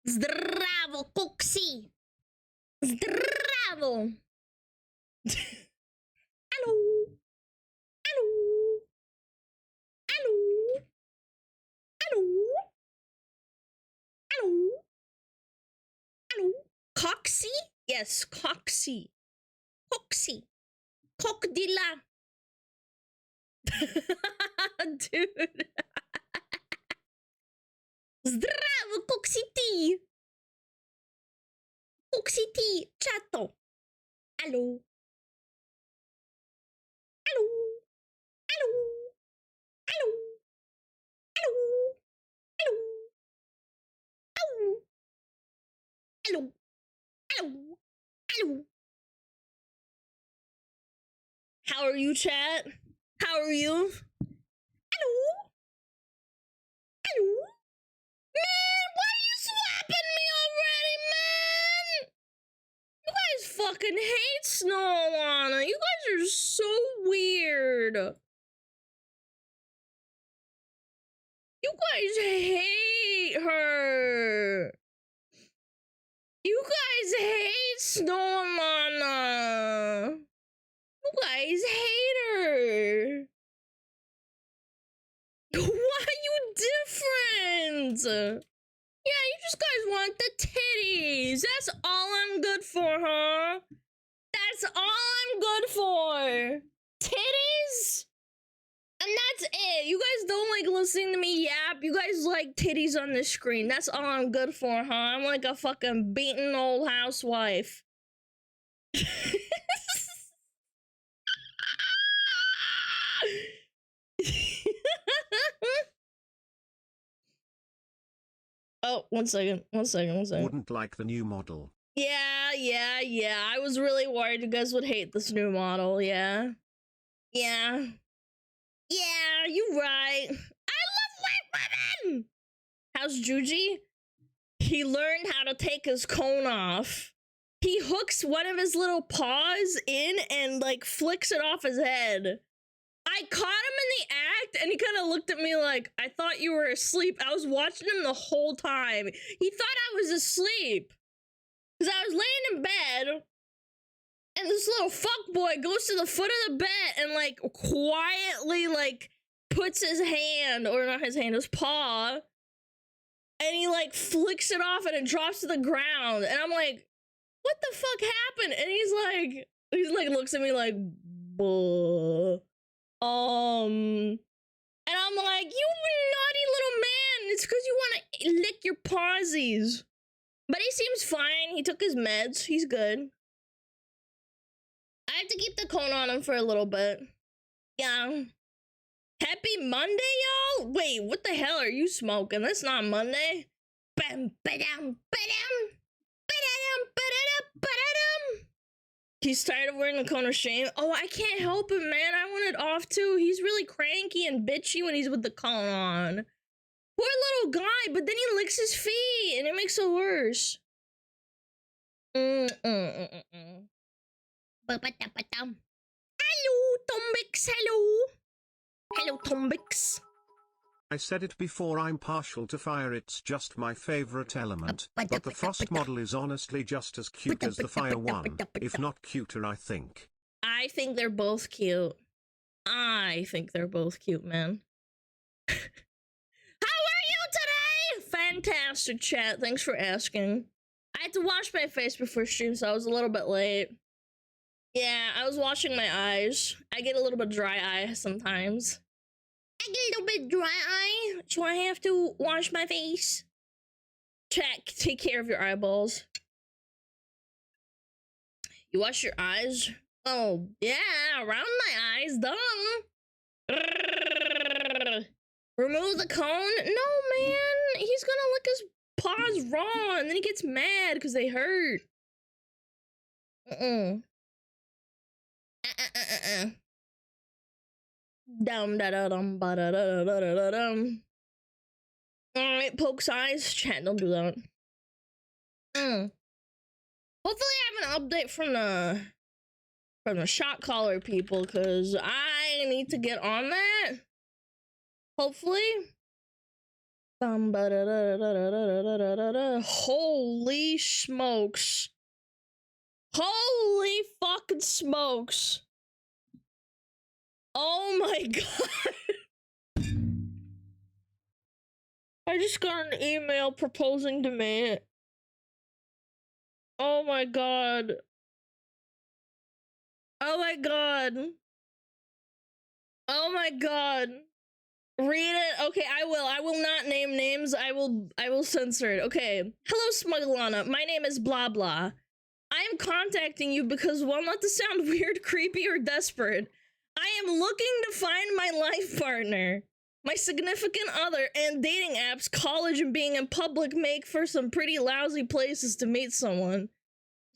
Zdravo, Coxie. Zdravo. Hello. Hello. Hello. Hello. Hello. Hello. Coxie? Yes, Coxie. Coxie. Cockdilla. Dude. Zdravo, Coxie. Coxie, chato. Hello. Hello. Hello. Hello. Hello. Hello. Hello. Hello. Hello. How are you, chat? How are you? Hello. Hello. Man, why are you swapping me already, man? You guys fucking hate SmugAlana. You guys are so weird. You guys hate her. You guys hate SmugAlana. You guys hate her. Why are you different? Yeah, you just guys want the titties. That's all I'm good for, huh? That's all I'm good for. Titties? And that's it. You guys don't like listening to me yap. You guys like titties on the screen. That's all I'm good for, huh? I'm like a fucking beaten old housewife. Oh, one second. Wouldn't like the new model. Yeah. I was really worried you guys would hate this new model, yeah. Yeah, you're right. I love white women! How's Juji? He learned how to take his cone off. He hooks one of his little paws in and, like, flicks it off his head. I caught him in the act, and he kind of looked at me like, I thought you were asleep. I was watching him the whole time. He thought I was asleep. Because I was laying in bed, and this little fuckboy goes to the foot of the bed and, like, quietly, like, puts his hand, or not his hand, his paw, and he, like, flicks it off and it drops to the ground. And I'm like, what the fuck happened? And he's like, looks at me like, buh. And I'm like, you naughty little man. It's because you want to lick your pawsies. But he seems fine. He took his meds. He's good. I have to keep the cone on him for a little bit. Yeah. Happy Monday, y'all? Wait, what the hell are you smoking? That's not Monday. Bam, ba-dum, ba-dum. Ba-da-dum, ba-da-dum, ba-da-dum. He's tired of wearing the cone of shame. Oh, I can't help it, man. I want it off too. He's really cranky and bitchy when he's with the cone on. Poor little guy, but then he licks his feet and it makes it worse. Hello, Tombix, hello. Hello, Tombix. I said it before, I'm partial to fire, it's just my favorite element, but the frost model is honestly just as cute as the fire one, if not cuter, I think. I think they're both cute. I think they're both cute, man. How are you today? Fantastic, chat. Thanks for asking. I had to wash my face before stream, so I was a little bit late. Yeah, I was washing my eyes. I get a little bit dry eye sometimes. I get a little bit dry eye, so I have to wash my face. Check. Take care of your eyeballs. You wash your eyes? Oh, yeah, around my eyes, dumb. Remove the cone? No, man. He's gonna lick his paws raw, and then he gets mad because they hurt. Dum-da-da-dum-ba-da-da-da-da-dum. Alright, pokes eyes. Chat, don't do that. Hopefully I have an update from the shot caller people, because I need to get on that. Hopefully. Holy smokes. Holy fucking smokes. Oh my god. I just got an email proposing to me. Oh my god. Oh my god. Oh my god. Read it. Okay, I will. I will not name names. I will censor it. Okay. Hello, SmugAlana. My name is blah blah. I am contacting you because, well, not to sound weird, creepy, or desperate, I am looking to find my life partner. My significant other, and dating apps, college, and being in public make for some pretty lousy places to meet someone.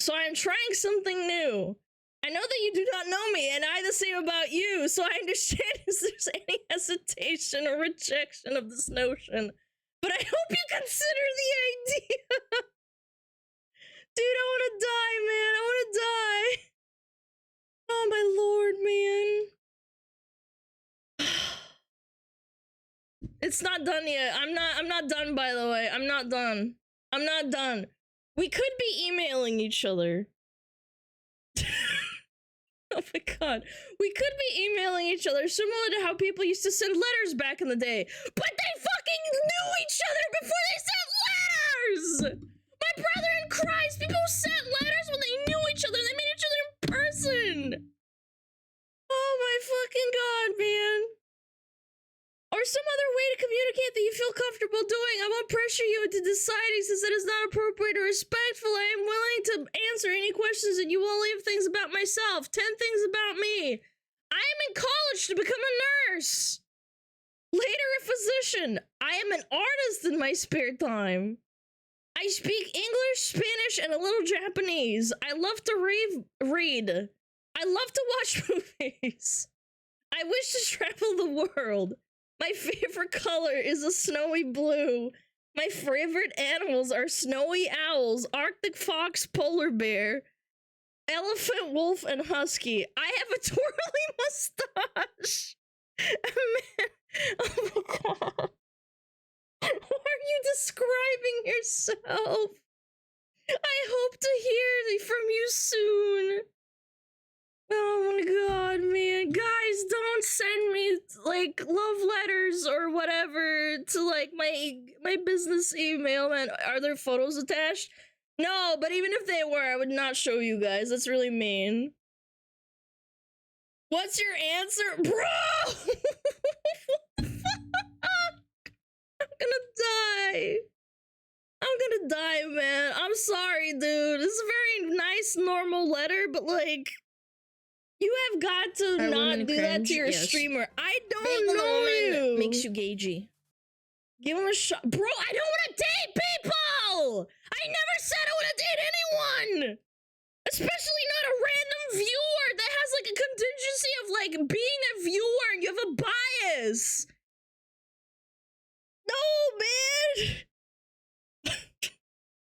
So I am trying something new. I know that you do not know me, and I the same about you, so I understand if there's any hesitation or rejection of this notion. But I hope you consider the idea. Dude, I wanna die, man. I wanna die. Oh my lord, man. It's not done yet. I'm not done, by the way. I'm not done. I'm not done. We could be emailing each other. Oh my god. We could be emailing each other, similar to how people used to send letters back in the day. But they fucking knew each other before they sent letters! My brother in Christ, people sent letters when they knew each other. They met each other in person. Oh my fucking god, man. Or some other way to communicate that you feel comfortable doing. I won't pressure you into deciding since it is not appropriate or respectful. I am willing to answer any questions and you will leave things about myself. 10 things about me. I am in college to become a nurse. Later a physician. I am an artist in my spare time. I speak English, Spanish, and a little Japanese. I love to read. I love to watch movies. I wish to travel the world. My favorite color is a snowy blue. My favorite animals are snowy owls, Arctic fox, polar bear, elephant, wolf, and husky. I have a twirly mustache. Man, oh my god. Why are you describing yourself? I hope to hear from you soon. Oh my god, man. Guys, don't send me, like, love letters or whatever to, like, my business email, man. Are there photos attached? No, but even if they were, I would not show you guys. That's really mean. What's your answer? Bro! What the fuck? I'm gonna die. I'm gonna die, man. I'm sorry, dude. It's a very nice, normal letter, but, like, you have got to not do that to your streamer. I don't know you. Makes you gagey. Give him a shot. Bro, I don't want to date people! I never said I want to date anyone! Especially not a random viewer that has, like, a contingency of, like, being a viewer and you have a bias. No, man!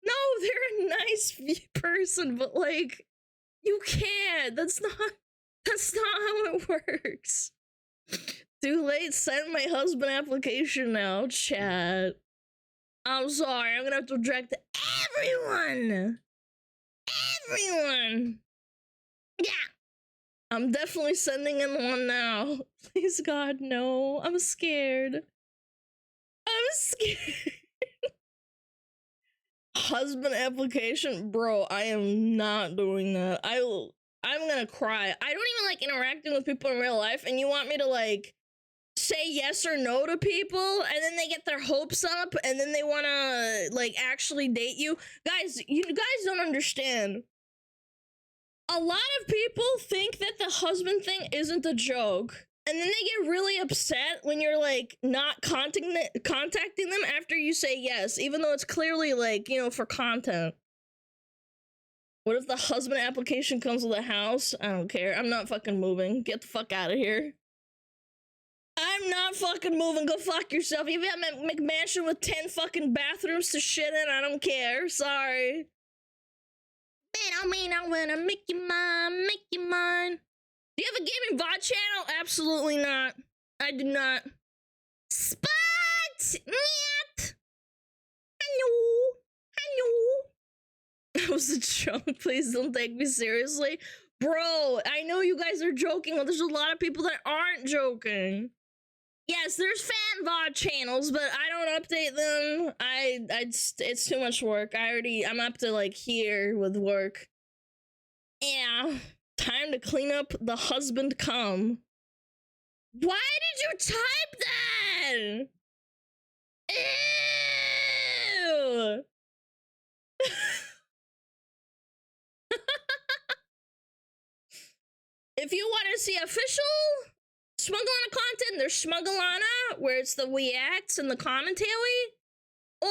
No, they're a nice person, but, like, you can't. That's not how it works. Too late, send my husband application now, chat. I'm sorry, I'm gonna have to direct everyone. Everyone. Yeah. I'm definitely sending in one now. Please, God, no. I'm scared. I'm scared. Husband application? Bro, I am not doing that. I'm gonna cry. I don't even like interacting with people in real life, and you want me to, like, say yes or no to people, and then they get their hopes up, and then they wanna, like, actually date you? Guys, you guys don't understand. A lot of people think that the husband thing isn't a joke, and then they get really upset when you're, like, not contacting them after you say yes, even though it's clearly, like, you know, for content. What if the husband application comes with a house? I don't care. I'm not fucking moving. Get the fuck out of here. I'm not fucking moving. Go fuck yourself. You have a McMansion with 10 fucking bathrooms to shit in. I don't care. Sorry. That don't mean I wanna make you mine. Make you mine. Do you have a gaming VOD channel? Absolutely not. I do not. Spot! Nyet! was a joke. Please don't take me seriously. Bro, I know you guys are joking, but there's a lot of people that aren't joking. Yes, there's fan VOD channels, but I don't update them. It's too much work. I'm up to like here with work. Yeah, time to clean up the husband cum. Why did you type that? Ew. If you want to see official SmugAlana content, there's SmugAlana, where it's the reacts and the commentary, or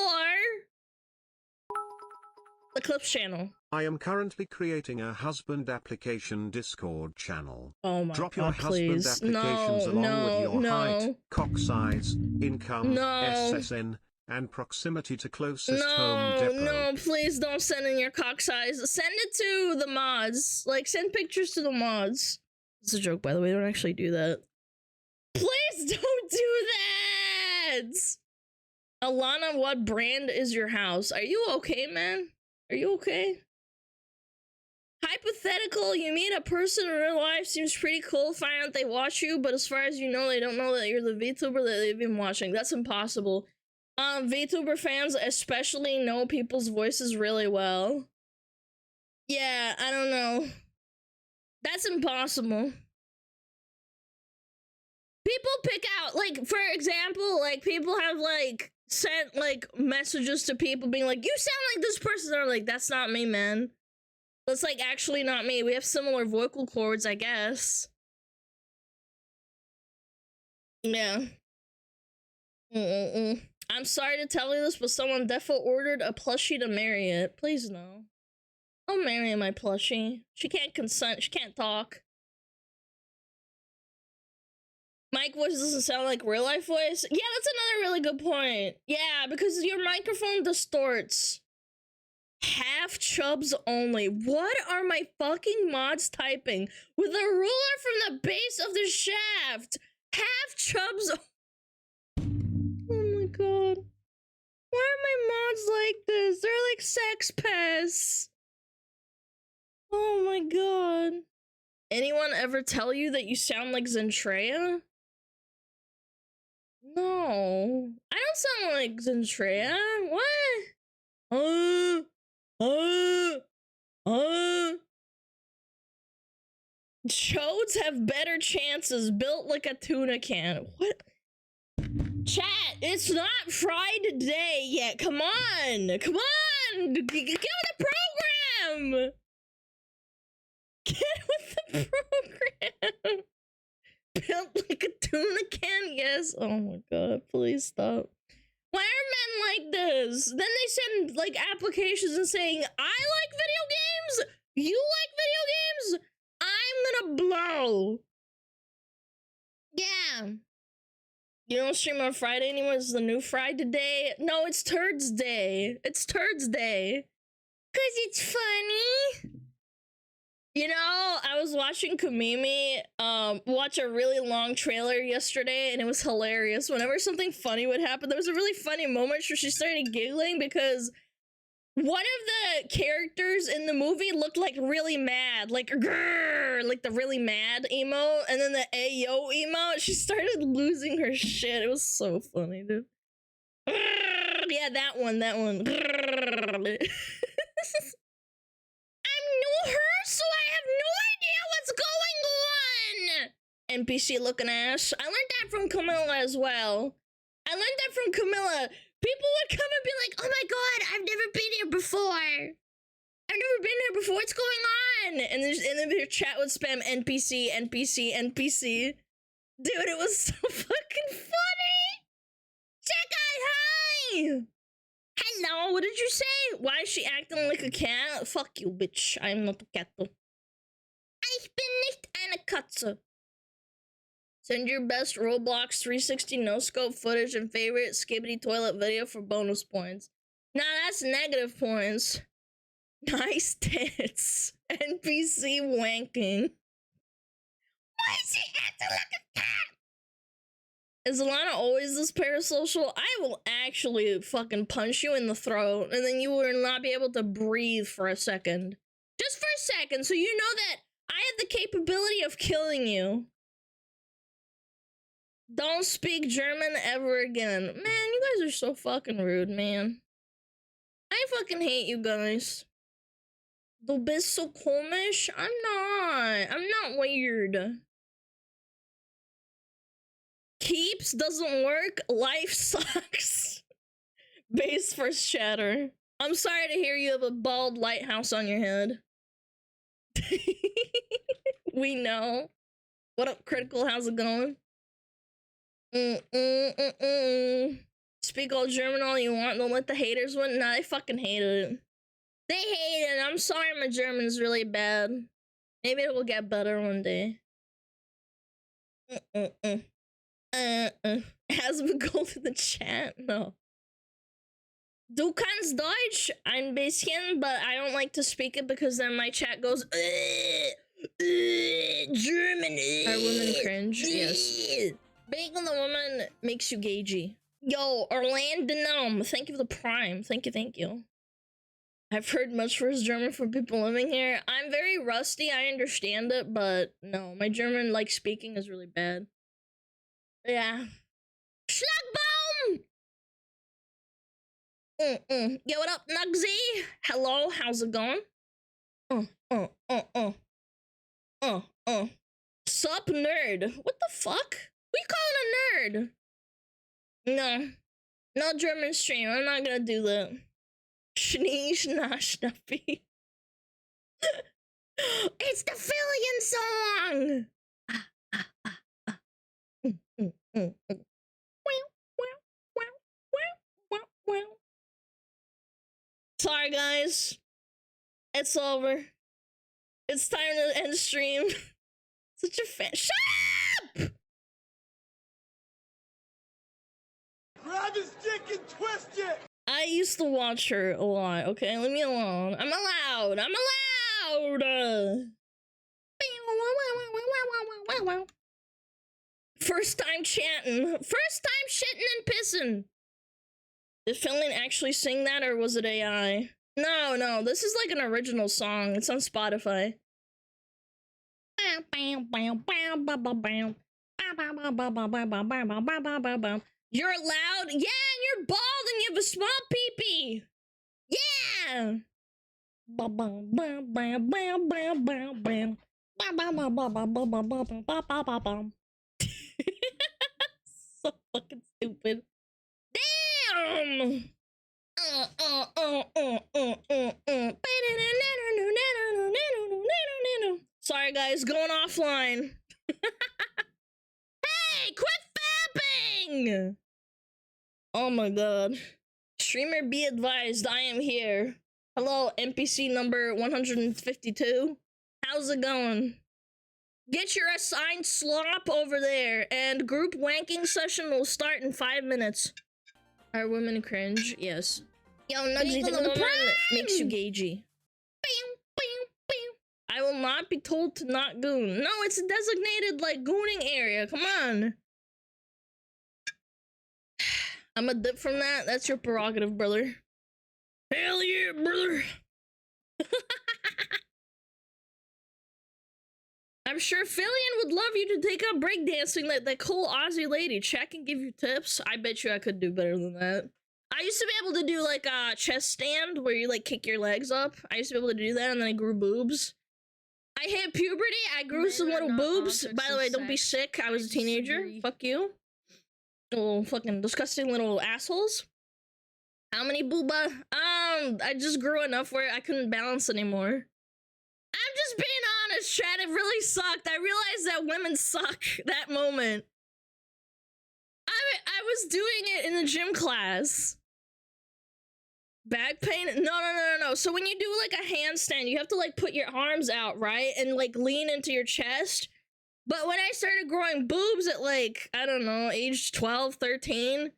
the clips channel. I am currently creating a husband application Discord channel. Oh my Drop God, your please. husband applications along with your height, cock size, income, SSN, and proximity to closest home depot. No, please don't send in your cock size. Send it to the mods. Like, send pictures to the mods. It's a joke, by the way. Don't actually do that. Please don't do that! Alana, what brand is your house? Are you okay, man? Are you okay? Hypothetical, you meet a person in real life, seems pretty cool, find out they watch you, but as far as you know, they don't know that you're the VTuber that they've been watching. That's impossible. VTuber fans especially know people's voices really well. Yeah, I don't know. That's impossible. People pick out, like, for example, like, people have, like, sent, like, messages to people being like, you sound like this person. They're like, that's not me, man. That's, like, actually not me. We have similar vocal cords, I guess. Yeah. I'm sorry to tell you this, but someone defo ordered a plushie to marry it. Please no. I'll marry my plushie. She can't consent. She can't talk. Mic voice doesn't sound like real life voice. Yeah, that's another really good point. Yeah, because your microphone distorts. Half chubs only. What are my fucking mods typing? With a ruler from the base of the shaft. Half chubs. Oh my God. Why are my mods like this? They're like sex pests. Oh my God. Anyone ever tell you that you sound like Zentreya? No. I don't sound like Zentreya. What? Chodes have better chances, built like a tuna can. What? Chat, it's not fried today yet. Come on. Come on. Get with the program. Get with the program. Built like a tuna can? Yes. Oh my God, please stop. Why are men like this? Then they send like applications and saying, I like video games, you like video games, I'm gonna blow. Yeah. You don't stream on Friday anymore? It's the new Friday day? No, it's Turds Day. It's Turds Day. Cause it's funny. You know, I was watching Kamimi watch a really long trailer yesterday, and it was hilarious. Whenever something funny would happen, there was a really funny moment where she started giggling because one of the characters in the movie looked like really mad, like grrr, like the really mad emo, and then the Ayo emo, she started losing her shit. It was so funny, dude. Grrr, yeah, that one. Grrr. I'm new her, so I have no idea what's going on. NPC looking ass. I learned that from Camilla as well. I learned that from Camilla. People would come and be like, oh my God, I've never been here before. I've never been here before. What's going on? And then their chat would spam NPC, NPC, NPC. Dude, it was so fucking funny. Check hi. Hello, what did you say? Why is she acting like a cat? Fuck you, bitch. I'm not a cat. Ich bin nicht eine Katze. Send your best Roblox 360 no-scope footage and favorite skibbity toilet video for bonus points. Nah, that's negative points. Nice tits. NPC wanking. Why is she acting like a cat? Is Alana always this parasocial? I will actually fucking punch you in the throat, and then you will not be able to breathe for a second. Just for a second, so you know that I have the capability of killing you. Don't speak German ever again. Man, you guys are so fucking rude, man. I fucking hate you guys. Du bist so komisch. I'm not weird. Keeps doesn't work. Life sucks. Base first chatter. I'm sorry to hear you have a bald lighthouse on your head. We know. What up, Critical? How's it going? Speak all German all you want. Don't let the haters win. Nah, they fucking hate it. They hate it. I'm sorry my German's really bad. Maybe it will get better one day. Has we go to the chat? No. Du kannst Deutsch ein bisschen, but I don't like to speak it because then my chat goes German. Our women cringe. Yes. Being on the woman makes you gagey. Yo, Orlando, thank you for the prime. Thank you. I've heard much for his German from people living here. I'm very rusty, I understand it, but no, my German, like, speaking is really bad. Yeah. Schlagbaum! Yo, what up, Nugsy? Hello, how's it going? Sup, nerd? What the fuck? Who you calling a nerd? No German stream. I'm not gonna do that. Schneesh na schnappy. It's the Fillion song. Sorry, guys. It's over. It's time to end stream. Such a fan. Shut up! Grab his dick and twist it! I used to watch her a lot, okay? Leave me alone. I'm allowed! First time chanting. First time shitting and pissing. Did Finland actually sing that, or was it AI? No, this is like an original song. It's on Spotify. You're loud? Yeah, and you're bald and you have a small peepee. Yeah. So fucking stupid. Damn. Sorry guys, going offline. Hey, quit fapping! Oh my god. Streamer, be advised, I am here. Hello, NPC number 152. How's it going? Get your assigned slop over there, and group wanking session will start in 5 minutes. Are women cringe? Yes. Yo, Nugsy, the woman makes you gagey. I will not be told to not goon. No, it's a designated, like, gooning area. Come on. I'm a dip from that. That's your prerogative, brother. Hell yeah, brother. I'm sure Fillion would love you to take up breakdancing like that cool Aussie lady. Check and give you tips. I bet you I could do better than that. I used to be able to do like a chest stand where you like kick your legs up. I used to be able to do that, and then I grew boobs. I hit puberty, I grew some little boobs. By the way, don't be sick. I was a teenager. Fuck you. Little fucking disgusting little assholes. How many booba? I just grew enough where I couldn't balance anymore. I'm just being honest, chat. It really sucked. I realized that women suck that moment. I was doing it in the gym class. Back pain? No. So when you do like a handstand, you have to like put your arms out, right? And like lean into your chest. But when I started growing boobs at like, I don't know, age 12, 13,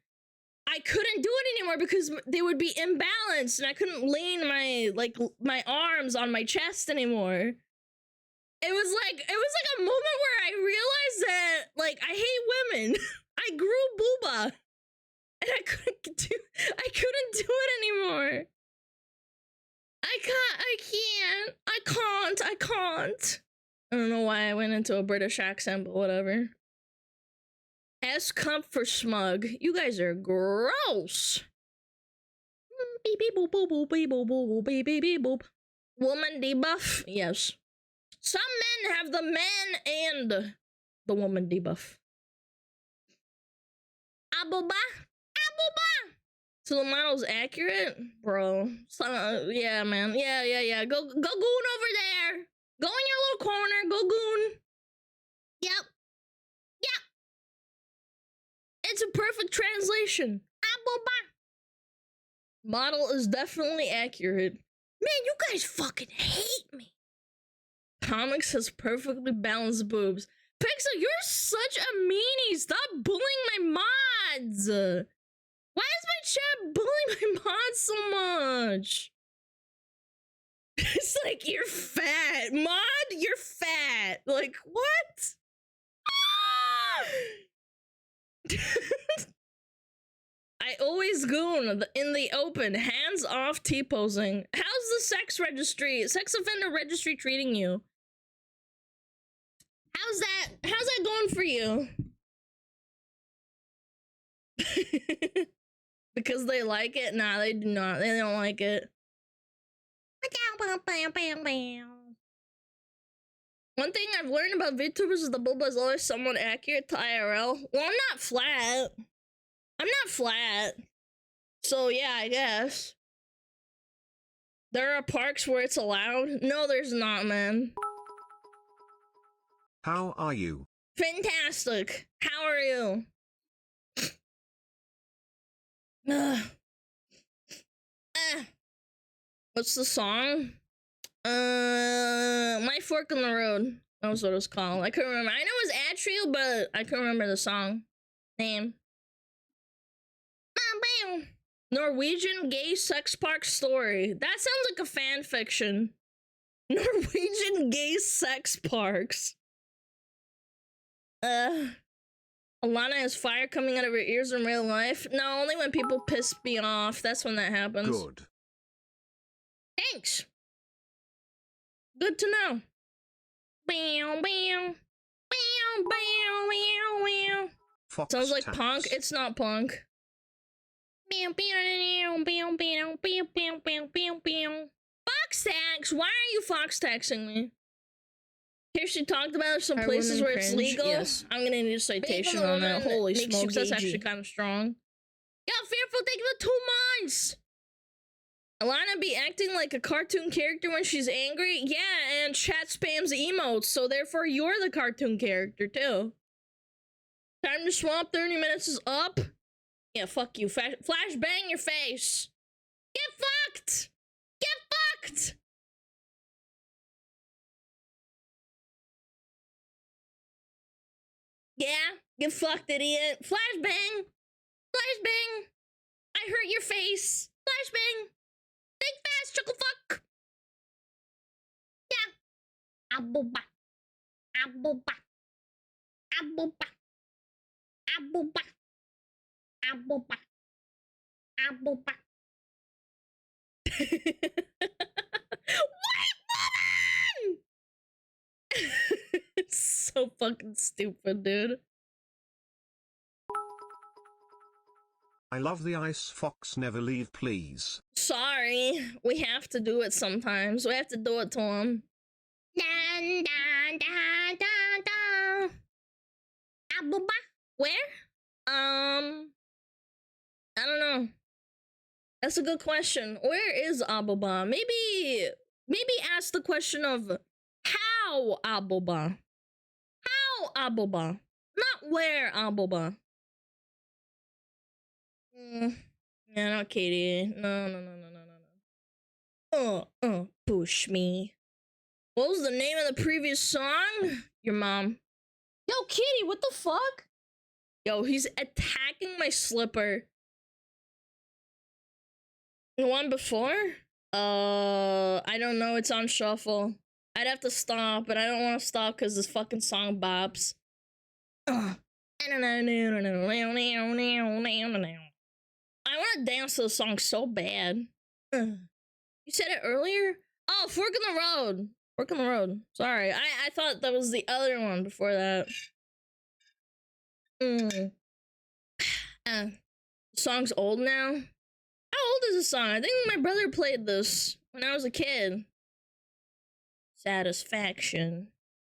I couldn't do it anymore because they would be imbalanced and I couldn't lean my arms on my chest anymore. It was like a moment where I realized that like I hate women. I grew booba, and I couldn't do it anymore. I can't. I don't know why I went into a British accent, but whatever. S cup for smug. You guys are gross. Beep beep boop boop boop beep boop boop beep beep beep boop. Woman debuff? Yes. Some men have the man and the woman debuff. Aboba? Aboba! So the model's accurate? Bro. So, yeah, man. Yeah. Go goon over there. Go in your little corner. Go goon. Yep. It's a perfect translation. Aboba. Model is definitely accurate. Man, you guys fucking hate me. Comics has perfectly balanced boobs. Pixel, you're such a meanie. Stop bullying my mods. Why is my chat bullying my mods so much? It's like, you're fat. Mod, you're fat. Like, what? I always goon in the open, hands off T-posing. How's the sex offender registry treating you? How's that going for you? Because they like it? Nah, they do not. They don't like it. One thing I've learned about VTubers is the booba is always somewhat accurate to IRL. Well, I'm not flat. So yeah, I guess. There are parks where it's allowed? No, there's not, man. How are you? Fantastic. How are you? What's the song? My Fork in the Road. That was what it was called. I couldn't remember. I know it was Atrio, but I couldn't remember the song name. Norwegian gay sex park story. That sounds like a fan fiction. Norwegian gay sex parks. Alana has fire coming out of her ears in real life. No, only when people piss me off. That's when that happens. Good. Thanks. Good to know. Bow, bow. Bow, bow, bow, bow. Fox Sounds like tax. punk. It's not punk. Fox tax? Why are you fox taxing me? Here she talked about some places where it's legal. Yes. I'm gonna need a citation on that. Holy smokes, that's actually kind of strong. Yo, Fearful, thank you for 2 months! Alana be acting like a cartoon character when she's angry? Yeah, and chat spams emotes, so therefore you're the cartoon character too. Time to swap, 30 minutes is up. Yeah, fuck you. Flash bang your face. Get fucked! Get fucked! Yeah, get fucked, idiot. Flash bang! Flash bang! I hurt your face. Flash bang! Think fast, chuckle fuck! Yeah. Aboba. Aboba. Aboba. Aboba. Aboba. Aboba. White woman! It's so fucking stupid, dude. I love the ice fox, never leave, please. Sorry, we have to do it sometimes. We have to do it to him. Dun, dun, dun, dun, dun. Aboba? Where? I don't know. That's a good question. Where is Aboba? Maybe ask the question of how Aboba? How Aboba? Not where Aboba. Yeah, not Katie. No. Push me. What was the name of the previous song? Your mom. Yo, Kitty, what the fuck? Yo, he's attacking my slipper. The one before? I don't know. It's on shuffle. I'd have to stop, but I don't want to stop because this fucking song bops. And I want to dance to the song so bad. You said it earlier? Oh, Fork in the Road. Fork in the Road. Sorry, I thought that was the other one before that. The song's old now. How old is the song? I think my brother played this when I was a kid. Satisfaction.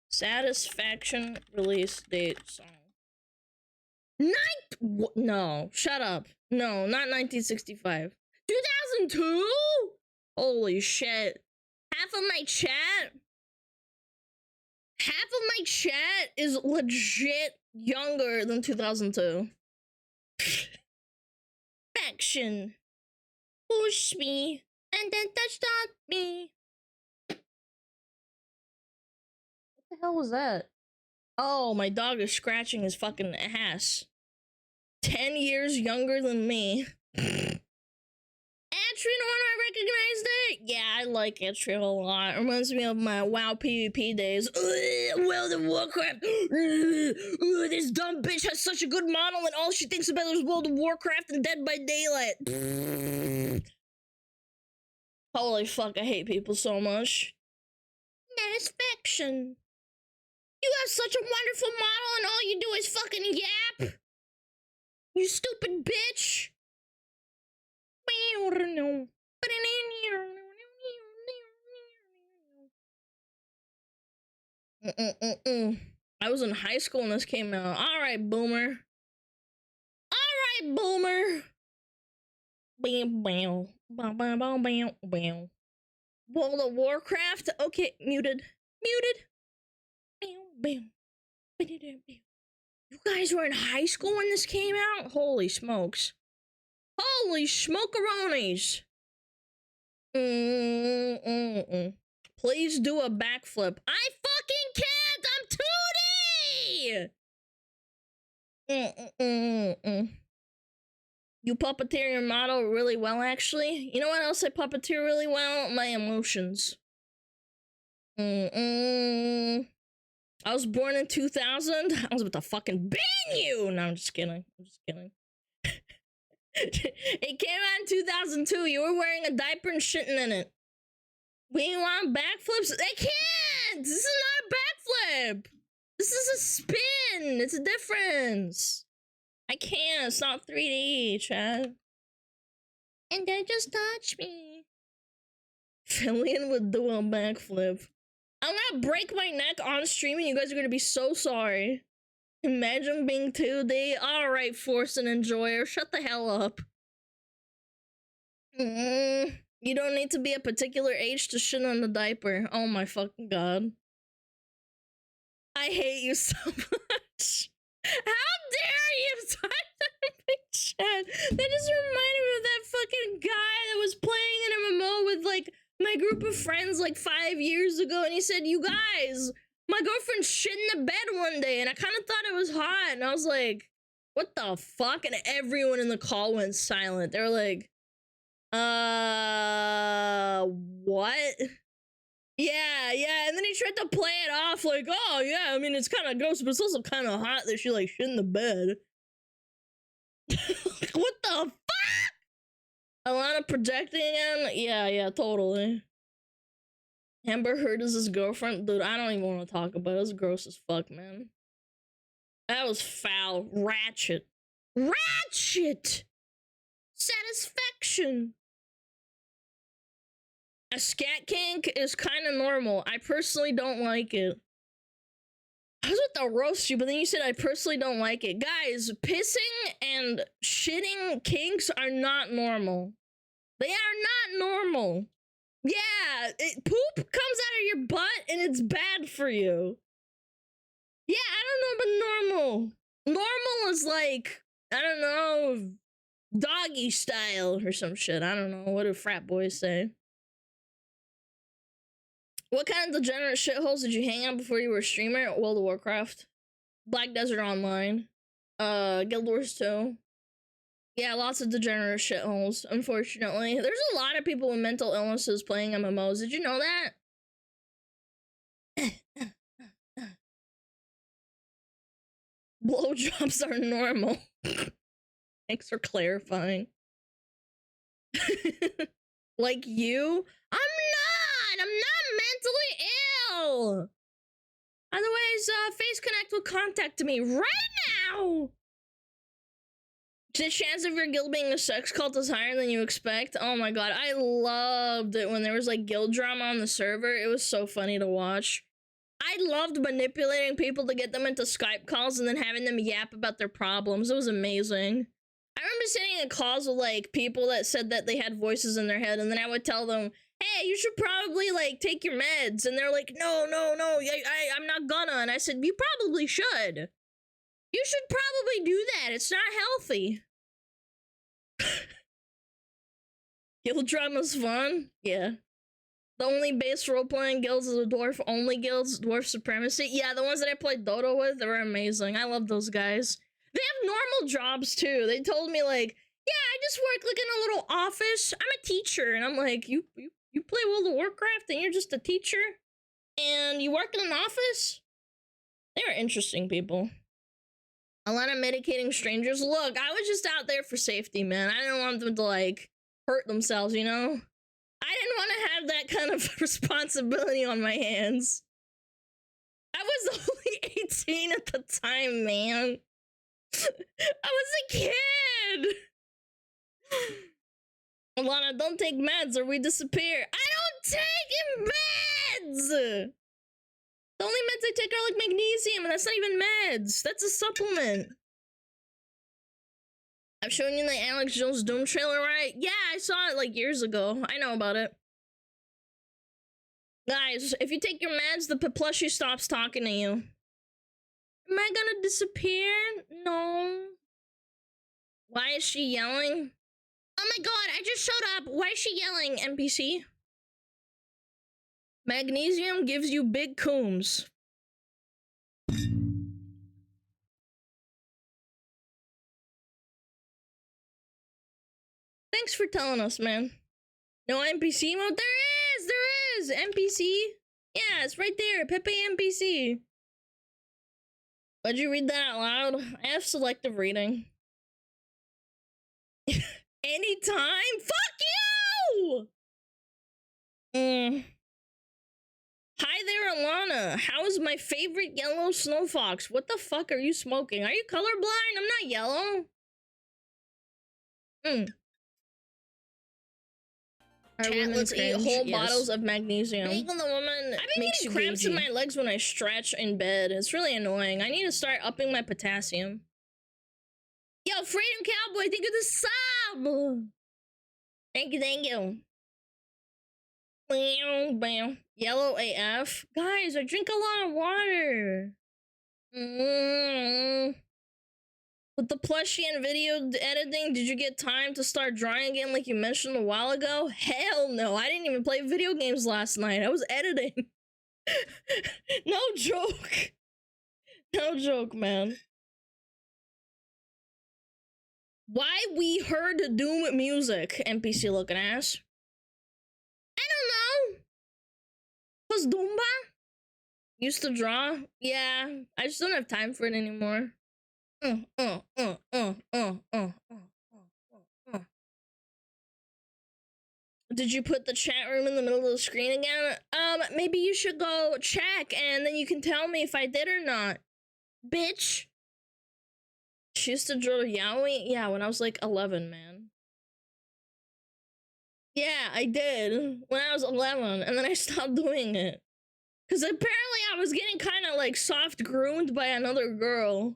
Satisfaction release date song. No, shut up. No, not 1965. 2002? Holy shit. Half of my chat is legit younger than 2002. Faction. Push me and then touch me. What the hell was that? Oh, my dog is scratching his fucking ass. 10 years younger than me. Atria, no one I recognized it? Yeah, I like Atria a lot. It reminds me of my WoW PvP days. World of Warcraft. This dumb bitch has such a good model and all she thinks about is World of Warcraft and Dead by Daylight. Holy fuck, I hate people so much. Satisfaction. You have such a wonderful model and all you do is fucking yap. You stupid bitch. I was in high school when this came out. Alright, boomer. Alright, boomer. World of Warcraft? Okay, muted. You guys were in high school when this came out? Holy smokes. Holy smokeronis. Please do a backflip. I fucking can't! I'm 2D! You puppeteer your model really well, actually. You know what else I puppeteer really well? My emotions. I was born in 2000. I was about to fucking ban you! No, I'm just kidding. It came out in 2002. You were wearing a diaper and shitting in it. We want backflips? I can't! This is not a backflip! This is a spin! It's a difference! I can't. It's not 3D, Chad. And then just touch me. Fillion would do a backflip. I'm gonna break my neck on stream and you guys are gonna be so sorry. Imagine being 2D. Alright, Force and Enjoyer, shut the hell up. You don't need to be a particular age to shit on the diaper. Oh my fucking god. I hate you so much. How dare you type that in big chat? That just reminded me of that fucking guy that was playing an MMO with like my group of friends like 5 years ago, and he said, "You guys, my girlfriend shit in the bed one day," and I kind of thought it was hot, and I was like, "What the fuck?" And everyone in the call went silent. They were like, what? Yeah, and then he tried to play it off like, "Oh yeah, I mean it's kind of gross, but it's also kind of hot that she like shit in the bed." What the fuck? Alana projecting him? Yeah, totally. Amber Heard is his girlfriend? Dude, I don't even want to talk about it. It was gross as fuck, man. That was foul. Ratchet. Satisfaction. A scat kink is kind of normal. I personally don't like it. I was about to roast you, but then you said I personally don't like it. Guys, pissing and shitting kinks are not normal. They are not normal. Yeah, poop comes out of your butt and it's bad for you. Yeah, I don't know about normal. Normal is like, I don't know, doggy style or some shit. I don't know. What do frat boys say? What kind of degenerate shitholes did you hang out before you were a streamer? World of Warcraft. Black Desert Online. Guild Wars 2. Yeah, lots of degenerate shitholes, unfortunately. There's a lot of people with mental illnesses playing MMOs. Did you know that? Blowjobs are normal. Thanks for clarifying. Like you? I'm not mentally ill. Otherwise, Face Connect will contact me right now. The chance of your guild being a sex cult is higher than you expect. Oh my god, I loved it when there was like guild drama on the server. It was so funny to watch. I loved manipulating people to get them into Skype calls and then having them yap about their problems. It was amazing. I remember sitting in calls with like people that said that they had voices in their head, and then I would tell them, hey, you should probably like take your meds, and they're like, no, I'm not gonna. And I said, you probably should. You should probably do that. It's not healthy. Guild drama's fun? Yeah. The only base role-playing guilds are the dwarf-only guilds, dwarf supremacy. Yeah, the ones that I played Dota with, they were amazing. I love those guys. They have normal jobs, too. They told me, like, yeah, I just work, like, in a little office. I'm a teacher. And I'm like, you play World of Warcraft and you're just a teacher? And you work in an office? They were interesting people. Alana medicating strangers. Look, I was just out there for safety, man. I didn't want them to, like, hurt themselves, you know? I didn't want to have that kind of responsibility on my hands. I was only 18 at the time, man. I was a kid. Alana, don't take meds or we disappear. I don't take meds! The only meds I take are like magnesium, and that's not even meds. That's a supplement. I've shown you the Alex Jones Doom trailer, right? Yeah, I saw it like years ago. I know about it. Guys, if you take your meds, the PLUSHY stops talking to you. Am I gonna disappear? No. Why is she yelling? Oh my god, I just showed up. Why is she yelling, NPC? Magnesium gives you big coombs. Thanks for telling us, man. No NPC mode? There is! NPC? Yeah, it's right there. Pepe NPC. Why'd you read that out loud? I have selective reading. Anytime? Fuck you! Hi there, Alana. How is my favorite yellow snow fox? What the fuck are you smoking? Are you colorblind? I'm not yellow. Chat, let's eat whole bottles of magnesium. Making the woman I've been getting cramps in my legs when I stretch in bed. It's really annoying. I need to start upping my potassium. Yo, Freedom Cowboy, thank you for the sub. Thank you. Bam, bam. Yellow AF. Guys, I drink a lot of water. With the plushie and video editing, did you get time to start drawing again like you mentioned a while ago? Hell no, I didn't even play video games last night. I was editing. No joke. No joke, man. Why we heard Doom music, NPC looking ass? I don't know. Was Doomba? Used to draw? Yeah, I just don't have time for it anymore. Did you put the chat room in the middle of the screen again? Maybe you should go check and then you can tell me if I did or not. Bitch. She used to draw yaoi? Yeah, when I was like 11, man. Yeah, I did. When I was 11, and then I stopped doing it. Because apparently I was getting kind of like soft groomed by another girl.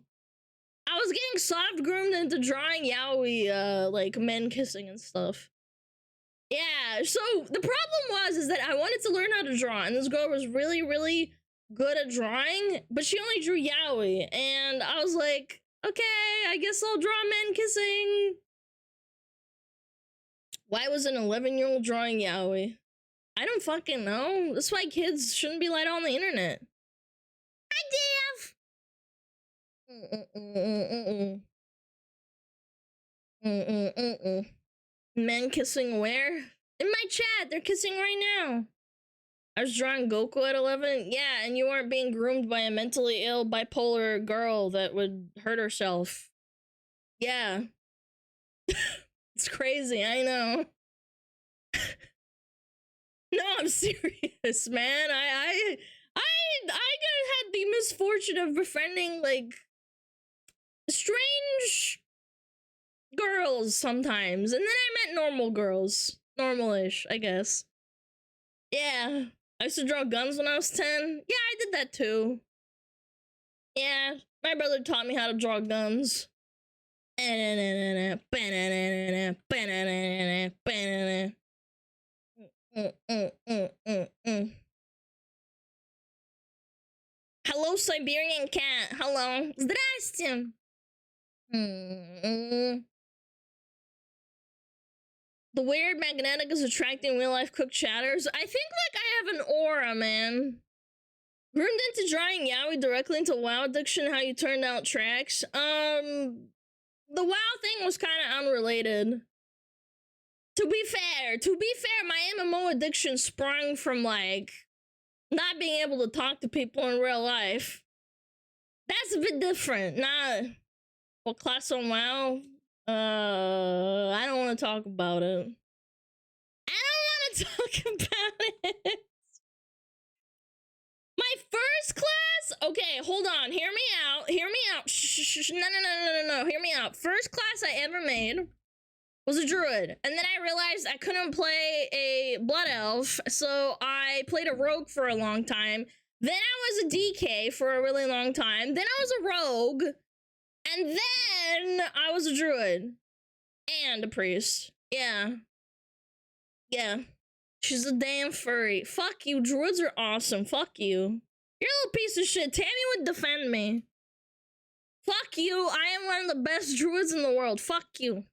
I was getting soft groomed into drawing yaoi, like men kissing and stuff. Yeah, so the problem was that I wanted to learn how to draw, and this girl was really, really good at drawing, but she only drew yaoi, and I was like, okay, I guess I'll draw men kissing. Why was an 11-year-old drawing yaoi? I don't fucking know. That's why kids shouldn't be let on the internet. Hi, Dev! Men kissing where? In my chat, they're kissing right now. I was drawing Goku at 11. Yeah, and you weren't being groomed by a mentally ill bipolar girl that would hurt herself. Yeah. It's crazy, I know. No, I'm serious, man. I had the misfortune of befriending like strange girls sometimes, and then I met normal girls, normal-ish, I guess. Yeah, I used to draw guns when I was 10. Yeah, I did that too. Yeah, my brother taught me how to draw guns. Hello, Siberian cat. Hello. Здрасте. The weird magnetic is attracting real life cook chatters. I think like I have an aura, man. Groomed into drawing yaoi directly into WoW addiction, how you turned out tracks. The WoW thing was kind of unrelated. To be fair, my MMO addiction sprung from like not being able to talk to people in real life. That's a bit different. Not what class on WoW. I don't want to talk about it. I don't want to talk about it. My first class? Okay, hold on. Hear me out. Hear me out. Shh. No. Hear me out. First class I ever made was a druid. And then I realized I couldn't play a blood elf, so I played a rogue for a long time. Then I was a DK for a really long time. Then I was a rogue. And then I was a druid. And a priest. Yeah. She's a damn furry. Fuck you, druids are awesome. Fuck you. You're a little piece of shit. Tammy would defend me. Fuck you. I am one of the best druids in the world. Fuck you.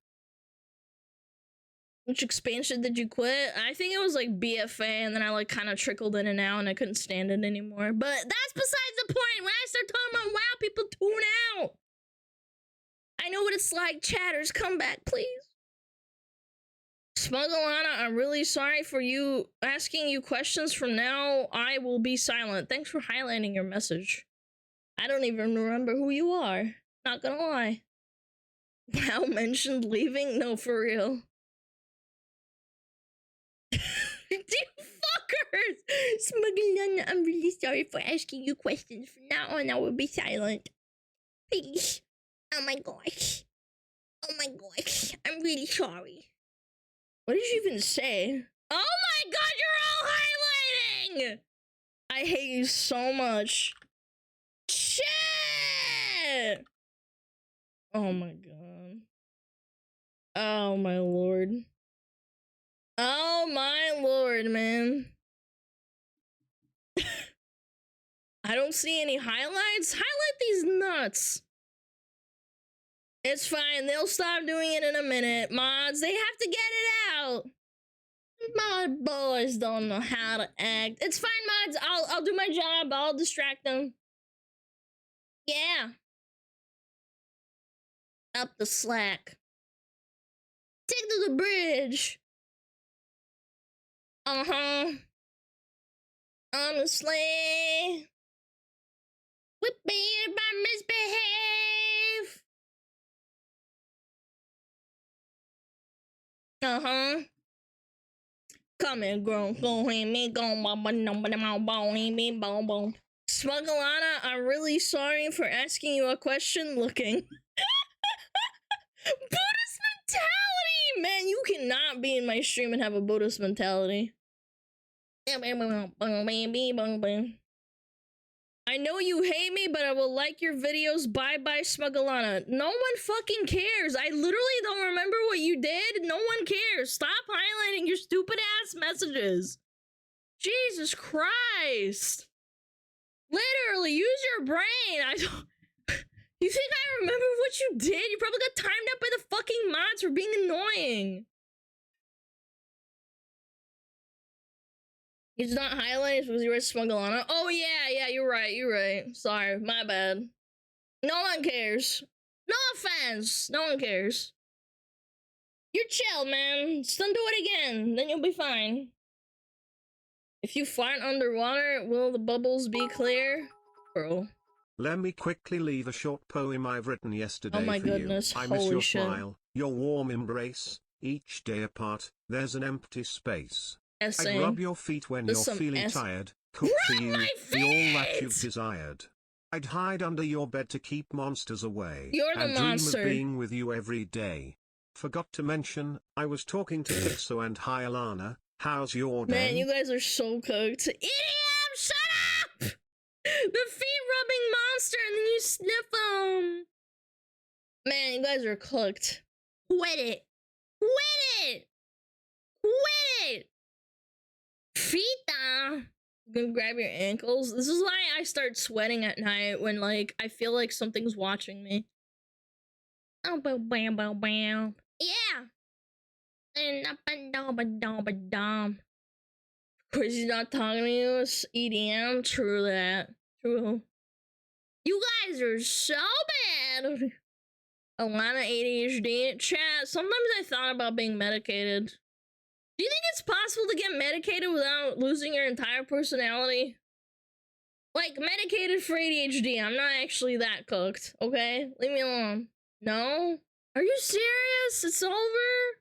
Which expansion did you quit? I think it was like BFA, and then I like kind of trickled in and out, and I couldn't stand it anymore. But that's besides the point. When I start talking about WoW, people tune out. I know what it's like. Chatters, come back, please. SmugAlana, I'm really sorry for you asking you questions. From now, I will be silent. Thanks for highlighting your message. I don't even remember who you are. Not gonna lie. WoW mentioned leaving? No, for real. You fuckers! SmugAlana, I'm really sorry for asking you questions. From now on, I will be silent. Please. Oh my gosh. I'm really sorry. What did you even say? Oh my god, you're all highlighting! I hate you so much. Shit! Oh my god. Oh my lord. Oh my lord, man. I don't see any highlights. Highlight these nuts. It's fine. They'll stop doing it in a minute. Mods, they have to get it out. My boys don't know how to act. It's fine, mods. I'll do my job. I'll distract them. Yeah. Up the slack. Take to the bridge. Honestly. Whip me if I misbehave. Come here, girl. Go ahead, me. Go, boom. SmugAlana, I'm really sorry for asking you a question looking. Buddhist mentality! Man, you cannot be in my stream and have a Buddhist mentality. I know you hate me, but I will like your videos. Bye-bye, SmugAlana. No one fucking cares. I literally don't remember what you did. No one cares. Stop highlighting your stupid-ass messages. Jesus Christ. Literally, use your brain. I don't... You think I remember what you did? You probably got timed out by the fucking mods for being annoying. He's not highlighting because you were SmugAlana. Oh yeah, you're right. Sorry, my bad. No one cares. No offense. No one cares. You're chill, man. Just don't do it again. Then you'll be fine. If you fart underwater, will the bubbles be clear? Bro. Let me quickly leave a short poem I've written yesterday Oh my for goodness, you. I miss holy your shit. smile, your warm embrace. Each day apart, there's an empty space. I'd Essaying. rub your feet when There's you're some feeling S- tired, cook for Rub you, my be all that you've feet! desired. I'd hide under your bed to keep monsters away, You're the and dream monster. of being with you every day. Forgot to mention, I was talking to Pixo and hi Alana, how's your day? Man, you guys are so cooked. EDM, shut up! The feet rubbing monster and then you sniff them. Man, you guys are cooked. Quit it. Quit it. Quit it. Fita. You gonna grab your ankles. This is why I start sweating at night when, like, I feel like something's watching me. Oh, bam, bam, bam. Yeah. And up and down, but down, but down. Of course, he's not talking to you. It's EDM. True that. True. You guys are so bad. Alana ADHD. Chat, sometimes I thought about being medicated. Do you think it's possible to get medicated without losing your entire personality? Like, medicated for ADHD. I'm not actually that cooked, okay? Leave me alone. No? Are you serious? It's over?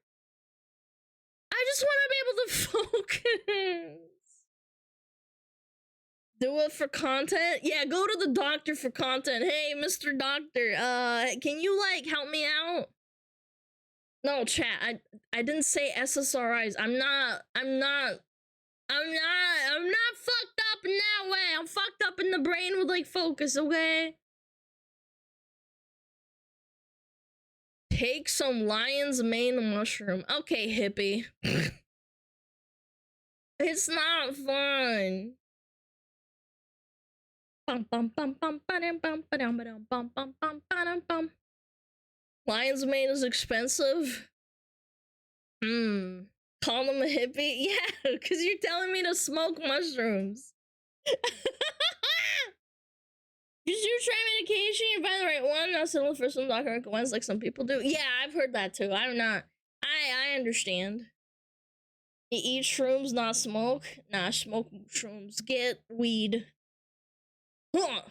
I just want to be able to focus. Do it for content? Yeah, go to the doctor for content. Hey, Mr. Doctor, can you, like, help me out? No, chat, I didn't say SSRIs. I'm not fucked up in that way. I'm fucked up in the brain with, like, focus, okay? Take some lion's mane mushroom. Okay, hippie. It's not fun. Lion's mane is expensive. Call them a hippie? Yeah, because you're telling me to smoke mushrooms. Did you try medication? You find the right one, not settle for some doctor recommends like some people do. Yeah, I've heard that too. I'm not. I understand. You eat shrooms, not smoke. Nah, smoke shrooms. Get weed. Huh.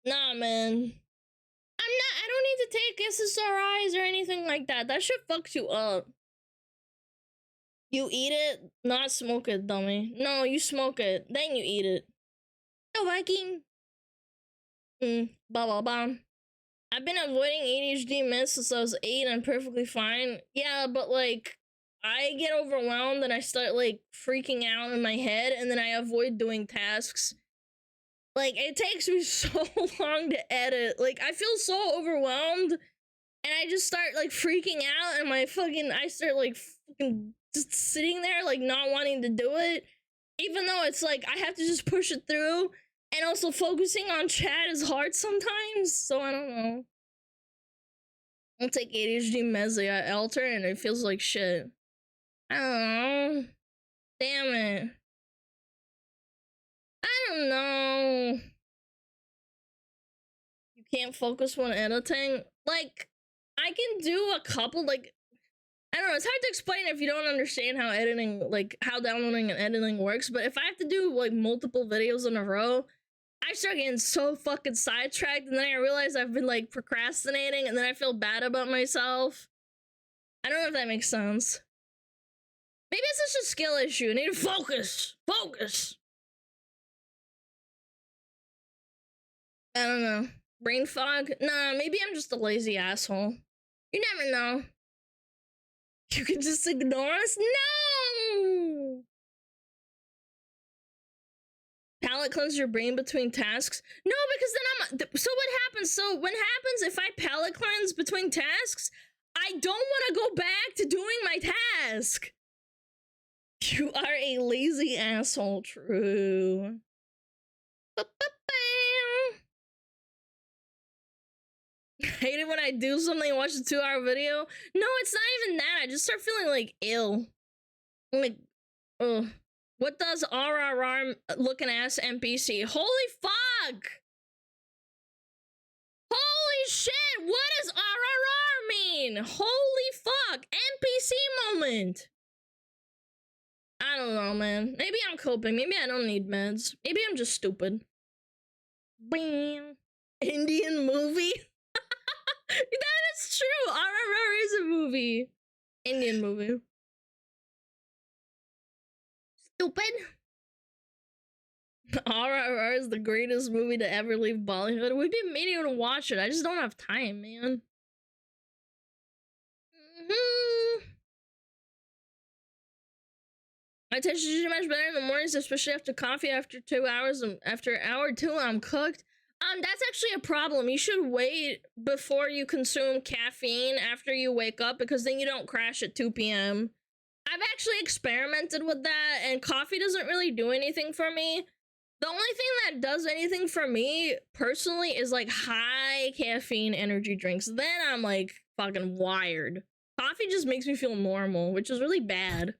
Nah, man. I don't need to take SSRIs or anything like that. That shit fucks you up. You eat it, not smoke it, dummy. No, you smoke it, then you eat it. No Viking. Bah bah bah. I've been avoiding ADHD meds since I was 8 and I'm perfectly fine. Yeah, but like, I get overwhelmed and I start like freaking out in my head and then I avoid doing tasks. Like, it takes me so long to edit. Like, I feel so overwhelmed and I just start like freaking out and I start like fucking just sitting there like not wanting to do it. Even though it's like, I have to just push it through. And also focusing on chat is hard sometimes, so I don't know. I'll take ADHD meds at Alter and it feels like shit. I don't know. Damn it. I don't know. You can't focus when editing? Like, I can do a couple, like, I don't know, it's hard to explain if you don't understand how editing, like, how downloading and editing works, but if I have to do, like, multiple videos in a row, I start getting so fucking sidetracked, and then I realize I've been, like, procrastinating, and then I feel bad about myself. I don't know if that makes sense. Maybe it's just a skill issue. I need to focus. Focus. I don't know. Brain fog? Nah, maybe I'm just a lazy asshole. You never know. You can just ignore us? No! Palate cleanse your brain between tasks? No, because then so what happens? So what happens if I palate cleanse between tasks? I don't want to go back to doing my task. You are a lazy asshole, true. Hate it when I do something and watch a 2-hour video. No, it's not even that. I just start feeling like ill. Like, ugh. What does RRR looking ass NPC? Holy fuck! Holy shit! What does RRR mean? Holy fuck! NPC moment! I don't know, man. Maybe I'm coping. Maybe I don't need meds. Maybe I'm just stupid. Bam. Indian movie? That is true. RRR is a movie. Indian movie. Stupid. RRR is the greatest movie to ever leave Bollywood. We've been meaning to watch it. I just don't have time, man. My attention is much better in the mornings, especially after coffee. After 2 hours, and after hour 2, I'm cooked. That's actually a problem. You should wait before you consume caffeine after you wake up, because then you don't crash at 2 p.m. I've actually experimented with that, and coffee doesn't really do anything for me. The only thing that does anything for me personally is like high caffeine energy drinks. Then I'm like fucking wired. Coffee just makes me feel normal, which is really bad.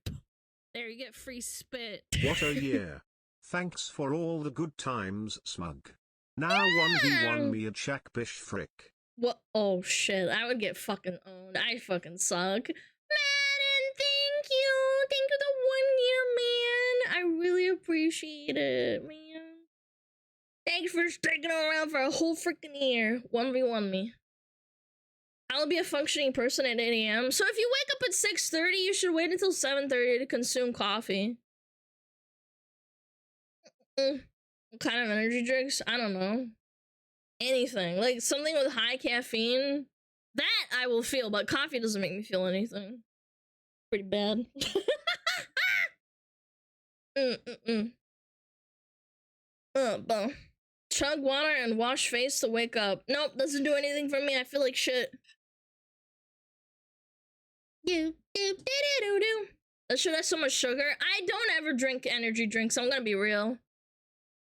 There, you get free spit. What a year. Thanks for all the good times, Smug. Now 1v1 me at Shackbish Frick. What? Oh shit, I would get fucking owned. I fucking suck. Madden, thank you. Thank you the 1 year, man. I really appreciate it, man. Thanks for sticking around for a whole freaking year. 1v1 me. I'll be a functioning person at 8 a.m. So if you wake up at 6:30, you should wait until 7:30 to consume coffee. What kind of energy drinks? I don't know. Anything. Like something with high caffeine. That I will feel, but coffee doesn't make me feel anything. Pretty bad. Chug water and wash face to wake up. Nope, doesn't do anything for me. I feel like shit. That shit has so much sugar. I don't ever drink energy drinks. I'm gonna be real.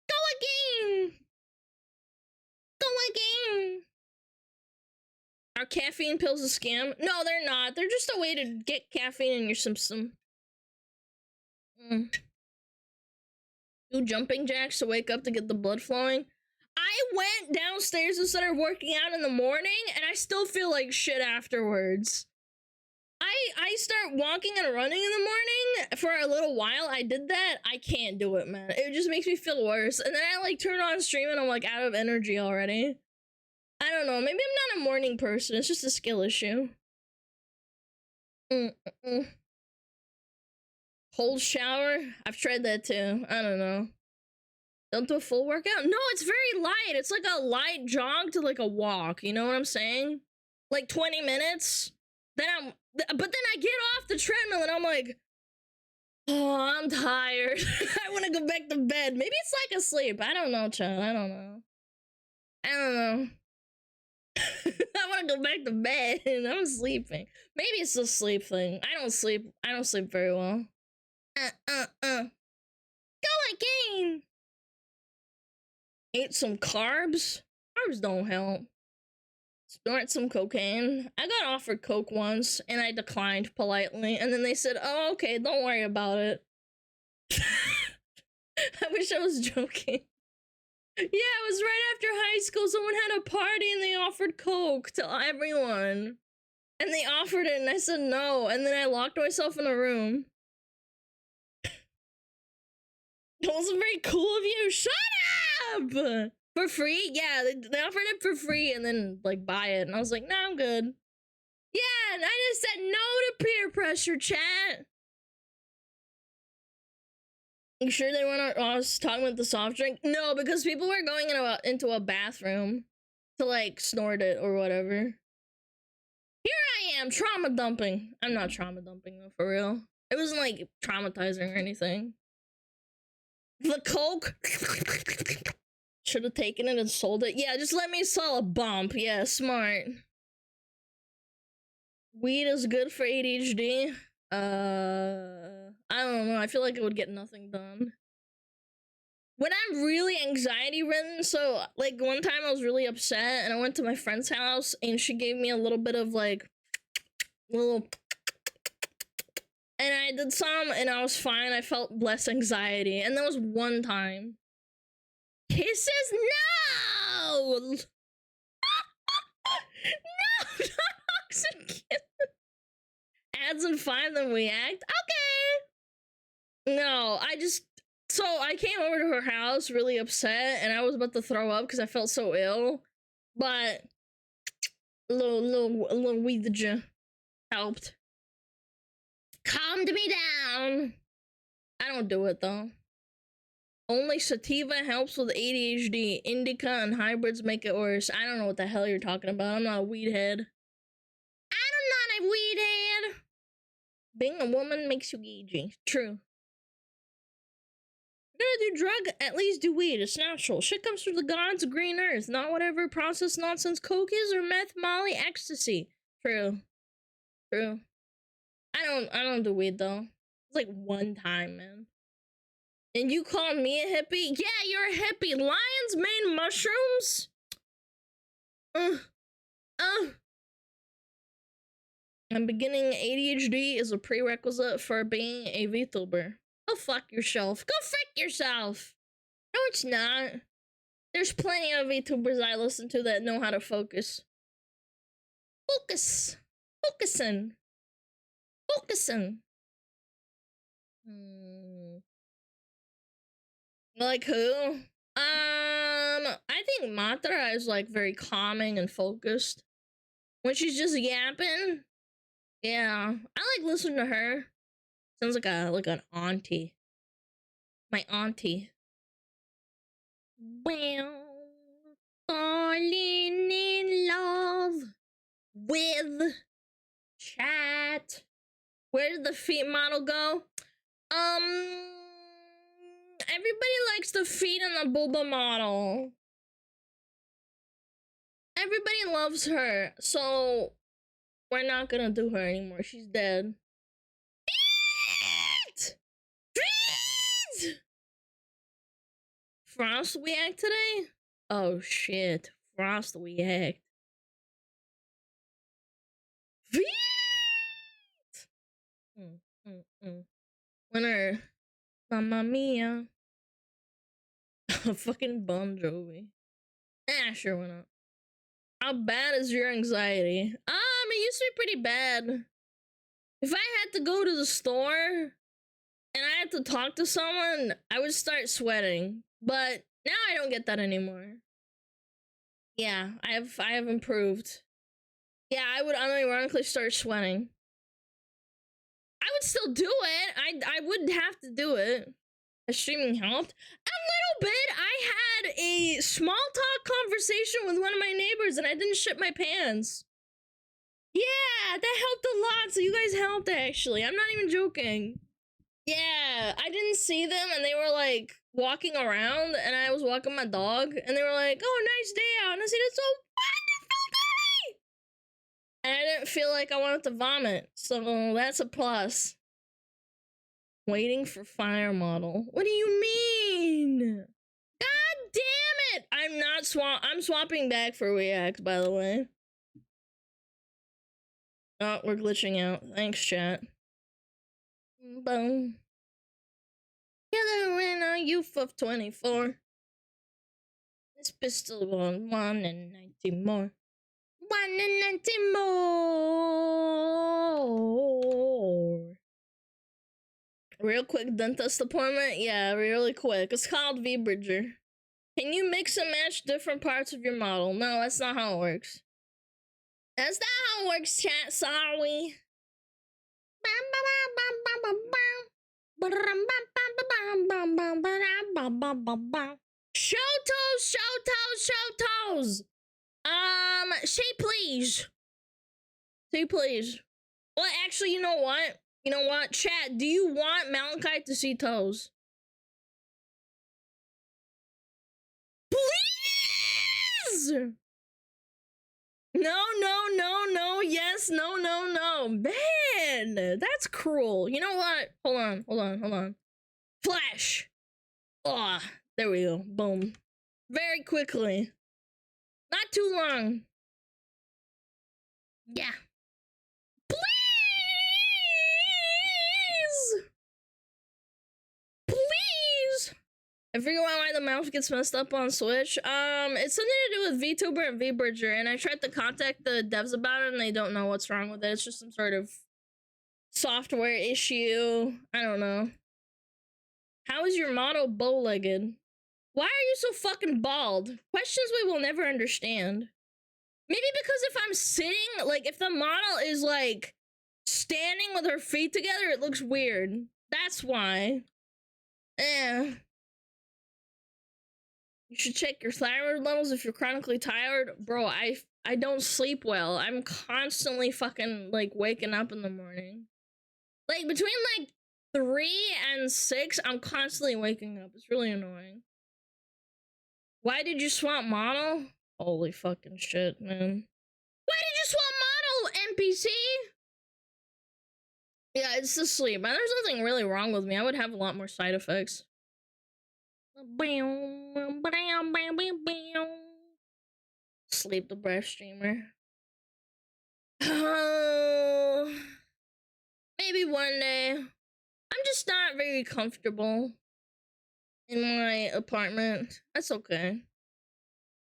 Go again. Go again. Are caffeine pills a scam? No, they're not. They're just a way to get caffeine in your system. Do jumping jacks to wake up to get the blood flowing. I went downstairs and started working out in the morning, and I still feel like shit afterwards. I start walking and running in the morning for a little while. I did that. I can't do it, man. It just makes me feel worse. And then I like turn on stream and I'm like out of energy already. I don't know. Maybe I'm not a morning person. It's just a skill issue. Cold shower. I've tried that too. I don't know. Don't do a full workout? No, it's very light. It's like a light jog to like a walk. You know what I'm saying? Like 20 minutes. But then I get off the treadmill and I'm like, oh, I'm tired. I want to go back to bed. Maybe it's like asleep. I don't know, Chad. I don't know. I want to go back to bed and I'm sleeping. Maybe it's a sleep thing. I don't sleep very well. Go again. Ate some carbs. Carbs don't help. Snort some cocaine. I got offered coke once and I declined politely, and then they said, oh, okay, don't worry about it. I wish I was joking. Yeah, it was right after high school. Someone had a party and they offered coke to everyone. And they offered it and I said no, and then I locked myself in a room. That wasn't very cool of you. Shut up! For free? Yeah, they offered it for free and then, like, buy it. And I was like, nah, I'm good. Yeah, and I just said no to peer pressure, chat. You sure they weren't us talking about the soft drink? No, because people were going into a bathroom to, like, snort it or whatever. Here I am, trauma dumping. I'm not trauma dumping, though, for real. It wasn't, like, traumatizing or anything. The coke... Should have taken it and sold it. Yeah, just let me sell a bump. Yeah, smart. Weed is good for ADHD. I don't know. I feel like it would get nothing done. When I'm really anxiety ridden, so like one time I was really upset and I went to my friend's house and she gave me a little bit of like little, and I did some and I was fine. I felt less anxiety, and that was one time. Kisses? No! No! Toxic kisses! Adds in 5, then we act? Okay! No, so I came over to her house really upset, and I was about to throw up because I felt so ill. But a little weed helped. Calmed me down. I don't do it though. Only sativa helps with ADHD. Indica and hybrids make it worse. I don't know what the hell you're talking about. I'm not a weed head. I'm not a weed head. Being a woman makes you gagey. True. If you're gonna do drug, at least do weed. It's natural. Shit comes from the gods of green earth, not whatever processed nonsense coke is or meth, molly, ecstasy. True. True. I don't do weed though. It's like one time, man. And you call me a hippie? Yeah, you're a hippie. Lion's mane mushrooms? I'm beginning ADHD is a prerequisite for being a VTuber. Go fuck yourself. Go frick yourself. No, it's not. There's plenty of VTubers I listen to that know how to focus. Focusing. Like who? I think Matra is like very calming and focused. When she's just yapping, yeah, I like listening to her. Sounds like an auntie. My auntie. Well, falling in love with chat. Where did the feet model go? Everybody likes the feet on the Bulba model. Everybody loves her, so we're not gonna do her anymore. She's dead. Feet! Frost we act today? Oh shit. Frost we act. Feet! Winner. Mamma mia. Fucking Bon Jovi. Sure, why not? How bad is your anxiety? It used to be pretty bad. If I had to go to the store and I had to talk to someone, I would start sweating. But now I don't get that anymore. Yeah, I have improved. Yeah, I would unironically start sweating. I would still do it. I would have to do it. Has streaming helped? A little bit. I had a small talk conversation with one of my neighbors and I didn't shit my pants. Yeah, that helped a lot. So you guys helped actually. I'm not even joking. Yeah, I didn't see them and they were like walking around and I was walking my dog and they were like, oh, nice day out. And I said, it's a wonderful day. And I didn't feel like I wanted to vomit. So that's a plus. Waiting for fire model. What do you mean? God damn it! I'm not I'm swapping back for React, by the way. Oh, we're glitching out. Thanks, chat. Boom. Together in a youth of 24. This pistol on 1 and 90 more. 1 and 90 more. Real quick dentist appointment? Yeah, really quick. It's called V-Bridger. Can you mix and match different parts of your model? No, that's not how it works. That's not how it works, chat. Sorry. Show toes. Say please. Say please. Well, actually, you know what? You know what? Chat, do you want Malachi to see toes? Please! No, yes, no. Man, that's cruel. You know what? Hold on. Flash! Oh, there we go. Boom. Very quickly. Not too long. Yeah. Please! I figure out why the mouse gets messed up on Switch. It's something to do with VTuber and V-Bridger, and I tried to contact the devs about it, and they don't know what's wrong with it. It's just some sort of software issue. I don't know. How is your model bow-legged? Why are you so fucking bald? Questions we will never understand. Maybe because if I'm sitting, like, if the model is, like, standing with her feet together, it looks weird. That's why. Eh. You should check your thyroid levels if you're chronically tired. Bro, I don't sleep well. I'm constantly fucking, like, waking up in the morning. Like, between, like, 3 and 6, I'm constantly waking up. It's really annoying. Why did you swap model? Holy fucking shit, man. Why did you swap model, NPC? Yeah, it's the sleep. And there's nothing really wrong with me. I would have a lot more side effects. Sleep the breath streamer. Maybe one day. I'm just not very comfortable in my apartment. That's okay.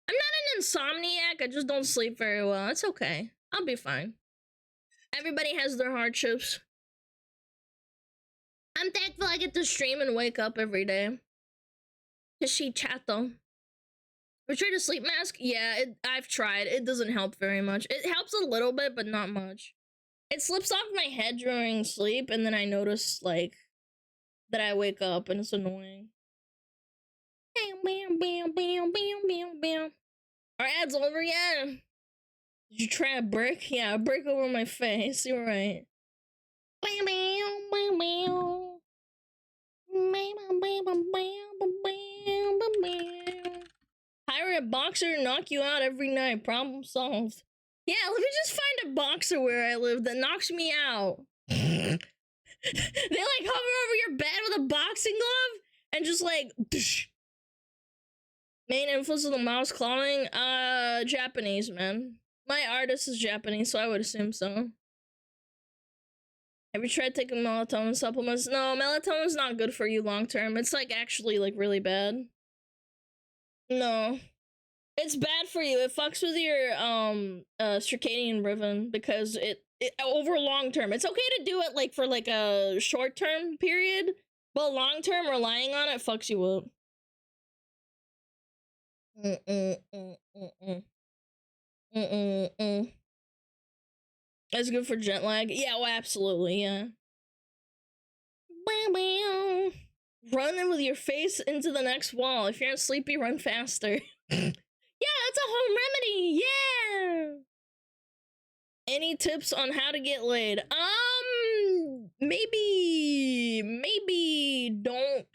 I'm not an insomniac. I just don't sleep very well. It's okay. I'll be fine. Everybody has their hardships. I'm thankful I get to stream and wake up every day. Cause she chat though. We tried a sleep mask? Yeah, I've tried. It doesn't help very much. It helps a little bit, but not much. It slips off my head during sleep, and then I notice, like, that I wake up, and it's annoying. Our ad's over yet? Did you try a brick? Yeah, a brick over my face. You're right. Hire a boxer to knock you out every night. Problem solved. Yeah, let me just find a boxer where I live that knocks me out. They like hover over your bed with a boxing glove and just like main influence of the mouse clawing? Japanese, man. My artist is Japanese, so I would assume so. Have you tried taking melatonin supplements? No, melatonin's not good for you long term. It's like actually like really bad. No. It's bad for you. It fucks with your circadian rhythm because it over long term. It's okay to do it like for like a short term period, but long term relying on it fucks you up. That's good for jet lag. Yeah, well, absolutely, yeah. Run with your face into the next wall. If you're not sleepy, run faster. Yeah, that's a home remedy. Yeah. Any tips on how to get laid? Maybe don't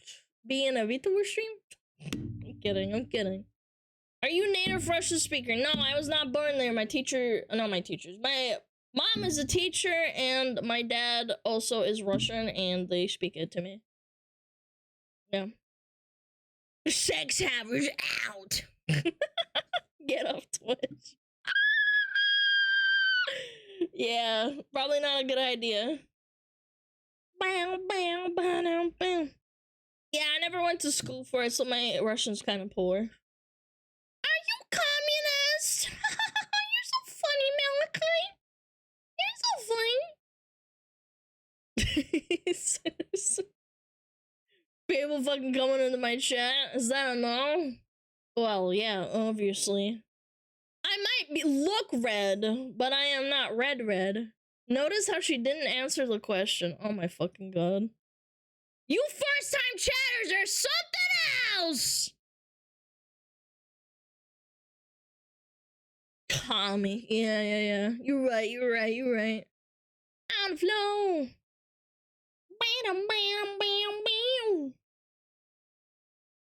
be in a VTuber stream. I'm kidding. Are you native Russian speaker? No, I was not born there. My teacher, not my teachers. My mom is a teacher, and my dad also is Russian, and they speak it to me. Yeah. Sex havers out. Get off Twitch. Yeah, probably not a good idea. Yeah, I never went to school for it, so my Russian's kind of poor. Are you communist? You're so funny, Malachi. You're so funny. People fucking coming into my chat. Is that a no? Well, yeah, obviously. I might look red, but I am not red. Notice how she didn't answer the question. Oh my fucking god. You first-time chatters are something else! Kami. Yeah. You're right. On the floor.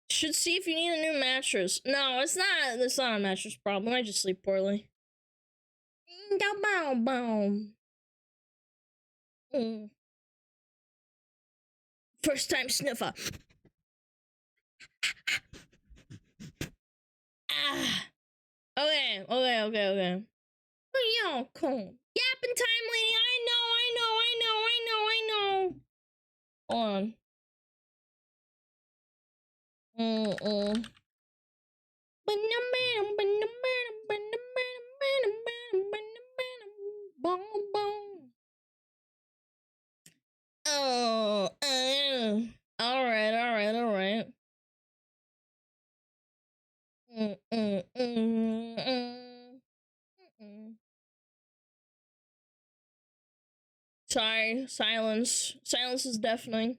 Should see if you need a new mattress. No, it's not a mattress problem. I just sleep poorly. First time sniffer. Okay. Yo, cool. Yapping time, lady. I know. Hold on. Alright, alright, alright. Sorry, silence. Silence is deafening.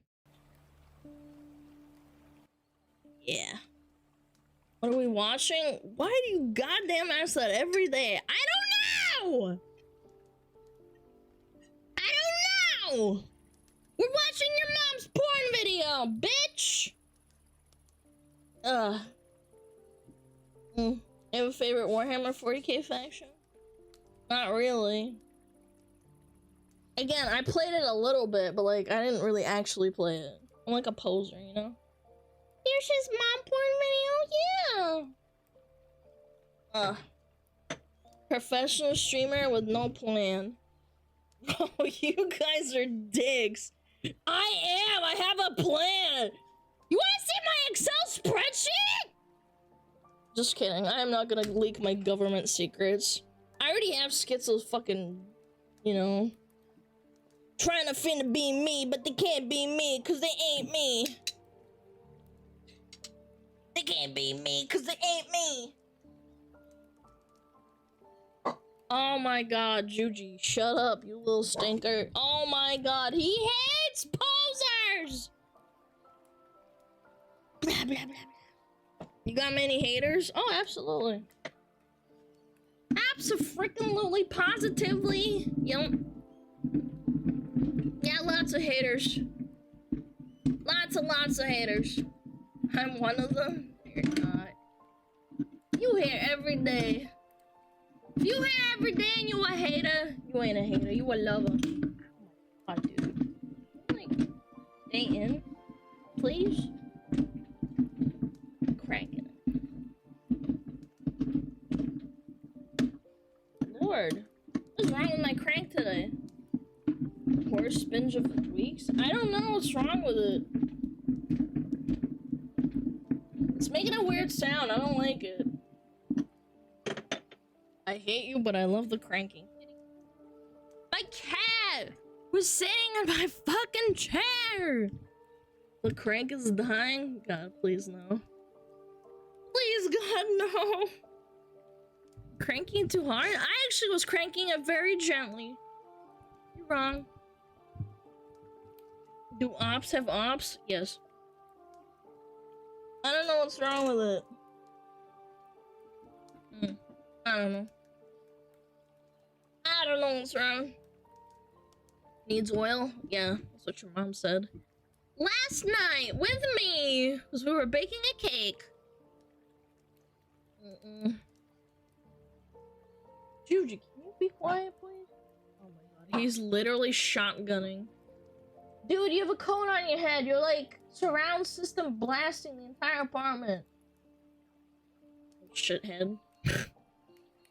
Yeah. What are we watching? Why do you goddamn ask that every day? I don't know! I don't know! We're watching your mom's porn video, bitch! You have a favorite Warhammer 40k faction? Not really. Again, I played it a little bit, but like, I didn't really actually play it. I'm like a poser, you know? Here's his mom porn video, yeah! Professional streamer with no plan. Bro, you guys are dicks. I have a plan! You wanna see my Excel spreadsheet? Just kidding, I am not gonna leak my government secrets. I already have Schizo's fucking, you know, trying to finna be me, but they can't be me, cause they ain't me. They can't be me, cause they ain't me. Oh my god, Juji, shut up, you little stinker. Oh my god, he hates posers! Blah, blah, blah, blah. You got many haters? Oh, absolutely. Abso-freaking-lutely, positively. Yep. Yeah, lots of haters. Lots of haters. I'm one of them. You're not. You hear every day. If you hear every day and you a hater, you ain't a hater. You a lover. Oh, dude. Like, dating, please. Cranking it. Lord, what's wrong with my crank today? Worst binge of the weeks? I don't know what's wrong with it. It's making a weird sound. I don't like it. I hate you, but I love the cranking. My cat was sitting in my fucking chair. The crank is dying. God, please no. Please, God, no. Cranking too hard? I actually was cranking it very gently. You're wrong. Do ops have ops? Yes. I don't know what's wrong with it. I don't know. I don't know what's wrong. Needs oil? Yeah, that's what your mom said. Last night with me, because we were baking a cake. Juji, can you be quiet, please? Oh my god, he's literally shotgunning. Dude, you have a cone on your head. You're like surround system blasting the entire apartment. Shithead.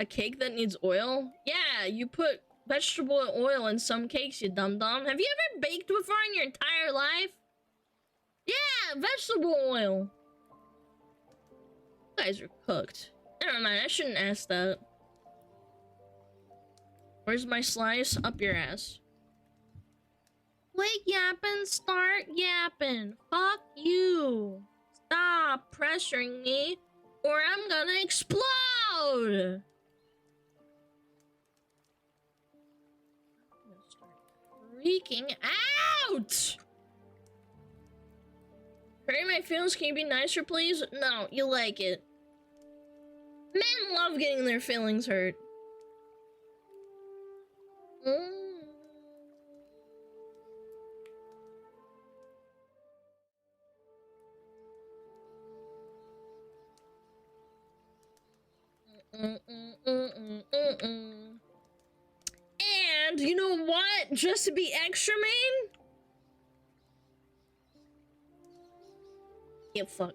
A cake that needs oil? Yeah, you put vegetable oil in some cakes, you dum-dum. Have you ever baked before in your entire life? Yeah, vegetable oil. You guys are cooked. Never mind, I shouldn't ask that. Where's my slice? Up your ass. Quit yapping, start yapping. Fuck you. Stop pressuring me or I'm gonna explode. I'm gonna start freaking out. Hurting my feelings, can you be nicer, please? No, you like it. Men love getting their feelings hurt. And you know what? Just to be extra mean? Yeah, fuck.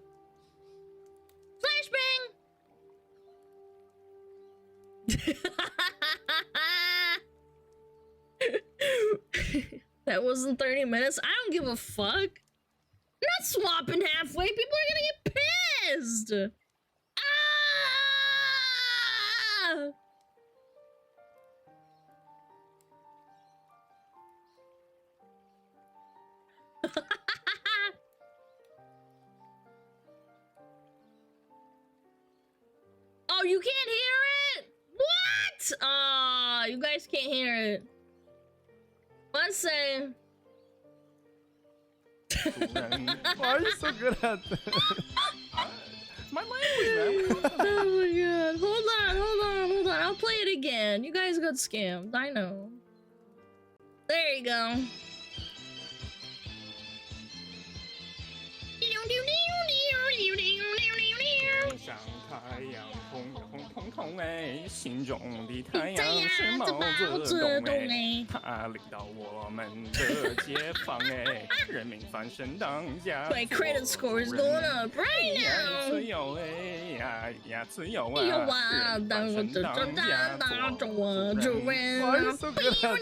Flashbang! That wasn't 30 minutes. I don't give a fuck. I'm not swapping halfway. People are gonna get pissed. Ah! you can't hear it? What? Ah, you guys can't hear it. Let's say. Why are you so good at this? My language, man. Oh my god. Hold on. I'll play it again. You guys got scammed. I know. There you go. 上太阳，红彤哎，心中的太阳是毛泽东哎，他领导我们的解放哎，人民翻身当家。My credit score is going up right now. 自由哎呀，自由啊！有啊，当我的当中我主人。 Why are you so good at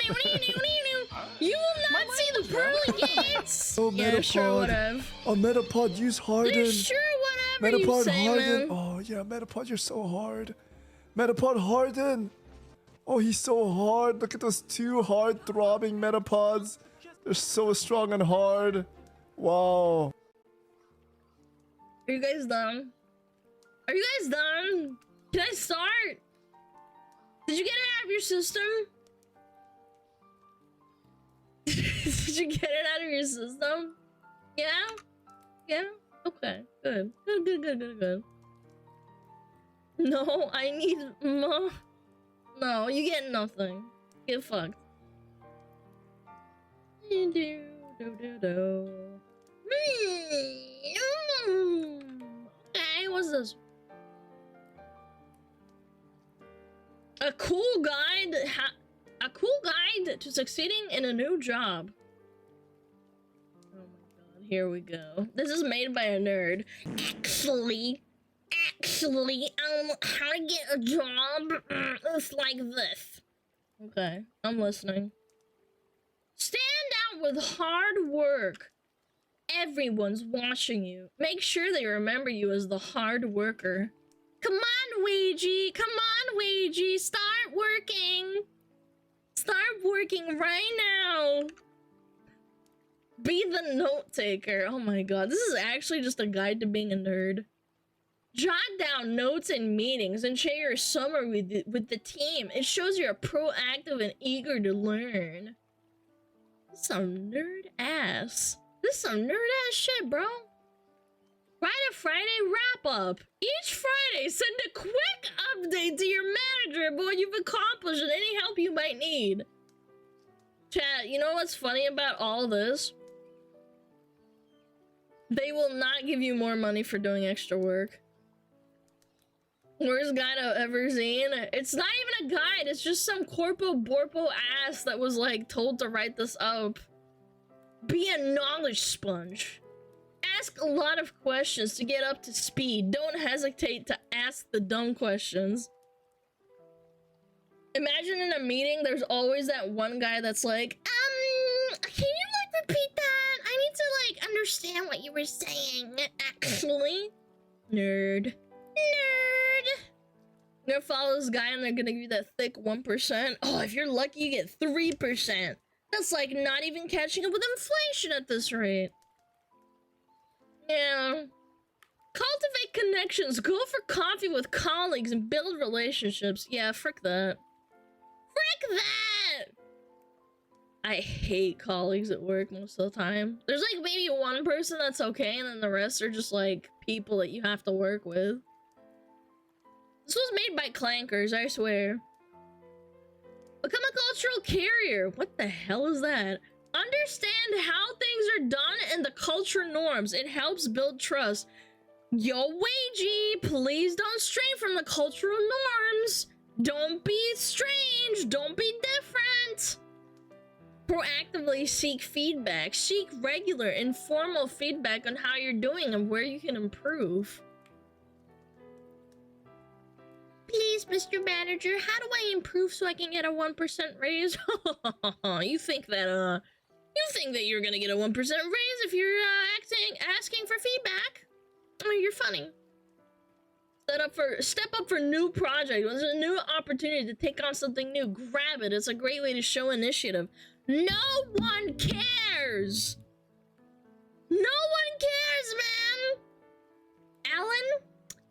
You will not see the pearly gates. Oh, Yeah, sure, Metapod. whatever. Oh, Metapod, use Harden. Yeah, sure, whatever you Metapod say, Harden. man. Oh, yeah, Metapod, you're so hard. Metapod Harden. Oh, he's so hard. Look at those two hard throbbing Metapods. They're so strong and hard. Wow. Are you guys done? Are you guys done? Can I start? Did you get it out of your system? Did you get it out of your system? Yeah? Yeah? Okay, good. Good. No, I need more. No, you get nothing. Get fucked. Okay, what's this? A cool guide. A cool guide to succeeding in a new job. Oh my god, here we go. This is made by a nerd. Actually, how to get a job? It's like this. Okay, I'm listening. Stand out with hard work. Everyone's watching you. Make sure they remember you as the hard worker. Come on, Ouija. Come on, Ouija. Start working. Start working right now. Be the note taker. Oh my god, this is actually just a guide to being a nerd. Jot down notes in meetings and share your summary with the team. It shows you're proactive and eager to learn. This is some nerd ass. This is some nerd ass shit, bro. Write a Friday wrap up. Each Friday, send a quick update to your manager about what you've accomplished and any help you might need. Chat, you know what's funny about all this? They will not give you more money for doing extra work. Worst guide I've ever seen. It's not even a guide, it's just some corpo borpo ass that was like told to write this up. Be a knowledge sponge. Ask a lot of questions to get up to speed. Don't hesitate to ask the dumb questions. Imagine in a meeting, there's always that one guy that's like, can you like repeat that? I need to like understand what you were saying, actually. Nerd. You're gonna follow this guy and they're gonna give you that thick 1%. Oh, if you're lucky, you get 3%. That's like not even catching up with inflation at this rate. Yeah. Cultivate connections. Go for coffee with colleagues and build relationships. Yeah, frick that. Frick that! I hate colleagues at work most of the time. There's like maybe one person that's okay, and then the rest are just like people that you have to work with. This was made by clankers, I swear. Become a cultural carrier. What the hell is that? Understand how things are done and the culture norms. It helps build trust. Yo, Ouija, please don't stray from the cultural norms. Don't be strange. Don't be different. Proactively seek feedback. Seek regular, informal feedback on how you're doing and where you can improve. Please, Mr. Manager, how do I improve so I can get a 1% raise? You think that you're gonna get a 1% raise if you're asking for feedback? I mean, you're funny. Step up for new project. When there's a new opportunity to take on something new, grab it. It's a great way to show initiative. No one cares. No one cares, man. Alan,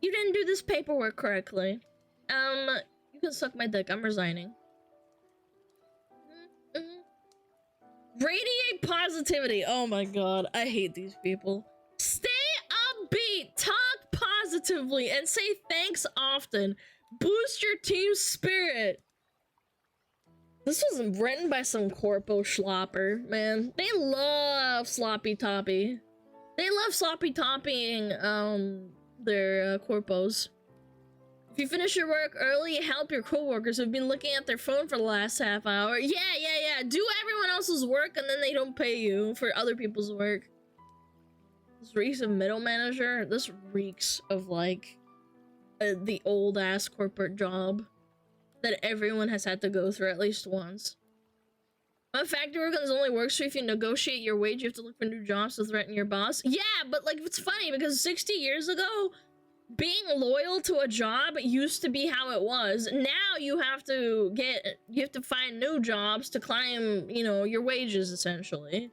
you didn't do this paperwork correctly. You can suck my dick. I'm resigning. Radiate positivity. Oh my god, I hate these people. Stay upbeat, talk positively, and say thanks often. Boost your team spirit. This was written by some corpo schlopper, man. They love sloppy toppy. They love sloppy toppying their corpos. If you finish your work early, help your coworkers who've been looking at their phone for the last half hour. Yeah. Do everyone else's work and then they don't pay you for other people's work. This reeks of middle manager. This reeks of like the old ass corporate job that everyone has had to go through at least once. My factory workers only works for you if you negotiate your wage. You have to look for new jobs to threaten your boss. Yeah, but like it's funny because 60 years ago, being loyal to a job used to be how it was. Now you have to find new jobs to climb, you know, your wages essentially.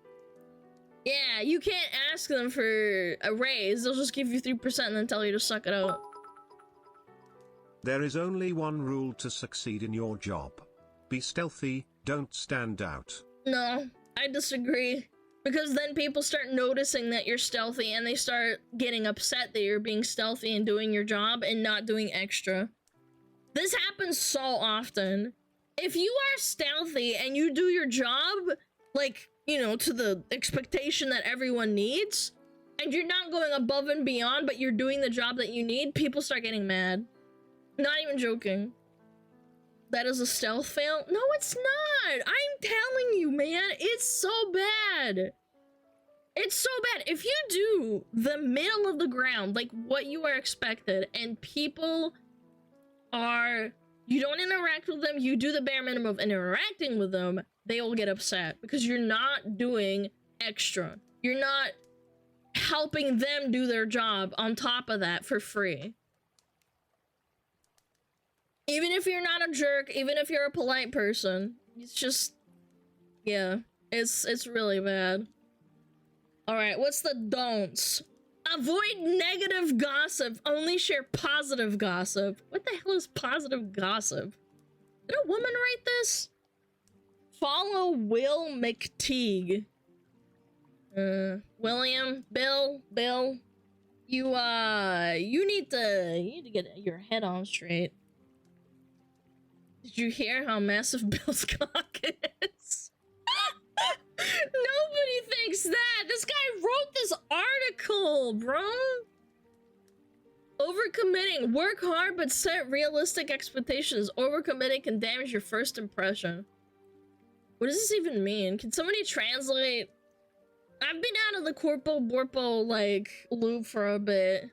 Yeah, you can't ask them for a raise. They'll just give you 3% and then tell you to suck it up. There is only one rule to succeed in your job. Be stealthy, don't stand out. No, I disagree. Because then people start noticing that you're stealthy and they start getting upset that you're being stealthy and doing your job and not doing extra. This happens so often. If you are stealthy and you do your job, like, you know, to the expectation that everyone needs, and you're not going above and beyond, but you're doing the job that you need, people start getting mad. Not even joking. That is a stealth fail? No, it's not! I'm telling you, man, it's so bad. It's so bad. If you do the middle of the ground, like what you are expected, and people are... You don't interact with them, you do the bare minimum of interacting with them, they will get upset because you're not doing extra. You're not helping them do their job on top of that for free. Even if you're not a jerk, even if you're a polite person, it's just, yeah, it's really bad. All right, what's the don'ts? Avoid negative gossip. Only share positive gossip. What the hell is positive gossip? Did a woman write this? Follow Will McTeague. William, Bill, you need to get your head on straight. Did you hear how massive Bill's cock is? Nobody thinks that. This guy wrote this article, bro. Overcommitting. Work hard, but set realistic expectations. Overcommitting can damage your first impression. What does this even mean? Can somebody translate? I've been out of the corpo borpo, like, loop for a bit.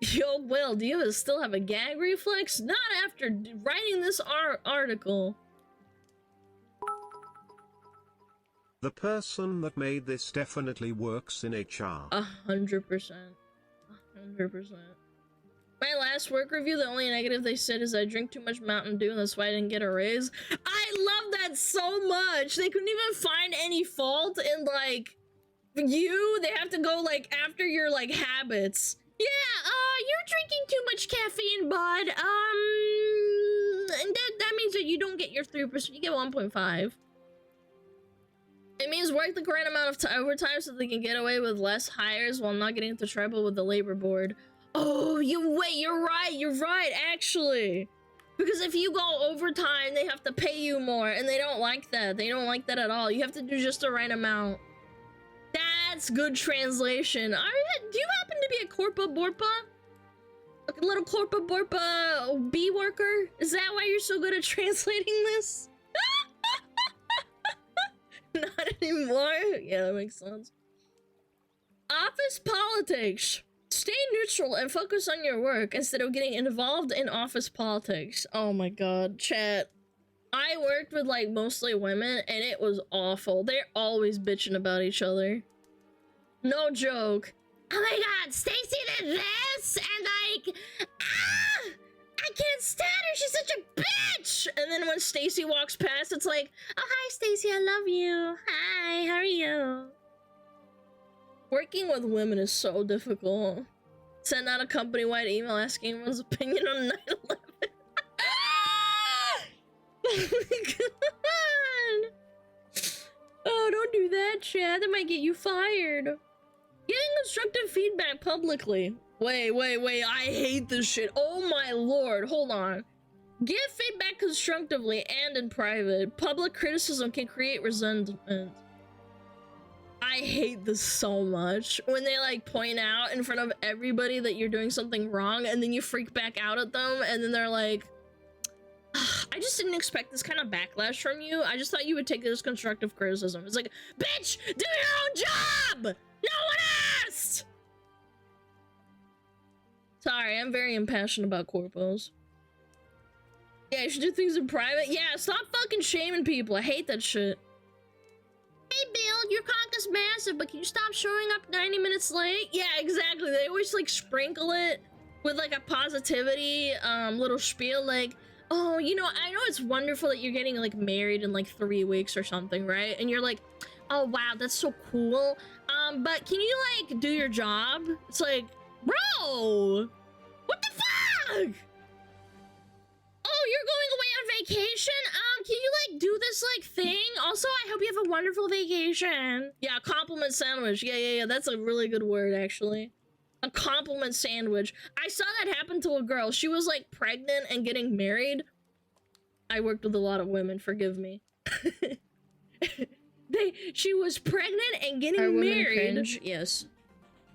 Yo, Will, do you still have a gag reflex? Not after writing this article. The person that made this definitely works in HR. 100%. 100%. My last work review, the only negative they said is I drink too much Mountain Dew and that's why I didn't get a raise. I love that so much! They couldn't even find any fault in, like, you. They have to go, like, after your, like, habits. Yeah, you're drinking too much caffeine, bud. And that means that you don't get your 3%, you get 1.5. It means work the correct amount of overtime so they can get away with less hires while not getting into trouble with the labor board. Oh, you're right, actually. Because if you go overtime, they have to pay you more, and they don't like that. They don't like that at all. You have to do just the right amount. That's good translation. Do you happen to be a Corpa Borpa? Like a little Corpa Borpa bee worker? Is that why you're so good at translating this? Not anymore? Yeah, that makes sense. Office politics. Stay neutral and focus on your work instead of getting involved in office politics. Oh my god, chat. I worked with, like, mostly women, and it was awful. They're always bitching about each other. No joke. Oh my god, Stacy did this, and like, I can't stand her, she's such a bitch! And then when Stacy walks past, it's like, oh hi Stacy, I love you. Hi, how are you? Working with women is so difficult. Send out a company-wide email asking everyone's opinion on 9/11. Oh my god! Oh, don't do that, Chad. That might get you fired. Getting constructive feedback publicly. Wait. I hate this shit. Oh my lord. Hold on. Give feedback constructively and in private. Public criticism can create resentment. I hate this so much. When they like point out in front of everybody that you're doing something wrong and then you freak back out at them and then they're like, I just didn't expect this kind of backlash from you. I just thought you would take it as constructive criticism. It's like, bitch, do your own job! No one asked! Sorry, I'm very impassioned about corpos. Yeah, you should do things in private. Yeah, stop fucking shaming people. I hate that shit. Hey, Bill, your cock is massive, but can you stop showing up 90 minutes late? Yeah, exactly. They always, like, sprinkle it with, like, a positivity, little spiel, like, oh, you know, I know it's wonderful that you're getting, like, married in, like, 3 weeks or something, right? And you're like, oh, wow, that's so cool. But can you, like, do your job? It's like, bro! What the fuck? Oh, you're going away on vacation? Can you, like, do this, like, thing? Also, I hope you have a wonderful vacation. Yeah, compliment sandwich. Yeah. That's a really good word, actually. A compliment sandwich. I saw that happen to a girl. She was, like, pregnant and getting married. I worked with a lot of women, forgive me. She was pregnant and getting married. Cringe? Yes.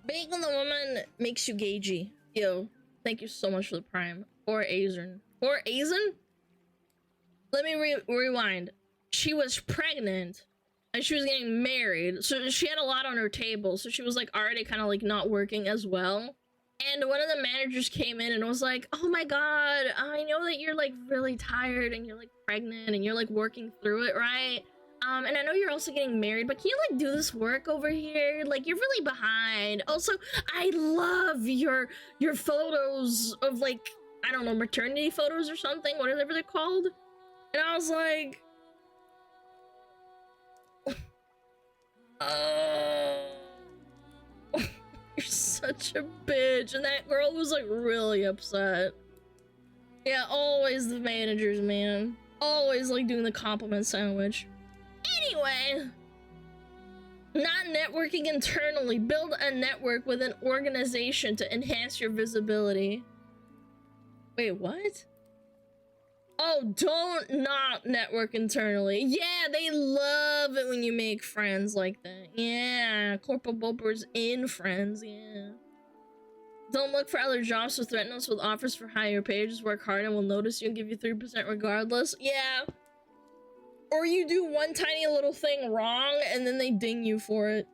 Being the woman makes you gagey. Yo, thank you so much for the prime. Or Azern. Or Azen? Let me rewind. She was pregnant and she was getting married, so she had a lot on her table, so she was like already kind of like not working as well. And one of the managers came in and was like, oh my god, I know that you're like really tired and you're like pregnant and you're like working through it, right? And I know you're also getting married, but can you like do this work over here? Like you're really behind. Also, I love your photos of like, I don't know, maternity photos or something, whatever they're called. And I was like, oh, you're such a bitch. And that girl was like really upset. Yeah, always the managers, man. Always like doing the compliment sandwich. Anyway, not networking internally. Build a network with an organization to enhance your visibility. Wait, what? Oh, don't not network internally. Yeah, they love it when you make friends like that. Yeah, Corporal Bulper's in friends, yeah. Don't look for other jobs to threaten us with offers for higher pay. Just work hard and we'll notice you and give you 3% regardless. Yeah. Or you do one tiny little thing wrong and then they ding you for it.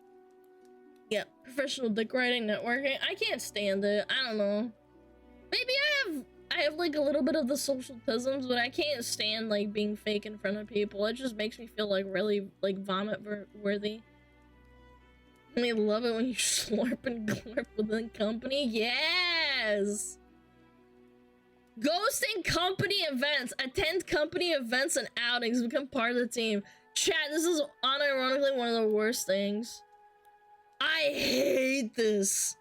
Yeah, professional dick riding, networking. I can't stand it. I don't know. Maybe I have like a little bit of the social tisms, but I can't stand like being fake in front of people. It just makes me feel like really like vomit worthy. And I love it when you slurp and glurp within company. Yes! Ghosting company events. Attend company events and outings. Become part of the team. Chat, this is unironically one of the worst things. I hate this.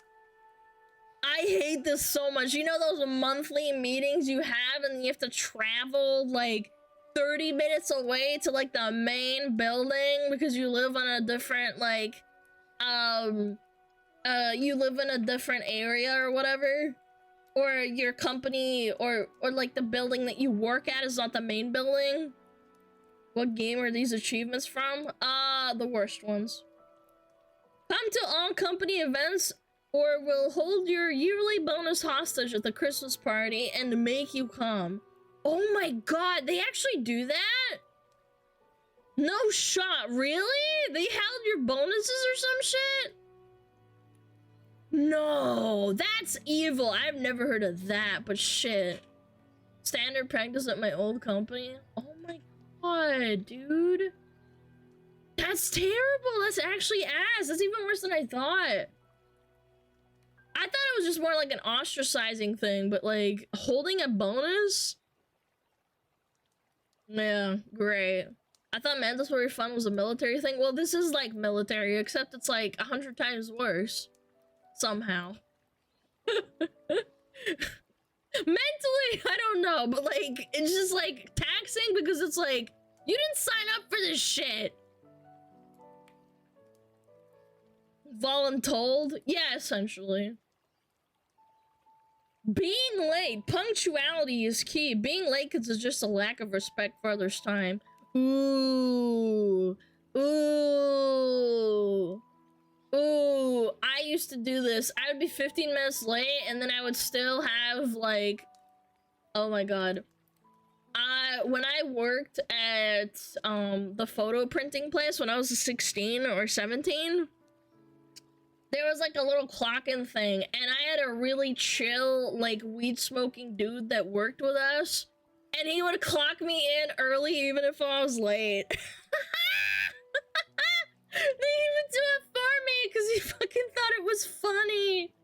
I hate this so much. You know those monthly meetings you have and you have to travel like 30 minutes away to like the main building because you live on a different like you live in a different area or whatever, or your company or like the building that you work at is not the main building. What game are these achievements from? The worst ones. Come to all company events or we'll hold your yearly bonus hostage at the Christmas party and make you come. Oh my god, they actually do that? No shot, really? They held your bonuses or some shit? No, that's evil. I've never heard of that, but shit. Standard practice at my old company? Oh my god, dude. That's terrible. That's actually ass. That's even worse than I thought. I thought it was just more like an ostracizing thing, but like holding a bonus? Yeah, great. I thought mandatory fun was a military thing. Well, this is like military, except it's like 100 times worse. Somehow. Mentally, I don't know, but like, it's just like taxing because it's like, you didn't sign up for this shit. Voluntold? Yeah, essentially. Being late. Punctuality is key. Being late because it's just a lack of respect for others' time. Ooh. Ooh. Ooh. I used to do this. I would be 15 minutes late and then I would still have like... Oh my god. When I worked at the photo printing place when I was 16 or 17... There was like a little clock-in thing, and I had a really chill, like, weed-smoking dude that worked with us, and he would clock me in early even if I was late. They even do it for me, because he fucking thought it was funny.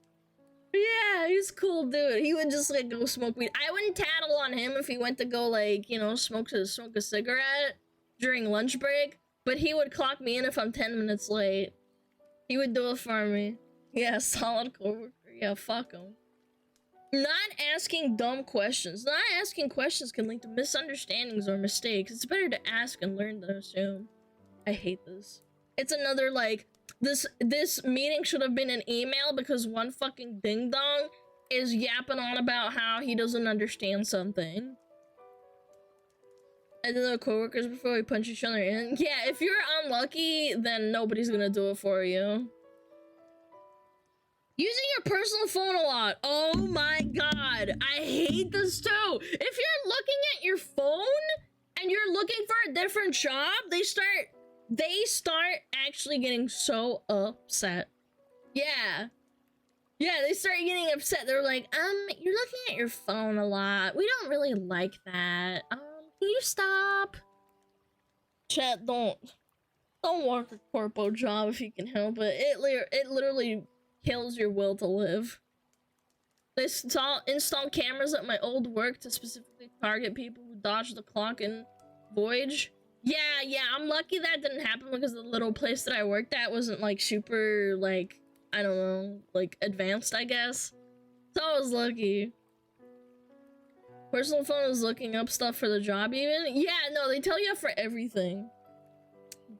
Yeah, he's a cool dude. He would just, like, go smoke weed. I wouldn't tattle on him if he went to go, like, you know, smoke a cigarette during lunch break, but he would clock me in if I'm 10 minutes late. He would do it for me. Yeah, solid coworker. Yeah, fuck him. Not asking dumb questions. Not asking questions can lead to misunderstandings or mistakes. It's better to ask and learn than assume. I hate this. It's another, like, this meeting should have been an email because one fucking ding-dong is yapping on about how he doesn't understand something. And then the coworkers before we punch each other in. Yeah, if you're unlucky, then nobody's gonna do it for you. Using your personal phone a lot. Oh my god, I hate this too. If you're looking at your phone and you're looking for a different job, they start actually getting so upset. Yeah. Yeah, they start getting upset. They're like, you're looking at your phone a lot. We don't really like that. Can you stop? Chat, don't work a corpo job if you can help it. It literally kills your will to live. They install cameras at my old work to specifically target people who dodge the clock and voyage. Yeah, I'm lucky that didn't happen because the little place that I worked at wasn't like super, like, I don't know, like advanced, I guess. So I was lucky. Personal phone is looking up stuff for the job even? Yeah, no, they tell you for everything.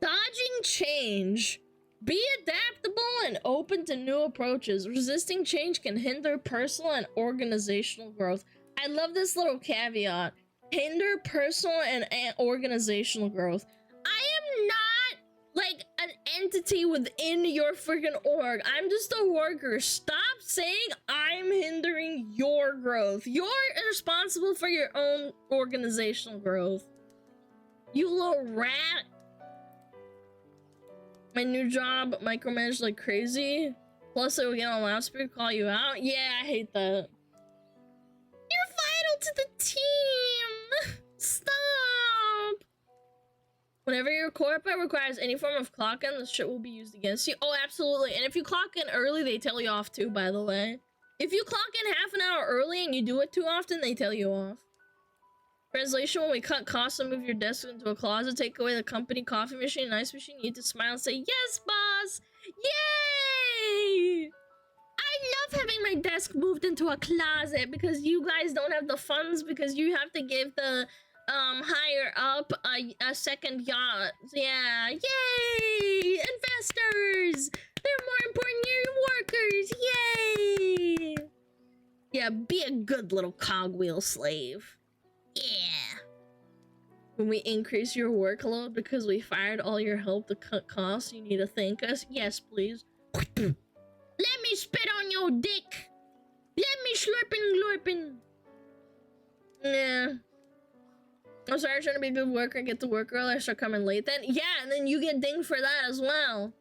Dodging change. Be adaptable and open to new approaches. Resisting change can hinder personal and organizational growth. I love this little caveat. Hinder personal and organizational growth. I am not like an entity within your freaking org. I'm just a worker. Stop saying I'm hindering your growth. You're responsible for your own organizational growth. You little rat. My new job micromanaged like crazy. Plus I would get on loudspeaker, call you out. Yeah, I hate that. You're vital to the team. Stop. Whenever your corporate requires any form of clock in, this shit will be used against you. Oh, absolutely. And if you clock in early, they tell you off too, by the way. If you clock in half an hour early and you do it too often, they tell you off. Translation, when we cut costs and move your desk into a closet, take away the company coffee machine and ice machine, you need to smile and say, yes, boss! Yay! I love having my desk moved into a closet because you guys don't have the funds because you have to give the higher up a second yacht. Yeah, yay! Investors! They're more important than your workers. Yay! Yeah, be a good little cogwheel slave. Yeah. When we increase your workload because we fired all your help to cut costs, you need to thank us. Yes, please. Let me spit on your dick. Let me slurpin' glorpin'. Yeah. I'm sorry, trying to be a good worker and get to work early. I start coming late then. Yeah, and then you get dinged for that as well.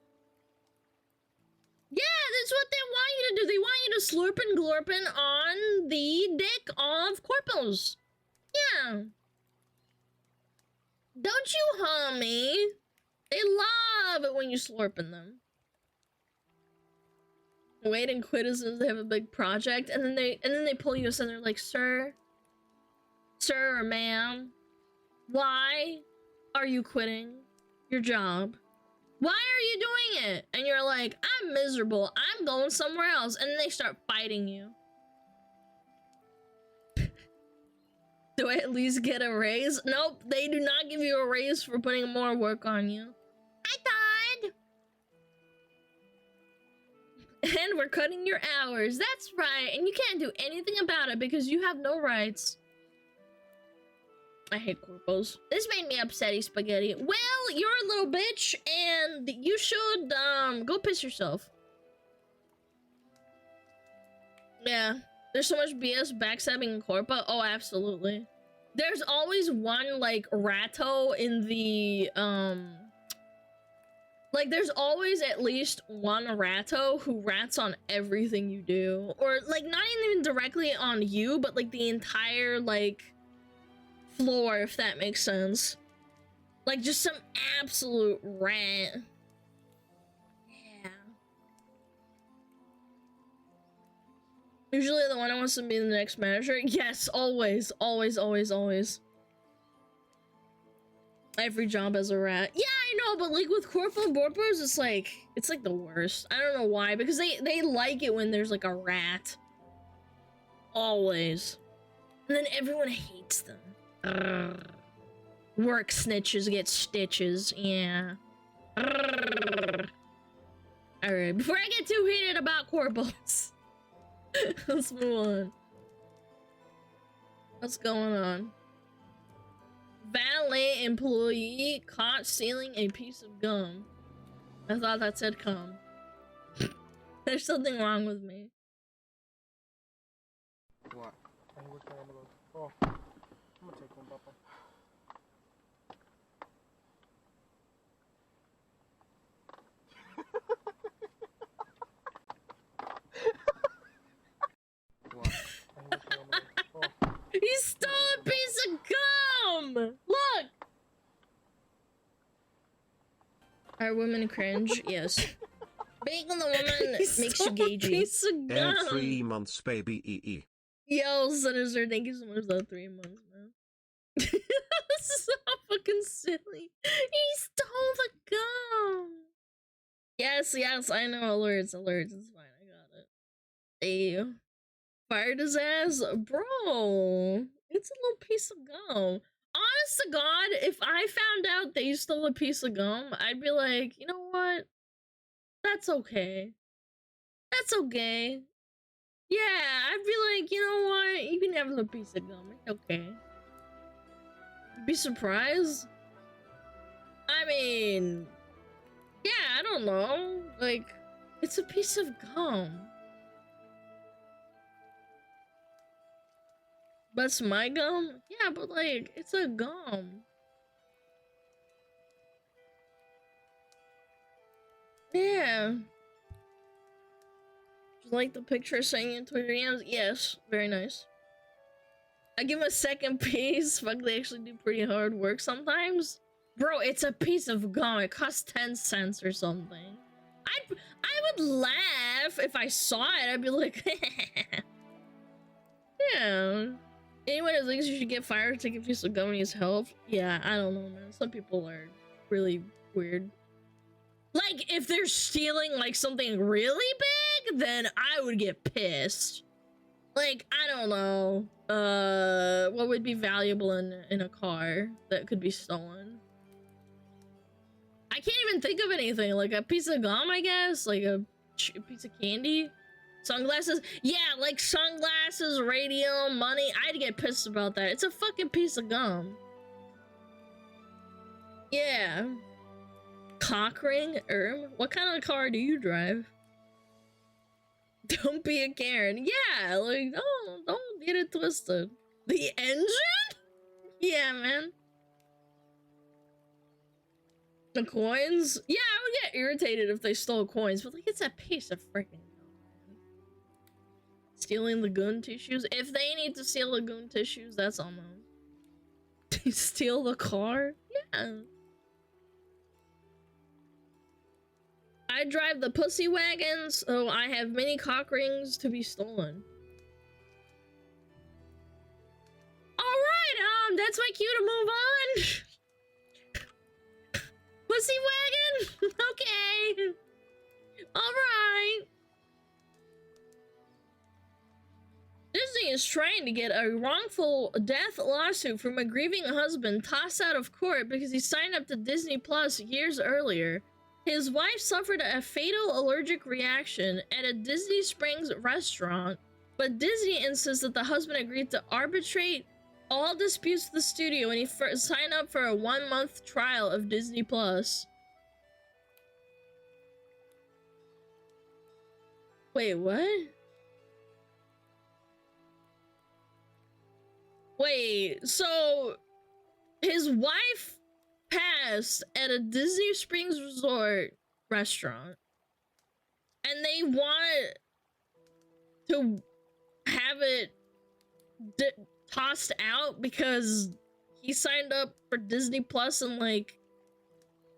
Yeah, that's what they want you to do. They want you to slurpin' glorpin' on the dick of corpos. Yeah. Don't you, homie? They love it when you slurpin' them. Wait and quit as soon as they have a big project, and then they pull you aside and they're like, sir or ma'am, why are you quitting your job? Why are you doing it? And you're like, I'm miserable. I'm going somewhere else. And then they start fighting you. Do I at least get a raise? Nope, they do not give you a raise for putting more work on you. I died! And we're cutting your hours. That's right. And you can't do anything about it because you have no rights. I hate corpos. This made me upsetty, Spaghetti. Well, you're a little bitch, and you should, go piss yourself. Yeah. There's so much BS backstabbing in Corpa. Oh, absolutely. There's always one, like, ratto in the, like, there's always at least one ratto who rats on everything you do. Or, like, not even directly on you, but, like, the entire, like, floor, if that makes sense. Like, just some absolute rat. Yeah. Usually the one who wants to be the next manager. Yes, always, always, always, always. Every job has a rat. Yeah, I know, but like with corporal borpos, it's like the worst. I don't know why, because they like it when there's like a rat. Always. And then everyone hates them. Urgh. Work snitches get stitches. Yeah. Alright, before I get too heated about corporals, let's move on. What's going on? Valet employee caught stealing a piece of gum. I thought that said cum. There's something wrong with me. What? Oh, I'm gonna take one, Papa. What? Oh. He stole a piece of gum! Look! Are women cringe? Yes. Being on the woman makes you gagey. Piece of gum. And 3 months, baby. EE. Yo, Sinister, thank you so much for that 3 months, man. This is so fucking silly. He stole the gum. Yes, yes, I know. Alerts, alerts. It's fine. I got it. Hey, fired his ass, bro. It's a little piece of gum. Honest to God, if I found out that you stole a piece of gum, I'd be like, you know what? That's okay. That's okay. Yeah, I'd be like, you know what? You can have a little piece of gum. It's okay. You'd be surprised? I mean, yeah, I don't know. Like, it's a piece of gum. But it's my gum? Yeah, but like, it's a gum. Yeah. Like the picture saying in Twitter DMs? Yes, very nice. I give him a second piece. Fuck, they actually do pretty hard work sometimes. Bro, it's a piece of gum. It costs 10 cents or something. I would laugh if I saw it. I'd be like, yeah. Anyone who thinks you should get fired to take a piece of gum needs help? Yeah, I don't know, man. Some people are really weird. Like, if they're stealing, like, something really big, then I would get pissed. Like, I don't know. What would be valuable in a car that could be stolen? I can't even think of anything. Like, a piece of gum, I guess? Like, a piece of candy? Sunglasses? Yeah, like sunglasses, radio, money. I'd get pissed about that. It's a fucking piece of gum. Yeah. Cock ring? What kind of car do you drive? Don't be a Karen. Yeah, like, don't get it twisted. The engine? Yeah, man. The coins? Yeah, I would get irritated if they stole coins, but like, it's a piece of freaking gum, man. Stealing lagoon tissues? If they need to steal lagoon tissues, that's on them. Steal the car? Yeah. I drive the pussy wagon, so I have many cock rings to be stolen. Alright, that's my cue to move on. Pussy wagon? Okay. Alright. Disney is trying to get a wrongful death lawsuit from a grieving husband tossed out of court because he signed up to Disney Plus years earlier. His wife suffered a fatal allergic reaction at a Disney Springs restaurant, but Disney insists that the husband agreed to arbitrate all disputes with the studio when he signed up for a 1-month trial of Disney Plus. Wait, what? Wait, so his wife passed at a Disney Springs resort restaurant, and they want to have it tossed out because he signed up for Disney Plus in like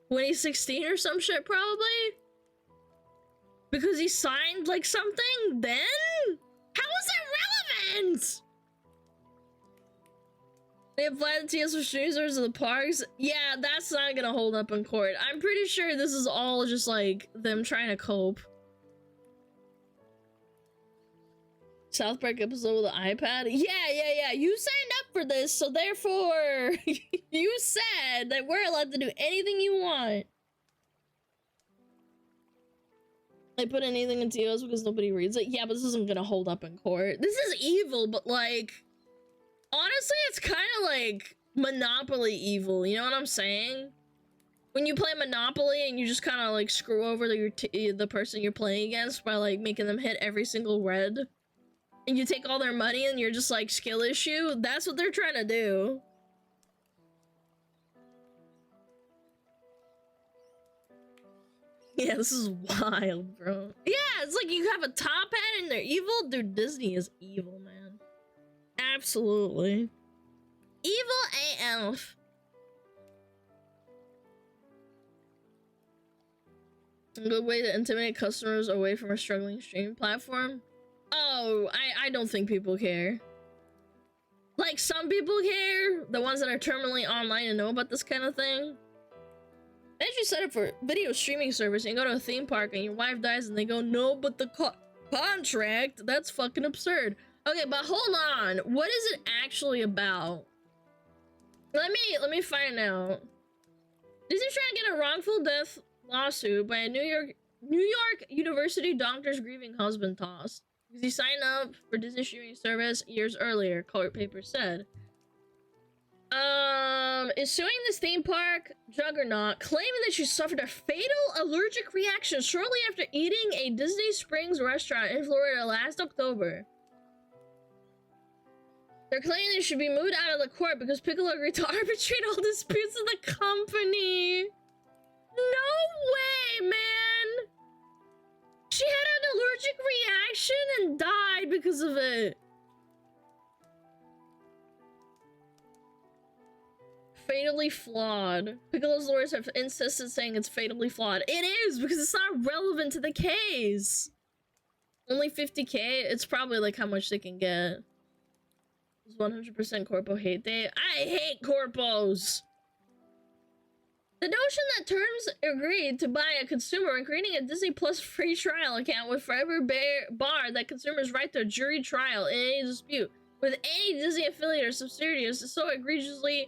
2016 or some shit, probably because he signed like something then? How is that relevant? They applied the TS for users of the parks. Yeah, that's not gonna hold up in court. I'm pretty sure this is all just like them trying to cope. South Park episode with the iPad? Yeah. You signed up for this, so therefore you said that we're allowed to do anything you want. I put anything in TOS because nobody reads it. Yeah, but this isn't gonna hold up in court. This is evil, but like, honestly, it's kind of like Monopoly evil. You know what I'm saying? When you play Monopoly and you just kind of like screw over the person you're playing against by like making them hit every single red, and you take all their money and you're just like skill issue. That's what they're trying to do. Yeah, this is wild, bro. Yeah, it's like you have a top hat and they're evil. Dude, Disney is evil, man. Absolutely. Evil AF. A good way to intimidate customers away from a struggling streaming platform? Oh, I don't think people care. Like, some people care. The ones that are terminally online and know about this kind of thing. Then you set up for video streaming service and you go to a theme park and your wife dies and they go, no, but the contract? That's fucking absurd. Okay, but hold on. What is it actually about? Let me find out. Disney's trying to get a wrongful death lawsuit by a New York University doctor's grieving husband tossed because he signed up for Disney streaming service years earlier, court paper said. Is suing this theme park juggernaut, claiming that she suffered a fatal allergic reaction shortly after eating a Disney Springs restaurant in Florida last October. They're claiming they should be moved out of the court because Piccolo agreed to arbitrate all disputes in the company. No way, man! She had an allergic reaction and died because of it. Fatally flawed. Piccolo's lawyers have insisted saying it's fatally flawed. It is, because it's not relevant to the case. Only 50K? It's probably like how much they can get. It's 100% corpo hate day. I hate corpos! The notion that terms agreed to by a consumer when creating a Disney Plus free trial account would forever bar that consumers' right to a jury trial in any dispute with any Disney affiliate or subsidiary is so outrageously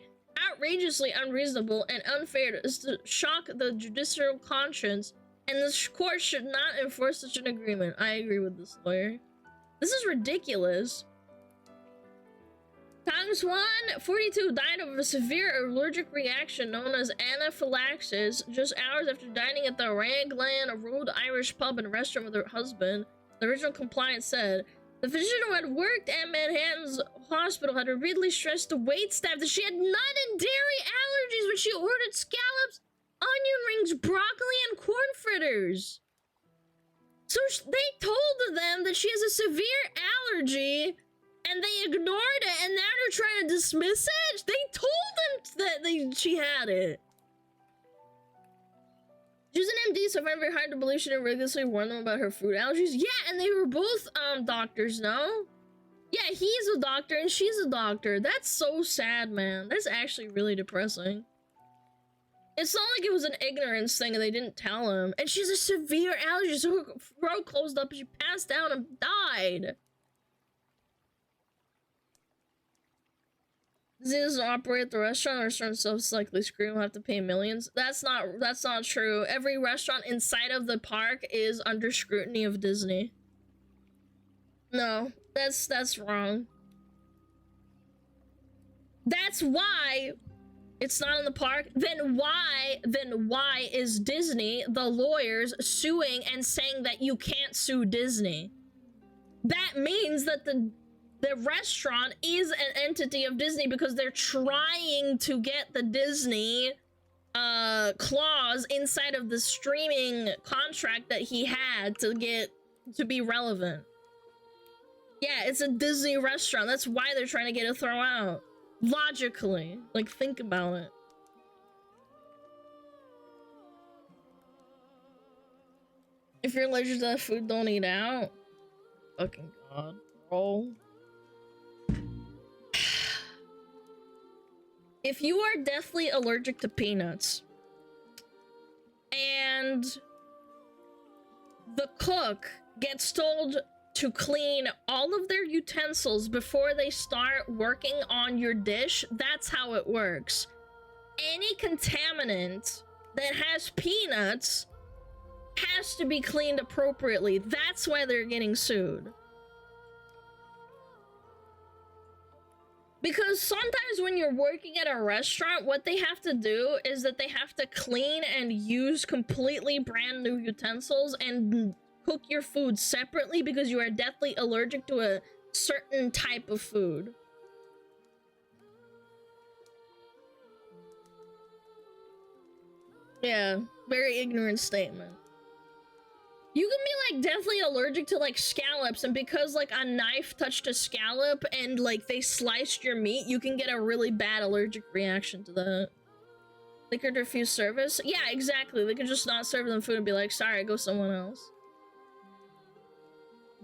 unreasonable and unfair as to shock the judicial conscience, and the court should not enforce such an agreement. I agree with this lawyer. This is ridiculous. Times 142 died of a severe allergic reaction known as anaphylaxis just hours after dining at the Raglan Road Irish pub and restaurant with her husband, the original complaint said. The physician who had worked at Manhattan's hospital had repeatedly stressed to waitstaff that she had nut and dairy allergies when she ordered scallops, onion rings, broccoli, and corn fritters. So they told them that she has a severe allergy, and they ignored it, and now they're trying to dismiss it? They told them that she had it. She was an MD, so I find it very hard to believe she didn't rigorously warn them about her food allergies. Yeah, and they were both, doctors, no? Yeah, he's a doctor and she's a doctor. That's so sad, man. That's actually really depressing. It's not like it was an ignorance thing and they didn't tell him. And she has a severe allergy, so her throat closed up and she passed out and died. Disney doesn't operate the restaurant. The restaurant itself is likely screwed. Will have to pay millions. That's not true. Every restaurant inside of the park is under scrutiny of Disney. No, that's wrong. That's why it's not in the park. Then why is Disney, the lawyers, suing and saying that you can't sue Disney? That means that the restaurant is an entity of Disney because they're trying to get the Disney clause inside of the streaming contract that he had to get to be relevant. Yeah, it's a Disney restaurant. That's why they're trying to get it thrown out. Logically. Like, think about it. If you're allergic to that food, don't eat out. Fucking god, bro. If you are deathly allergic to peanuts and the cook gets told to clean all of their utensils before they start working on your dish, that's how it works. Any contaminant that has peanuts has to be cleaned appropriately. That's why they're getting sued. Because sometimes when you're working at a restaurant, what they have to do is that they have to clean and use completely brand new utensils and cook your food separately because you are deathly allergic to a certain type of food. Yeah, very ignorant statement. You can be like deathly allergic to like scallops, and because like a knife touched a scallop and like they sliced your meat, you can get a really bad allergic reaction to that. They could refuse service. Yeah, exactly. They could just not serve them food and be like, sorry, go someone else.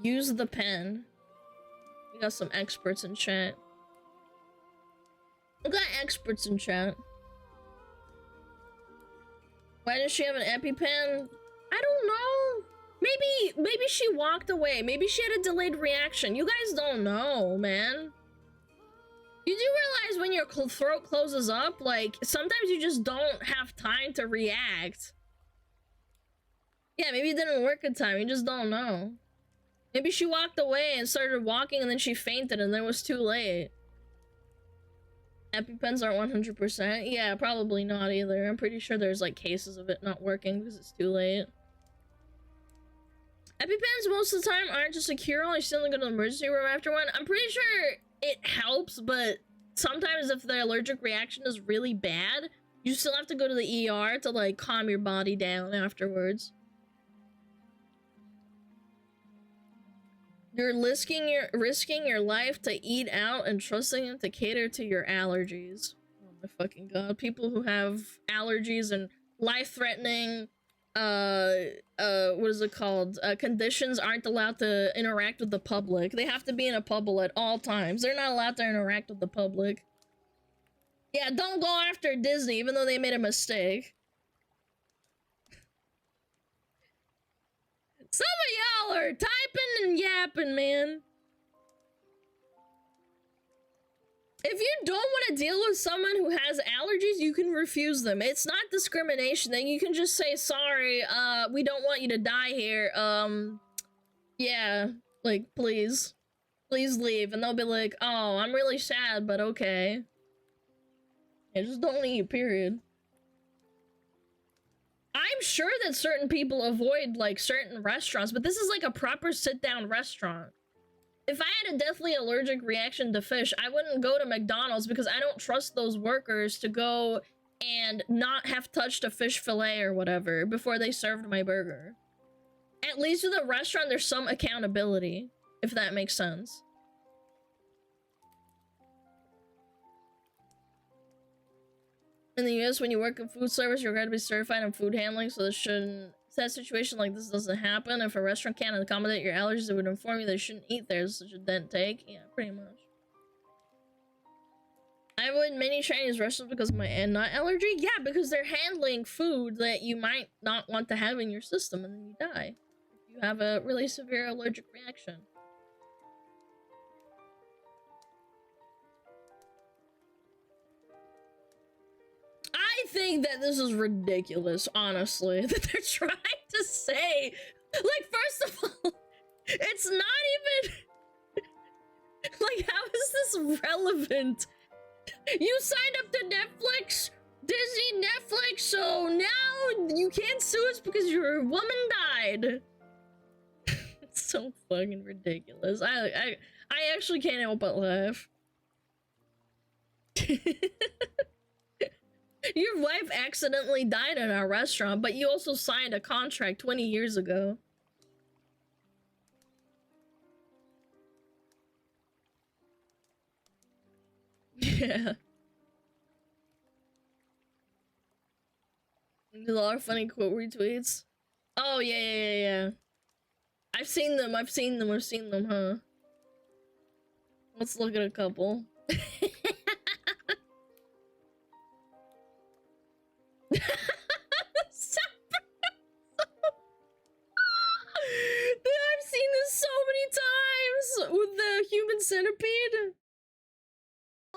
Use the pen. We got some experts in chat. We got experts in chat. Why does she have an EpiPen? I don't know. Maybe she walked away. Maybe she had a delayed reaction. You guys don't know, man. You do realize when your throat closes up, like, sometimes you just don't have time to react. Yeah, maybe it didn't work in time. You just don't know. Maybe she walked away and started walking and then she fainted and then it was too late. EpiPens aren't 100%. Yeah, probably not either. I'm pretty sure there's like cases of it not working because it's too late. EpiPens most of the time aren't just a cure-all. You still go to the emergency room after one. I'm pretty sure it helps, but sometimes if the allergic reaction is really bad, you still have to go to the ER to like calm your body down afterwards. You're risking your life to eat out and trusting them to cater to your allergies. Oh my fucking god. People who have allergies and life-threatening what is it called? Conditions aren't allowed to interact with the public. They have to be in a bubble at all times. They're not allowed to interact with the public. Yeah, don't go after Disney, even though they made a mistake. Some of y'all are typing and yapping, man. If you don't want to deal with someone who has allergies, you can refuse them. It's not discrimination. Then you can just say, sorry, we don't want you to die here. Yeah, like, please leave. And they'll be like, oh, I'm really sad, but okay. Yeah, just don't eat, period. I'm sure that certain people avoid, like, certain restaurants, but this is like a proper sit-down restaurant. If I had a deathly allergic reaction to fish, I wouldn't go to McDonald's because I don't trust those workers to go and not have touched a fish fillet or whatever before they served my burger. At least with a restaurant, there's some accountability, if that makes sense. In the US, when you work in food service, you're required to be certified in food handling, so this shouldn't... That situation like this doesn't happen. If a restaurant can't accommodate your allergies, they would inform you they shouldn't eat there. Such a dead take. Yeah, pretty much. I avoid many Chinese restaurants because of my nut allergy. Yeah, because they're handling food that you might not want to have in your system and then you die. If you have a really severe allergic reaction. I think that this is ridiculous, honestly, that they're trying to say. Like, first of all, it's not even... Like, how is this relevant? You signed up to Netflix, Disney, Netflix, so now you can't sue us because your woman died. It's so fucking ridiculous. I actually can't help but laugh. Your wife accidentally died in our restaurant, but you also signed a contract 20 years ago. Yeah. There's a lot of funny quote retweets. Oh, yeah. I've seen them, huh? Let's look at a couple. Dude, I've seen this so many times with the human centipede.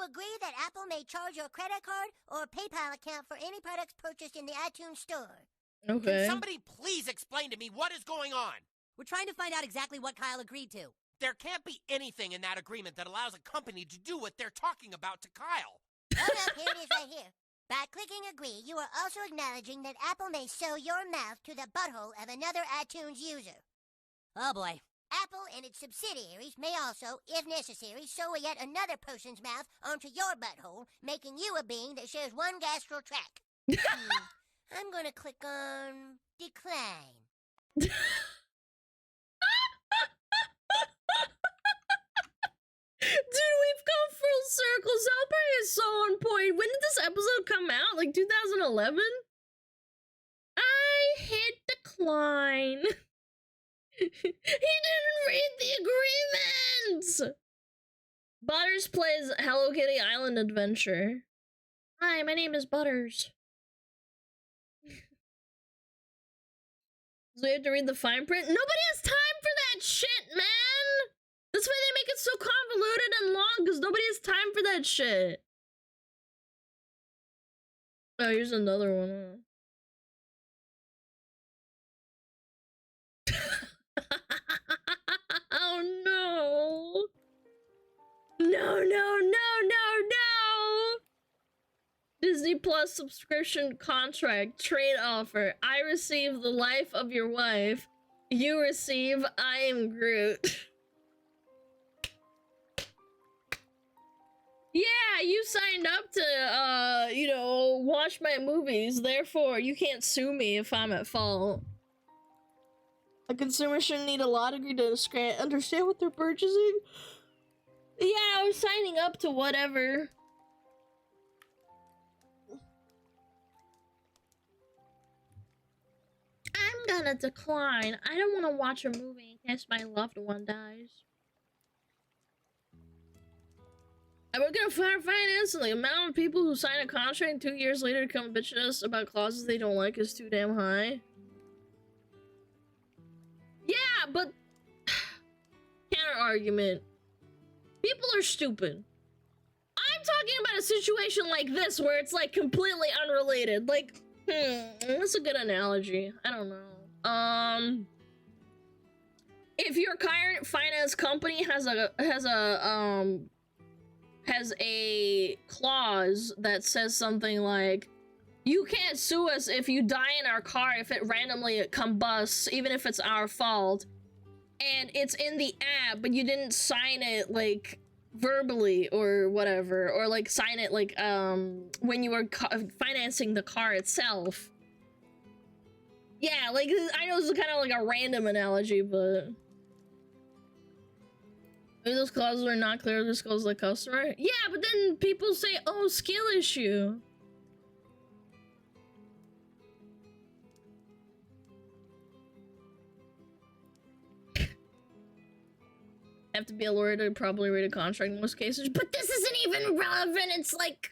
Agree that Apple may charge your credit card or PayPal account for any products purchased in the iTunes store. Okay. Can somebody please explain to me what is going on? We're trying to find out exactly what Kyle agreed to. There can't be anything in that agreement that allows a company to do what they're talking about to Kyle. Oh, no, here it is right here. By clicking agree, you are also acknowledging that Apple may sew your mouth to the butthole of another iTunes user. Oh, boy. Apple and its subsidiaries may also, if necessary, sew yet another person's mouth onto your butthole, making you a being that shares one gastral tract. I'm gonna click on decline. Dude, we've come full circle. South Park is so on point. When did this episode come out? Like 2011? I hit decline. He didn't read the agreements! Butters plays Hello Kitty Island Adventure. Hi, my name is Butters. So we have to read the fine print? Nobody has time for that shit, man! That's why they make it so convoluted and long, because nobody has time for that shit. Oh, here's another one. Oh no! No! Disney Plus subscription contract trade offer. I receive the life of your wife. You receive I am Groot. Yeah, you signed up to, you know, watch my movies. Therefore, you can't sue me if I'm at fault. A consumer shouldn't need a law degree to understand what they're purchasing. Yeah, I was signing up to whatever. I'm gonna decline. I don't want to watch a movie in case my loved one dies. I work in finance, and the amount of people who sign a contract and 2 years later come bitch at us about clauses they don't like is too damn high. Yeah, but counter argument. People are stupid. I'm talking about a situation like this where it's like completely unrelated. Like, that's a good analogy. I don't know. If your current finance company has a clause that says something like, you can't sue us if you die in our car if it randomly combusts, even if it's our fault, and it's in the app, but you didn't sign it, like, verbally or whatever, or, like, sign it, like, when you were financing the car itself. Yeah, like, I know this is kind of like a random analogy, but... maybe those clauses are not clear, this goes to the customer? Yeah, but then people say, oh, skill issue. Have to be a lawyer to probably read a contract in most cases, but this isn't even relevant. It's like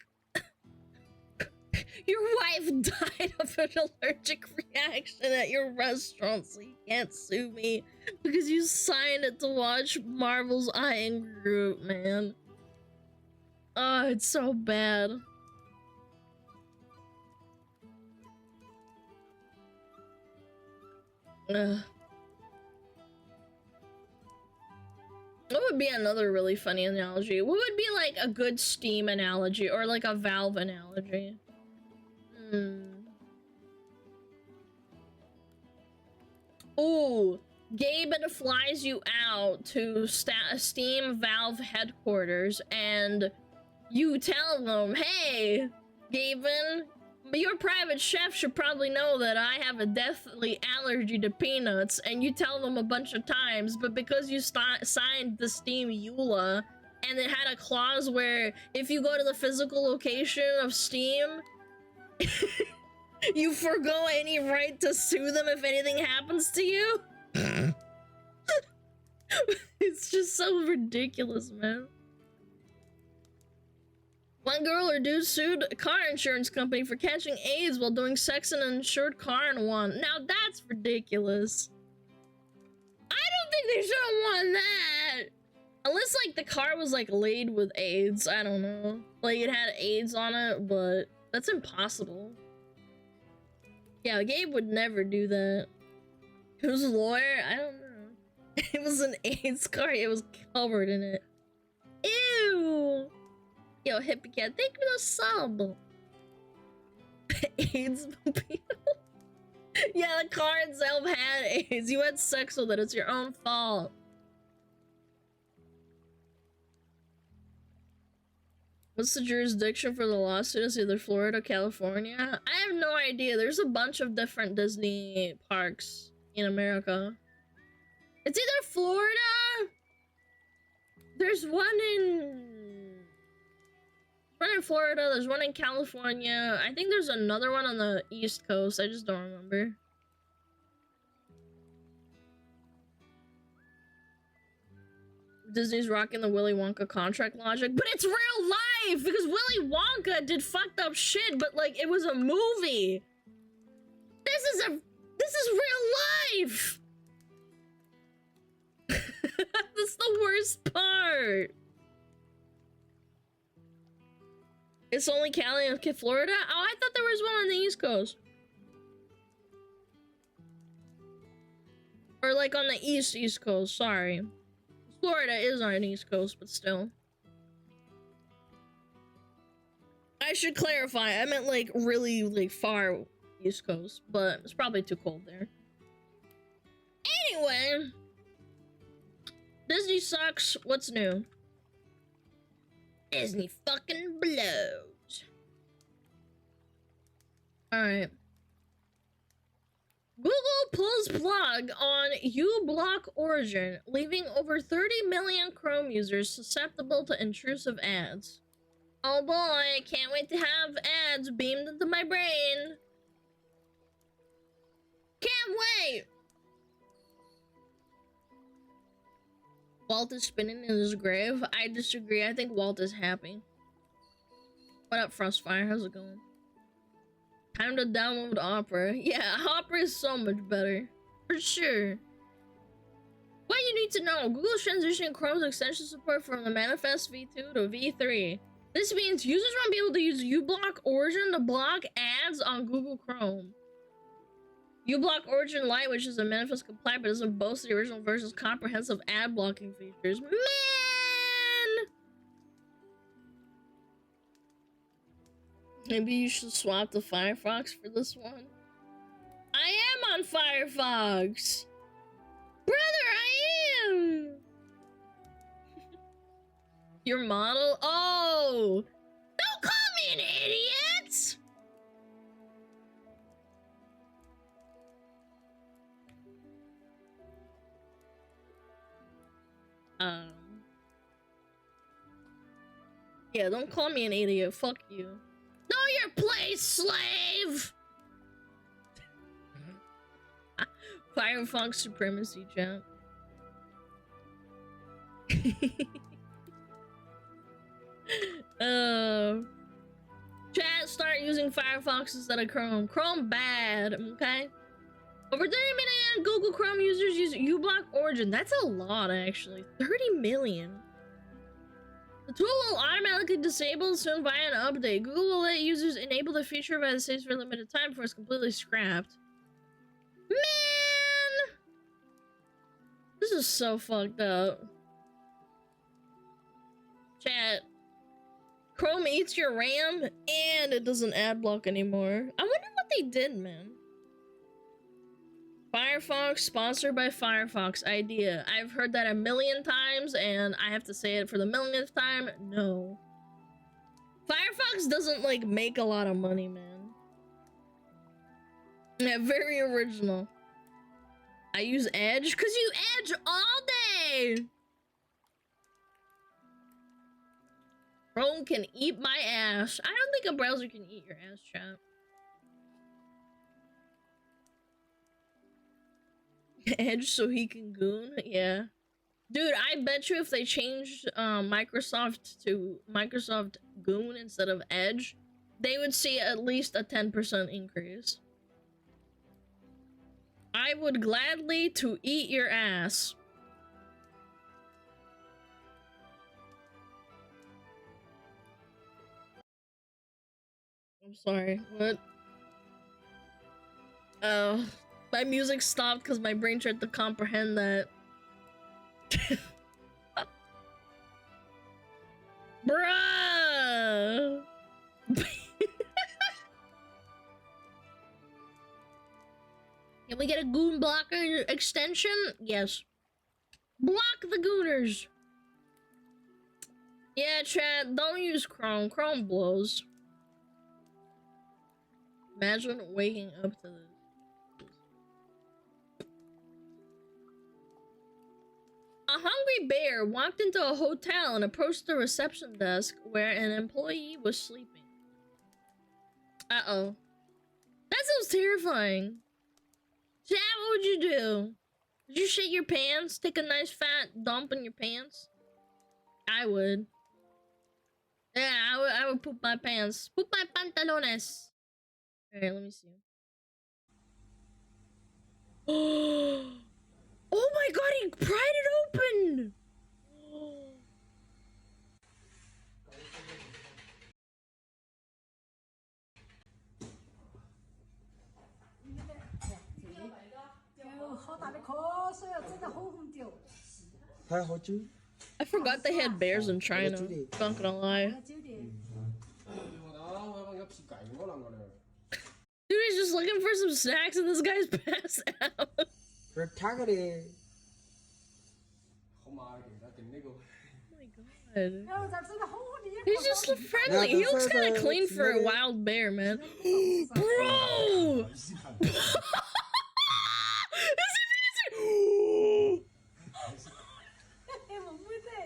your wife died of an allergic reaction at your restaurant, so you can't sue me because you signed it to watch Marvel's I Am Groot, man. Oh, it's so bad. Ugh. What would be another really funny analogy? What would be like a good Steam analogy or like a Valve analogy? Ooh, Gabe flies you out to Steam Valve headquarters and you tell them, hey, Gaben, your private chef should probably know that I have a deathly allergy to peanuts, and you tell them a bunch of times, but because you signed the Steam EULA, and it had a clause where if you go to the physical location of Steam, you forgo any right to sue them if anything happens to you. It's just so ridiculous, man. One girl or dude sued a car insurance company for catching AIDS while doing sex in an insured car in one. Now that's ridiculous. I don't think they should have won that. Unless, like, the car was, like, laid with AIDS. I don't know. Like, it had AIDS on it, but that's impossible. Yeah, Gabe would never do that. Who's a lawyer? I don't know. It was an AIDS car. It was covered in it. Ew. Yo, Hippie Cat, thank you for the sub. AIDS mobile. Yeah, the car itself had AIDS. You had sex with it. It's your own fault. What's the jurisdiction for the lawsuit? Is either Florida or California? I have no idea. There's a bunch of different Disney parks in America. It's either Florida. There's one in Florida, there's one in California. I think there's another one on the East Coast. I just don't remember. Disney's rocking the Willy Wonka contract logic, but it's real life because Willy Wonka did fucked up shit, but like it was a movie. This is real life. That's the worst part. It's only Cali and Florida? Oh, I thought there was one on the East Coast. Or like on the East Coast, sorry. Florida is on the East Coast, but still. I should clarify, I meant like really like far East Coast, but it's probably too cold there. Anyway. Disney sucks, what's new? Disney fucking blows. Alright. Google pulls plug on uBlock Origin, leaving over 30 million Chrome users susceptible to intrusive ads. Oh boy, can't wait to have ads beamed into my brain. Can't wait! Walt is spinning in his grave. I disagree. I think Walt is happy. What up, Frostfire? How's it going? Time to download Opera. Yeah, Opera is so much better. For sure. What you need to know. Google's transitioning Chrome's extension support from the Manifest v2 to v3. This means users won't be able to use uBlock Origin to block ads on Google Chrome. uBlock Origin Lite, which is a Manifest compliant but doesn't boast the original version's comprehensive ad blocking features. Man! Maybe you should swap to Firefox for this one. I am on Firefox! Brother, I am! Your model? Oh! Don't call me an idiot! Yeah, don't call me an idiot. Fuck you. Know your place, slave! Firefox supremacy, champ. Chat, start using Firefox instead of Chrome. Chrome bad, okay? Over 30 million Google Chrome users use uBlock Origin. That's a lot, actually. 30 million. The tool will automatically disable soon via an update. Google will let users enable the feature via the saves for a limited time before it's completely scrapped. Man! This is so fucked up. Chat. Chrome eats your RAM and it doesn't ad block anymore. I wonder what they did, man. Firefox, sponsored by Firefox idea. I've heard that a million times and I have to say it for the millionth time. No. Firefox doesn't like make a lot of money, man. Yeah, very original. I use Edge because you Edge all day. Chrome can eat my ass. I don't think a browser can eat your ass, chat. Edge so he can goon? Yeah. Dude, I bet you if they changed Microsoft to Microsoft Goon instead of Edge, they would see at least a 10% increase. I would gladly to eat your ass. I'm sorry, what? Oh, my music stopped because my brain tried to comprehend that. Bruh! Can we get a goon blocker extension? Yes. Block the gooners! Yeah, chat, don't use Chrome. Chrome blows. Imagine waking up to this. A hungry bear walked into a hotel and approached the reception desk where an employee was sleeping. Uh-oh. That sounds terrifying. Chat, what would you do? Would you shit your pants? Take a nice fat dump in your pants? I would. Yeah, I would poop my pants. Poop my pantalones. Alright, let me see. Oh my god, he pried it open! I forgot they had bears in China. Not gonna lie. Dude, he's just looking for some snacks and this guy's passed out. Oh my god. He's just friendly. He looks kind of clean for a wild bear, man. Bro!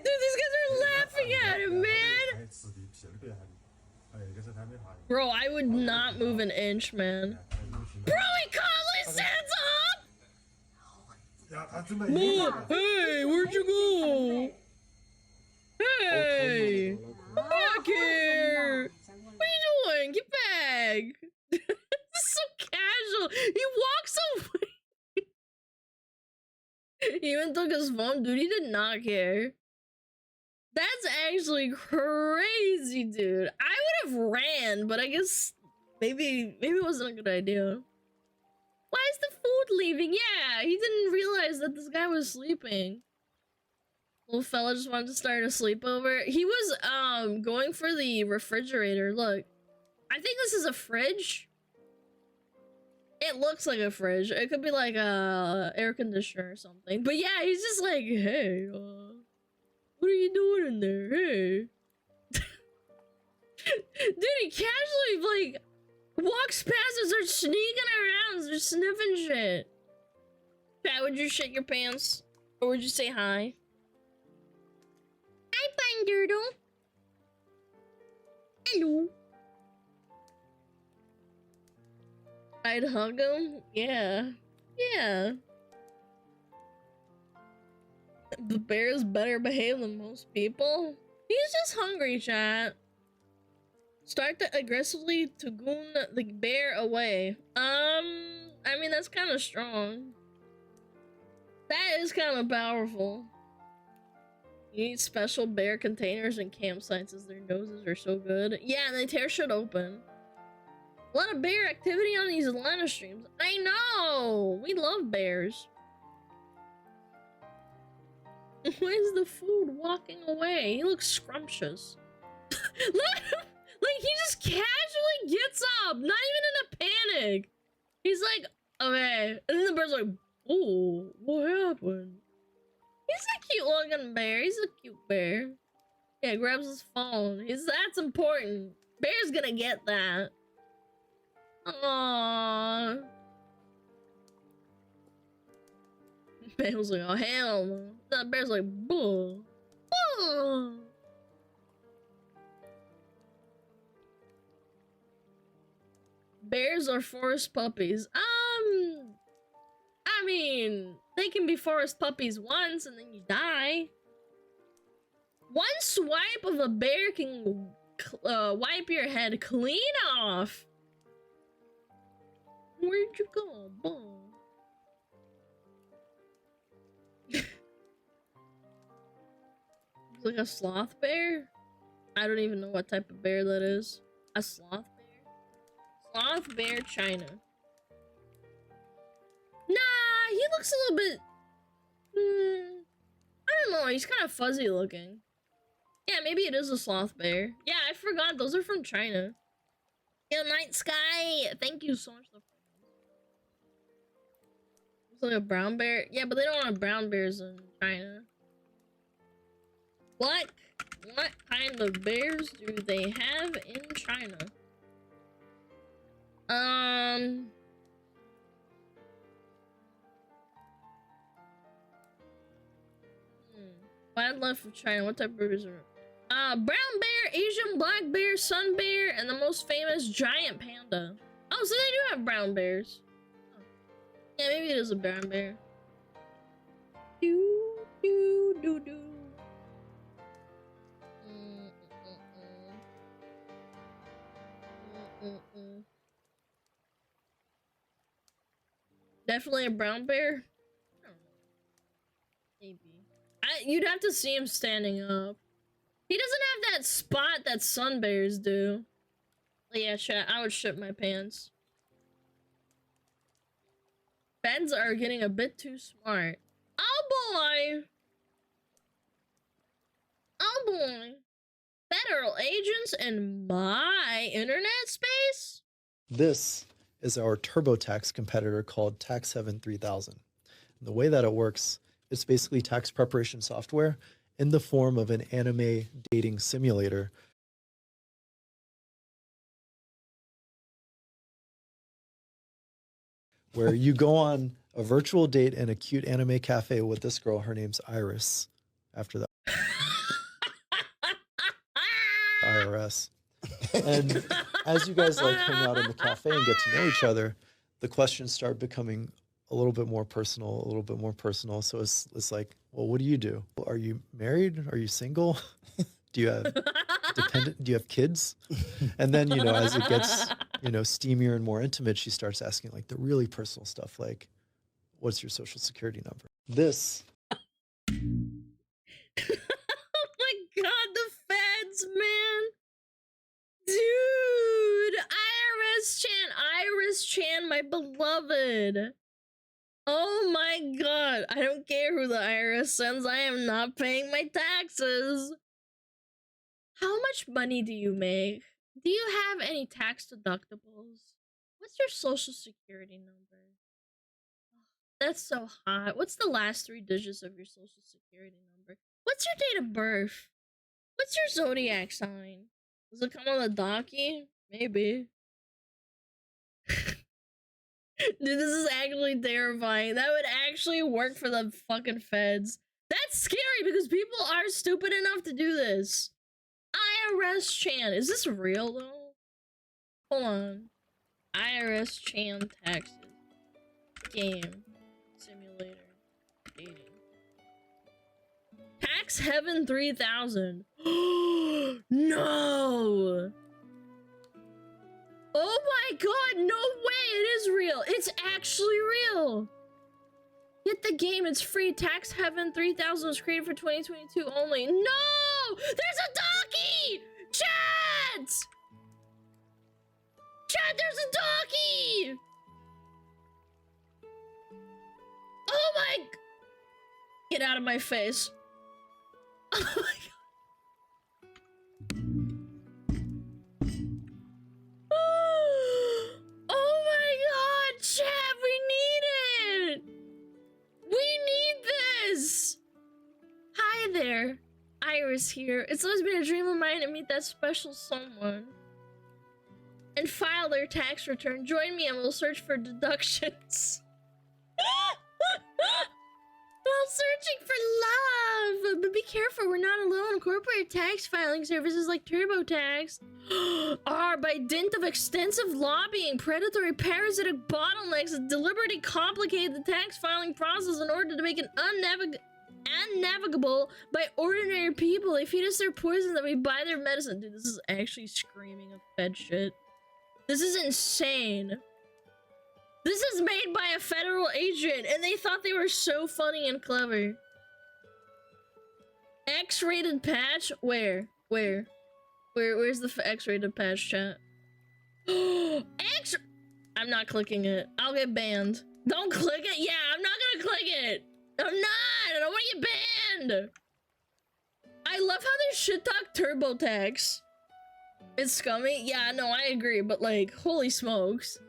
Dude, these guys are laughing at him, man! Bro, I would not move an inch, man. Bro, he calmly stands up! Hey, where'd you go? Hey! Come back here! What are you doing? Get back! This is so casual. He walks away. He even took his phone. Dude, he did not care. That's actually crazy, dude. I would have ran, but I guess maybe it wasn't a good idea. Why is the food leaving? Yeah, he didn't realize that this guy was sleeping. Little fella just wanted to start a sleepover. He was going for the refrigerator. Look, I think this is a fridge. It looks like a fridge. It could be like a air conditioner or something. But yeah, he's just like, hey, what are you doing in there? Hey. Dude, he casually like walks past us, starts sneaking around, starts sniffing shit. Pat, would you shit your pants? Or would you say hi? Hi, Fine Doodle. Hello. I'd hug him? Yeah. Yeah. The bear is better behaved than most people. He's just hungry, chat. Start to aggressively to goon the bear away. I mean, that's kind of strong. That is kind of powerful. You need special bear containers and campsites as their noses are so good. Yeah, and they tear shit open. A lot of bear activity on these Alana streams. I know! We love bears. Where's the food walking away? He looks scrumptious. Look! Like, he just casually gets up, not even in a panic. He's like, okay. And then the bird's like, oh, what happened? He's a cute looking bear. He's a cute bear. Yeah, grabs his phone. That's important. Bear's gonna get that. Aww. Bear was like, oh, hell no. That bear's like, buh. Buh. Bears are forest puppies. I mean, they can be forest puppies once and then you die. One swipe of a bear can wipe your head clean off. Where'd you go, boy? Like a sloth bear? I don't even know what type of bear that is. A sloth bear? Sloth bear China. Nah, he looks a little bit... I don't know, he's kind of fuzzy looking. Yeah, maybe it is a sloth bear. Yeah, I forgot, those are from China. Yo, Night Sky, thank you so much. It's like a brown bear. Yeah, but they don't have brown bears in China. What kind of bears do they have in China? Wildlife of China. What type of bears are? Brown bear, Asian black bear, sun bear, and the most famous giant panda. Oh, so they do have brown bears. Oh. Yeah, maybe it is a brown bear. Do do do do. Definitely a brown bear? I don't know. Maybe. You'd have to see him standing up. He doesn't have that spot that sun bears do. Yeah, chat, I would shit my pants. Feds are getting a bit too smart. Oh boy! Oh boy! Federal agents in my internet space? This is our TurboTax competitor called Tax 7 3000. And the way that it works, it's basically tax preparation software in the form of an anime dating simulator. Where you go on a virtual date in a cute anime cafe with this girl. Her name's Iris. After that, IRS. And as you guys like hang out in the cafe and get to know each other, the questions start becoming a little bit more personal, a little bit more personal. So it's like, well, what do you do? Are you married? Are you single? Do you have dependent? Do you have kids? And then, you know, as it gets, you know, steamier and more intimate, she starts asking like the really personal stuff, like, what's your social security number? This. Oh my god, the feds, man. Dude, Iris Chan, my beloved. Oh my god, I don't care who the IRS sends, I am not paying my taxes. How much money do you make? Do you have any tax deductibles? What's your social security number? That's so hot. What's the last 3 digits of your social security number? What's your date of birth? What's your zodiac sign? Does it come on the docky? Maybe. Dude, this is actually terrifying. That would actually work for the fucking feds. That's scary because people are stupid enough to do this. IRS Chan. Is this real though? Hold on. IRS Chan taxes. Game. Simulator. Dating. Tax Heaven 3000. No. Oh my god, no way, it is real. It's actually real. Get the game, it's free. Tax Heaven 3000 was created for 2022 only. No! There's a doggy! Chat! Chat, there's a doggy! Oh my... Get out of my face. Oh my god. Oh my god, chat, we need it! We need this! Hi there, Iris here. It's always been a dream of mine to meet that special someone and file their tax return. Join me and we'll search for deductions. While searching for love! But be careful, we're not alone. Corporate tax filing services like TurboTax are, by dint of extensive lobbying, predatory parasitic bottlenecks that deliberately complicate the tax filing process in order to make it unnavigable by ordinary people. They feed us their poison that we buy their medicine. Dude, this is actually screaming of Fed shit. This is insane. This is made by a federal agent, and they thought they were so funny and clever. X-rated patch? Where's the X-rated patch, chat? I'm not clicking it. I'll get banned. Don't click it? Yeah, I'm not gonna click it. I'm not. I don't want to get banned. I love how they shit talk TurboTax. It's scummy. Yeah, no, I agree. But like, holy smokes.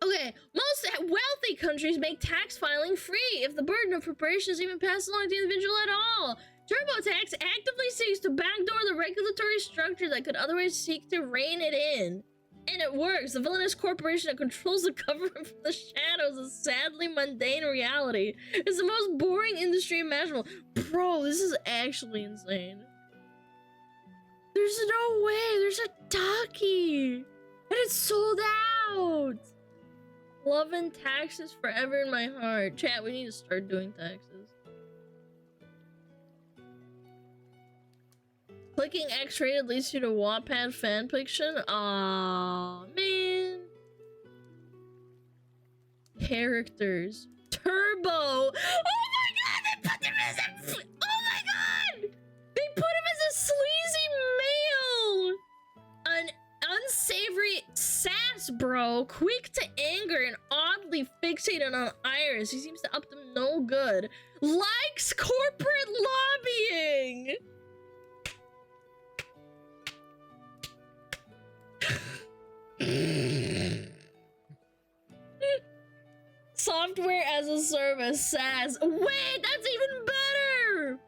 Okay, most wealthy countries make tax filing free if the burden of preparation is even passed along to the individual at all. TurboTax actively seeks to backdoor the regulatory structure that could otherwise seek to rein it in. And it works. The villainous corporation that controls the government from the shadows of sadly mundane reality is the most boring industry imaginable. Bro, this is actually insane. There's no way. There's a talkie. And it's sold out. Love and taxes forever in my heart. Chat, we need to start doing taxes. Clicking X-rated leads you to Wattpad fanfiction? Aww, man. Characters. Turbo! Oh my god, they put him as a... Oh my god! They put him as a sleazy male! An unsavory sass bro, quick to anger and oddly fixated on Iris. He seems to up to no good. Likes corporate lobbying! Software as a service, SaaS. Wait, that's even better!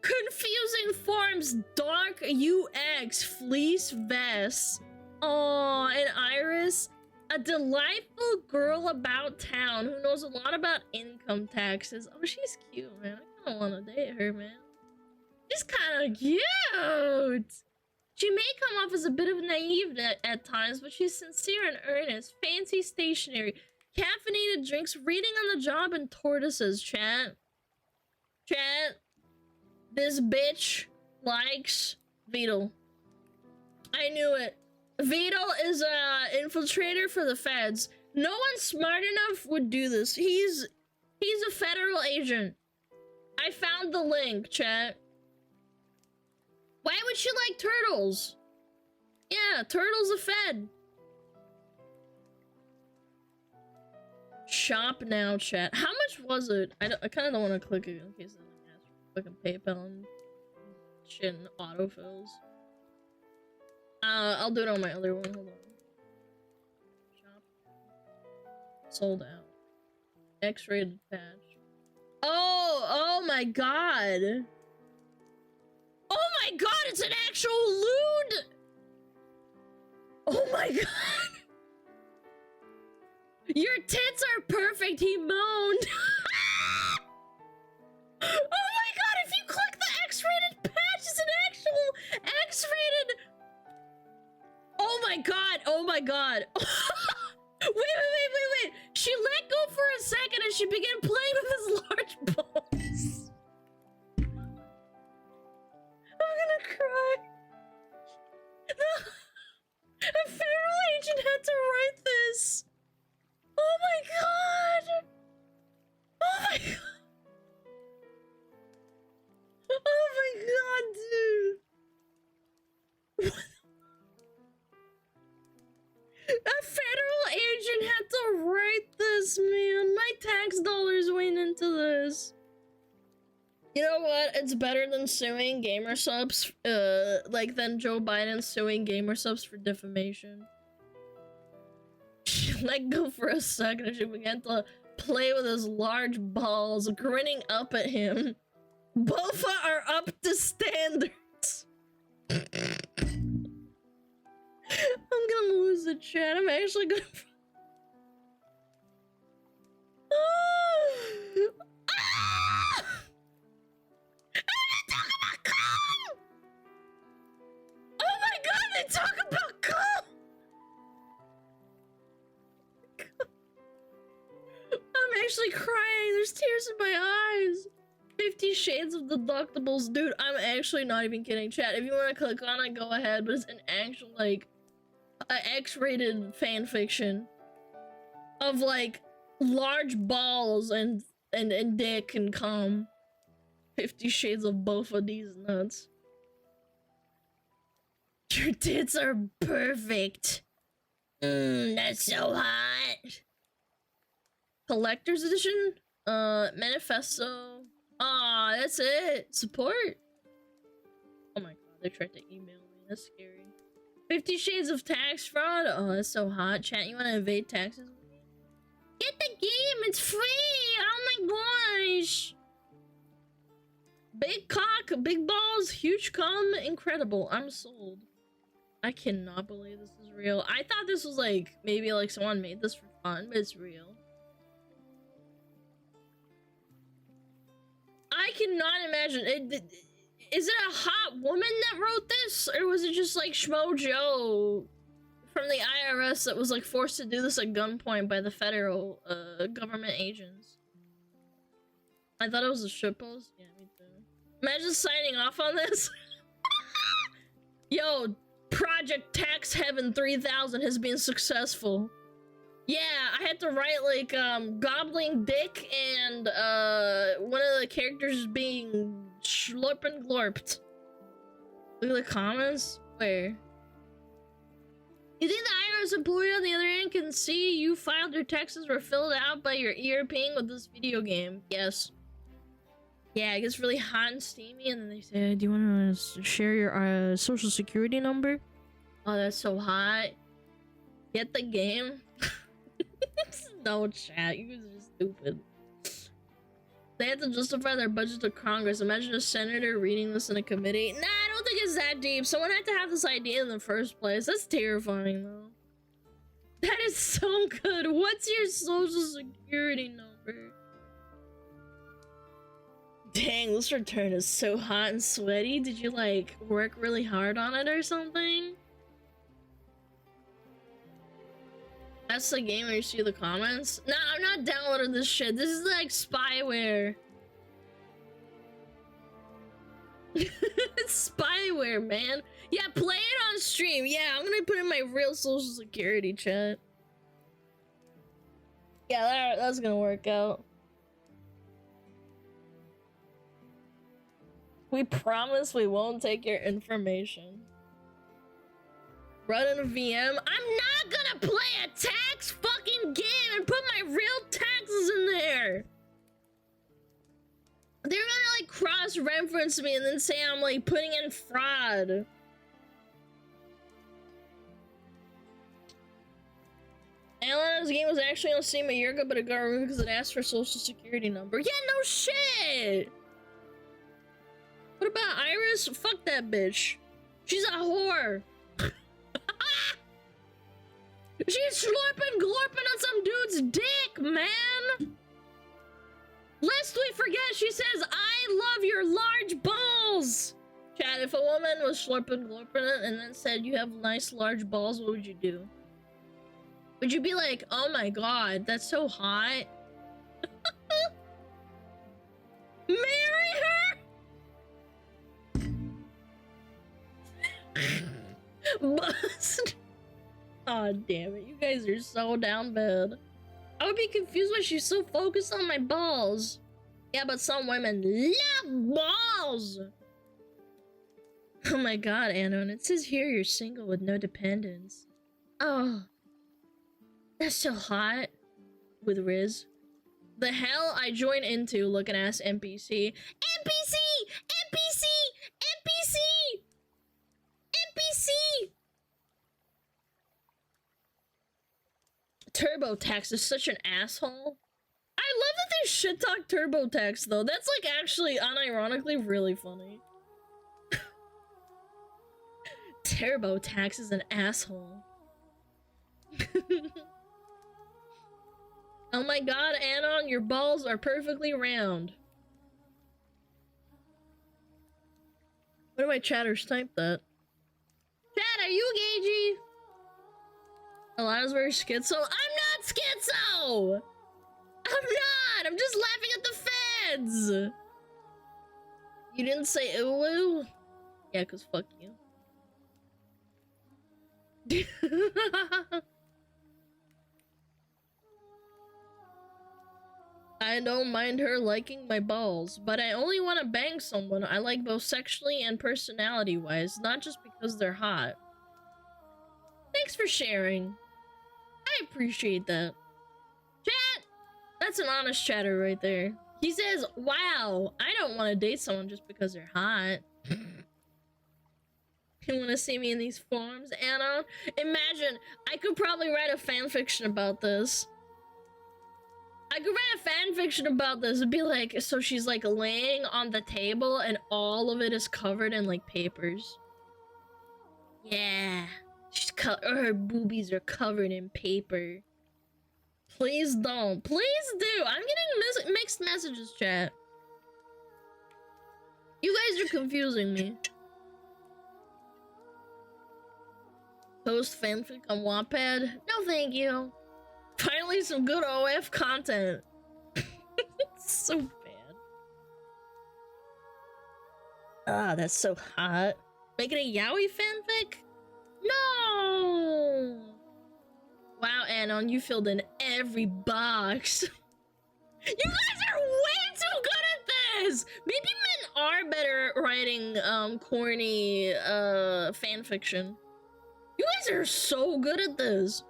Confusing forms, dark UX, fleece vests. Aw, and Iris, a delightful girl about town who knows a lot about income taxes. Oh, she's cute, man. I kinda wanna date her, man. She's kinda cute! She may come off as a bit of naive at times, but she's sincere and earnest. Fancy stationery, caffeinated drinks, reading on the job, and tortoises, chat. Chat. This bitch likes Beetle. I knew it. Beetle is a infiltrator for the feds. No one smart enough would do this. He's a federal agent. I found the link, chat. Why would she like turtles? Yeah, turtles a fed. Shop now, chat. How much was it? I kind of don't want to click it in case I ask for fucking PayPal and shit and autofills. I'll do it on my other one. Hold on. Shop. Sold out. X-rated patch. Oh my god. Oh my god, it's an actual lewd! Oh my god! Your tits are perfect, he moaned! Oh my god, if you click the X-rated patch, it's an actual X-rated... Oh my god, oh my god. Wait. She let go for a second and she began playing with his large balls. Oh my god, dude. A federal agent had to write this, man. My tax dollars went into this. You know what? It's better than suing gamer subs, like than Joe Biden suing gamer subs for defamation. She let go for a second and she began to play with his large balls, grinning up at him. Both are up to standards. I'm gonna lose the chat. I'm actually gonna. Oh my god, they talk about cum! I'm actually crying. There's tears in my eyes. 50 Shades of Deductibles. Dude, I'm actually not even kidding. Chat, if you want to click on it, go ahead. But it's an actual, like, X-rated fan fiction of, like, large balls and dick and cum. 50 Shades of both of these nuts. Your tits are perfect. That's so hot. Collector's edition? Manifesto. Aw, that's it. Support. Oh my god, they tried to email me. That's scary. 50 Shades of Tax Fraud. Oh, that's so hot. Chat, you wanna evade taxes with me? Get the game, it's free! Oh my gosh! Big cock, big balls, huge cum, incredible. I'm sold. I cannot believe this is real. I thought this was like, maybe like someone made this for fun, but it's real. I cannot imagine. Is it a hot woman that wrote this? Or was it just like Schmo Joe from the IRS that was like forced to do this at gunpoint by the federal government agents? I thought it was a shitpost. Yeah, me too. Imagine signing off on this. Yo, Project Tax Heaven 3000 has been successful. Yeah, I had to write like gobbling dick and one of the characters being slurp and glorped. Look at the comments. Where? You think the IRS employee on the other end can see you filed your taxes were filled out by your ERPing with this video game? Yes. Yeah, it gets really hot and steamy, and then they say, "Do you want to share your social security number?" Oh, that's so hot. Get the game. No, chat, you guys are just stupid. They had to justify their budget to Congress. Imagine a senator reading this in a committee. Nah, I don't think it's that deep. Someone had to have this idea in the first place. That's terrifying, though. That is so good. What's your social security number? Dang, this return is so hot and sweaty. Did you, like, work really hard on it or something? That's the game where you see the comments? Nah, I'm not downloading this shit. This is like spyware. It's spyware, man. Yeah, play it on stream. Yeah, I'm gonna put in my real social security, chat. Yeah, that's gonna work out. We promise we won't take your information. Running a VM. I'm not gonna play a tax fucking game and put my real taxes in there. They're gonna like cross-reference me and then say I'm like putting in fraud. Alana's game was actually on Steam a year ago, but it got removed because it asked for social security number. Yeah, no shit. What about Iris? Fuck that bitch. She's a whore. She's slurping, glorping on some dude's dick, man! Lest we forget, she says, I love your large balls! Chat, if a woman was slurping, glorping it and then said, you have nice large balls, what would you do? Would you be like, oh my god, that's so hot? Marry her? Bust. Aw, damn it. You guys are so down bad. I would be confused why she's so focused on my balls. Yeah, but some women love balls. Oh my god, Anon, it says here you're single with no dependents. Oh, that's so hot. With Riz. The hell I join into looking ass NPC. NPC! NPC! NPC! NPC! TurboTax is such an asshole. I love that they shit talk TurboTax though. That's like actually unironically really funny. TurboTax is an asshole. Oh my god, Anon, your balls are perfectly round. What do my chatters type that? Chat, are you Gagey? Alana's very schizo. I'm not schizo! I'm not! I'm just laughing at the feds! You didn't say ooh? Yeah, cause fuck you. I don't mind her liking my balls, but I only want to bang someone I like both sexually and personality-wise, not just because they're hot. Thanks for sharing. I appreciate that. Chat! That's an honest chatter right there. He says, wow, I don't want to date someone just because they're hot. You want to see me in these forms, Anna? Imagine, I could probably write a fanfiction about this. I could write a fanfiction about this. It'd be like, so she's like laying on the table and all of it is covered in like papers. Yeah. Her boobies are covered in paper. Please don't. Please do. I'm getting mixed messages, chat. You guys are confusing me. Post fanfic on Wattpad? No, thank you. Finally, some good OF content. It's so bad. Ah, that's so hot. Making a yaoi fanfic? No! Wow, Anon, you filled in every box. You guys are way too good at this! Maybe men are better writing, corny, fanfiction. You guys are so good at this.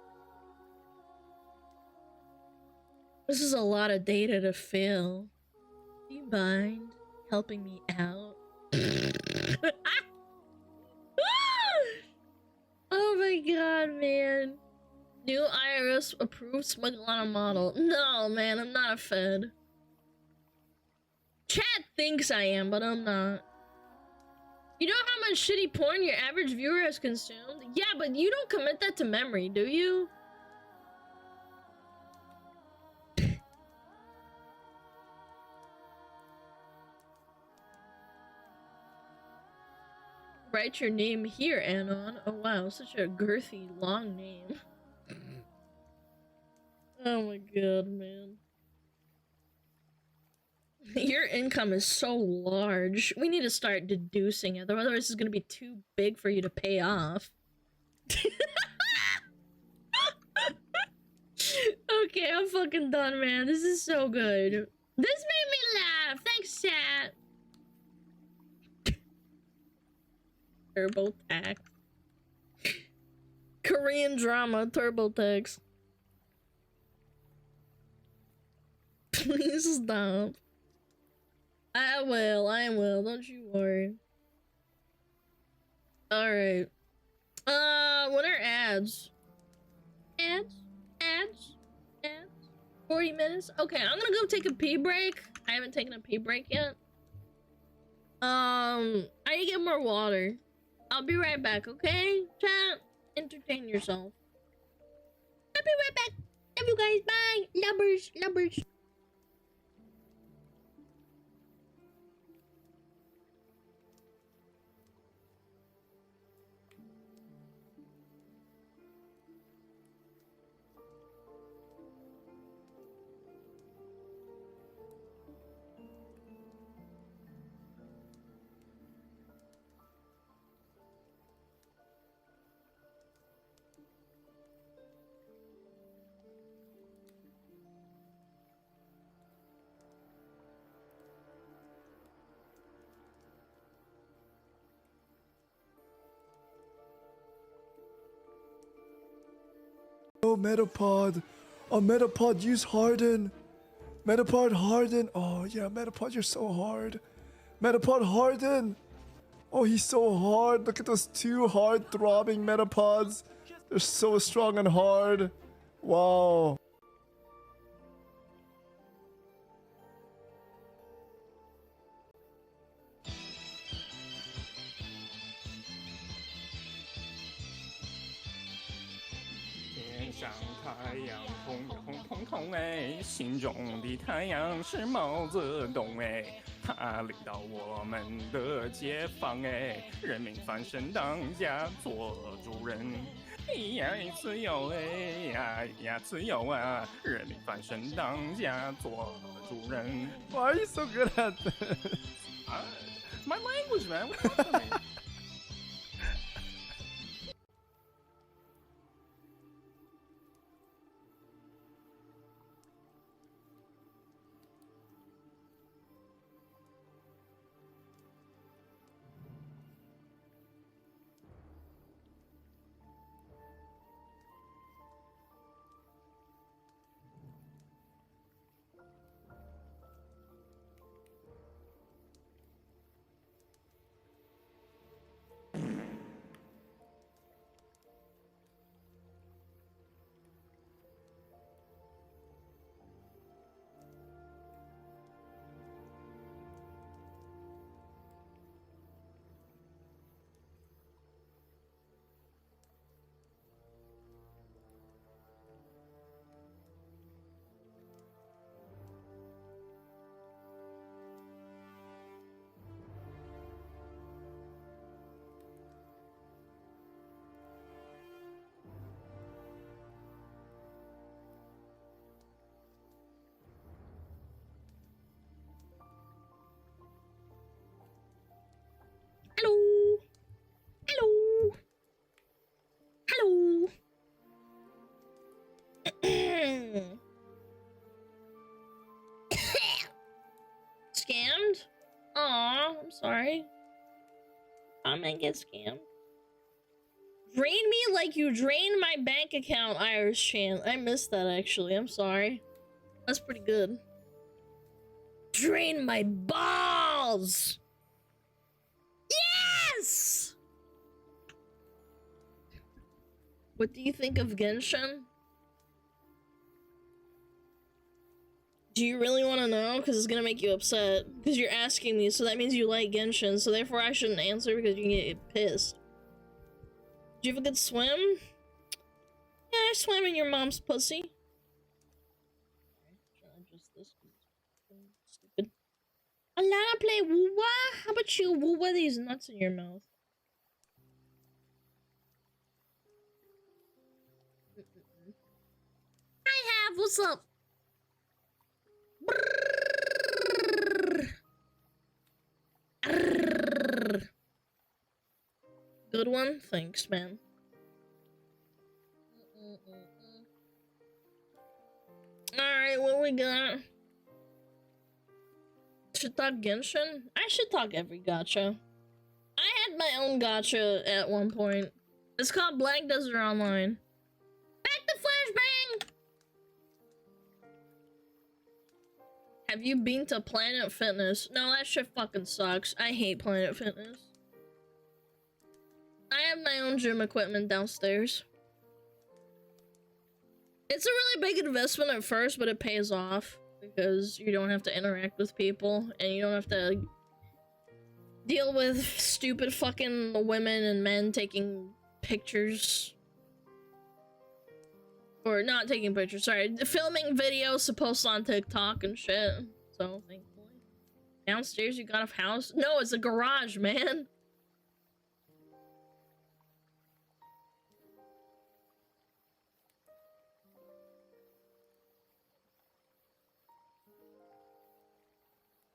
This is a lot of data to fill. Do you mind helping me out? Oh my god, man. New IRS approved SmugAlana model. No, man, I'm not a fed. Chat thinks I am, but I'm not. You know how much shitty porn your average viewer has consumed? Yeah, but you don't commit that to memory, do you? Write your name here, Anon. Oh wow, such a girthy, long name. Oh my god, man. Your income is so large. We need to start deducing it, otherwise it's gonna be too big for you to pay off. Okay, I'm fucking done, man. This is so good. This made me laugh. Thanks, chat. TurboTax. Korean drama, TurboTax. Please stop. I will, don't you worry. Alright. What are ads? Ads? 40 minutes? Okay, I'm gonna go take a pee break. I haven't taken a pee break yet. I need to get more water. I'll be right back, okay? Chat, entertain yourself. I'll be right back. Love you guys, bye. Numbers. go, Metapod. Oh, Metapod, use Harden. Metapod, Harden. Oh, yeah, Metapod, you're so hard. Metapod, Harden. Oh, he's so hard. Look at those two hard throbbing Metapods. They're so strong and hard. Wow.天上太阳红红彤彤哎，心中的太阳是毛泽东哎，他领导我们的解放哎，人民翻身当家做主人。呀，自由哎呀，自由啊！人民翻身当家做主人。Why are you so good at this? My language, man. What's wrong with me? Hello. Hello. Hello. Scammed? Aw, I'm sorry. I might get scammed. Drain me like you drained my bank account, Irish Chan. I missed that actually. I'm sorry. That's pretty good. Drain my balls! Yes! What do you think of Genshin? Do you really want to know? Because it's gonna make you upset. Because you're asking me, so that means you like Genshin. So therefore I shouldn't answer because you get pissed. Did you have a good swim? Yeah, I swam in your mom's pussy. Stupid. Alana play woo-wah? How about you woo-wah these nuts in your mouth? I have. What's up? Good one? Thanks, man. Alright, what we got? Should talk Genshin? I should talk every gacha. I had my own gacha at one point. It's called Black Desert Online. Back to Flashbang! Have you been to Planet Fitness? No, that shit fucking sucks. I hate Planet Fitness. I have my own gym equipment downstairs. It's a really big investment at first, but it pays off. Because you don't have to interact with people, and you don't have to deal with stupid fucking women and men taking pictures. Or not taking pictures, sorry. Filming videos to post on TikTok and shit. So, thankfully. Downstairs you got a house? No, it's a garage, man.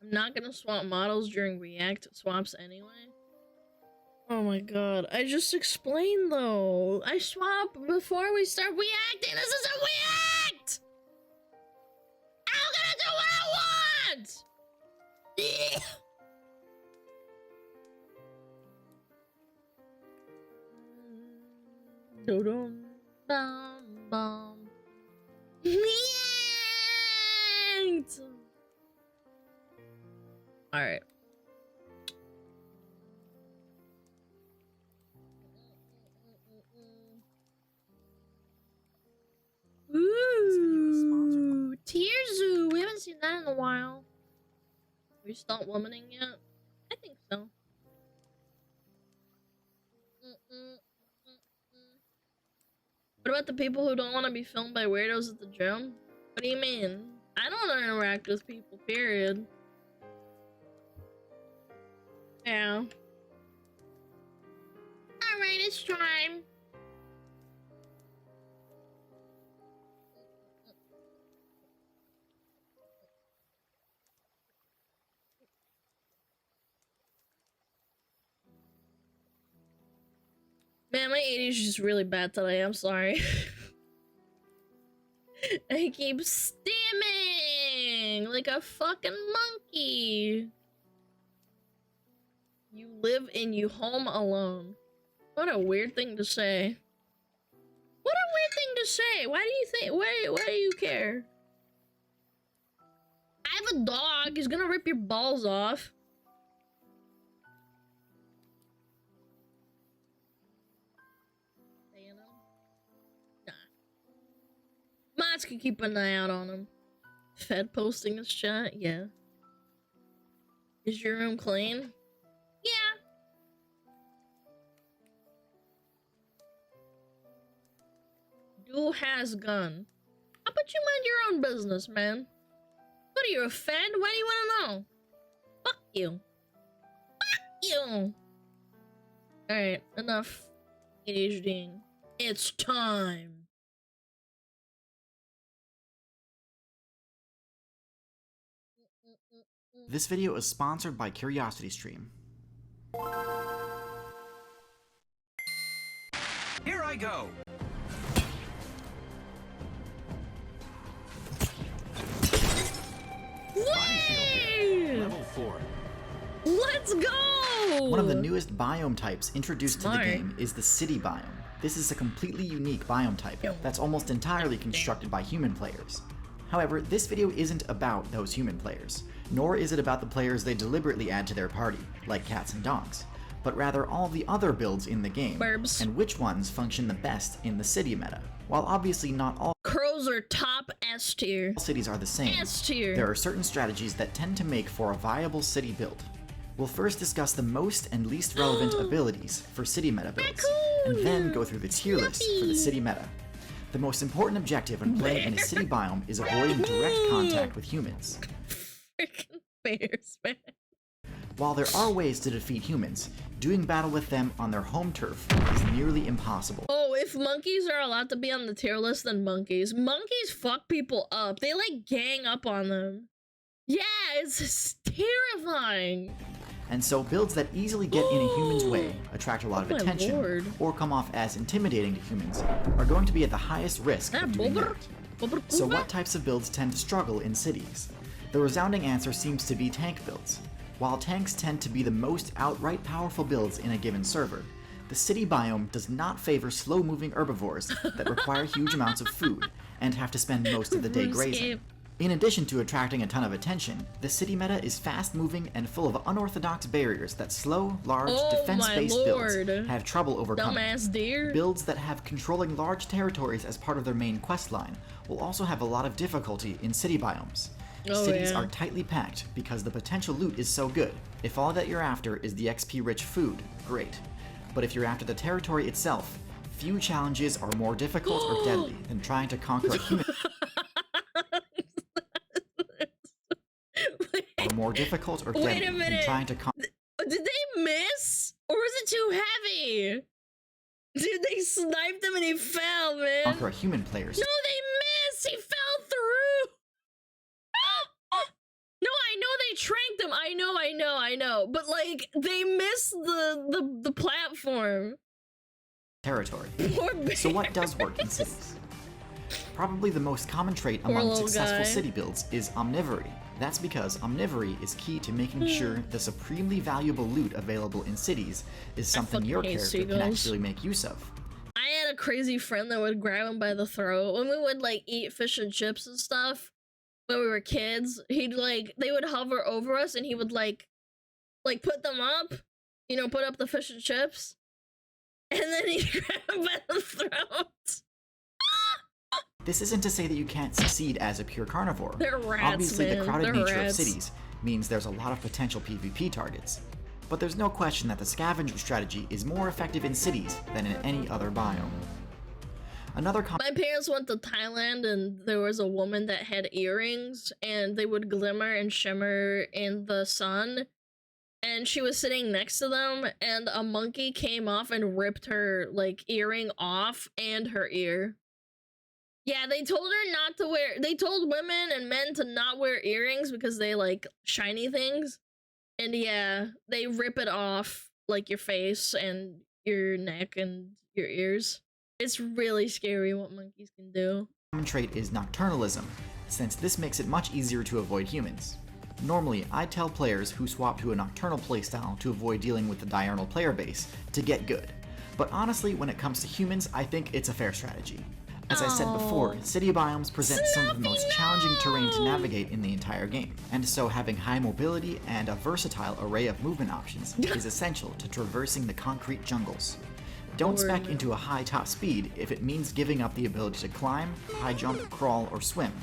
I'm not gonna swap models during React swaps anyway. Oh my god, I just explained though. I swap before we start reacting. This is a React! I'm gonna do what I want! Dum bum bum. Alright. Ooh, Tear Zoo. We haven't seen that in a while. Are we start womaning yet? I think so. What about the people who don't want to be filmed by weirdos at the gym? What do you mean? I don't interact with people, period. Yeah. Alright, it's time. Man, my ADHD is just really bad today, I'm sorry. I keep stimming like a fucking monkey. You live in you home alone. What a weird thing to say. What a weird thing to say. Why do you think, why do you care? I have a dog, he's gonna rip your balls off. Mods can keep an eye out on him. Fed posting his chat? Yeah. Is your room clean? Yeah. Dude has gun. How about you mind your own business, man? What are you, a Fed? Why do you want to know? Fuck you. Fuck you. Alright, enough ADHDing. It's time. This video is sponsored by CuriosityStream. Here I go! Way! Level 4. Let's go! One of the newest biome types introduced Smart. to the game is the city biome. This is a completely unique biome type that's almost entirely constructed by human players. However, this video isn't about those human players, nor is it about the players they deliberately add to their party, like cats and dogs, but rather all the other builds in the game, Burbs. and which ones function the best in the city meta. While obviously not all Crows are top S tier. cities are the same, S tier. there are certain strategies that tend to make for a viable city build. We'll first discuss the most and least relevant abilities for city meta builds, and then go through the tier list for the city meta. The most important objective when playing in a city biome is avoiding direct contact with humans. Freaking bears, man. While there are ways to defeat humans, doing battle with them on their home turf is nearly impossible. Oh, if monkeys are allowed to be on the tier list, then monkeys. Monkeys fuck people up. They like gang up on them. Yeah, it's terrifying. And so builds that easily get in a human's way, attract a lot of Oh my attention, lord. or come off as intimidating to humans, are going to be at the highest risk of doing that. So what types of builds tend to struggle in cities? The resounding answer seems to be tank builds. While tanks tend to be the most outright powerful builds in a given server, the city biome does not favor slow-moving herbivores that require huge amounts of food and have to spend most of the day grazing. In addition to attracting a ton of attention, the city meta is fast-moving and full of unorthodox barriers that slow, large, defense-based builds have trouble overcoming. Dumbass deer. Builds that have controlling large territories as part of their main questline will also have a lot of difficulty in city biomes. Cities are tightly packed because the potential loot is so good. If all that you're after is the XP-rich food, great. But if you're after the territory itself, few challenges are more difficult or deadly than trying to conquer a human. More difficult or deadly than trying to conquer. Did they miss? Or was it too heavy? Dude, they sniped him and he fell, man. Conquer a human player's. No, they missed! He fell through! No, I know they tranked him. I know. But, like, they missed the platform. Territory. So what does work in cities? Probably the most common trait among successful city builds is omnivory. That's because omnivory is key to making sure the supremely valuable loot available in cities is something your character can actually make use of. I had a crazy friend that would grab him by the throat when we would like eat fish and chips and stuff. when we were kids, he'd like, they would hover over us and he would like put them up, you know, put up the fish and chips, and then he'd grab them by the throat. This isn't to say that you can't succeed as a pure carnivore. They're rats, Obviously, man. the crowded They're nature rats. of cities means there's a lot of potential PvP targets. But there's no question that the scavenger strategy is more effective in cities than in any other biome. Another My parents went to Thailand and there was a woman that had earrings and they would glimmer and shimmer in the sun. And she was sitting next to them and a monkey came off and ripped her like earring off and her ear. Yeah, they told her not to wear, they told women and men to not wear earrings because they like shiny things. And yeah, they rip it off like your face and your neck and your ears. It's really scary what monkeys can do. common trait is nocturnalism, since this makes it much easier to avoid humans. Normally, I tell players who swap to a nocturnal playstyle to avoid dealing with the diurnal player base to get good. But honestly, when it comes to humans, I think it's a fair strategy. As I said before, city biomes present some of the most challenging terrain to navigate in the entire game, and so having high mobility and a versatile array of movement options is essential to traversing the concrete jungles. Don't spec into a high top speed if it means giving up the ability to climb, high jump, crawl, or swim,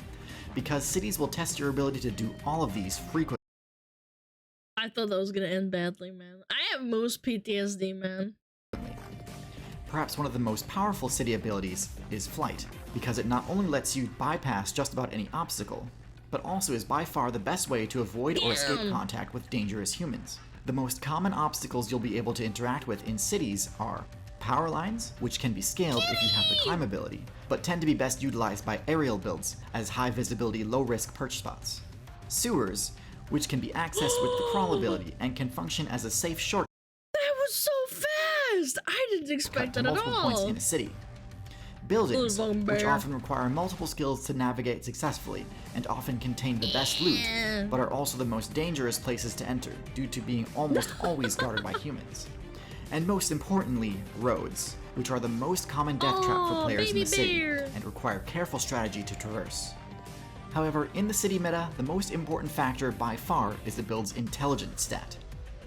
because cities will test your ability to do all of these frequently. I thought that was gonna end badly, man. I have moose PTSD, man. Perhaps one of the most powerful city abilities is flight, because it not only lets you bypass just about any obstacle, but also is by far the best way to avoid or escape contact with dangerous humans. The most common obstacles you'll be able to interact with in cities are power lines, which can be scaled if you have the climb ability, but tend to be best utilized by aerial builds as high visibility, low risk perch spots. Sewers, which can be accessed with the crawl ability and can function as a safe shortcut. That was so fast! I didn't expect that at multiple points all. in a city. Buildings, Little which bear. often require multiple skills to navigate successfully and often contain the best loot, but are also the most dangerous places to enter due to being almost always guarded by humans. And most importantly, roads, which are the most common death trap for players in the city and require careful strategy to traverse. However, in the city meta, the most important factor by far is the build's intelligence stat.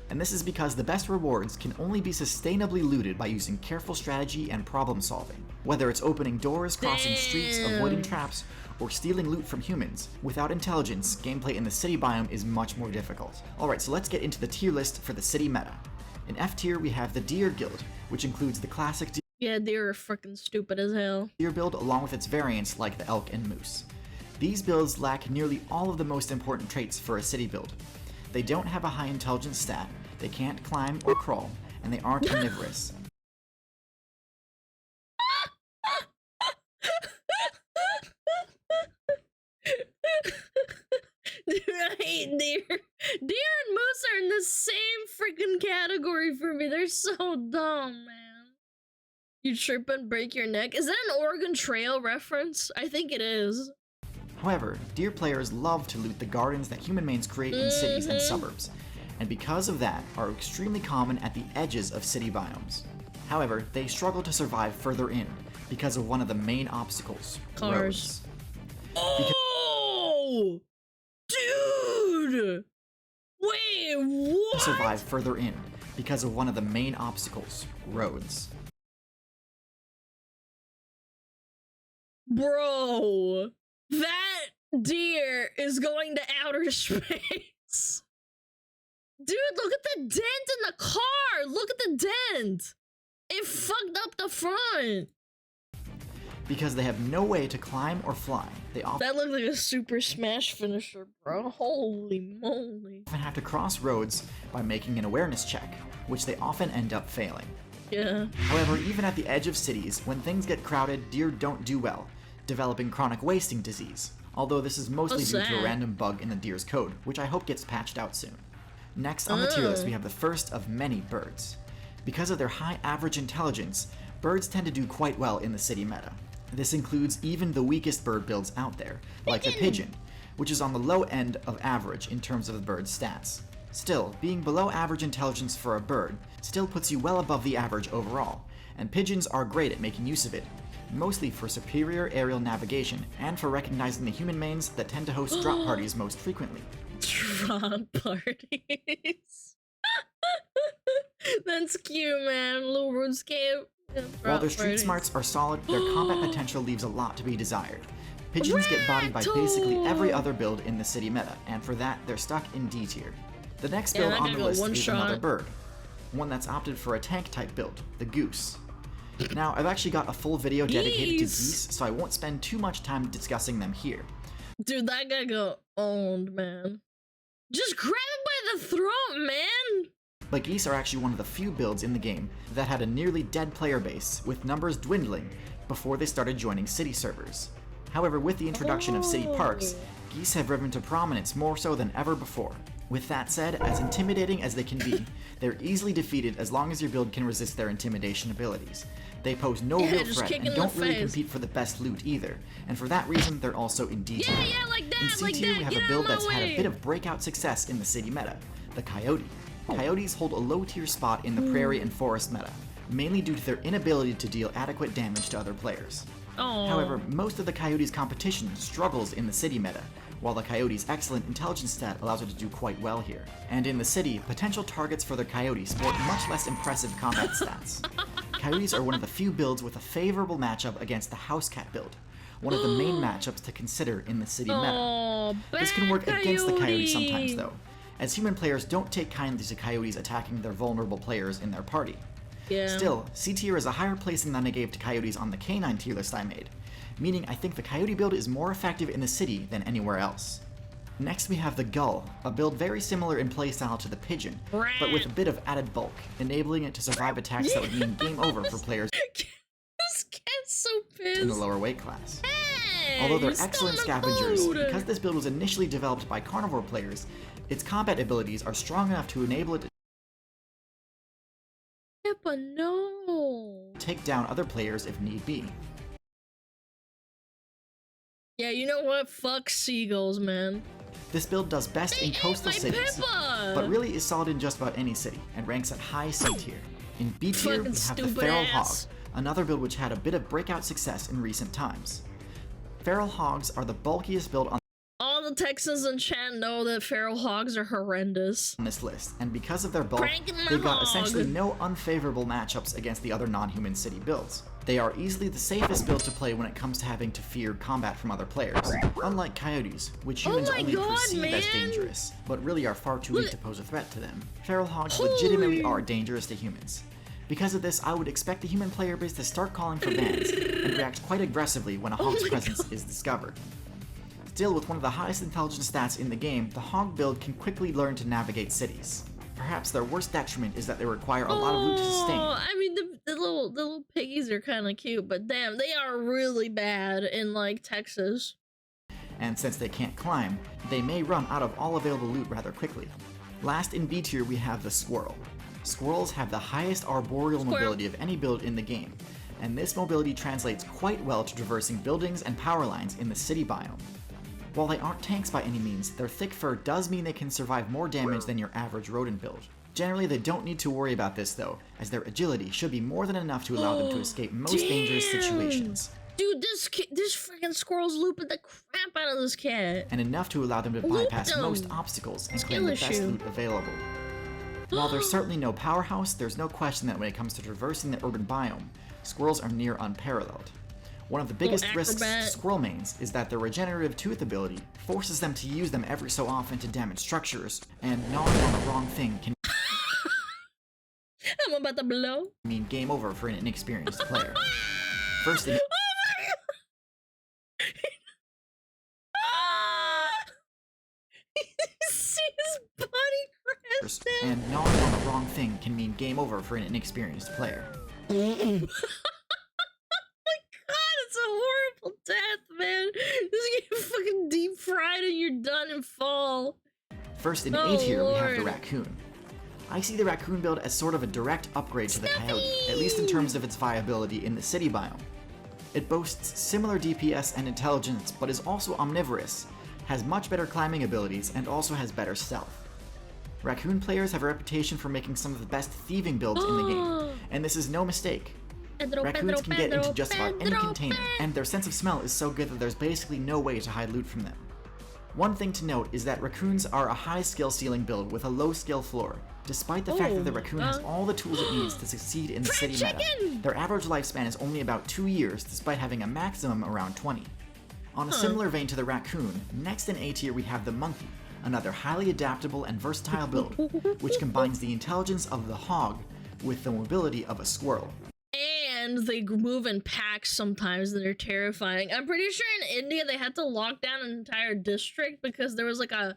And this is because the best rewards can only be sustainably looted by using careful strategy and problem solving. Whether it's opening doors, crossing streets, avoiding traps, or stealing loot from humans, without intelligence, gameplay in the city biome is much more difficult. Alright, so let's get into the tier list for the city meta. In F tier, we have the Deer Guild, which includes the classic Yeah, deer are freaking stupid as hell. Deer build along with its variants like the Elk and Moose. These builds lack nearly all of the most important traits for a city build. They don't have a high intelligence stat, they can't climb or crawl, and they aren't omnivorous. Dude, I hate deer. Deer and moose are in the same freaking category for me. They're so dumb, man. You trip and break your neck. Is that an Oregon Trail reference? I think it is. However, deer players love to loot the gardens that human mains create in cities and suburbs, and because of that are extremely common at the edges of city biomes. However, they struggle to survive further in because of one of the main obstacles, Cars. roads. Oh! Dude! Wait, what? Survive further in because of one of the main obstacles, roads. Bro, that deer is going to outer space. Dude, look at the dent in the car. Look at the dent. It fucked up the front. Because they have no way to climb or fly, they often That looked like a Super Smash finisher, bro. Holy moly. have to cross roads by making an awareness check, which they often end up failing. Yeah. However, even at the edge of cities, when things get crowded, deer don't do well, developing chronic wasting disease, although this is mostly What's due to a that? random bug in the deer's code, which I hope gets patched out soon. Next on the tier list, we have the first of many birds. Because of their high average intelligence, birds tend to do quite well in the city meta. This includes even the weakest bird builds out there, like the pigeon, which is on the low end of average in terms of the bird's stats. Still, being below average intelligence for a bird still puts you well above the average overall, and pigeons are great at making use of it, mostly for superior aerial navigation and for recognizing the human mains that tend to host drop parties most frequently. Drop parties. That's cute, man. Little RuneScape. While their street smarts are solid, their combat potential leaves a lot to be desired. Pigeons get bodied by basically every other build in the city meta, and for that, they're stuck in D tier. The next build on the list is another bird, one that's opted for a tank-type build, the goose. Now, I've actually got a full video dedicated to geese, so I won't spend too much time discussing them here. Dude, that guy got owned, man. Just grab it by the throat, man! But geese are actually one of the few builds in the game that had a nearly dead player base, with numbers dwindling before they started joining city servers. However, with the introduction of city parks, geese have risen to prominence more so than ever before. With that said, as intimidating as they can be, they're easily defeated as long as your build can resist their intimidation abilities. They pose no real threat and don't really compete for the best loot either, and for that reason, they're also in D tier. Like that, in C tier, we have a build that's had a bit of breakout success in the city meta, the coyote. Coyotes hold a low tier spot in the prairie and forest meta, mainly due to their inability to deal adequate damage to other players. However, most of the coyote's competition struggles in the city meta, while the coyote's excellent intelligence stat allows it to do quite well here. And in the city, potential targets for the coyote sport much less impressive combat stats. Coyotes are one of the few builds with a favorable matchup against the house cat build, one of the main matchups to consider in the city meta. This can work against the coyote sometimes though, as human players don't take kindly to coyotes attacking their vulnerable players in their party. Still, C tier is a higher placing than I gave to coyotes on the canine tier list I made, meaning I think the coyote build is more effective in the city than anywhere else. Next we have the gull, a build very similar in playstyle to the pigeon, but with a bit of added bulk, enabling it to survive attacks that would mean game over for players This cat's so pissed. in the lower weight class. Hey, Although they're excellent scavengers, because this build was initially developed by carnivore players, its combat abilities are strong enough to enable it to take down other players if need be. Yeah, you know what? Fuck seagulls, man. This build does best in coastal cities, but really is solid in just about any city, and ranks at high C tier. In B tier, we have the feral hog, another build which had a bit of breakout success in recent times. Feral hogs are the bulkiest build on all the Texans in chat know that feral hogs are horrendous. On this list, and because of their bulk, they've got essentially no unfavorable matchups against the other non-human city builds. They are easily the safest build to play when it comes to having to fear combat from other players, unlike coyotes, which humans only perceive as dangerous, but really are far too weak to pose a threat to them. Feral hogs legitimately are dangerous to humans. Because of this, I would expect the human player base to start calling for bans, and react quite aggressively when a hog's presence is discovered. Still, with one of the highest intelligence stats in the game, the hog build can quickly learn to navigate cities. Perhaps their worst detriment is that they require a lot of loot to sustain. I mean, the little piggies are kind of cute, but damn, they are really bad in, like, Texas. And since they can't climb, they may run out of all available loot rather quickly. Last in B tier, we have the squirrel. Squirrels have the highest arboreal mobility of any build in the game, and this mobility translates quite well to traversing buildings and power lines in the city biome. While they aren't tanks by any means, their thick fur does mean they can survive more damage than your average rodent build. Generally, they don't need to worry about this though, as their agility should be more than enough to allow them to escape most dangerous situations. Dude, this freaking squirrel's looping the crap out of this cat. And enough to allow them to bypass most obstacles and claim the best loot available. While there's certainly no powerhouse, there's no question that when it comes to traversing the urban biome, squirrels are near unparalleled. One of the biggest risks to squirrel mains is that their regenerative tooth ability forces them to use them every so often to damage structures, and gnawing on the wrong thing can I'm about to blow. mean game over for an inexperienced player. First, in see his body crash down. and gnawing on the wrong thing can mean game over for an inexperienced player. It's a horrible death, man. Just get fucking deep fried and you're done and fall. First in A tier, we have the raccoon. I see the raccoon build as sort of a direct upgrade to the coyote, at least in terms of its viability in the city biome. It boasts similar DPS and intelligence, but is also omnivorous, has much better climbing abilities, and also has better stealth. Raccoon players have a reputation for making some of the best thieving builds in the game, and this is no mistake. Raccoons can get into just about any container, and their sense of smell is so good that there's basically no way to hide loot from them. One thing to note is that raccoons are a high skill ceiling build with a low skill floor. Despite the fact that the raccoon has all the tools it needs to succeed in the city meta, their average lifespan is only about 2 years despite having a maximum around 20. On a similar vein to the raccoon, next in A tier we have the monkey, another highly adaptable and versatile build, which combines the intelligence of the hog with the mobility of a squirrel. And they move in packs sometimes and they're terrifying. I'm pretty sure in India they had to lock down an entire district because there was like a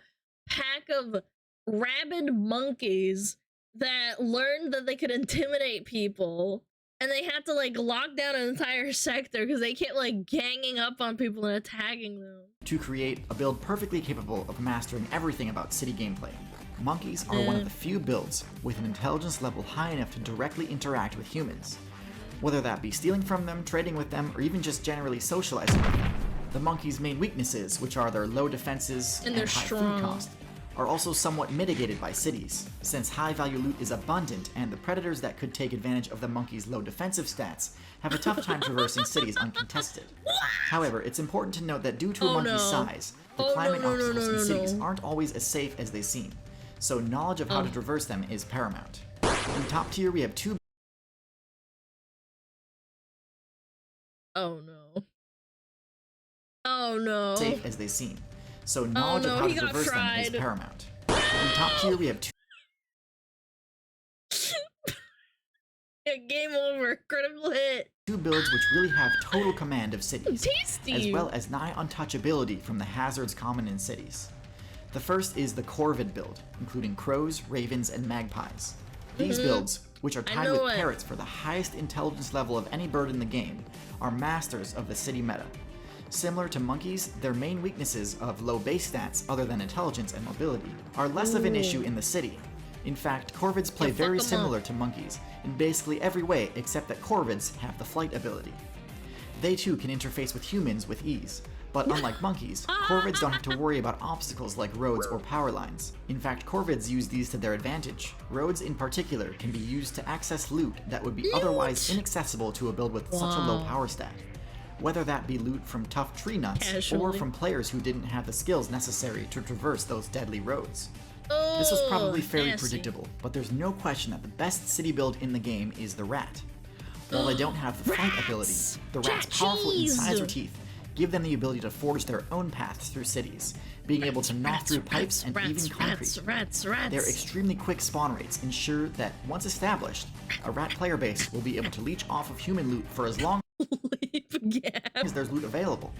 pack of rabid monkeys that learned that they could intimidate people, and they had to like lock down an entire sector because they kept like ganging up on people and attacking them. To create a build perfectly capable of mastering everything about city gameplay, monkeys are one of the few builds with an intelligence level high enough to directly interact with humans. Whether that be stealing from them, trading with them, or even just generally socializing with them. The monkeys' main weaknesses, which are their low defenses and high food cost, are also somewhat mitigated by cities, since high-value loot is abundant and the predators that could take advantage of the monkeys' low defensive stats have a tough time traversing cities uncontested. However, it's important to note that due to a monkey's size, the climate obstacles in cities aren't always as safe as they seem, so knowledge of how to traverse them is paramount. In top tier, we have two. Oh no. Oh no. Safe as they seem, so knowledge of how to traverse them is paramount. In top tier, we have two. Yeah, game over. Critical hit. Two builds which really have total command of cities, Tasty. as well as nigh untouchability from the hazards common in cities. The first is the Corvid build, including crows, ravens, and magpies. These builds, which are tied with parrots for the highest intelligence level of any bird in the game, are masters of the city meta. Similar to monkeys, their main weaknesses of low base stats other than intelligence and mobility are less of an issue in the city. In fact, corvids play very similar to monkeys in basically every way except that corvids have the flight ability. They too can interface with humans with ease, but unlike monkeys, corvids don't have to worry about obstacles like roads or power lines. In fact, corvids use these to their advantage. Roads in particular can be used to access loot that would be otherwise inaccessible to a build with such a low power stat. Whether that be loot from tough tree nuts or from players who didn't have the skills necessary to traverse those deadly roads. This was probably fairly predictable, but there's no question that the best city build in the game is the rat. While they don't have the flight ability, the rat's powerful incisor teeth give them the ability to forge their own paths through cities, being able to gnaw through pipes and even concrete. Their extremely quick spawn rates ensure that, once established, a rat player base will be able to leech off of human loot for as long as there's loot available.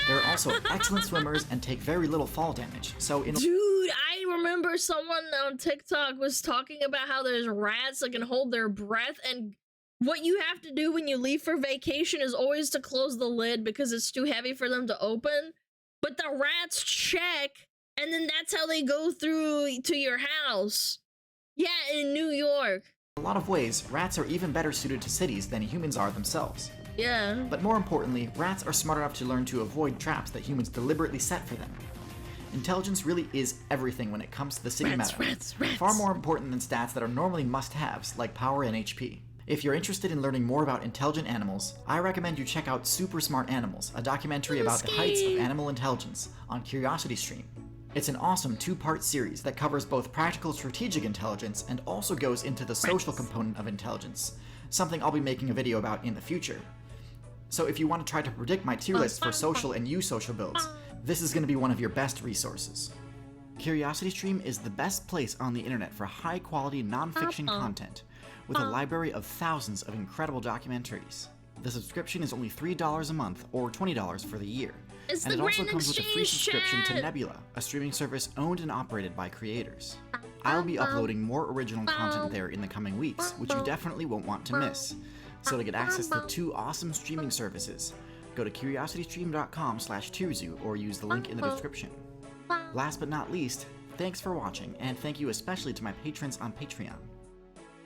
They're also excellent swimmers and take very little fall damage, so in— Dude, I remember someone on TikTok was talking about how there's rats that can hold their breath, and what you have to do when you leave for vacation is always to close the lid because it's too heavy for them to open. But the rats check, and then that's how they go through to your house. Yeah, in New York. In a lot of ways, rats are even better suited to cities than humans are themselves. Yeah. But more importantly, rats are smart enough to learn to avoid traps that humans deliberately set for them. Intelligence really is everything when it comes to the city meta. Far more important than stats that are normally must-haves, like power and HP. If you're interested in learning more about intelligent animals, I recommend you check out Super Smart Animals, a documentary about the heights of animal intelligence on CuriosityStream. It's an awesome 2-part series that covers both practical strategic intelligence and also goes into the social component of intelligence, something I'll be making a video about in the future. So if you want to try to predict my tier list for social and usocial builds, this is going to be one of your best resources. CuriosityStream is the best place on the internet for high-quality non-fiction content, with a library of thousands of incredible documentaries. The subscription is only $3 a month or $20 for the year, and it also comes with a free subscription to Nebula, a streaming service owned and operated by creators. I'll be uploading more original content there in the coming weeks, which you definitely won't want to miss. So to get access to 2 awesome streaming services, go to curiositystream.com/tierzoo or use the link in the description. Last but not least, thanks for watching, and thank you especially to my patrons on Patreon.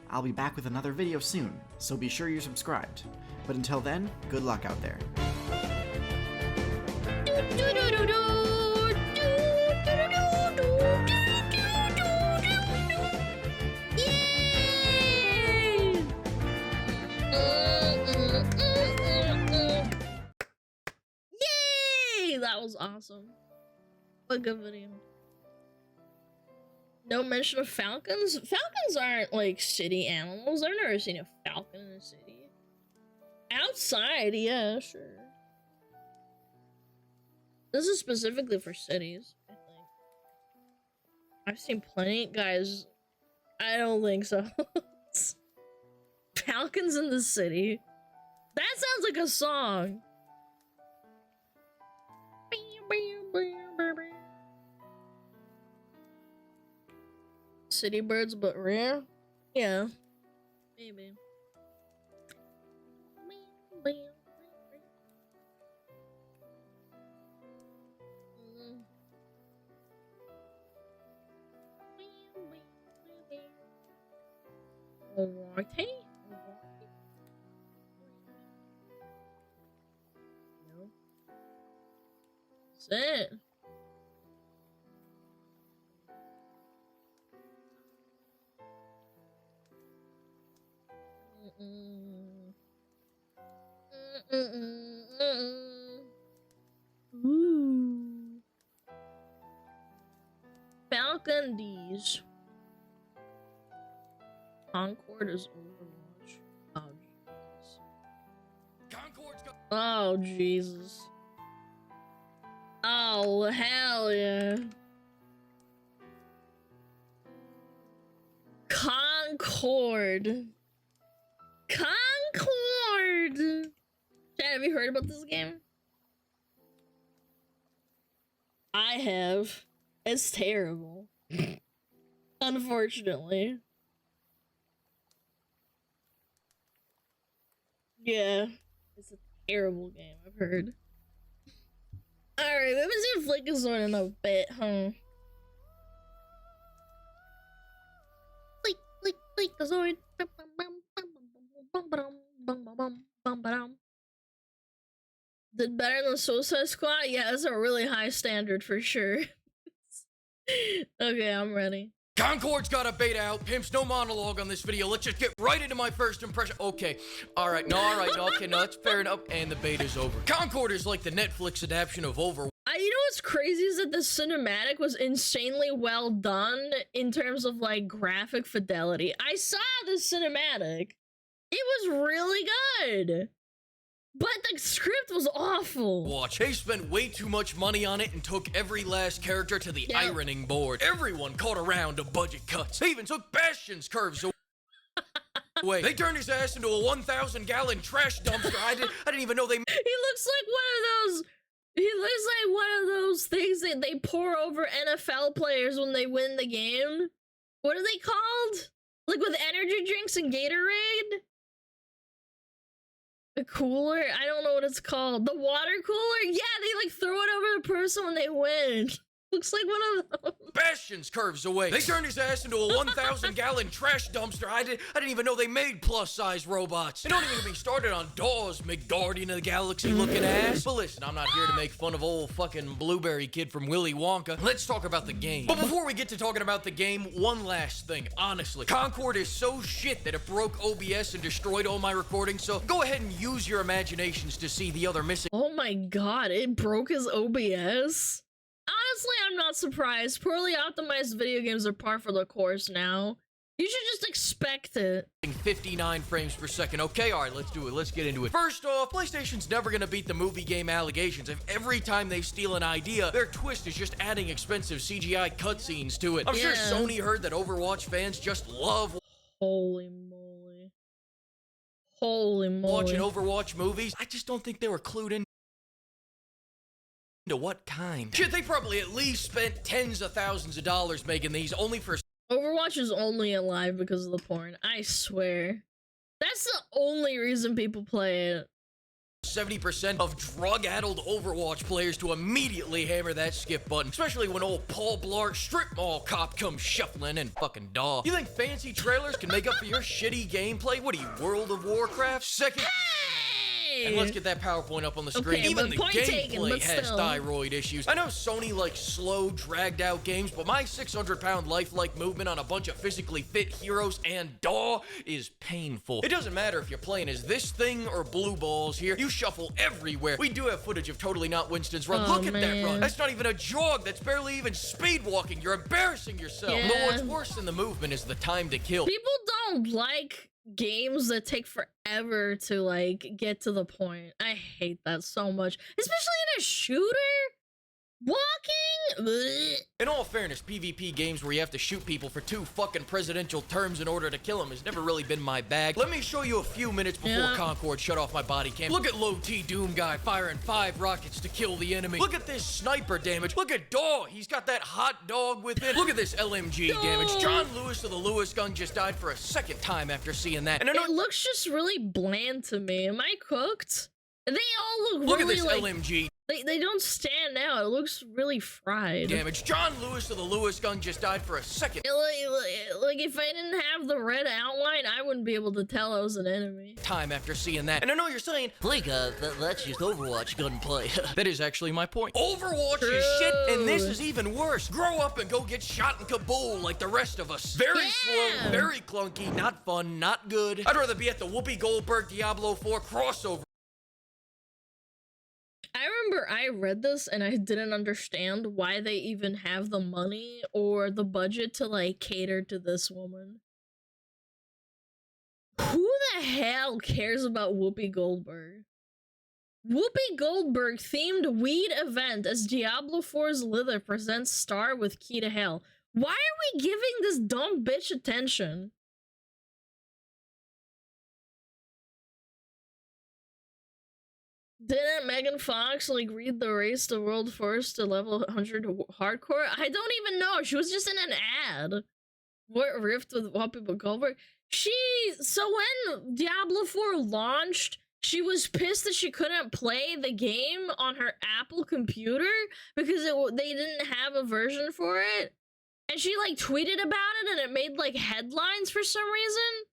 I'll be back with another video soon, so be sure you're subscribed. But until then, good luck out there. Yay! was awesome. What a good video. No mention of falcons? Falcons aren't like city animals. I've never seen a falcon in a city. Outside, yeah, sure. This is specifically for cities, I think. I've seen plenty, guys. I don't think so. Falcons in the city. That sounds like a song. City birds, but rare? Yeah. Maybe. YT? No. That's it. Ooh. Falcon D's. Concord is Overwatch. Oh Jesus. Oh Jesus. Oh hell yeah. Concord. Concord. Chad, have you heard about this game? I have. It's terrible. Unfortunately. Yeah. It's a terrible game, I've heard. Alright, we haven't seen Flickazoid in a bit, huh? Flickazoid. Did better than Suicide Squad? Yeah, that's a really high standard for sure. Okay, I'm ready. Concord's got a beta out. Pimps, no monologue on this video. Let's just get right into my first impression. Okay. Alright, no, okay, no, that's fair enough. And the beta's over. Concord is like the Netflix adaptation of Overwatch. You know what's crazy is that the cinematic was insanely well done in terms of, like, graphic fidelity. I saw the cinematic. It was really good. But the script was awful. They spent way too much money on it and took every last character to the ironing board. Everyone caught around to budget cuts. They even took Bastion's curves away. They turned his ass into a 1,000-gallon trash dumpster. I didn't even know they... He looks like one of those... He looks like one of those things that they pour over NFL players when they win the game. What are they called? Like with energy drinks and Gatorade? A cooler? I don't know what it's called. The water cooler? Yeah, they like throw it over the person when they win. Looks like one of those. Bastion's curves away. They turned his ass into a 1,000-gallon trash dumpster. I didn't even know they made plus-size robots. They don't even get me started on Dawes, McGuardian of the Galaxy looking ass. But listen, I'm not here to make fun of old fucking Blueberry Kid from Willy Wonka. Let's talk about the game. But before we get to talking about the game, one last thing. Honestly, Concord is so shit that it broke OBS and destroyed all my recordings, so go ahead and use your imaginations to see the other missing. Oh my god, it broke his OBS? Honestly, I'm not surprised. Poorly optimized video games are par for the course now. You should just expect it. 59 frames per second. Okay, alright, let's do it. Let's get into it. First off, PlayStation's never gonna beat the movie game allegations if every time they steal an idea, their twist is just adding expensive CGI cutscenes to it. I'm sure Sony heard that Overwatch fans just love Holy moly. Holy moly. Watching Overwatch movies. I just don't think they were clued in to what kind. Shit, they probably at least spent tens of thousands of dollars making these only for... Overwatch is only alive because of the porn. I swear. That's the only reason people play it. 70% of drug-addled Overwatch players to immediately hammer that skip button, especially when old Paul Blart strip mall cop comes shuffling and fucking daw. You think fancy trailers can make up for your shitty gameplay? What are you, World of Warcraft? Second... And let's get that PowerPoint up on the screen. Okay, Even but the point taken, gameplay but has still. thyroid issues. I know Sony likes slow, dragged out games, but my 600-pound lifelike movement on a bunch of physically fit heroes and DAW is painful. It doesn't matter if you're playing as this thing or blue balls here. You shuffle everywhere. We do have footage of Totally Not Winston's run. Oh, Look at that man. run. That's not even a jog. That's barely even speed walking. You're embarrassing yourself. Yeah. But what's worse than the movement is the time to kill. People don't like games that take forever to like get to the point. I hate that so much, especially in a shooter. Walking. Blech. In all fairness, PvP games where you have to shoot people for 2 fucking presidential terms in order to kill them has never really been my bag. Let me show you a few minutes before Yeah. Concord shut off my body cam. Look at Low T Doom guy firing 5 rockets to kill the enemy. Look at this sniper damage. Look at Dog. He's got that hot dog with him. Look at this LMG damage. John Lewis of the Lewis gun just died for a second time after seeing that. And I know It looks just really bland to me. Am I cooked? They all look look at really this like LMG they don't stand out. It looks really fried. damage. John Lewis of the Lewis gun just died for a second. Like if I didn't have the red outline, I wouldn't be able to tell I was an enemy. Time after seeing that. And I know you're saying, Blake, that's just Overwatch gunplay. that is actually my point. Overwatch is shit, and this is even worse. Grow up and go get shot in Kabul like the rest of us. Very slow, very clunky, not fun, not good. I'd rather be at the Whoopi Goldberg Diablo 4 crossover. I remember I read this and I didn't understand why they even have the money or the budget to like cater to this woman. Who the hell cares about Whoopi Goldberg? Whoopi Goldberg themed weed event as Diablo 4's Lither presents star with Key to Hell. Why are we giving this dumb bitch attention? Didn't Megan Fox like read the race to world first to level 100 hardcore? I don't even know. She was just in an ad. What rift with Whoopi Goldberg? So when Diablo 4 launched, she was pissed that she couldn't play the game on her Apple computer because they didn't have a version for it. And she like tweeted about it and it made like headlines for some reason.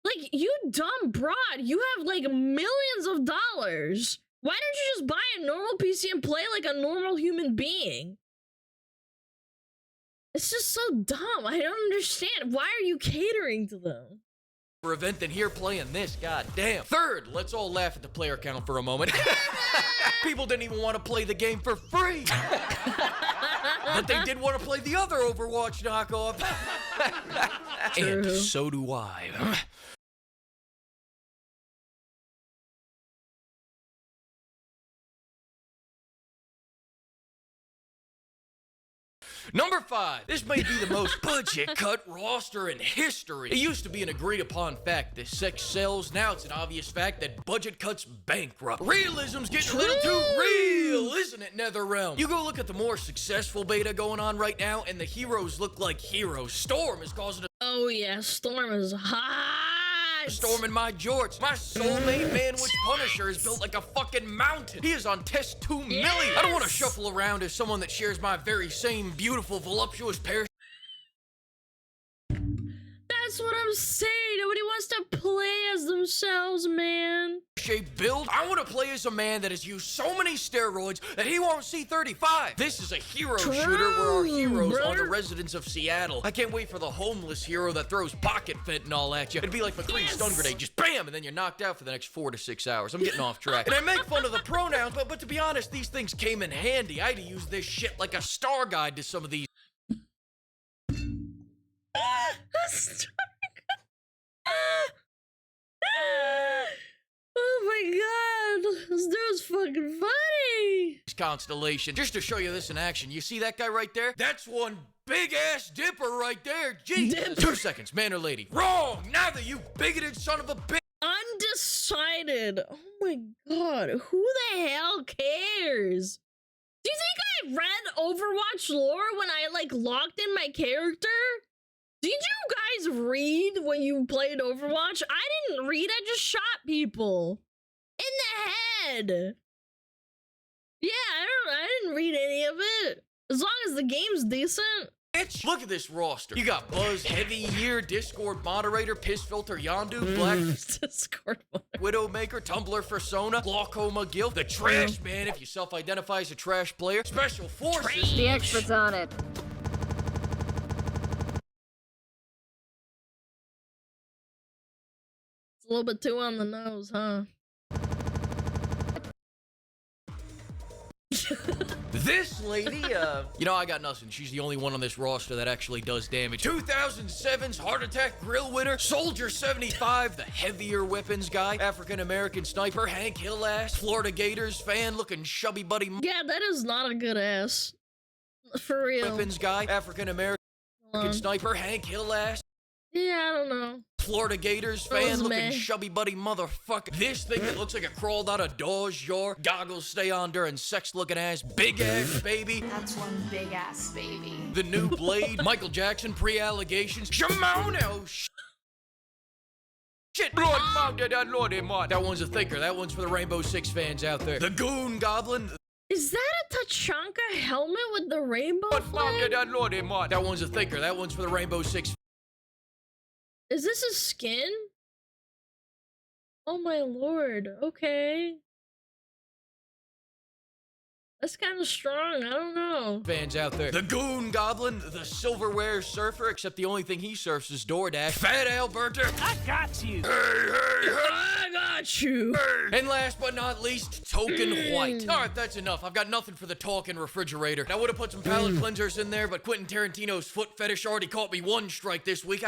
Like, you dumb broad, you have like millions of dollars. Why don't you just buy a normal PC and play like a normal human being? It's just so dumb. I don't understand. Why are you catering to them? Event than here playing this, god damn. Third, let's all laugh at the player count for a moment. People didn't even want to play the game for free. But they did want to play the other Overwatch knockoff. And so do I. Number 5. This may be the most budget cut roster in history. It used to be an agreed upon fact that sex sells. Now it's an obvious fact that budget cuts bankrupt. Realism's getting a little too real, isn't it, NetherRealm? You go look at the more successful beta going on right now, and the heroes look like heroes. Storm is causing a Oh yeah, Storm is hot. storm in my jorts. My soulmate man witch Punisher is built like a fucking mountain. He is on test 2 million. I don't want to shuffle around as someone that shares my very same beautiful, voluptuous pair. That's what I'm saying. Nobody wants to play as themselves, man. Shape build. I want to play as a man that has used so many steroids that he won't see 35. This is a hero shooter where our heroes are the residents of Seattle. I can't wait for the homeless hero that throws pocket fentanyl at you. It'd be like McCree's stun grenade, just bam, and then you're knocked out for the next 4 to 6 hours. I'm getting off track. And I make fun of the pronouns, but to be honest, these things came in handy. I had to use this shit like a star guide to some of these. Oh my god, this dude's fucking funny. Constellation. Just to show you this in action, you see that guy right there? That's one big ass dipper right there. Jesus. 2 seconds, man or lady? Wrong! Neither, you bigoted son of a bitch. Undecided. Oh my god, who the hell cares? Do you think I read Overwatch lore when I like locked in my character? Did you guys read when you played Overwatch? I didn't read, I just shot people in the head. Yeah, I didn't read any of it. As long as the game's decent. Bitch, look at this roster. You got Buzz, Heavy Year, Discord Moderator, Piss Filter, Yondu, Black Discord Widowmaker, Tumblr Persona, Glaucoma Guild, the Trash Man if you self-identify as a trash player, Special Forces. The expert's on it. It's a little bit too on the nose, huh? This lady, you know, I got nothing. She's the only one on this roster that actually does damage. 2007's Heart Attack Grill winner, Soldier 75, the heavier weapons guy, African-American sniper, Hank Hill ass, Florida Gators fan looking chubby buddy. Yeah, that is not a good ass. For real. Weapons guy, African-American sniper, Hank Hill ass. Yeah, I don't know. Florida Gators fan looking chubby buddy motherfucker. This thing that looks like it crawled out of Dawes Yard. Goggles stay on during sex looking ass. Big ass baby. That's one big ass baby. The new Blade. Michael Jackson pre-allegations. Shimano. Shit, Lord, that one's a thinker. That one's for the Rainbow Six fans out there. The Goon Goblin. Is that a Tachanka helmet with the rainbow flag? That one's a thinker. That one's for the Rainbow Six. Is this a skin? Oh my lord, okay. That's kind of strong, I don't know. Fans out there. The Goon Goblin, the Silverware Surfer, except the only thing he surfs is DoorDash. Fat Alberta. I got you. Hey. I got you. Hey. And last but not least, Token White. All right, that's enough. I've got nothing for the talking refrigerator. I would have put some palate cleansers in there, but Quentin Tarantino's foot fetish already caught me one strike this week.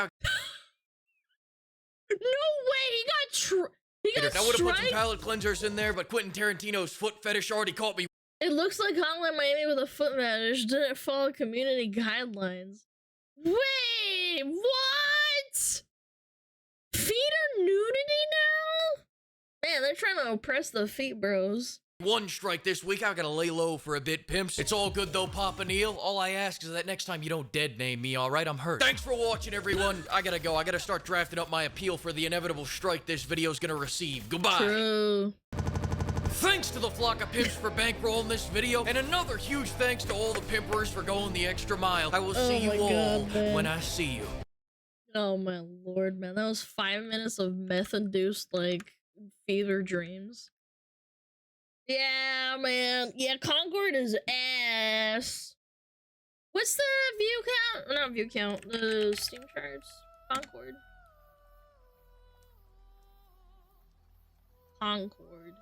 No way, he got I would have put some palate cleansers in there, but Quentin Tarantino's foot fetish already caught me. It looks like Hotline Miami with a foot fetish didn't follow community guidelines. Wait, what? Feet are nudity now? Man, they're trying to oppress the feet bros. One strike this week. I gotta lay low for a bit, pimps. It's all good though, Papa Neil. All I ask is that next time you don't dead name me, alright? I'm hurt. Thanks for watching, everyone. I gotta go. I gotta start drafting up my appeal for the inevitable strike this video's gonna receive. Goodbye. True. Thanks to the flock of pimps for bankrolling this video, and another huge thanks to all the pimpers for going the extra mile. I will see you all when I see you. Oh my lord, man. That was 5 minutes of meth-induced, like, fever dreams. Yeah, man. Yeah, Concord is ass. What's the view count? Not view count. The Steam charts. Concord. Concord.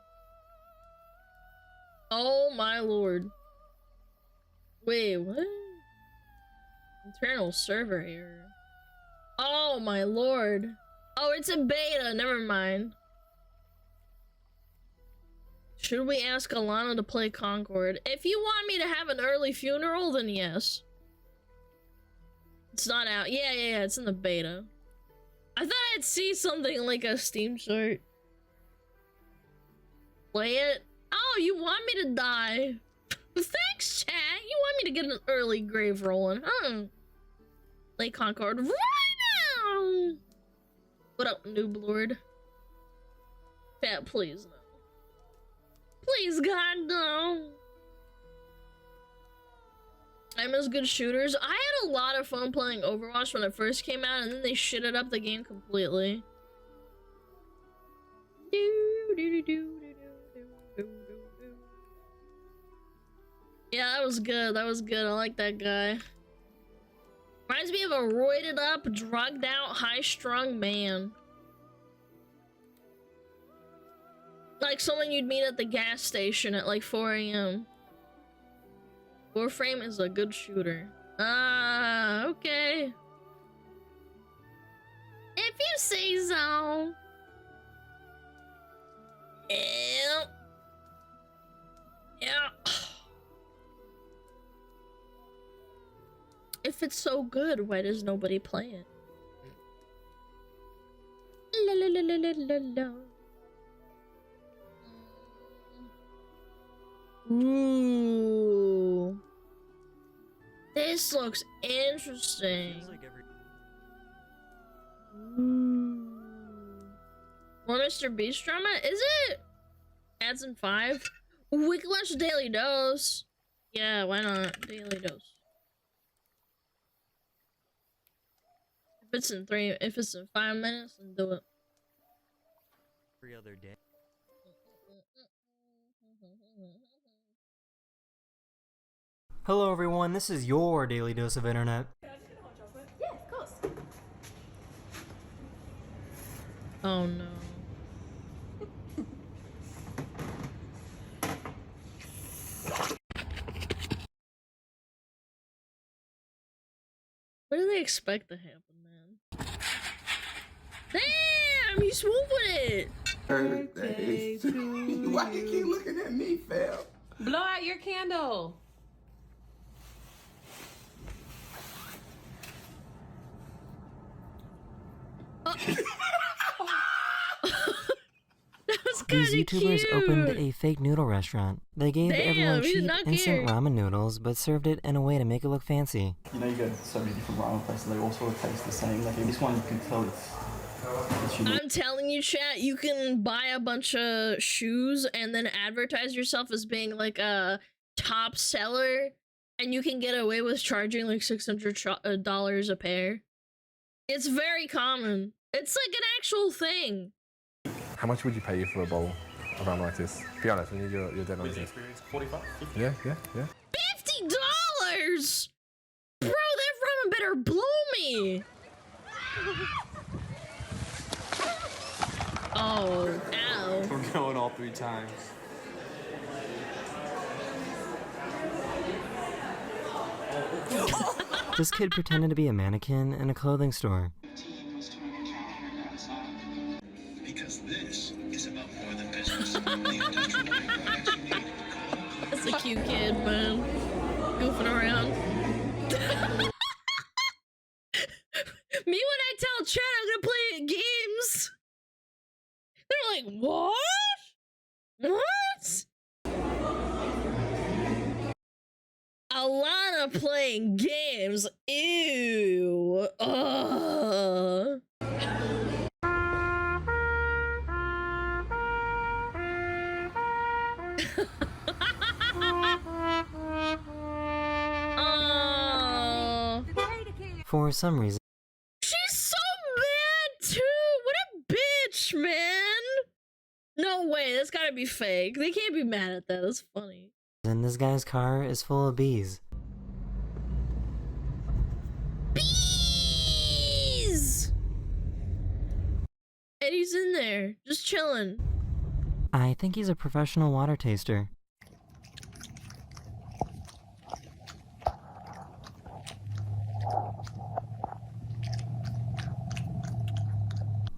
Oh my lord. Wait, what? Internal server error. Oh my lord. Oh, it's a beta. Never mind. Should we ask Alana to play Concord? If you want me to have an early funeral, then yes. It's not out. Yeah, it's in the beta. I thought I'd see something like a Steam chart. Play it? Oh, you want me to die? Thanks, chat. You want me to get an early grave rolling, huh? Play Concord right now! What up, noob lord? Fat, please, no. Please, God, no. I miss good shooters. I had a lot of fun playing Overwatch when it first came out, and then they shitted up the game completely. Yeah, that was good. That was good. I like that guy. Reminds me of a roided up, drugged out, high-strung man. Like someone you'd meet at the gas station at like 4 AM. Warframe is a good shooter. Ah, okay. If you say so. Yeah. Yeah. If it's so good, why does nobody play it? La la la la la la la. Ooh. This looks interesting. Ooh. What Mr. Beast drama? Is it? Ads in 5? Weekly lunch daily dose. Yeah, why not? Daily dose. If it's in 5 minutes, then do it. Every other day. Hello everyone, this is your daily dose of internet. Yeah, of course. Oh no. What do they expect to happen, man? Damn, he's swooping it. Birthday to you. Why you keep looking at me, fam? Blow out your candle. That was These kinda YouTubers cute. opened a fake noodle restaurant. They gave Damn, everyone he's cheap not instant cute. ramen noodles, but served it in a way to make it look fancy. You know, you go to so many different ramen places, they all sort of taste the same. Like this one, you can tell it's unique. I'm telling you, chat, you can buy a bunch of shoes and then advertise yourself as being like a top seller, and you can get away with charging like $600 a pair. It's very common. It's like an actual thing. How much would you pay for a bowl of ramen like this? Be honest, when you're dead on this. Experience 45. Yeah. $50? Bro, that ramen better blow me. Oh, ow. We're going all 3 times. This kid pretended to be a mannequin in a clothing store. Because this is about more than business. The industrial products you need. That's a cute kid, man. Goofing around. Me when I tell chat I'm gonna play games. They're like, what? What? Alana playing games. Ew. Ugh. Oh. For some reason, She's so mad too. What a bitch, man. No way. That's gotta be fake. They can't be mad at that. That's funny. this guy's car is full of bees. Bees! Eddie's in there, just chilling. I think he's a professional water taster.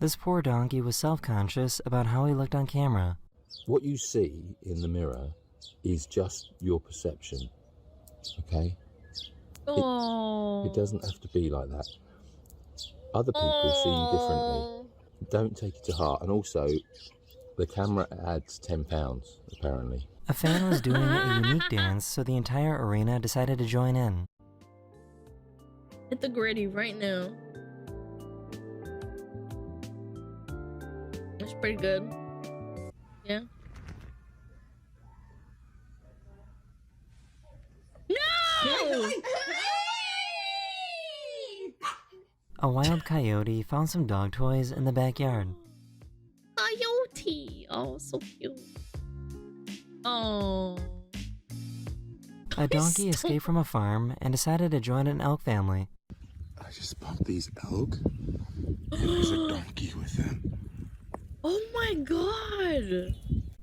This poor donkey was self-conscious about how he looked on camera. What you see in the mirror is just your perception, okay? It doesn't have to be like that. Other people see you differently. Don't take it to heart. And also, the camera adds £10, apparently. A fan was doing a unique dance, so the entire arena decided to join in. Hit the gritty right now. That's pretty good. Yeah. No! A wild coyote found some dog toys in the backyard. Coyote! Oh, so cute. Oh. A donkey escaped from a farm and decided to join an elk family. I just bumped these elk, and there's a donkey with them. Oh my god!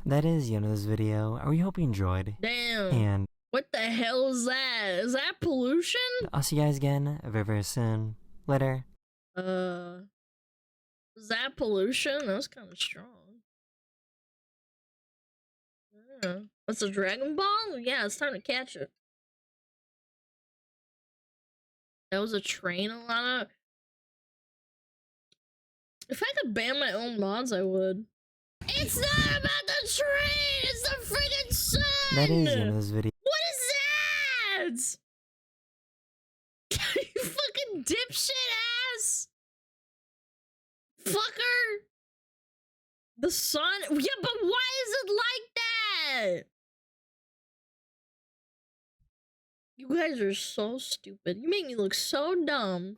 That is the end of this video. I hope you enjoyed. Damn. And What the hell is that? Is that pollution? I'll see you guys again very, very soon. Later. Is that pollution? That was kind of strong. Yeah. What's a Dragon Ball? Yeah, it's time to catch it. That was a train, Alana. If I could ban my own mods, I would. It's not about the train! It's the friggin' sun! That is the end of this video. What is that? You fucking dipshit ass! Fucker! The sun? Yeah, but why is it like that? You guys are so stupid. You make me look so dumb.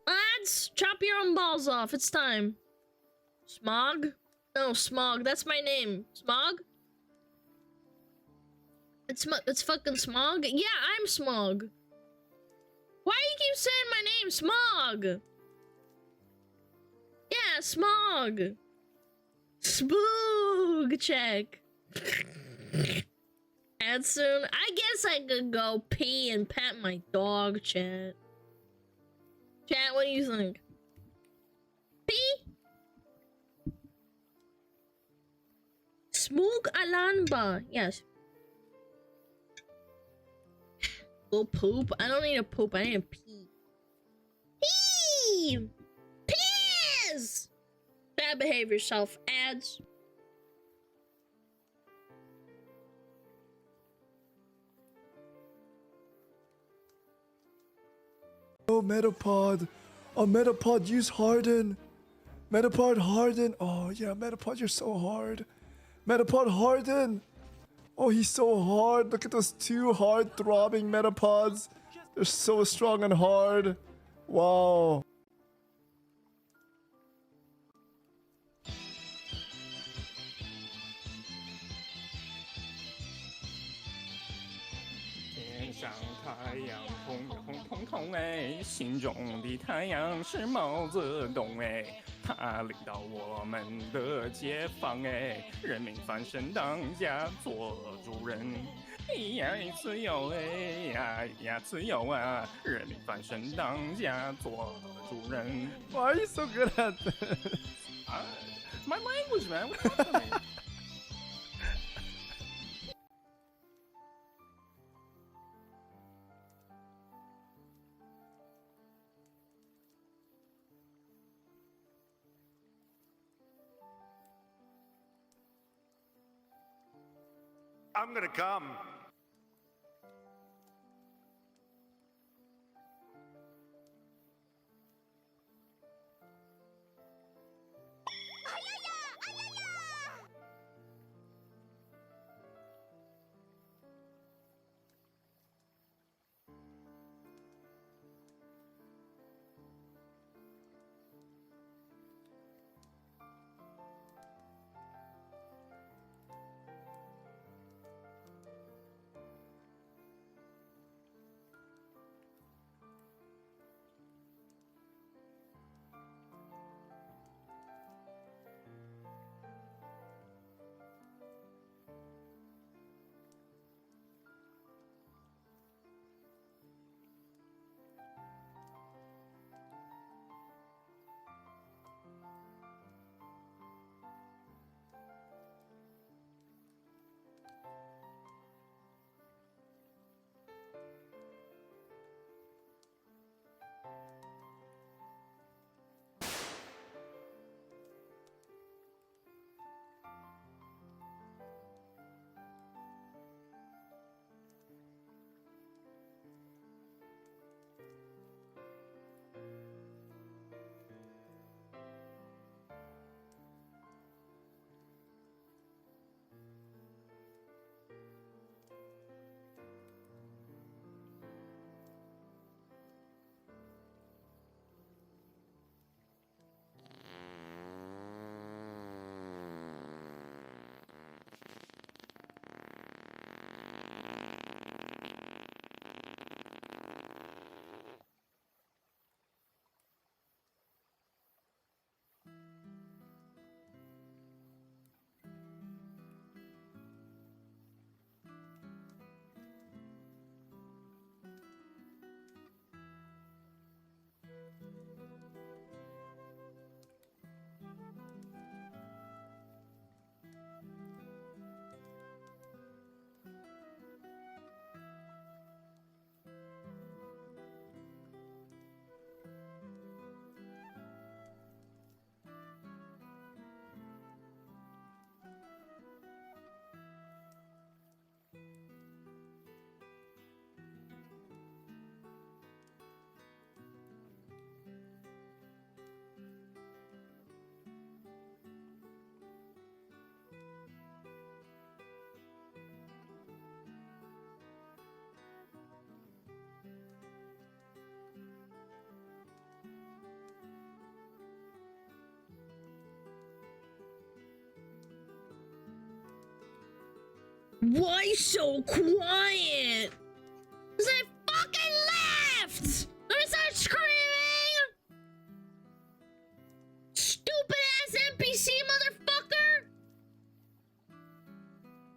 Lads, chop your own balls off. It's time. Smog? No, Smog. That's my name. Smog? It's fucking Smog? Yeah, I'm Smog. Why do you keep saying my name? Smog! Yeah, Smog! Spoog check. And soon, I guess I could go pee and pet my dog, chat. Chat, what do you think? Pee? SmugAlana. Yes. Go poop? I don't need to poop, I need to pee. Pee! Piss! Bad behave yourself, ads. Oh, Metapod. Oh, Metapod, use Harden. Metapod, Harden. Oh, yeah, Metapod, you're so hard. Metapod, Harden. Oh, he's so hard. Look at those two hard throbbing Metapods. They're so strong and hard. Wow.他领导我们的解放哎，人民翻身当家做主人，呀自由哎呀自由啊，人民翻身当家做主人。Why are you so good at this? My language, man. What's up with me? I'm gonna come. Why so quiet? Cause I fucking left! Let me start screaming! Stupid ass NPC motherfucker!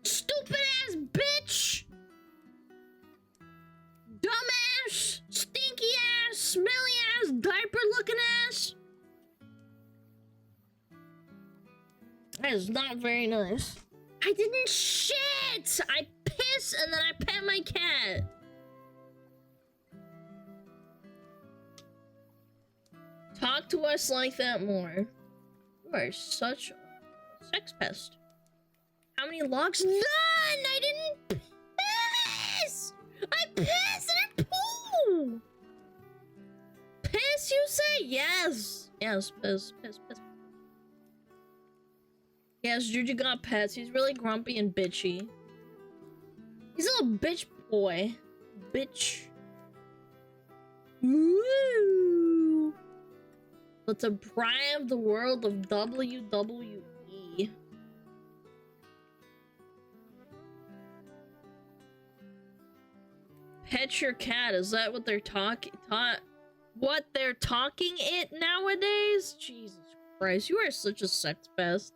Stupid ass bitch! Dumbass! Stinky ass! Smelly ass! Diaper looking ass! That is not very nice. I didn't shit! I piss and then I pet my cat. Talk to us like that more. You are such a sex pest. How many logs? None! I didn't piss! I piss and I poo! Piss, you say? Yes. Yes, piss, piss, piss. Yes, Juju got pets. He's really grumpy and bitchy. He's a little bitch boy. Bitch. Woo! Let's deprive the world of WWE. Pet your cat. Is that what they're talking? What they're talking it nowadays? Jesus Christ, you are such a sex pest.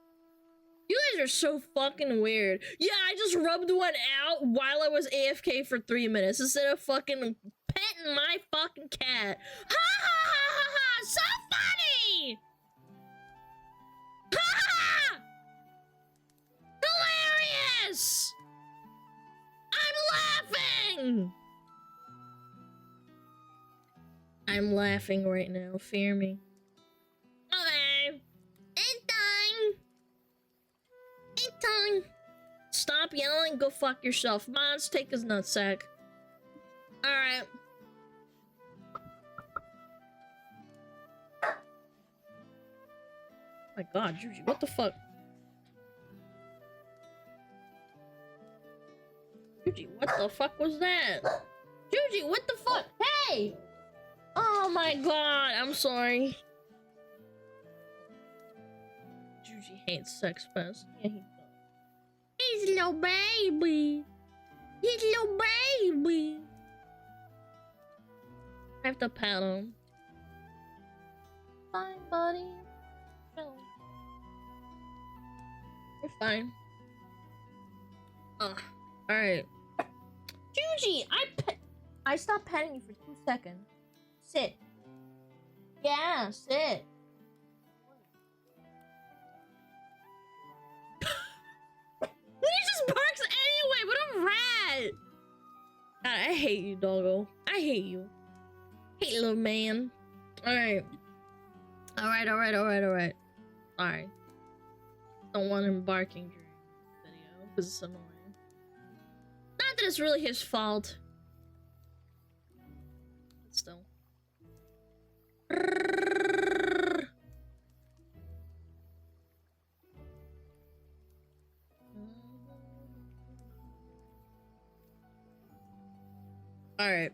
You guys are so fucking weird. Yeah, I just rubbed one out while I was AFK for 3 minutes instead of fucking petting my fucking cat. Ha ha ha ha ha! So funny! Ha ha! Hilarious! I'm laughing! I'm laughing right now. Fear me. Okay. It's time. It's time. Stop yelling. Go fuck yourself. Mons, take his nutsack. Alright. Oh my god, Juji, what the fuck? Juji, what the fuck was that? Juji, what the fuck? Hey! Oh my god, I'm sorry. Juji hates sex pest. Yeah, he does. He's a little baby. He's a little baby. I have to pat him. Fine, buddy. You're fine. Alright. Juji, I stopped petting you for 2 seconds. Sit. Yeah, sit. He just barks anyway. What a rat! God, I hate you, doggo. I hate you. Hate little man. Alright. Alright. Alright. Don't want him barking during the video because it's annoying. Not that it's really his fault. But still. All right.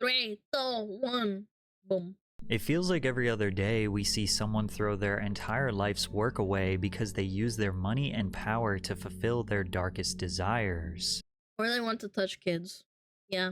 Three, two, one, boom. It feels like every other day we see someone throw their entire life's work away because they use their money and power to fulfill their darkest desires. Or they want to touch kids. Yeah.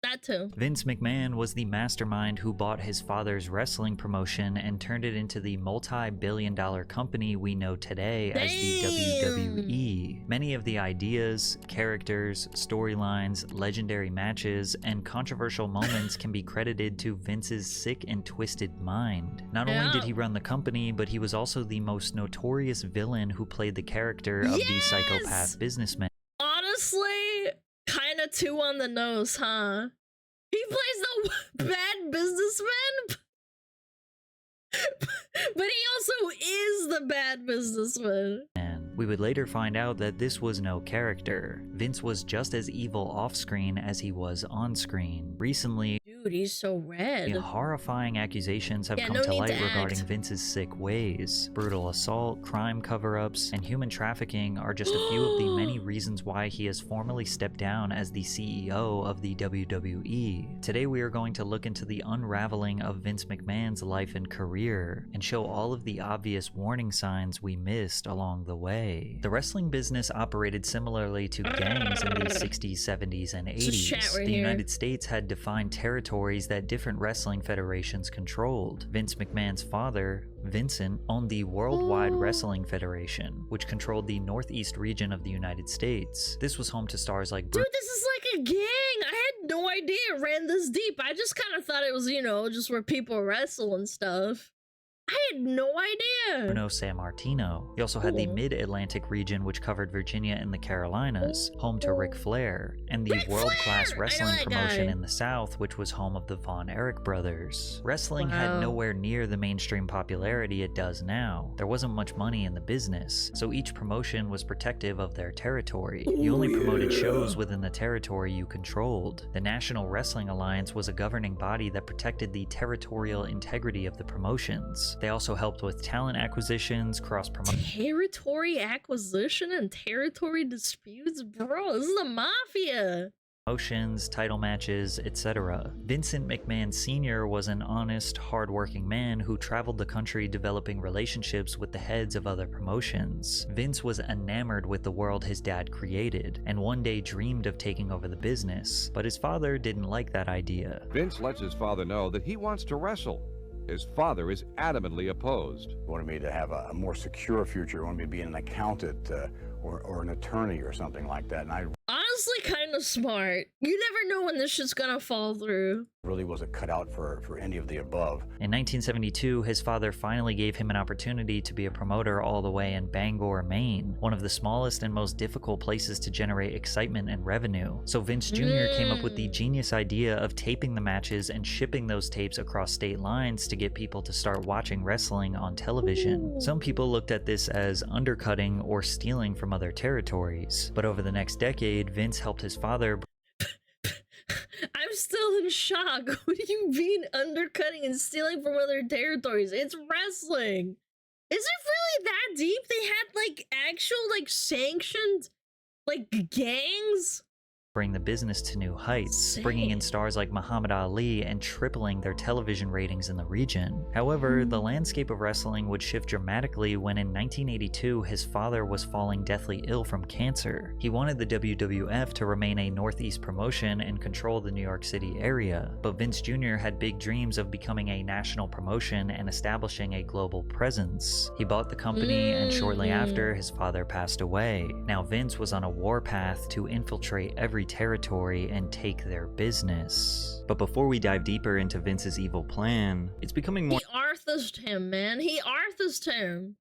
That too. Vince McMahon was the mastermind who bought his father's wrestling promotion and turned it into the multi-billion-dollar company we know today as the WWE. Many of the ideas, characters, storylines, legendary matches, and controversial moments can be credited to Vince's sick and twisted mind. Not only did he run the company, but he was also the most notorious villain who played the character of the psychopath businessman. Honestly, kind of too on the nose, huh? He plays the bad businessman, but he also is the bad businessman. And we would later find out that this was no character. Vince was just as evil off-screen as he was on-screen. Recently, Dude, he's so red. Horrifying accusations have come no to need light to regarding act. Vince's sick ways. Brutal assault, crime cover-ups, and human trafficking are just a few of the many reasons why he has formally stepped down as the CEO of the WWE. Today we are going to look into the unraveling of Vince McMahon's life and career, and show all of the obvious warning signs we missed along the way. The wrestling business operated similarly to gangs in the 60s, 70s, and 80s. The United States had defined territories that different wrestling federations controlled. Vince McMahon's father, Vincent, owned the Worldwide Wrestling Federation, which controlled the northeast region of the United States. This was home to stars like Dude, this is like a gang. I had no idea it ran this deep. I just kind of thought it was, you know, just where people wrestle and stuff. I had no idea. Bruno Sammartino. He also had the Mid-Atlantic region, which covered Virginia and the Carolinas, home to Ric Flair, and the world-class wrestling promotion in the South, which was home of the Von Erich brothers. Wrestling had nowhere near the mainstream popularity it does now. There wasn't much money in the business, so each promotion was protective of their territory. You only promoted shows within the territory you controlled. The National Wrestling Alliance was a governing body that protected the territorial integrity of the promotions. They also helped with talent acquisitions, cross-promotion. Territory acquisition and territory disputes? Bro, this is the mafia. Promotions, title matches, etc. Vincent McMahon Sr. was an honest, hard-working man who traveled the country developing relationships with the heads of other promotions. Vince was enamored with the world his dad created, and one day dreamed of taking over the business, but his father didn't like that idea. Vince lets his father know that he wants to wrestle. His father is adamantly opposed. He wanted me to have a more secure future. He wanted me to be an accountant or an attorney or something like that. And I honestly kind of smart. You never know when this shit's gonna fall through. really wasn't cut out for any of the above. In 1972, his father finally gave him an opportunity to be a promoter all the way in Bangor, Maine, one of the smallest and most difficult places to generate excitement and revenue. So Vince Jr. came up with the genius idea of taping the matches and shipping those tapes across state lines to get people to start watching wrestling on television. Some people looked at this as undercutting or stealing from other territories, but over the next decade, Vince helped his father. I'm still in shock. What do you mean undercutting and stealing from other territories? It's wrestling. Is it really that deep? They had like actual like sanctioned like gangs? Bring the business to new heights, bringing in stars like Muhammad Ali and tripling their television ratings in the region. However, the landscape of wrestling would shift dramatically when in 1982 his father was falling deathly ill from cancer. He wanted the WWF to remain a Northeast promotion and control the New York City area, but Vince Jr. had big dreams of becoming a national promotion and establishing a global presence. He bought the company and shortly after, his father passed away. Now Vince was on a warpath to infiltrate every territory and take their business. But before we dive deeper into Vince's evil plan, it's becoming more— He Arthur'd him, man. He Arthur'd him.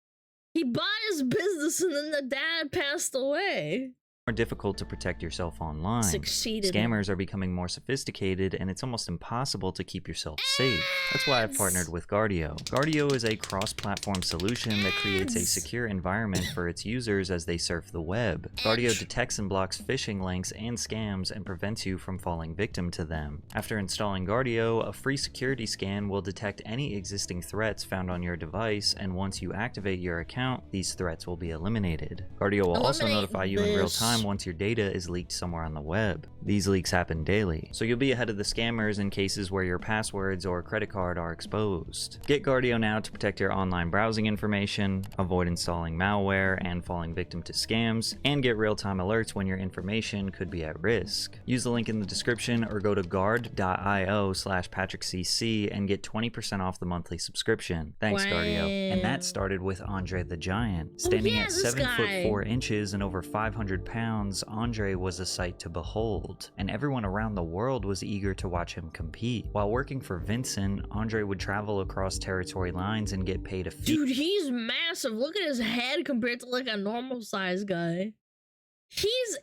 He bought his business and then the dad passed away. more difficult to protect yourself online. Succeeded. Scammers are becoming more sophisticated and it's almost impossible to keep yourself safe. That's why I've partnered with Guardio. Guardio is a cross-platform solution that creates a secure environment for its users as they surf the web. Guardio detects and blocks phishing links and scams and prevents you from falling victim to them. After installing Guardio, a free security scan will detect any existing threats found on your device, and once you activate your account, these threats will be eliminated. Guardio will also notify you in real time once your data is leaked somewhere on the web. These leaks happen daily, so you'll be ahead of the scammers in cases where your passwords or credit card are exposed. Get Guardio now to protect your online browsing information, avoid installing malware and falling victim to scams, and get real-time alerts when your information could be at risk. Use the link in the description or go to guard.io/PatrickCC and get 20% off the monthly subscription. Thanks, Guardio. And that started with Andre the Giant. Standing at 7 foot 4 inches and over 500 pounds, Andre was a sight to behold, and everyone around the world was eager to watch him compete. While working for Vincent, Andre would travel across territory lines and get paid a fee. Dude, he's massive. Look at his head compared to like a normal size guy. He's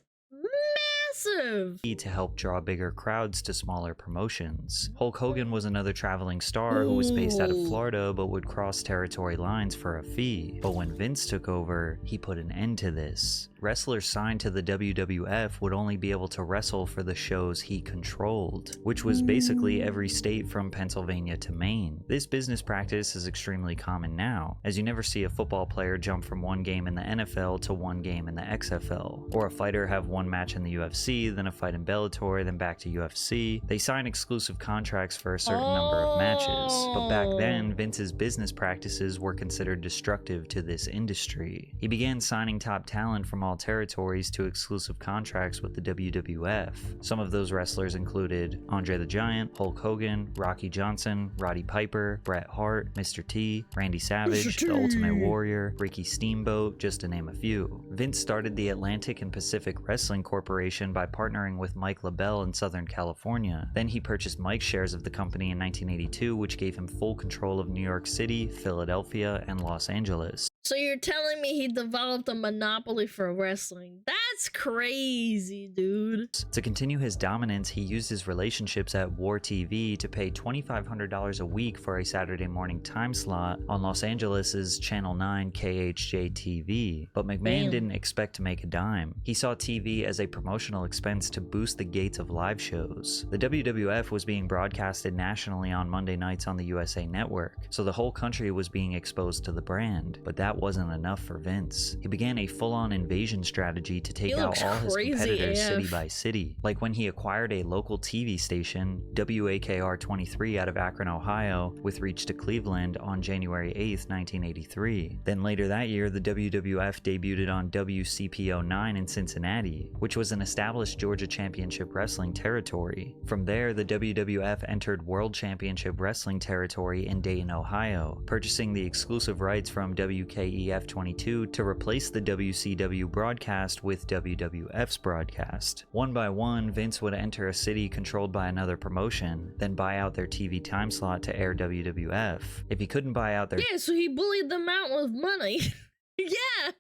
impressive. To help draw bigger crowds to smaller promotions. Hulk Hogan was another traveling star who was based out of Florida but would cross territory lines for a fee. But when Vince took over, he put an end to this. Wrestlers signed to the WWF would only be able to wrestle for the shows he controlled, which was basically every state from Pennsylvania to Maine. This business practice is extremely common now, as you never see a football player jump from one game in the NFL to one game in the XFL, or a fighter have one match in the UFC, then a fight in Bellator, then back to UFC. They sign exclusive contracts for a certain number of matches, but back then, Vince's business practices were considered destructive to this industry. He began signing top talent from all territories to exclusive contracts with the WWF. Some of those wrestlers included Andre the Giant, Hulk Hogan, Rocky Johnson, Roddy Piper, Bret Hart, Mr. T, Randy Savage, The Ultimate Warrior, Ricky Steamboat, just to name a few. Vince started the Atlantic and Pacific Wrestling Corporation by partnering with Mike LaBelle in Southern California. Then he purchased Mike's shares of the company in 1982, which gave him full control of New York City, Philadelphia, and Los Angeles. So you're telling me he developed a monopoly for wrestling? That's crazy, dude. To continue his dominance, he used his relationships at War TV to pay $2,500 a week for a Saturday morning time slot on Los Angeles' Channel 9 KHJ TV. But McMahon didn't expect to make a dime. He saw TV as a promotional expense to boost the gates of live shows. The WWF was being broadcasted nationally on Monday nights on the USA Network, so the whole country was being exposed to the brand. But that wasn't enough for Vince. He began a full-on invasion strategy to take out all his competitors city by city, like when he acquired a local TV station, WAKR 23 out of Akron, Ohio, with reach to Cleveland on January 8th, 1983. Then later that year, the WWF debuted on WCPO 9 in Cincinnati, which was an established Georgia Championship Wrestling territory. From there, the WWF entered World Championship Wrestling territory in Dayton, Ohio, purchasing the exclusive rights from WKEF 22 to replace the WCW broadcast with WWF's broadcast. One by one, Vince would enter a city controlled by another promotion, then buy out their TV time slot to air WWF. If he couldn't buy out their so he bullied them out with money. Yeah.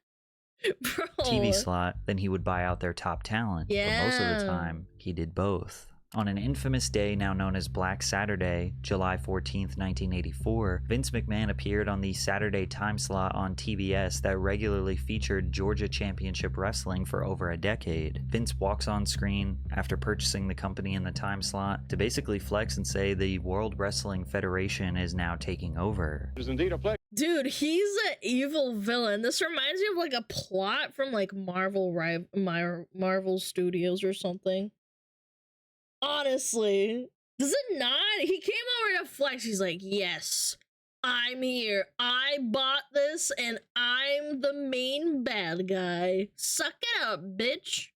Bro. TV slot, then he would buy out their top talent. But most of the time, he did both. On an infamous day now known as Black Saturday, July 14th, 1984, Vince McMahon appeared on the Saturday time slot on TBS that regularly featured Georgia Championship Wrestling for over a decade. Vince walks on screen after purchasing the company in the time slot to basically flex and say the World Wrestling Federation is now taking over. It is indeed a pleasure. Dude, he's an evil villain. This reminds me of like a plot from like Marvel Studios or something. Honestly, does it not? He came over to flex. He's like, yes, I'm here. I bought this and I'm the main bad guy. Suck it up, bitch.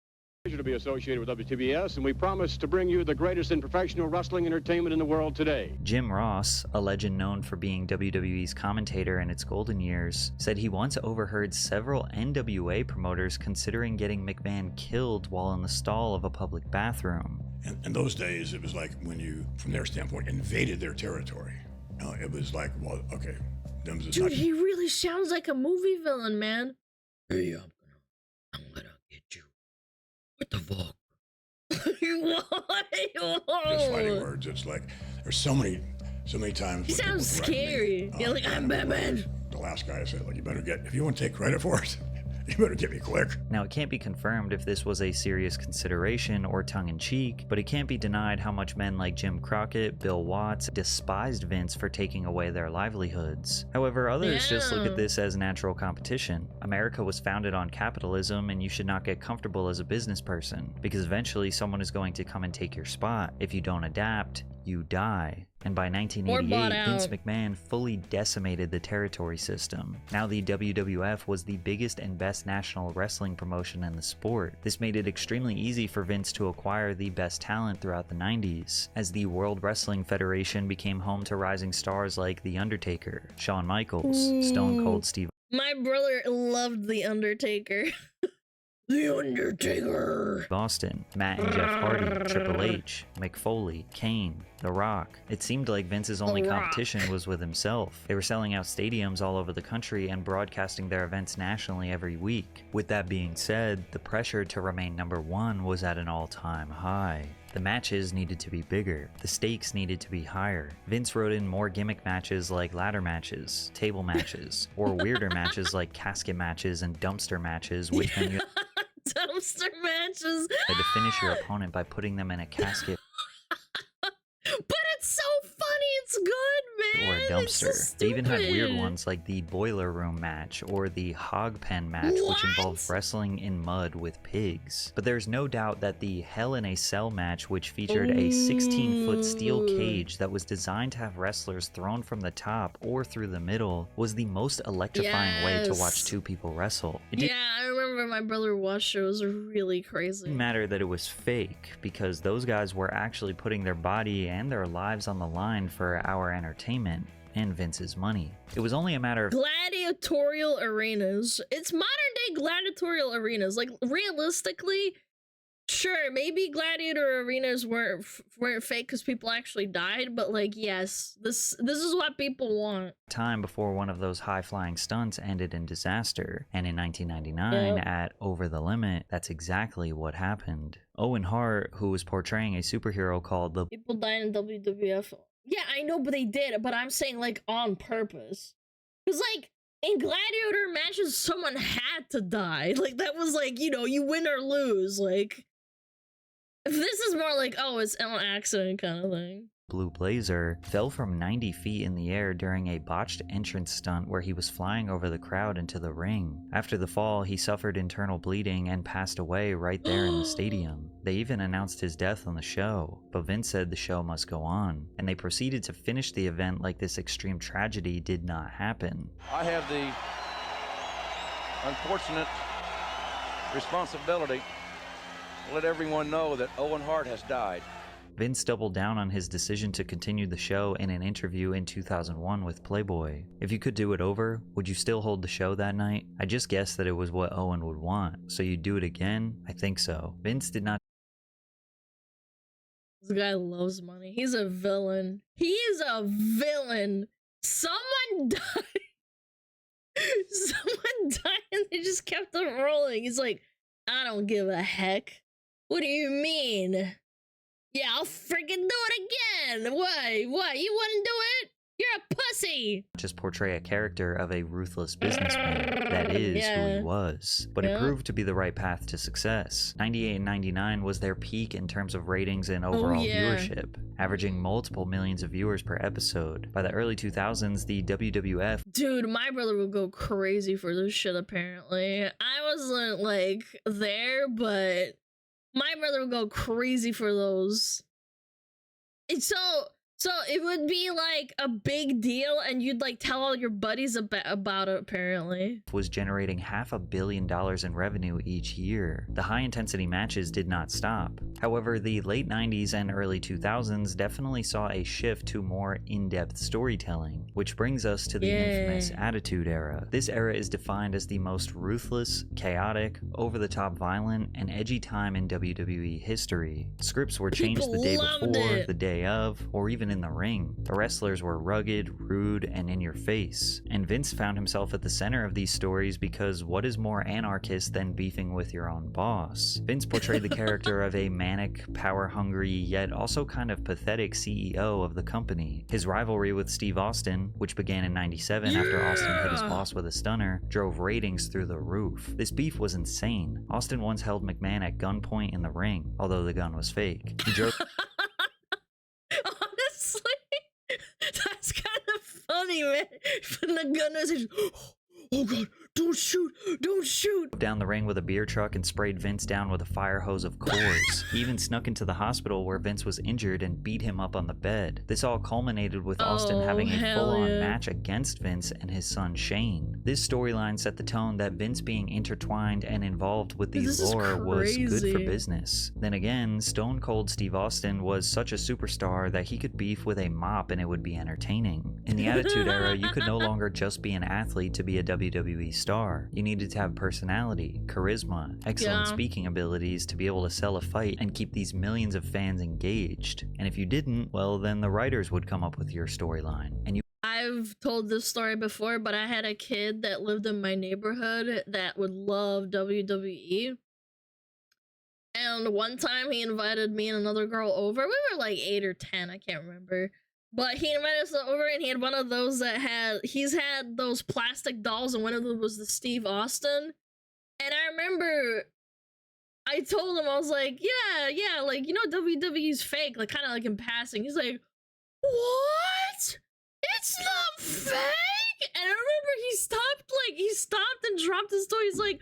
Pleasure to be associated with WTBS, and we promise to bring you the greatest in professional wrestling entertainment in the world today. Jim Ross, a legend known for being WWE's commentator in its golden years, said he once overheard several NWA promoters considering getting McMahon killed while in the stall of a public bathroom. In those days, it was like when you, from their standpoint, invaded their territory. It was like, well, okay. Dude, he really sounds like a movie villain, man. Hey, I'm gonna get you. What the fuck? Just fighting words. It's like, there's so many times. He sounds scary. You're like, I'm Batman. The last guy said, like, you better get, if you want to take credit for it, you better get me quick. Now, it can't be confirmed if this was a serious consideration or tongue-in-cheek, but it can't be denied how much men like Jim Crockett, Bill Watts, despised Vince for taking away their livelihoods. However, others just look at this as natural competition. America was founded on capitalism, and you should not get comfortable as a business person, because eventually someone is going to come and take your spot. If you don't adapt, you die. And by 1988, Vince McMahon fully decimated the territory system. Now the WWF was the biggest and best national wrestling promotion in the sport. This made it extremely easy for Vince to acquire the best talent throughout the 90s, as the World Wrestling Federation became home to rising stars like The Undertaker, Shawn Michaels, Stone Cold Steve. My brother loved The Undertaker. The Undertaker. Austin, Matt and Jeff Hardy, Triple H, Mick Foley, Kane, The Rock. It seemed like Vince's only competition was with himself. They were selling out stadiums all over the country and broadcasting their events nationally every week. With that being said, the pressure to remain #1 was at an all-time high. The matches needed to be bigger. The stakes needed to be higher. Vince wrote in more gimmick matches like ladder matches, table matches, or weirder matches like casket matches and dumpster matches, which then you Dumpster matches. had to finish your opponent by putting them in a casket But it's so funny. It's good, man. or a dumpster. It's so They even had weird stupid. ones like the boiler room match or the hog pen match, which involved wrestling in mud with pigs. But there's no doubt that the Hell in a Cell match, which featured a 16-foot steel cage that was designed to have wrestlers thrown from the top or through the middle, was the most electrifying way to watch Yes. two people wrestle. It didn't Yeah, I remember my brother watched it. It was really crazy. matter that it was fake, because those guys were actually putting their body and their lives on the line for our entertainment and Vince's money. It was only a matter of Gladiatorial arenas. It's modern day gladiatorial arenas. Like, realistically, sure, maybe gladiator arenas weren't fake because people actually died, but like, yes, this is what people want. time before one of those high-flying stunts ended in disaster. And in 1999, Yep. at Over the Limit, that's exactly what happened. Owen Hart, who was portraying a superhero called the People died in WWF. Yeah, I know, but they did. But I'm saying, like, on purpose. Because, like, in gladiator matches, someone had to die. Like, that was like, you know, you win or lose. Like, this is more like, oh, it's an accident kind of thing. Blue Blazer, fell from 90 feet in the air during a botched entrance stunt where he was flying over the crowd into the ring. After the fall, he suffered internal bleeding and passed away right there in the stadium. They even announced his death on the show, but Vince said the show must go on, and they proceeded to finish the event like this extreme tragedy did not happen. I have the unfortunate responsibility to let everyone know that Owen Hart has died. Vince doubled down on his decision to continue the show in an interview in 2001 with Playboy. If you could do it over, would you still hold the show that night? I just guessed that it was what Owen would want, so you'd do it again? I think so. Vince did not This guy loves money. He's a villain. He is a villain. Someone died. Someone died and they just kept on rolling. He's like, I don't give a heck. What do you mean? Yeah, I'll freaking do it again. Why? What? You wouldn't do it? You're a pussy. just portray a character of a ruthless businessman. That is who he was. But it proved to be the right path to success. 98 and 99 was their peak in terms of ratings and overall viewership, averaging multiple millions of viewers per episode. By the early 2000s, the WWF... Dude, my brother would go crazy for this shit, apparently. I wasn't, like, there, but my brother would go crazy for those. And so it would be like a big deal and you'd like tell all your buddies about it, apparently. Was generating $500 million in revenue each year. The high intensity matches did not stop. However, the late 90s and early 2000s definitely saw a shift to more in-depth storytelling, which brings us to the infamous Attitude Era. This era is defined as the most ruthless, chaotic, over-the-top violent, and edgy time in WWE history. Scripts were changed the day before, the day of, or even in the ring. The wrestlers were rugged, rude, and in your face. And Vince found himself at the center of these stories because what is more anarchist than beefing with your own boss? Vince portrayed the character of a manic, power-hungry, yet also kind of pathetic CEO of the company. His rivalry with Steve Austin, which began in '97 after Austin hit his boss with a stunner, drove ratings through the roof. This beef was insane. Austin once held McMahon at gunpoint in the ring, although the gun was fake. He drove That's kind of funny, man. When the gun is, oh god, don't shoot, don't shoot. Down the ring with a beer truck and sprayed Vince down with a fire hose of Coors. He even snuck into the hospital where Vince was injured and beat him up on the bed. This all culminated with Austin having a full-on match against Vince and his son Shane. This storyline set the tone that Vince being intertwined and involved with the lore was good for business. Then again, Stone Cold Steve Austin was such a superstar that he could beef with a mop and it would be entertaining. In the Attitude Era, you could no longer just be an athlete to be a WWE star. star. You needed to have personality, charisma, excellent speaking abilities to be able to sell a fight and keep these millions of fans engaged. And if you didn't, well, then the writers would come up with your storyline. And I've told this story before, but I had a kid that lived in my neighborhood that would love WWE. And one time he invited me and another girl over. We were like 8 or 10, I can't remember. But he invited us over and he had one of those that he's had those plastic dolls, and one of them was the Steve Austin. And I remember I told him, I was like, yeah, like, you know, WWE's fake, like kind of like in passing. He's like, what? It's not fake? And I remember he stopped and dropped his toy. He's like,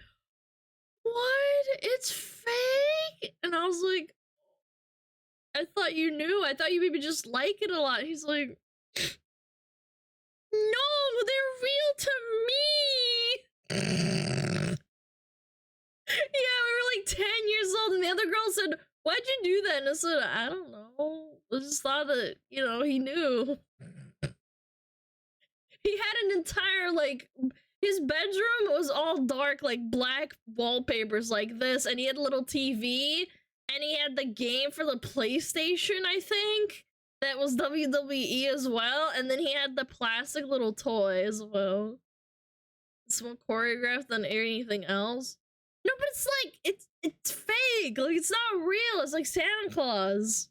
what? It's fake? And I was like, I thought you knew. I thought you maybe just like it a lot. He's like, no, they're real to me. Yeah, we were like 10 years old, and the other girl said, why'd you do that? And I said, I don't know. I just thought that, you know, he knew. He had an entire, like, his bedroom was all dark, like black wallpapers like this, and he had a little TV, and he had the game for the PlayStation, I think, that was WWE as well, and then he had the plastic little toy as well. It's more choreographed than anything else. No, but it's like, it's fake, like it's not real, it's like Santa Claus.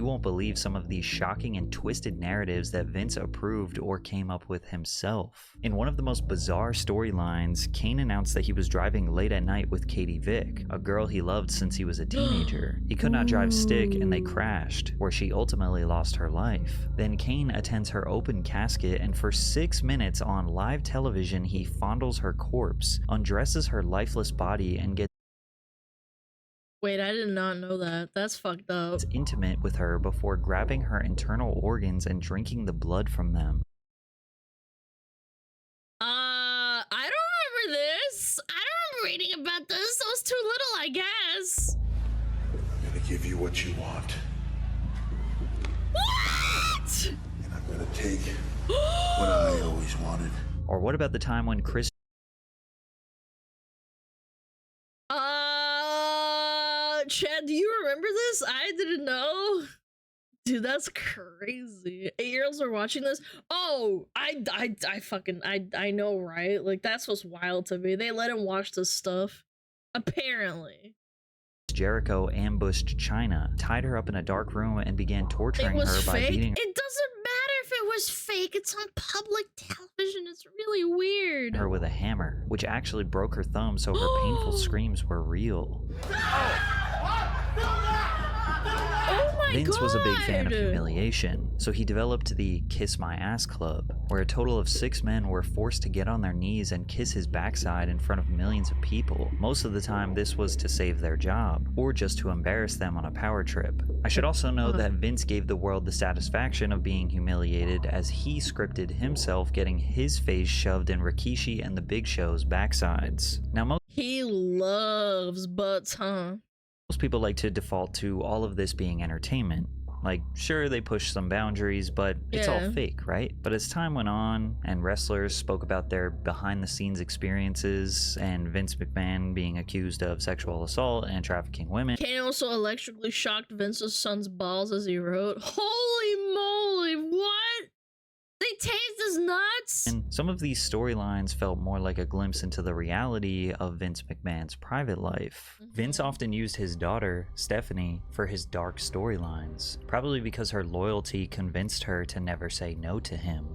you won't believe some of these shocking and twisted narratives that Vince approved or came up with himself. In one of the most bizarre storylines, Kane announced that he was driving late at night with Katie Vick, a girl he loved since he was a teenager. He could not drive stick and they crashed, where she ultimately lost her life. Then Kane attends her open casket, and for 6 minutes on live television he fondles her corpse, undresses her lifeless body, and gets Wait, I did not know that. That's fucked up. intimate with her before grabbing her internal organs and drinking the blood from them. I don't remember this. I don't remember reading about this. I was too little, I guess. I'm gonna give you what you want. What? And I'm gonna take what I always wanted. Or what about the time when Chris Chad, do you remember this? I didn't know. Dude, that's crazy. 8-year-olds are watching this. Oh, I know, right? Like, that's what's wild to me. They let him watch this stuff. Apparently. Jericho ambushed Chyna, tied her up in a dark room, and began torturing her by beating It doesn't matter if it was fake. It's on public television. It's really weird. her with a hammer, which actually broke her thumb, so her painful screams were real. Oh my Vince was a big fan of God. humiliation, so he developed the Kiss My Ass Club, where a total of 6 men were forced to get on their knees and kiss his backside in front of millions of people. Most of the time this was to save their job, or just to embarrass them on a power trip. I should also note that Vince gave the world the satisfaction of being humiliated, as he scripted himself getting his face shoved in Rikishi and the Big Show's backsides. Now He loves butts, huh? most people like to default to all of this being entertainment. Like, sure, they push some boundaries, but it's all Yeah. fake, right? But as time went on, and wrestlers spoke about their behind-the-scenes experiences, and Vince McMahon being accused of sexual assault and trafficking women, Kane also electrically shocked Vince's son's balls as he wrote. Holy moly, what? They tased his nuts? and some of these storylines felt more like a glimpse into the reality of Vince McMahon's private life. Vince often used his daughter, Stephanie, for his dark storylines, probably because her loyalty convinced her to never say no to him.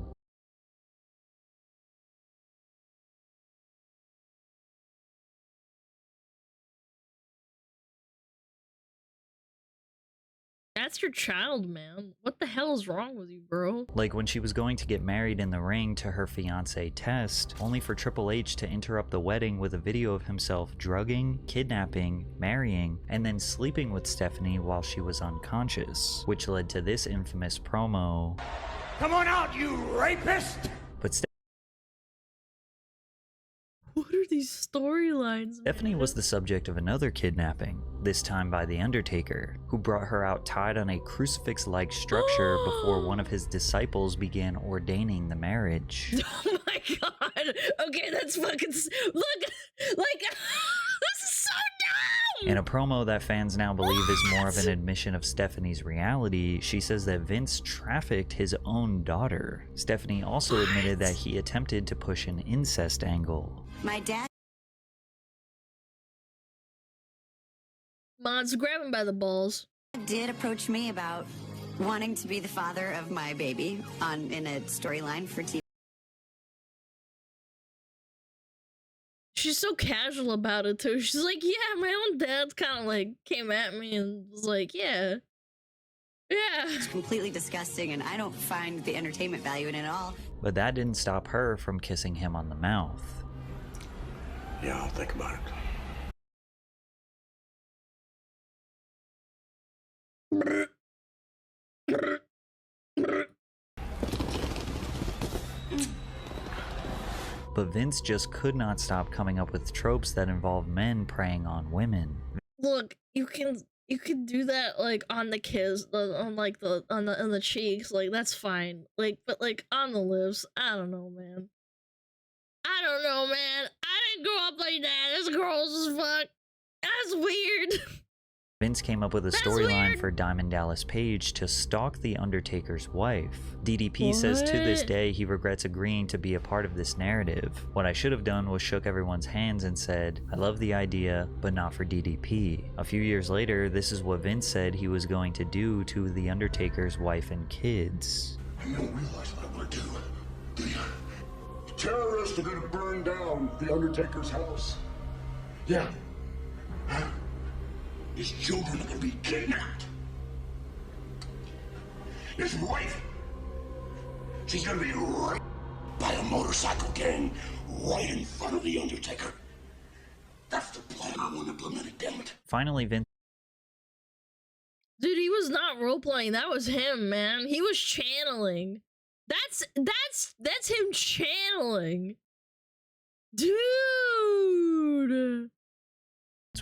That's your child, man. What the hell is wrong with you, bro? Like when she was going to get married in the ring to her fiancé Test, only for Triple H to interrupt the wedding with a video of himself drugging, kidnapping, marrying, and then sleeping with Stephanie while she was unconscious, which led to this infamous promo. Come on out, you rapist! But What are these these storylines. Stephanie was the subject of another kidnapping, this time by The Undertaker, who brought her out tied on a crucifix-like structure before one of his disciples began ordaining the marriage. Oh my god. Okay, that's fucking look like this is so dumb. In a promo that fans now believe is more of an admission of Stephanie's reality, she says that Vince trafficked his own daughter. Stephanie also admitted that he attempted to push an incest angle. My dad Mods, grab him by the balls. did approach me about wanting to be the father of my baby in a storyline for TV. She's so casual about it too. She's like, yeah, my own dad kind of like came at me and was like, yeah. It's completely disgusting, and I don't find the entertainment value in it at all. But that didn't stop her from kissing him on the mouth. Yeah, I'll think about it. But Vince just could not stop coming up with tropes that involve men preying on women. Look, you can do that like on the kiss, on the cheeks, like that's fine. Like, but like on the lips, I don't know, man. I don't know, man. I didn't grow up like that. This gross as fuck. That's weird. Vince came up with a storyline for Diamond Dallas Page to stalk The Undertaker's wife. DDP says to this day he regrets agreeing to be a part of this narrative. What I should have done was shook everyone's hands and said, I love the idea, but not for DDP. A few years later, this is what Vince said he was going to do to The Undertaker's wife and kids. You don't realize what I'm gonna do, do you? The terrorists are gonna burn down The Undertaker's house. Yeah. His children are gonna be kidnapped. His wife, she's gonna be raped by a motorcycle gang right in front of The Undertaker. That's the plan I want implemented, damn it. Finally, Vince. Dude, he was not role-playing. That was him, man. He was channeling. That's him channeling. Dude.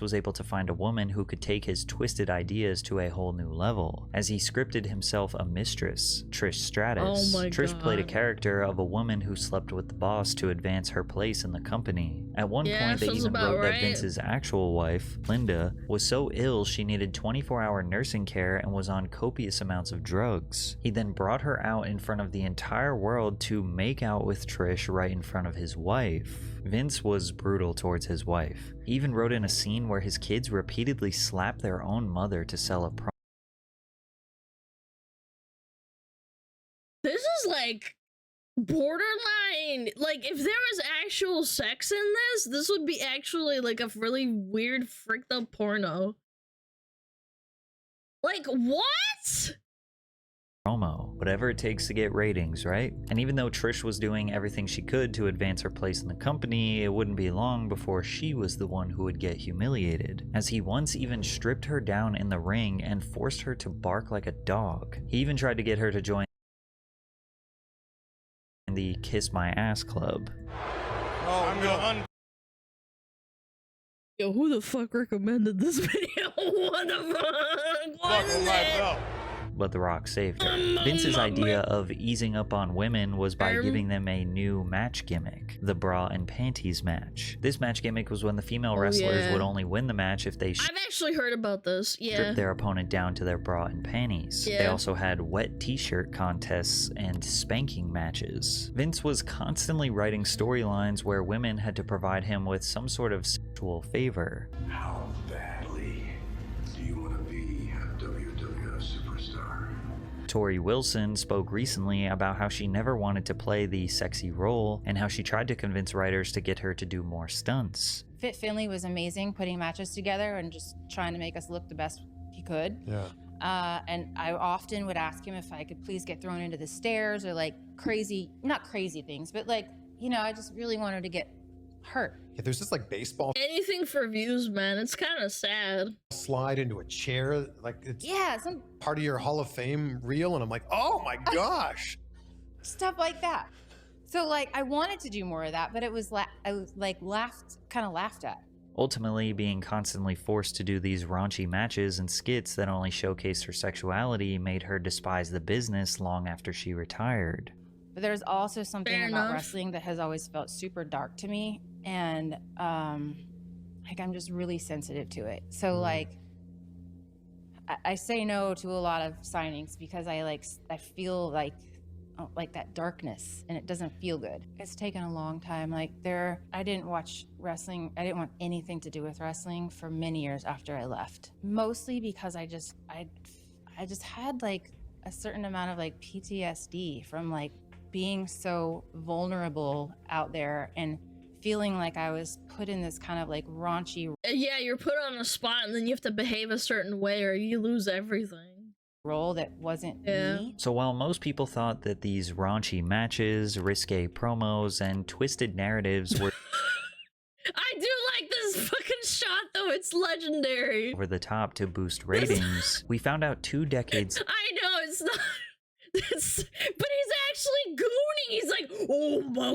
Was able to find a woman who could take his twisted ideas to a whole new level, as he scripted himself a mistress, Trish Stratus. Oh my Trish played a God. character of a woman who slept with the boss to advance her place in the company. At one point, they sounds even about wrote that right. Vince's actual wife, Linda, was so ill she needed 24-hour nursing care and was on copious amounts of drugs. He then brought her out in front of the entire world to make out with Trish right in front of his wife. Vince was brutal towards his wife. He even wrote in a scene where his kids repeatedly slapped their own mother to sell a product. This is like borderline. Like, if there was actual sex in this would be actually like a really weird, freaked up porno. Like, what? Promo. Whatever it takes to get ratings, right? And even though Trish was doing everything she could to advance her place in the company, it wouldn't be long before she was the one who would get humiliated, as he once even stripped her down in the ring and forced her to bark like a dog. He even tried to get her to join the Kiss My Ass Club. Yo, who the fuck recommended this video? What the fuck? What is it? But The Rock saved her. Vince's idea of easing up on women was by giving them a new match gimmick, the bra and panties match. This match gimmick was when the female wrestlers would only win the match if they I've actually heard about this, yeah. stripped their opponent down to their bra and panties. They Yeah. also had wet t-shirt contests and spanking matches. Vince was constantly writing storylines where women had to provide him with some sort of sexual favor. How badly do you want to be a WWF superstar? Tori Wilson spoke recently about how she never wanted to play the sexy role and how she tried to convince writers to get her to do more stunts. Fit Finley was amazing, putting matches together and just trying to make us look the best he could. Yeah. And I often would ask him if I could please get thrown into the stairs or like crazy, not crazy things, but like, you know, I just really wanted to get hurt. Yeah, there's this like baseball Anything for views, man. It's kind of sad. slide into a chair, like it's Yeah, some part of your Hall of Fame reel, and I'm like, oh my gosh. stuff like that. So like I wanted to do more of that, but it was I was like kind of laughed at. Ultimately, being constantly forced to do these raunchy matches and skits that only showcased her sexuality made her despise the business long after she retired. But there's also something about wrestling that has always felt super dark to me, and like I'm just really sensitive to it. So like I say no to a lot of signings because I feel like that darkness, and it doesn't feel good. It's taken a long time. Like I didn't watch wrestling. I didn't want anything to do with wrestling for many years after I left. Mostly because I just had like a certain amount of like PTSD from like being so vulnerable out there and feeling like I was put in this kind of like raunchy. Yeah, you're put on the spot and then you have to behave a certain way or you lose everything. Role that wasn't me. So while most people thought that these raunchy matches, risque promos, and twisted narratives were I do like this fucking shot though, it's legendary. over the top to boost ratings, we found out 2 decades I know it's not but he's actually gooning. He's like, oh my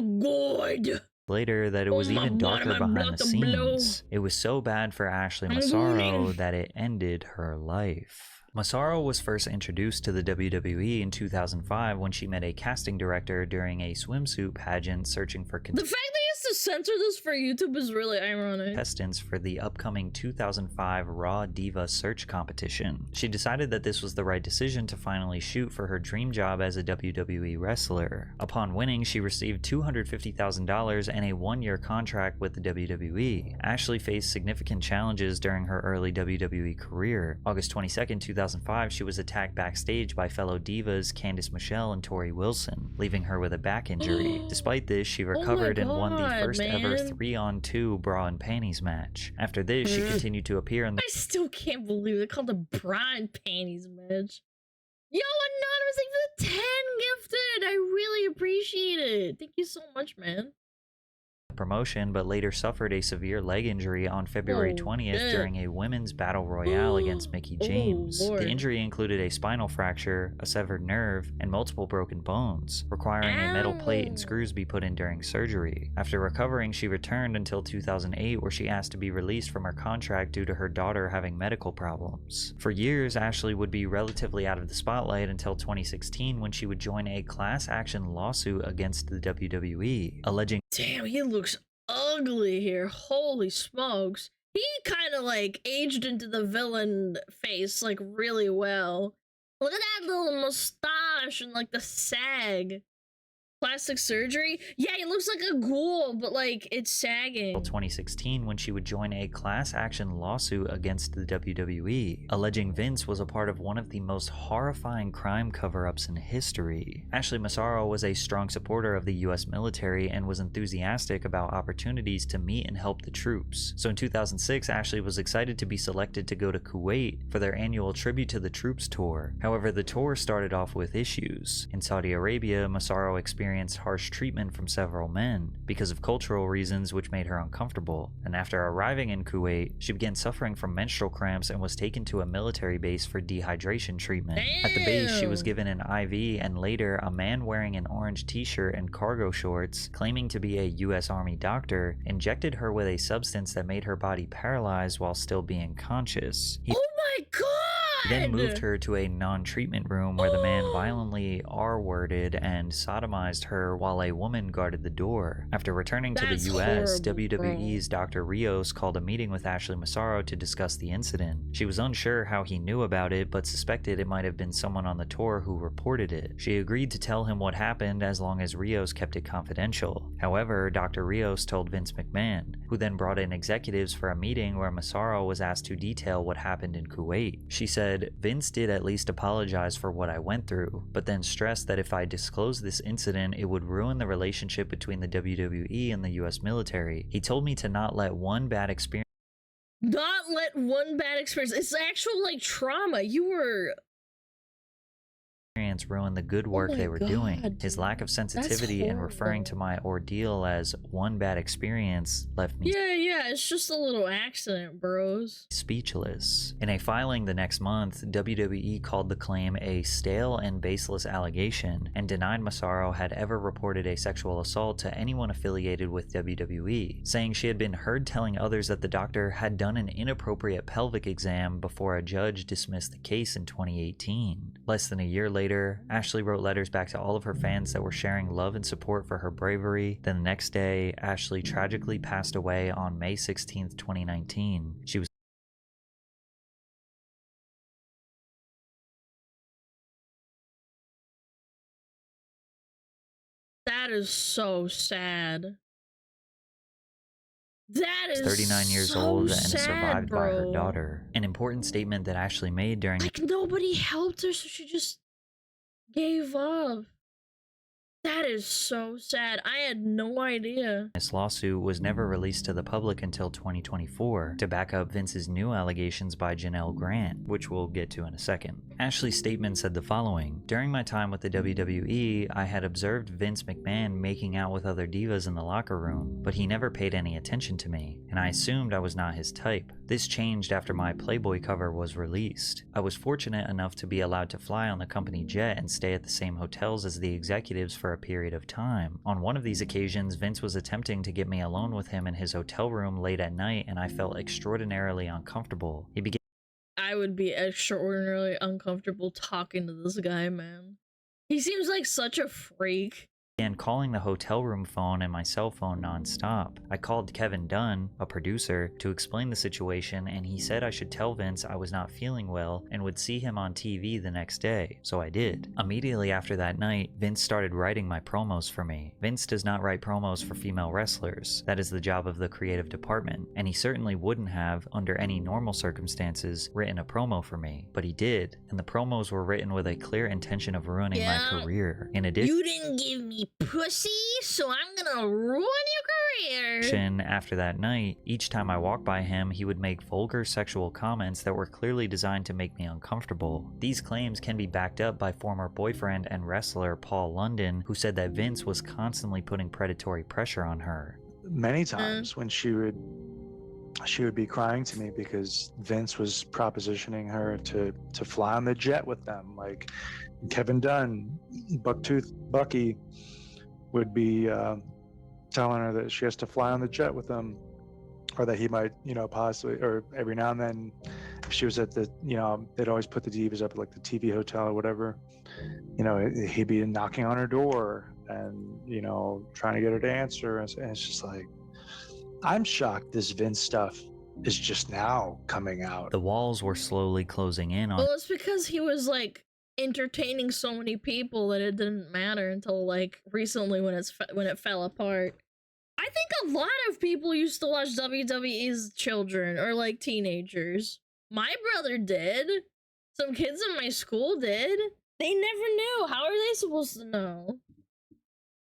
god. Later that it was even darker behind the scenes. It was so bad for Ashley Massaro that it ended her life. Massaro was first introduced to the WWE in 2005 when she met a casting director during a swimsuit pageant searching for The fact that he has to censor this for YouTube is really ironic. contestants for the upcoming 2005 Raw Diva Search competition. She decided that this was the right decision to finally shoot for her dream job as a WWE wrestler. Upon winning, she received $250,000 and a 1-year contract with the WWE. Ashley faced significant challenges during her early WWE career. August 22nd, 2005, she was attacked backstage by fellow divas Candice Michelle and Tori Wilson, leaving her with a back injury. Despite this, she recovered and won the first ever 3-on-2 bra and panties match. After this, she continued to appear in the I still can't believe they called the bra and panties match. Yo, Anonymous, like the 10 gifted. I really appreciate it. Thank you so much, man. promotion, but later suffered a severe leg injury on February 20th during a women's battle royale against Mickie James. The injury included a spinal fracture, a severed nerve, and multiple broken bones, requiring a metal plate and screws be put in during surgery. After recovering, she returned until 2008, where she asked to be released from her contract due to her daughter having medical problems. For years, Ashley would be relatively out of the spotlight until 2016, when she would join a class action lawsuit against the WWE, alleging— Damn, he looks ugly here. Holy smokes. He kind of like aged into the villain face like really well. Look at that little mustache and like the sag. Plastic surgery? Yeah, he looks like a ghoul, but like it's sagging. 2016, when she would join a class action lawsuit against the WWE, alleging Vince was a part of one of the most horrifying crime cover-ups in history. Ashley Massaro was a strong supporter of the US military and was enthusiastic about opportunities to meet and help the troops. So in 2006, Ashley was excited to be selected to go to Kuwait for their annual Tribute to the Troops tour. However, the tour started off with issues. In Saudi Arabia, Massaro experienced harsh treatment from several men because of cultural reasons, which made her uncomfortable. And after arriving in Kuwait, she began suffering from menstrual cramps and was taken to a military base for dehydration treatment. At the base, she was given an IV, and later a man wearing an orange t-shirt and cargo shorts, claiming to be a US Army doctor, injected her with a substance that made her body paralyzed while still being conscious. Oh my god! He then moved her to a non-treatment room where the man violently R-worded and sodomized her while a woman guarded the door. After returning to the US, WWE's Dr. Rios called a meeting with Ashley Massaro to discuss the incident. She was unsure how he knew about it, but suspected it might have been someone on the tour who reported it. She agreed to tell him what happened as long as Rios kept it confidential. However, Dr. Rios told Vince McMahon, who then brought in executives for a meeting where Massaro was asked to detail what happened in Kuwait. She said, "Vince did at least apologize for what I went through, but then stressed that if I disclosed this incident, it would ruin the relationship between the WWE and the US military. He told me to not let one bad experience It's actual like trauma. You were ruined the good work they were doing. His lack of That's sensitivity and referring to my ordeal as one bad experience left me Yeah, it's just a little accident, bros. speechless. In a filing the next month, WWE called the claim a stale and baseless allegation and denied Massaro had ever reported a sexual assault to anyone affiliated with WWE, saying she had been heard telling others that the doctor had done an inappropriate pelvic exam before a judge dismissed the case in 2018. Less than a year later, Ashley wrote letters back to all of her fans that were sharing love and support for her bravery. Then the next day, Ashley tragically passed away on May 16, 2019. She was That is so sad. That is 39 years so old and sad, is survived by her bro. daughter. An important statement that Ashley made during Like, nobody helped her, so she just gave up. That is so sad. I had no idea. this lawsuit was never released to the public until 2024 to back up Vince's new allegations by Janelle Grant, which we'll get to in a second. Ashley's statement said the following: "During my time with the WWE, I had observed Vince McMahon making out with other divas in the locker room, but he never paid any attention to me, and I assumed I was not his type. This changed after my Playboy cover was released. I was fortunate enough to be allowed to fly on the company jet and stay at the same hotels as the executives for a period of time. On one of these occasions, Vince was attempting to get me alone with him in his hotel room late at night, and I felt extraordinarily uncomfortable. He began I would be extraordinarily uncomfortable talking to this guy, man. He seems like such a freak. calling the hotel room phone and my cell phone nonstop. I called Kevin Dunn, a producer, to explain the situation, and he said I should tell Vince I was not feeling well and would see him on TV the next day, so I did. Immediately after that night, Vince started writing my promos for me. Vince does not write promos for female wrestlers. That is the job of the creative department, and he certainly wouldn't have, under any normal circumstances, written a promo for me, but he did, and the promos were written with a clear intention of ruining my career. In addition, You didn't give me pussy, so I'm gonna ruin your career. after that night, each time I walked by him, he would make vulgar sexual comments that were clearly designed to make me uncomfortable. These claims can be backed up by former boyfriend and wrestler Paul London, who said that Vince was constantly putting predatory pressure on her. Many times when she would be crying to me because Vince was propositioning her to fly on the jet with them. Like Kevin Dunn, Bucktooth Bucky would be telling her that she has to fly on the jet with him, or that he might, possibly, or every now and then, if she was at the, they'd always put the divas up at like the TV hotel or whatever, he'd be knocking on her door and, trying to get her to answer. And it's just like, I'm shocked this Vince stuff is just now coming out. The walls were slowly closing in on Well, it's because he was like entertaining so many people that it didn't matter until like recently when it fell apart. I think a lot of people used to watch WWE as children or like teenagers. My brother did. Some kids in my school did. They never knew. How are they supposed to know?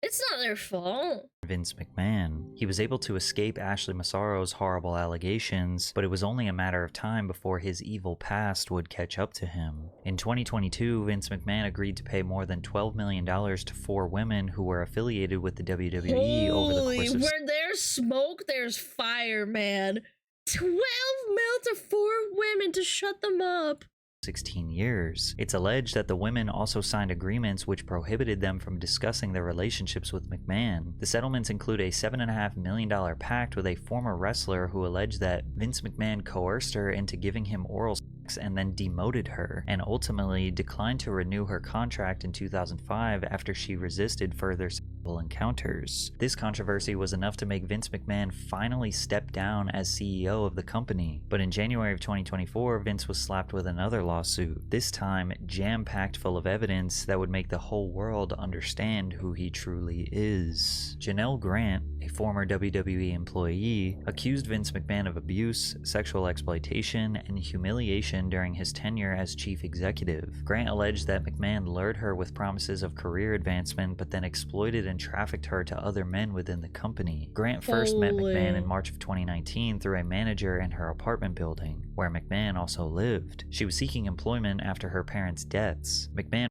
It's not their fault. Vince McMahon. He was able to escape Ashley Massaro's horrible allegations, but it was only a matter of time before his evil past would catch up to him. In 2022, Vince McMahon agreed to pay more than $12 million to 4 women who were affiliated with the WWE over the course of... Where there's smoke, there's fire, man. 12 mil to 4 women to shut them up. 16 years. It's alleged that the women also signed agreements which prohibited them from discussing their relationships with McMahon. The settlements include a $7.5 million pact with a former wrestler who alleged that Vince McMahon coerced her into giving him oral sex and then demoted her, and ultimately declined to renew her contract in 2005 after she resisted further sexual encounters. This controversy was enough to make Vince McMahon finally step down as CEO of the company, but in January of 2024, Vince was slapped with another lawsuit, this time jam-packed full of evidence that would make the whole world understand who he truly is. Janelle Grant, a former WWE employee, accused Vince McMahon of abuse, sexual exploitation, and humiliation during his tenure as chief executive. Grant alleged that McMahon lured her with promises of career advancement, but then exploited and trafficked her to other men within the company. Grant first met McMahon in March of 2019 through a manager in her apartment building, where McMahon also lived. She was seeking employment after her parents' deaths. McMahon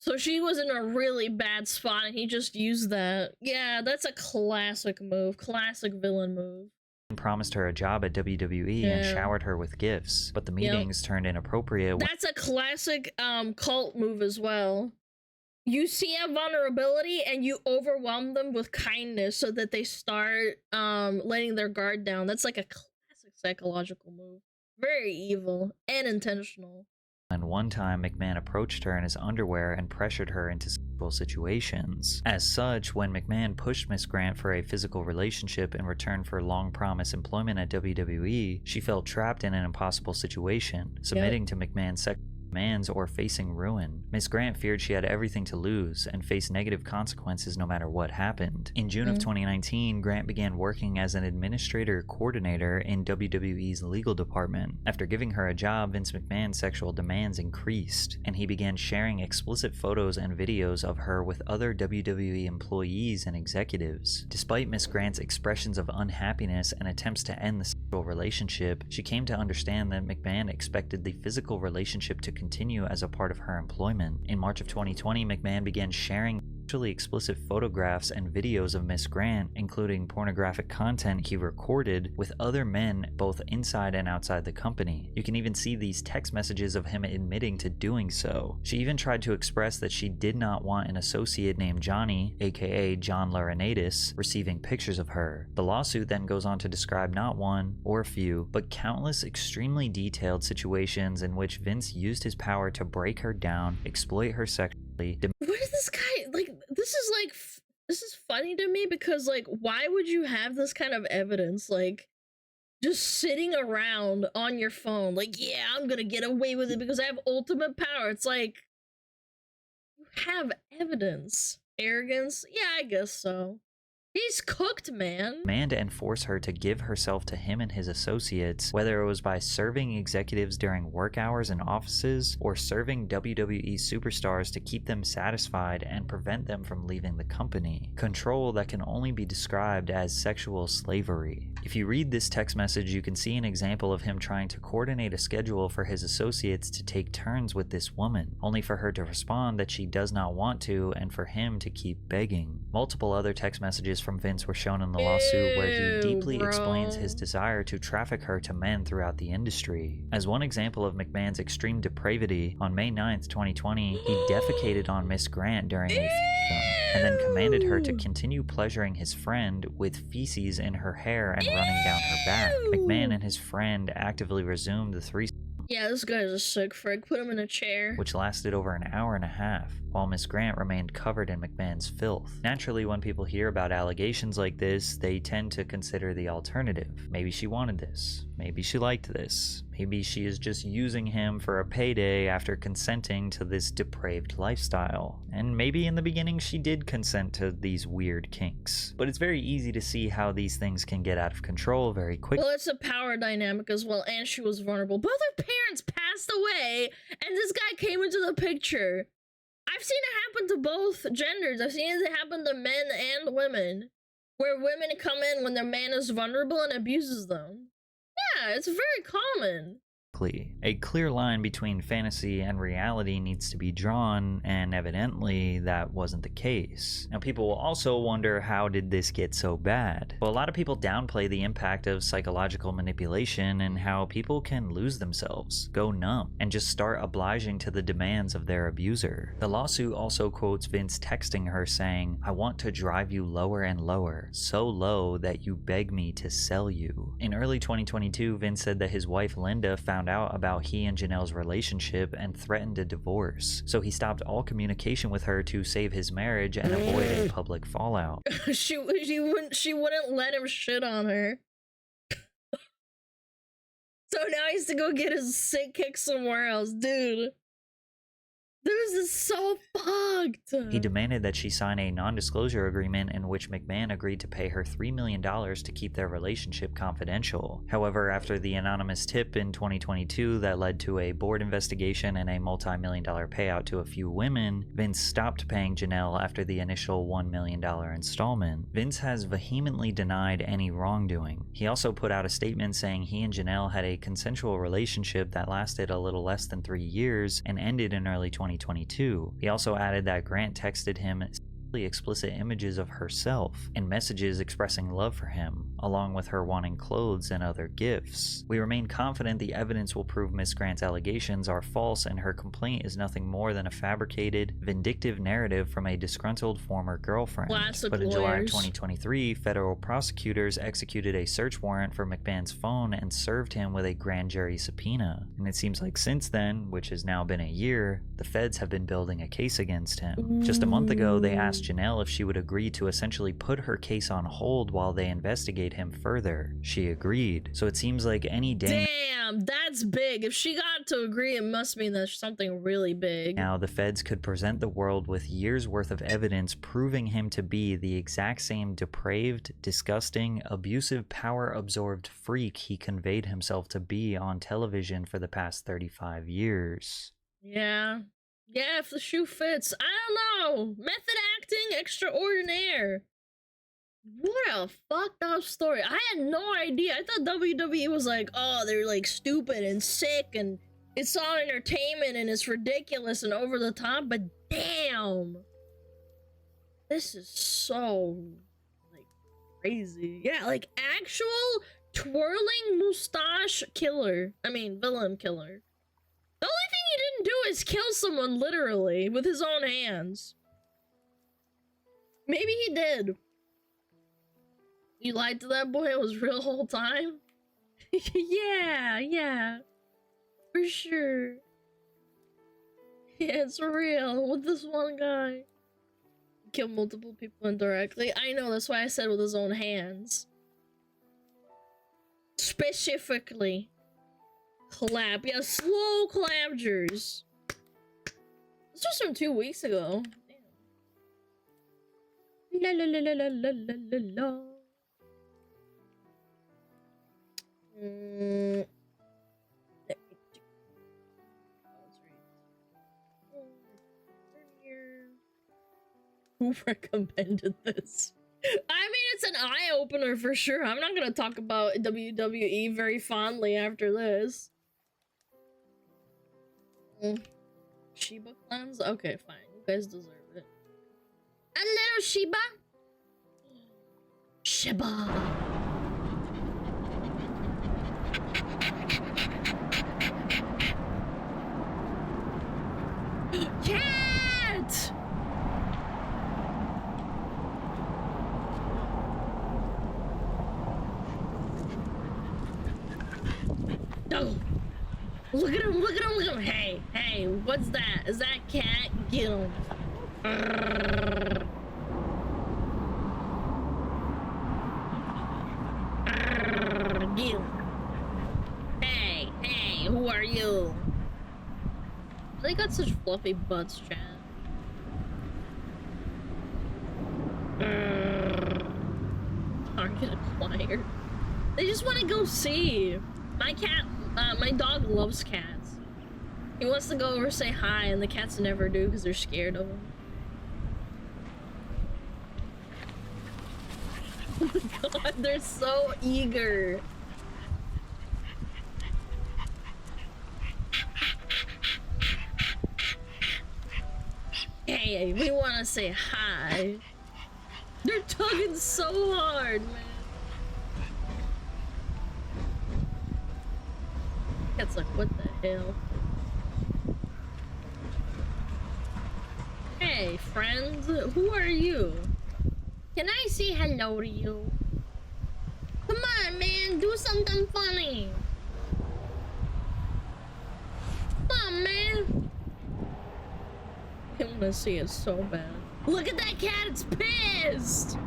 So she was in a really bad spot and he just used that. Yeah, that's a classic move. Classic villain move. Promised her a job at WWE and showered her with gifts, but the meetings turned inappropriate. That's a classic cult move as well. You see a vulnerability and you overwhelm them with kindness so that they start letting their guard down. That's like a classic psychological move. Very evil and intentional. And one time, McMahon approached her in his underwear and pressured her into sexual situations. As such, when McMahon pushed Miss Grant for a physical relationship in return for long-promised employment at WWE, she felt trapped in an impossible situation, submitting to McMahon's sexual demands or facing ruin. Miss Grant feared she had everything to lose and faced negative consequences no matter what happened. In June of 2019, Grant began working as an administrator coordinator in WWE's legal department. After giving her a job, Vince McMahon's sexual demands increased, and he began sharing explicit photos and videos of her with other WWE employees and executives. Despite Miss Grant's expressions of unhappiness and attempts to end the sexual relationship, she came to understand that McMahon expected the physical relationship to continue as a part of her employment. In March of 2020, McMahon began sharing sexually explicit photographs and videos of Miss Grant, including pornographic content he recorded with other men both inside and outside the company. You can even see these text messages of him admitting to doing so. She even tried to express that she did not want an associate named Johnny, aka John Laurinaitis, receiving pictures of her. The lawsuit then goes on to describe not one or a few, but countless extremely detailed situations in which Vince used his power to break her down, exploit her sexually. What is this guy like? This is funny to me because like, why would you have this kind of evidence like just sitting around on your phone? Like, yeah, I'm gonna get away with it because I have ultimate power. It's like, you have evidence. Arrogance? Yeah, I guess so. He's cooked, man. Demand and force her to give herself to him and his associates, whether it was by serving executives during work hours in offices or serving WWE superstars to keep them satisfied and prevent them from leaving the company. Control that can only be described as sexual slavery. If you read this text message, you can see an example of him trying to coordinate a schedule for his associates to take turns with this woman, only for her to respond that she does not want to and for him to keep begging. Multiple other text messages from Vince were shown in the lawsuit where he deeply explains his desire to traffic her to men throughout the industry. As one example of McMahon's extreme depravity, on May 9th, 2020, he defecated on Miss Grant during a threesome, and then commanded her to continue pleasuring his friend with feces in her hair and running down her back. McMahon and his friend actively resumed the threesome. Yeah, this guy's a sick freak. Put him in a chair. Which lasted over an hour and a half, while Miss Grant remained covered in McMahon's filth. Naturally, when people hear about allegations like this, they tend to consider the alternative. Maybe she wanted this. Maybe she liked this. Maybe she is just using him for a payday after consenting to this depraved lifestyle. And maybe in the beginning she did consent to these weird kinks. But it's very easy to see how these things can get out of control very quickly. Well, it's a power dynamic as well, and she was vulnerable. Both her parents passed away, and this guy came into the picture. I've seen it happen to both genders. I've seen it happen to men and women, where women come in when their man is vulnerable and abuses them. Yeah, it's very common. A clear line between fantasy and reality needs to be drawn, and evidently that wasn't the case. Now, people will also wonder, how did this get so bad? Well, a lot of people downplay the impact of psychological manipulation and how people can lose themselves, go numb, and just start obliging to the demands of their abuser. The lawsuit also quotes Vince texting her saying, "I want to drive you lower and lower, so low that you beg me to sell you." In early 2022, Vince said that his wife Linda found out about he and Janelle's relationship and threatened a divorce, so he stopped all communication with her to save his marriage and avoid a public fallout. she wouldn't let him shit on her. So now he has to go get his sick kick somewhere else, dude. This is so fucked. He demanded that she sign a non-disclosure agreement in which McMahon agreed to pay her $3 million to keep their relationship confidential. However, after the anonymous tip in 2022 that led to a board investigation and a multi-million-dollar payout to a few women, Vince stopped paying Janelle after the initial $1 million installment. Vince has vehemently denied any wrongdoing. He also put out a statement saying he and Janelle had a consensual relationship that lasted a little less than 3 years and ended in early 2020. 2022. He also added that Grant texted him explicit images of herself and messages expressing love for him, along with her wanting clothes and other gifts. We remain confident the evidence will prove Miss Grant's allegations are false and her complaint is nothing more than a fabricated, vindictive narrative from a disgruntled former girlfriend. Classic But in July of lawyers. 2023, federal prosecutors executed a search warrant for McMahon's phone and served him with a grand jury subpoena. And it seems like since then, which has now been a year, the feds have been building a case against him. Just a month ago, they asked Janelle if she would agree to essentially put her case on hold while they investigate him further. She agreed. So it seems like any day Damn, that's big. If she got to agree, it must mean there's something really big. now the feds could present the world with years worth of evidence proving him to be the exact same depraved, disgusting, abusive, power-absorbed freak he conveyed himself to be on television for the past 35 years. Yeah. Yeah, if the shoe fits. I don't know. Method acting extraordinaire. What a fucked up story. I had no idea. I thought WWE was like, oh, they're like stupid and sick and it's all entertainment and it's ridiculous and over the top, but damn. This is so like crazy. Yeah, like actual twirling mustache killer. I mean, villain killer. The only thing he didn't do is kill someone literally with his own hands. Maybe he did. You lied to that boy? It was real the whole time? Yeah. For sure. Yeah, it's real with this one guy. He killed multiple people indirectly. I know, that's why I said with his own hands. Specifically. Clap. Yeah, slow claptures. This was from 2 weeks ago. Damn. La la la la la la la la. Who recommended this? I mean, it's an eye-opener for sure. I'm not gonna talk about WWE very fondly after this. Shiba cleanse? Okay, fine. You guys deserve it. A little Shiba? Shiba. Cat! No! Look at him, look at him, look at him! Hey, hey, what's that? Is that cat? Get him. Get him. Hey, hey, who are you? They got such fluffy butts, chat. Target acquired. They just want to go see. My cat, my dog loves cats. He wants to go over say hi, and the cats never do because they're scared of him. Oh my god, they're so eager. Hey, we want to say hi. They're tugging so hard, man. Cat's like, what the hell? Hey, friends, who are you? Can I say hello to you? Come on, man, do something funny. Come on, man. I want to see it so bad. Look at that cat, it's pissed!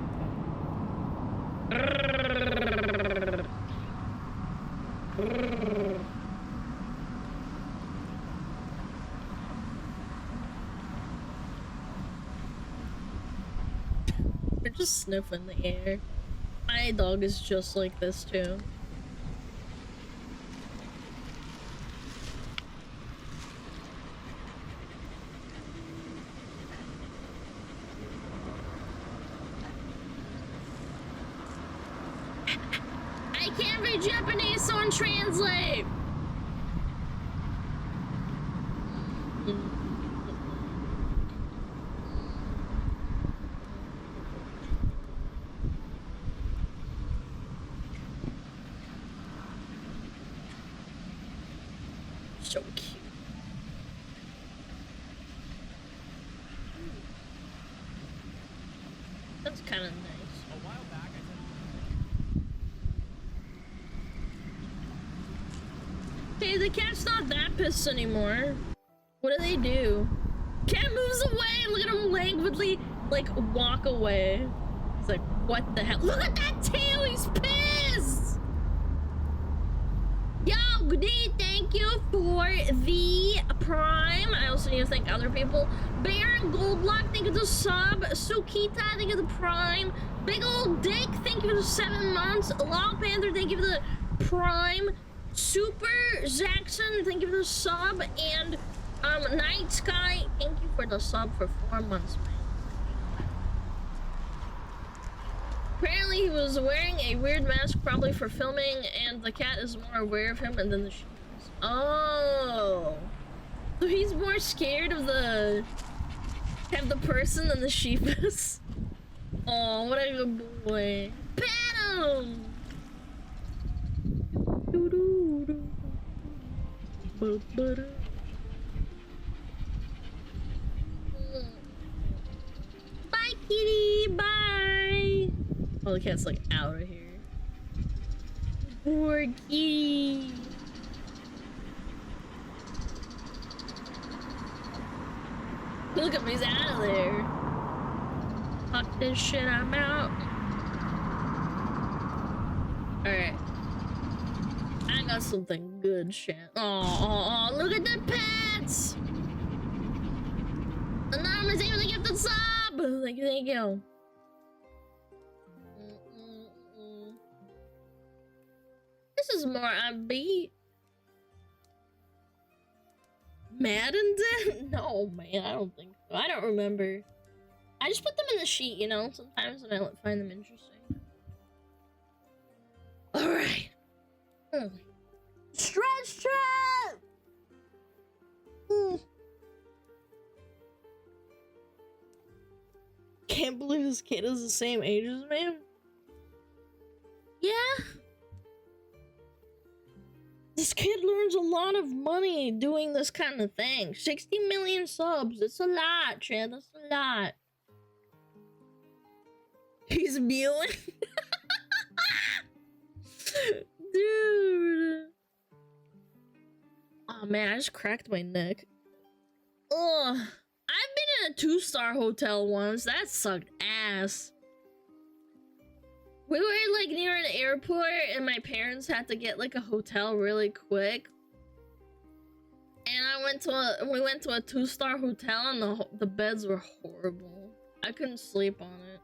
They're just sniffing the air. My dog is just like this too. I can't read Japanese, someone translate! So cute. That's kind of nice. A while back, Hey, the cat's not that pissed anymore. What do they do? Cat moves away. Look at him languidly, like, walk away. It's like, what the hell? Look at that tail. He's pissed. Yo, good day. Thank you for the Prime. I also need to thank other people. Baron Goldlock, thank you for the sub. Sukita, thank you for the Prime. Big Old Dick, thank you for the 7 months. Law Panther, thank you for the Prime. Super Jackson, thank you for the sub. And Night Sky, thank you for the sub for 4 months, man. Apparently he was wearing a weird mask, probably for filming, and the cat is more aware of him, and then the sheep is. Oh, so he's more scared of the person than the sheep is. Oh, what a good boy. Pat him. Bye, kitty. Bye. Oh, the cat's like out of here. Poor kitty. Look at me, he's out of there. Fuck this shit, I'm out. Alright. I got something good shit. Oh, look at the pets! Anonymous, thank you for the gifted sub! Thank you, thank you. This is more upbeat. Madden did? No, man, I don't think so. I don't remember. I just put them in the sheet, you know, sometimes when I find them interesting. Alright. Stretch trap! Can't believe this kid is the same age as me. Yeah. This kid learns a lot of money doing this kind of thing. 60 million subs. It's a lot, Chad. That's a lot. He's mewing. Dude. Oh man, I just cracked my neck. Ugh. I've been in a 2-star hotel once. That sucked ass. We were like near an airport and my parents had to get like a hotel really quick. And we went to a 2-star hotel and the beds were horrible. I couldn't sleep on it.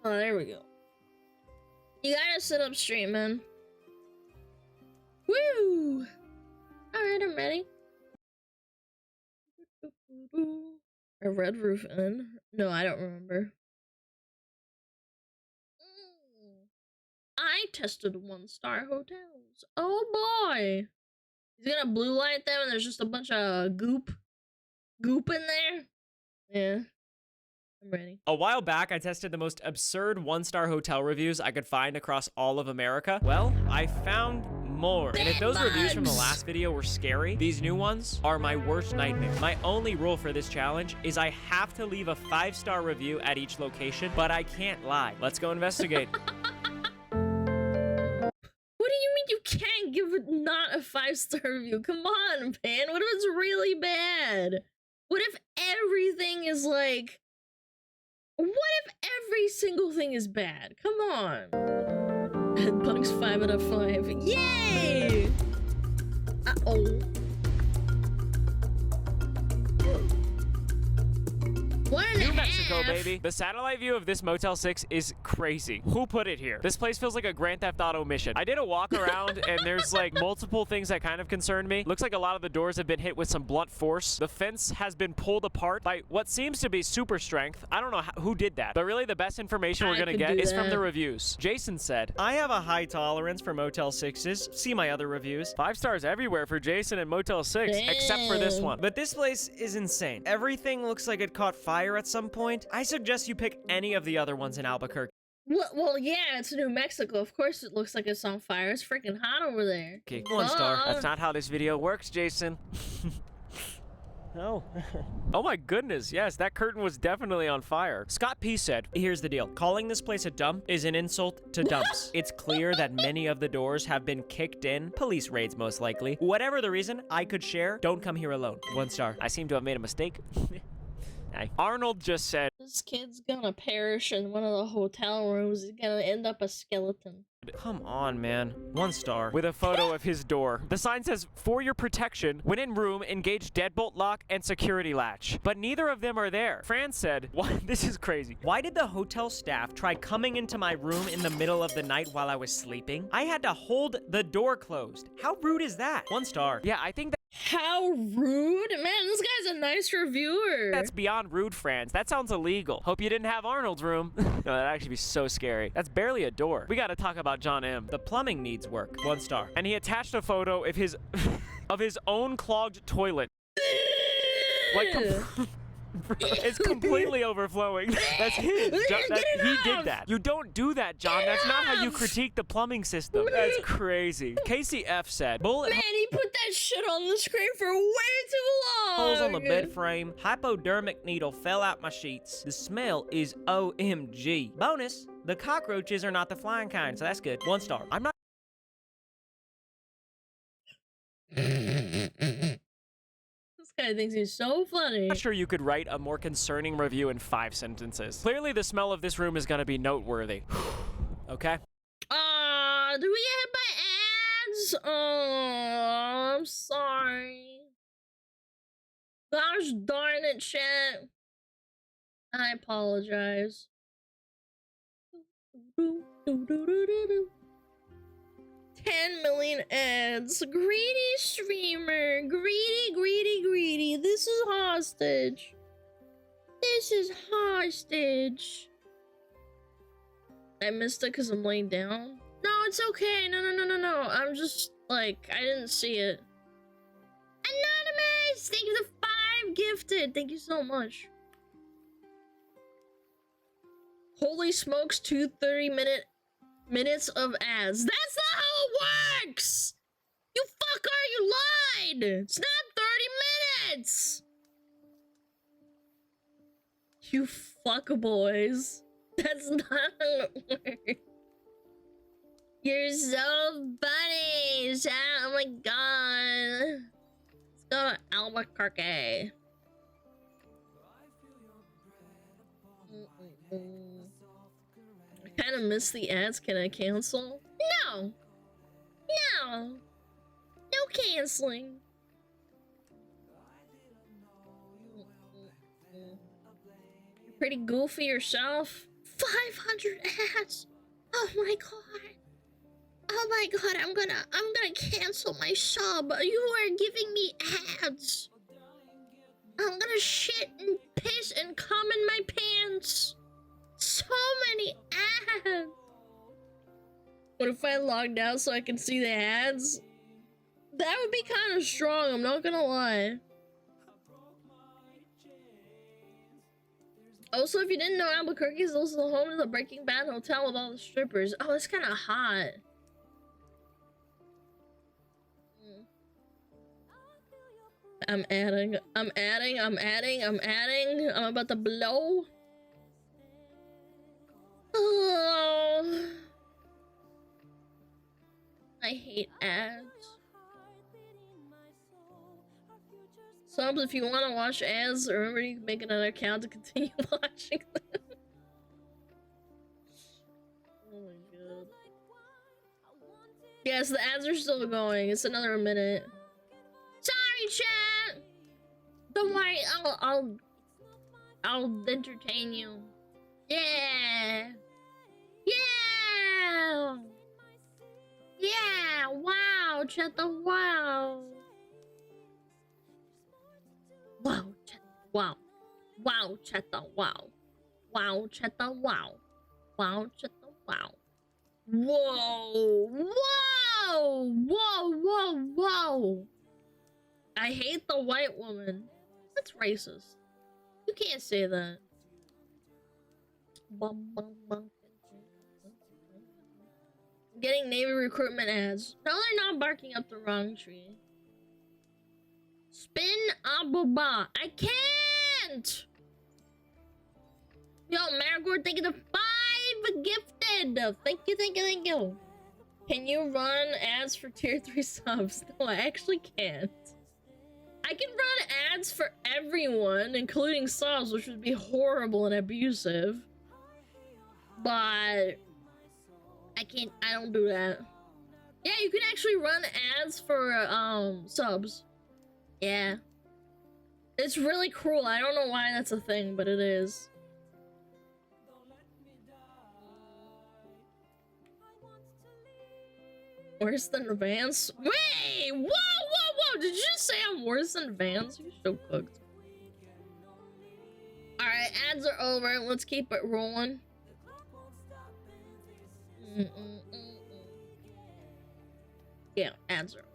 Oh, there we go. You gotta sit up straight, man. Woo! Alright, I'm ready. A Red Roof Inn? No, I don't remember. I tested 1-star hotels. Oh boy! He's gonna blue light them and there's just a bunch of goop in there? Yeah. I'm ready. A while back, I tested the most absurd 1-star hotel reviews I could find across all of America. Well, I found more. And if those reviews from the last video were scary, these new ones are my worst nightmare. My only rule for this challenge is I have to leave a 5-star review at each location, but I can't lie. Let's go investigate. What do you mean you can't give it not a 5-star review? Come on, man. What if it's really bad? What if everything is like... What if every single thing is bad? Come on. Headbutting's 5 out of 5. Yay! Uh-oh. 1.5. New Mexico, baby. The satellite view of this Motel 6 is crazy. Who put it here? This place feels like a Grand Theft Auto mission. I did a walk around and there's like multiple things that kind of concerned me. Looks like a lot of the doors have been hit with some blunt force. The fence has been pulled apart by what seems to be super strength. I don't know who did that, but really the best information we're gonna get is from the reviews. Jason said, I have a high tolerance for Motel 6s. See my other reviews. 5 stars everywhere for Jason and Motel 6, except for this one. But this place is insane. Everything looks like it caught fire at some point. I suggest you pick any of the other ones in Albuquerque. Well, yeah, it's New Mexico. Of course it looks like it's on fire. It's freaking hot over there. Okay, 1 star. That's not how this video works, Jason. No. Oh my goodness, yes, that curtain was definitely on fire. Scott P said, here's the deal. Calling this place a dump is an insult to dumps. It's clear that many of the doors have been kicked in. Police raids, most likely. Whatever the reason, I could share. Don't come here alone. 1 star. I seem to have made a mistake. Arnold just said, this kid's gonna perish in one of the hotel rooms. He's gonna end up a skeleton. come on, man. 1 star. With a photo of his door. The sign says, for your protection, when in room, engage deadbolt lock and security latch. But neither of them are there. Fran said, what? This is crazy. Why did the hotel staff try coming into my room in the middle of the night while I was sleeping? I had to hold the door closed. How rude is that? 1 star. Yeah, I think that how rude? Man, this guy's a nice reviewer. that's beyond rude, Franz. That sounds illegal. Hope you didn't have Arnold's room. No, that'd actually be so scary. That's barely a door. We gotta talk about John M. The plumbing needs work. 1 star. And he attached a photo of his of his own clogged toilet. Like, it's completely overflowing. That's his. He did that. You don't do that, John. That's not how you critique the plumbing system. That's crazy. Casey F said, bullet Man, he put that shit on the screen for way too long. holes on the bed frame. Hypodermic needle fell out my sheets. The smell is OMG. Bonus, the cockroaches are not the flying kind, so that's good. 1 star. I'm not This guy thinks he's so funny. sure you could write a more concerning review in 5 sentences. Clearly, the smell of this room is gonna be noteworthy. Okay? Do we get my ads? Oh, I'm sorry. Gosh darn it, chat. I apologize. 10 million ads. Greedy streamer. Greedy. This is hostage. This is hostage. I missed it because I'm laying down. No, it's okay. No. I'm just, like, I didn't see it. Anonymous! Thank you for the 5 gifted. Thank you so much. Holy smokes, 2 30-minutes of ads. That's not how it works! You fucker, you lied! It's not 30 minutes! You fuck boys. That's not how it works. You're so funny, chat. Oh my god. Let's go to Albuquerque. I kind of miss the ads. Can I cancel? No. No canceling. You're pretty goofy yourself. 500 ads. Oh my god. I'm gonna cancel my sub. You are giving me ads. I'm gonna shit and piss and cum in my pants. So many ads. What if I logged out so I can see the ads? That would be kind of strong, I'm not gonna lie. Also, if you didn't know, Albuquerque is also the home of the Breaking Bad hotel with all the strippers. Oh, it's kind of hot. I'm adding. I'm about to blow. Oh. I hate ads. Subs, if you want to watch ads, remember you can make another account to continue watching them. Oh my god. Yes, the ads are still going. It's another minute. Sorry, chat. Don't worry. I'll entertain you. Yeah. Yeah. Yeah. Wow, chat. Wow. Wow, chat. Wow. Wow, chat. Wow. Wow, chat. Wow. Wow, chat. Wow. Whoa. Whoa. Whoa. Whoa. I hate the white woman. That's racist. You can't say that. getting Navy recruitment ads. No, they're not barking up the wrong tree. Spin Ababa. I can't! Yo, Marigord, thank you the 5 gifted! Thank you, thank you, thank you. Can you run ads for tier 3 subs? No, I actually can't. I can run ads for everyone, including subs, which would be horrible and abusive. But I don't do that. Yeah, you can actually run ads for subs. Yeah. It's really cruel. I don't know why that's a thing, but it is. Worse than Vance? Wait! Whoa, whoa, whoa! Did you just say I'm worse than Vance? You're so cooked. Alright, ads are over. Let's keep it rolling. Yeah, ads are over.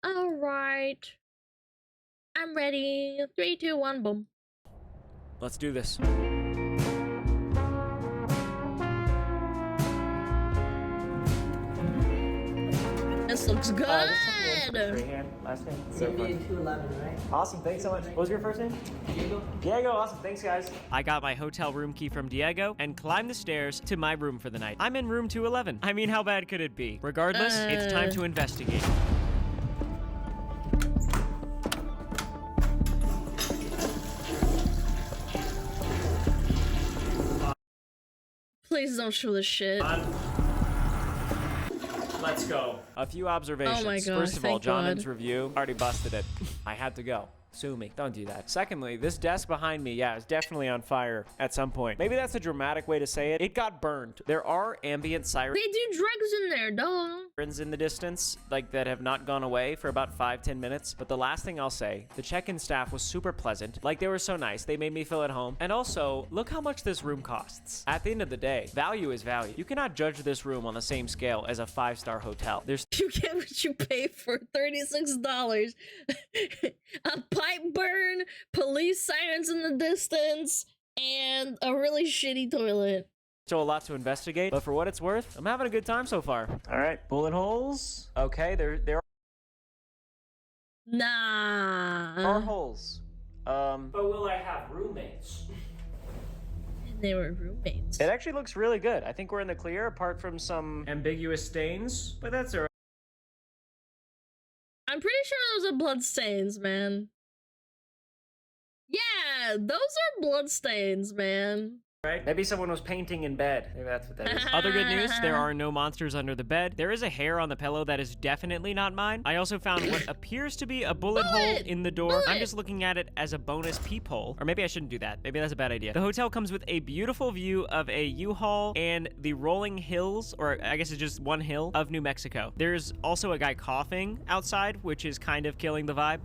Alright. I'm ready. 3, 2, 1, boom. Let's do this. This looks good. Right hand, last name. 211, right? Awesome, thanks so much. What was your first name? Diego. Diego, awesome, thanks guys. I got my hotel room key from Diego and climbed the stairs to my room for the night. I'm in room 211. I mean, how bad could it be? Regardless, it's time to investigate. Please don't show this shit. Let's go. A few observations. Oh my God, First of all, thank God. Jonathan's review already busted it. I had to go. Sue me. Don't do that. Secondly, this desk behind me, yeah, is definitely on fire at some point. Maybe that's a dramatic way to say it. It got burned. There are ambient sirens. They do drugs in there, duh. In the distance, like that have not gone away for about 5-10 minutes. But the last thing I'll say, the check-in staff was super pleasant. Like, they were so nice. They made me feel at home. And also, look how much this room costs. At the end of the day, value is value. You cannot judge this room on the same scale as a 5-star hotel. There's You get what you pay for. $36. A pipe burn, police sirens in the distance, and a really shitty toilet. still a lot to investigate, but for what it's worth, I'm having a good time so far. All right, bullet holes. Okay, there are holes. But will I have roommates? They were roommates. It actually looks really good. I think we're in the clear, apart from some ambiguous stains, but that's all right. I'm pretty sure those are blood stains, man. Yeah, those are blood stains, man. Right? Maybe someone was painting in bed. Maybe that's what that is. Other good news, there are no monsters under the bed. There is a hair on the pillow that is definitely not mine. I also found what appears to be a bullet hole in the door. I'm just looking at it as a bonus peephole. Or maybe I shouldn't do that. Maybe that's a bad idea. The hotel comes with a beautiful view of a U-Haul and the rolling hills, or I guess it's just one hill, of New Mexico. There's also a guy coughing outside, which is kind of killing the vibe.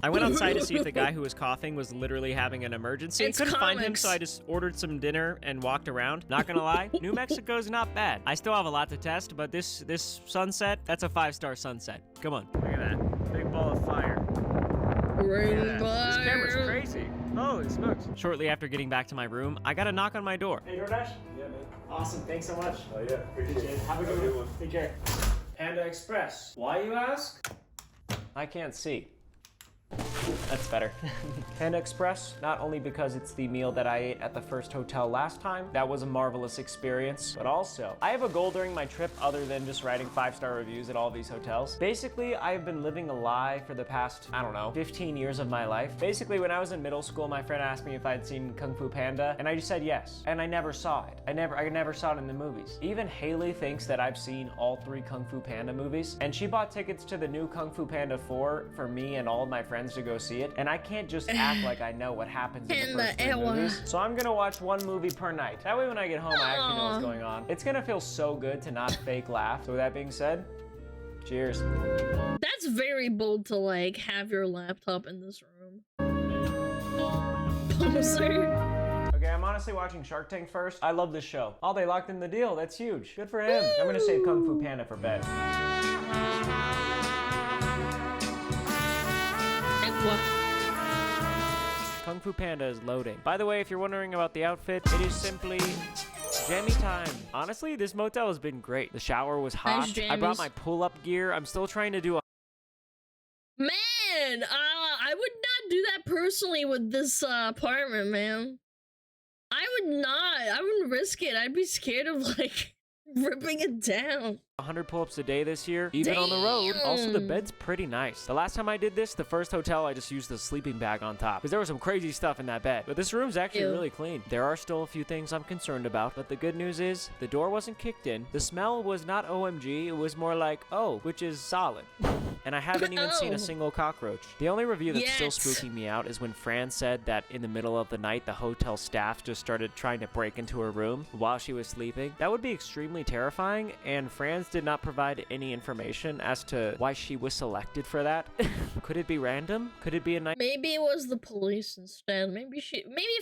I went outside to see if the guy who was coughing was literally having an emergency. I couldn't find him, so I just ordered some dinner and walked around. Not gonna lie, New Mexico's not bad. I still have a lot to test, but this sunset, that's a 5-star sunset. Come on. Look at that. Big ball of fire. This camera's crazy. Holy smokes. Shortly after getting back to my room, I got a knock on my door. Hey, DoorDash? Yeah, man. Awesome. Thanks so much. Oh, yeah. Appreciate it. Have a good one. Take care. Panda Express. Why, you ask? I can't see. That's better. Panda Express, not only because it's the meal that I ate at the first hotel last time, that was a marvelous experience, but also, I have a goal during my trip other than just writing 5-star reviews at all these hotels. Basically, I've been living a lie for the past, I don't know, 15 years of my life. Basically, when I was in middle school, my friend asked me if I'd seen Kung Fu Panda, and I just said yes, and I never saw it. I never saw it in the movies. Even Haley thinks that I've seen all 3 Kung Fu Panda movies, and she bought tickets to the new Kung Fu Panda 4 for me and all of my friends to go see it, and I can't just act like I know what happens in the first 3 movies. So I'm gonna watch 1 movie per night. That way when I get home, I actually know what's going on. It's gonna feel so good to not fake laugh. So with that being said, cheers. That's very bold to, like, have your laptop in this room. Poser. Okay, I'm honestly watching Shark Tank first. I love this show. Oh, they locked in the deal. That's huge. Good for him. I'm gonna save Kung Fu Panda for bed. Kung Fu Fu Panda is loading. By the way, if you're wondering about the outfit, it is simply jammy time. Honestly, this motel has been great. The shower was hot. I brought my pull-up gear. I'm still trying to do a... Man, I would not do that personally with this apartment, man. I would not. I wouldn't risk it. I'd be scared of, like, ripping it down. 100 pull-ups a day this year, even on the road. Also, the bed's pretty nice. The last time I did this, the first hotel, I just used the sleeping bag on top because there was some crazy stuff in that bed. But this room's actually really clean. There are still a few things I'm concerned about, but the good news is the door wasn't kicked in. The smell was not OMG. It was more like, oh, which is solid. And I haven't even seen a single cockroach. The only review that's still spooking me out is when Fran said that in the middle of the night, the hotel staff just started trying to break into her room while she was sleeping. That would be extremely terrifying, and Fran's did not provide any information as to why she was selected for that. Could it be random? Could it be a night? Maybe it was the police instead. Maybe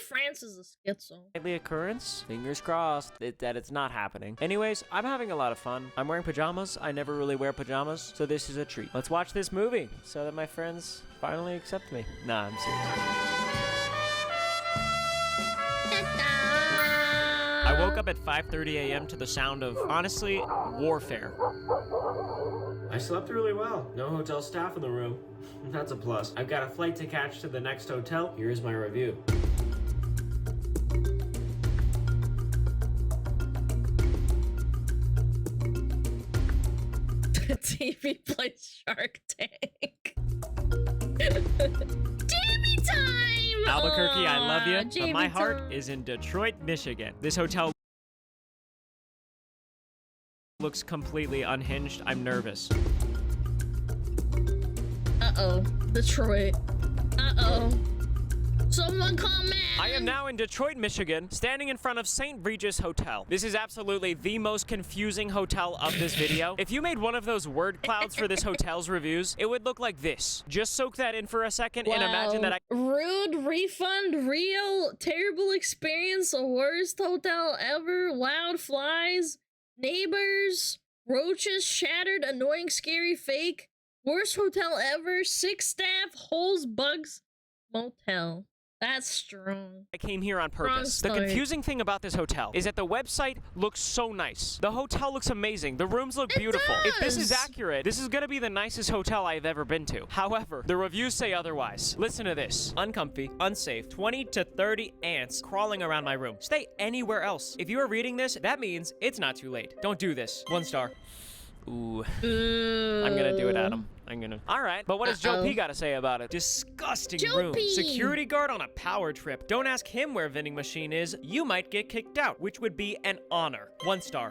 France is a schizo. Nightly occurrence? Fingers crossed that it's not happening. Anyways, I'm having a lot of fun. I'm wearing pajamas. I never really wear pajamas, so this is a treat. Let's watch this movie so that my friends finally accept me. Nah, I'm serious. I woke up at 5:30 a.m. to the sound of, honestly, warfare. I slept really well. No hotel staff in the room. That's a plus. I've got a flight to catch to the next hotel. Here's my review. TV plays Shark Tank. Jamie time! Albuquerque, I love you, but my heart is in Detroit, Michigan. This hotel looks completely unhinged. I'm nervous. Uh-oh. Detroit. Uh-oh. Someone call Matt. I am now in Detroit, Michigan, standing in front of St. Regis Hotel. This is absolutely the most confusing hotel of this video. If you made one of those word clouds for this hotel's reviews, it would look like this. Just soak that in for a second and imagine that Rude, refund, real, terrible experience, the worst hotel ever, loud flies, neighbors, roaches, shattered, annoying, scary, fake, worst hotel ever, sick staff, holes, bugs, motel. That's strong. I came here on purpose. The confusing thing about this hotel is that the website looks so nice. The hotel looks amazing. The rooms look beautiful. If this is accurate, this is gonna be the nicest hotel I've ever been to. However, the reviews say otherwise. Listen to this. Uncomfy, unsafe, 20 to 30 ants crawling around my room. Stay anywhere else. If you are reading this, that means it's not too late. Don't do this. 1 star. Ooh. I'm gonna do it, Adam. All right, but what does Joe P got to say about it? Disgusting room. Security guard on a power trip. Don't ask him where vending machine is. You might get kicked out, which would be an honor. 1 star.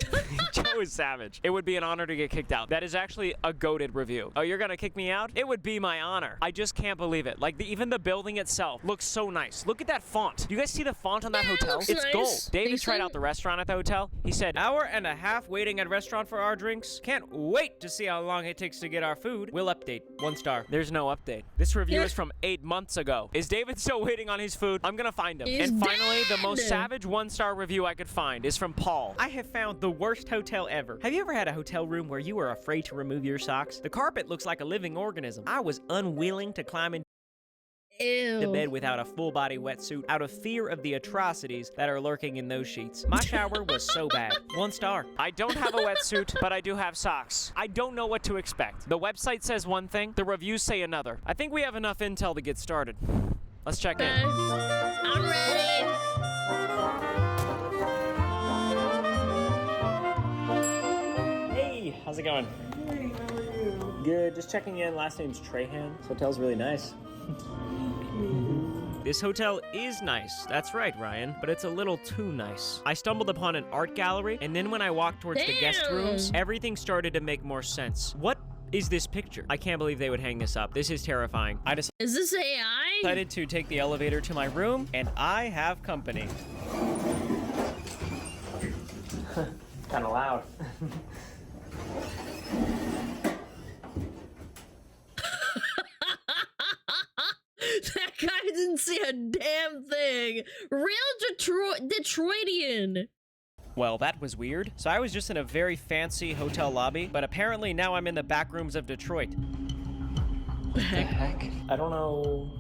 Joe is savage. It would be an honor to get kicked out. That is actually a goated review. Oh, you're gonna kick me out? It would be my honor. I just can't believe it. Like, even the building itself looks so nice. Look at that font. Do you guys see the font on that hotel? It's nice. Gold. David tried out the restaurant at the hotel. He said, hour and a half waiting at restaurant for our drinks. Can't wait to see how long it takes to get our food. We'll update. 1 star. There's no update. This review is from 8 months ago. Is David still waiting on his food? I'm gonna find him. And finally, the most savage 1-star review I could find is from Paul. I have found the worst hotel ever. Have you ever had a hotel room where you were afraid to remove your socks? The carpet looks like a living organism. I was unwilling to climb into bed without a full-body wetsuit out of fear of the atrocities that are lurking in those sheets. My shower was so bad. 1 star. I don't have a wetsuit, but I do have socks. I don't know what to expect. The website says one thing, the reviews say another. I think we have enough intel to get started. Let's check in. I'm ready. Hey, how's it going? Hey, how are you? Good, just checking in. Last name's Trahan. This hotel's really nice. This hotel is nice. That's right, Ryan, but it's a little too nice. I stumbled upon an art gallery, and then when I walked towards the guest rooms, everything started to make more sense. What is this picture? I can't believe they would hang this up. This is terrifying. Is this AI? Decided to take the elevator to my room, and I have company. Kinda loud. That guy didn't see a damn thing. Real Detroitian. Well, that was weird. So I was just in a very fancy hotel lobby, but apparently now I'm in the back rooms of Detroit. What the heck? I don't know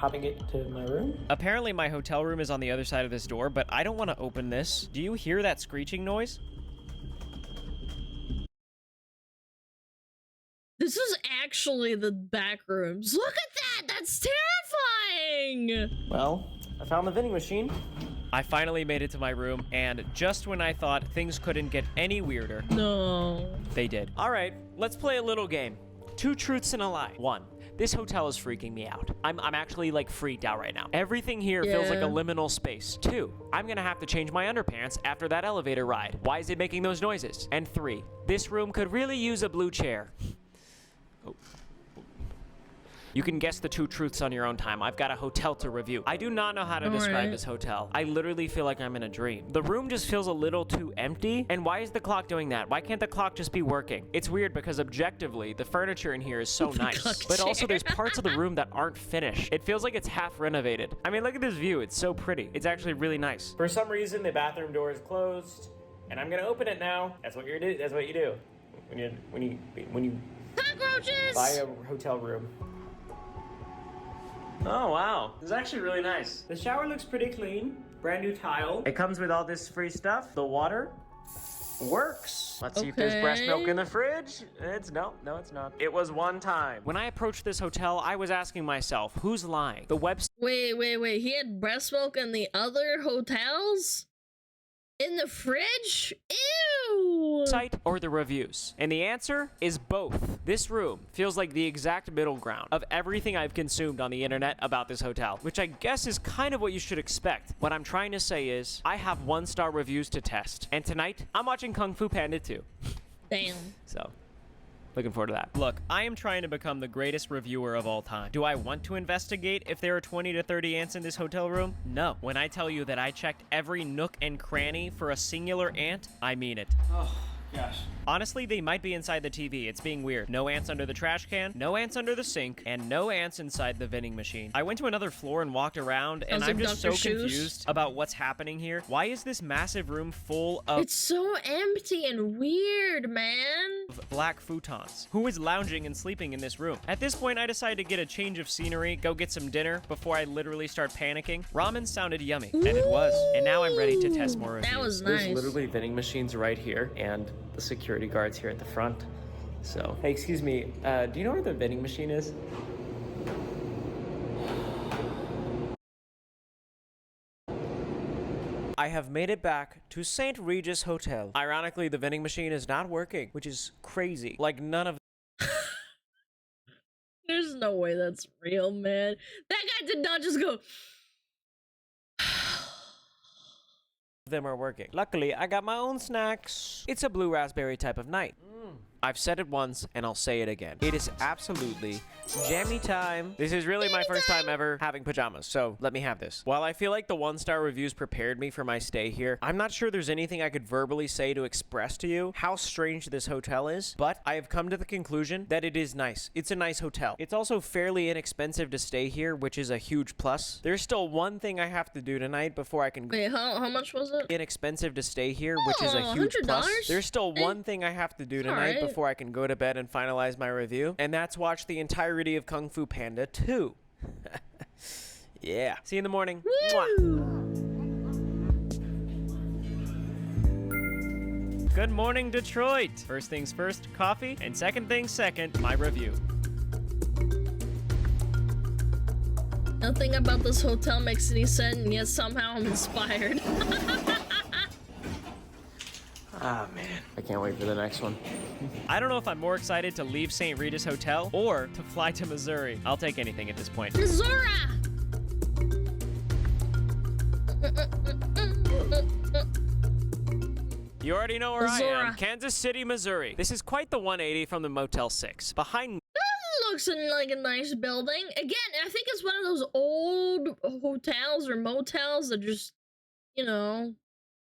popping it to my room. Apparently my hotel room is on the other side of this door, but I don't want to open this. Do you hear that screeching noise? This is actually the back rooms. Look at that! That's terrifying! Well, I found the vending machine. I finally made it to my room, and just when I thought things couldn't get any weirder, no, they did. All right, let's play a little game. 2 truths and a lie. 1. This hotel is freaking me out. I'm actually like freaked out right now. Everything here feels like a liminal space. 2. I'm gonna have to change my underpants after that elevator ride. Why is it making those noises? And 3. This room could really use a blue chair. Oh. You can guess the 2 truths on your own time. I've got a hotel to review. I do not know how to describe this hotel. I literally feel like I'm in a dream. The room just feels a little too empty. And why is the clock doing that? Why can't the clock just be working? It's weird because objectively, the furniture in here is so nice. But also there's parts of the room that aren't finished. It feels like it's half renovated. I mean, look at this view. It's so pretty. It's actually really nice. For some reason, the bathroom door is closed. And I'm gonna open it now. That's what you do. That's what you do. When you cockroaches! Buy a hotel room. Oh, wow. This is actually really nice. The shower looks pretty clean. Brand new tile. It comes with all this free stuff. The water works. Let's see if there's breast milk in the fridge. No, it's not. It was one time. When I approached this hotel, I was asking myself, who's lying? The website. Wait. He had breast milk in the other hotels? In the fridge? Ew! Site or the reviews? And the answer is both. This room feels like the exact middle ground of everything I've consumed on the internet about this hotel, which I guess is kind of what you should expect. What I'm trying to say is, I have 1-star reviews to test. And tonight, I'm watching Kung Fu Panda 2. Damn. So, looking forward to that. Look, I am trying to become the greatest reviewer of all time. Do I want to investigate if there are 20 to 30 ants in this hotel room? No. When I tell you that I checked every nook and cranny for a singular ant, I mean it. Oh, gosh. Honestly, they might be inside the TV. It's being weird. No ants under the trash can, no ants under the sink, and no ants inside the vending machine. I went to another floor and walked around, and I'm just so confused about what's happening here. Why is this massive room full of— It's so empty and weird, man. Black futons? Who is lounging and sleeping in this room? At this point, I decided to get a change of scenery, go get some dinner before I literally start panicking. Ramen sounded yummy, and it was. And now I'm ready to test more reviews. That was nice. There's literally vending machines right here, and the security guards here at the front. So, hey, excuse me, do you know where the vending machine is? I have made it back to St. Regis Hotel. Ironically, the vending machine is not working, which is crazy. Like, none of There's no way that's real, man. That guy did not just go. them are working. Luckily, I got my own snacks. It's a blue raspberry type of night. I've said it once, and I'll say it again. It is absolutely jammy time. This is really my first time ever having pajamas, so let me have this. While I feel like the 1-star reviews prepared me for my stay here, I'm not sure there's anything I could verbally say to express to you how strange this hotel is, but I have come to the conclusion that it is nice. It's a nice hotel. It's also fairly inexpensive to stay here, which is a huge plus. There's still one thing I have to do tonight before I can go. Wait, how much was it? Inexpensive to stay here, which is a huge plus. There's still one thing I have to do tonight before I can go to bed and finalize my review, and that's watch the entirety of Kung Fu Panda 2. Yeah. See you in the morning. Good morning, Detroit. First things first, coffee, and second things second, my review. Nothing about this hotel makes any sense, and yet somehow I'm inspired. Ah, man. I can't wait for the next one. I don't know if I'm more excited to leave St. Regis Hotel or to fly to Missouri. I'll take anything at this point. Missouri! You already know where I am. Kansas City, Missouri. This is quite the 180 from the Motel 6. Behind me. Looks like a nice building. Again, I think it's one of those old hotels or motels that just, you know,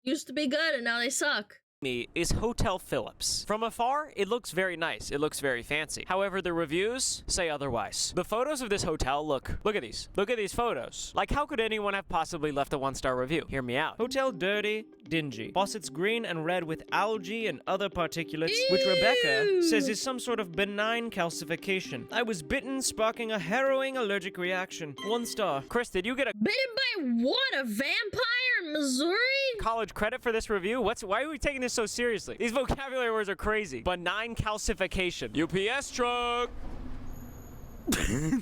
used to be good and now they suck. me is Hotel Phillips. From afar, it looks very nice. It looks very fancy. However, the reviews say otherwise. The photos of this hotel look at these. Look at these photos. Like, how could anyone have possibly left a 1-star review? Hear me out. Hotel dirty, dingy. Faucets green and red with algae and other particulates, which Rebecca says is some sort of benign calcification. I was bitten, sparking a harrowing allergic reaction. 1 star. Chris, did you get a bitten by what? A vampire in Missouri? College credit for this review? Why are we taking this so seriously? These vocabulary words are crazy. Benign calcification. UPS truck.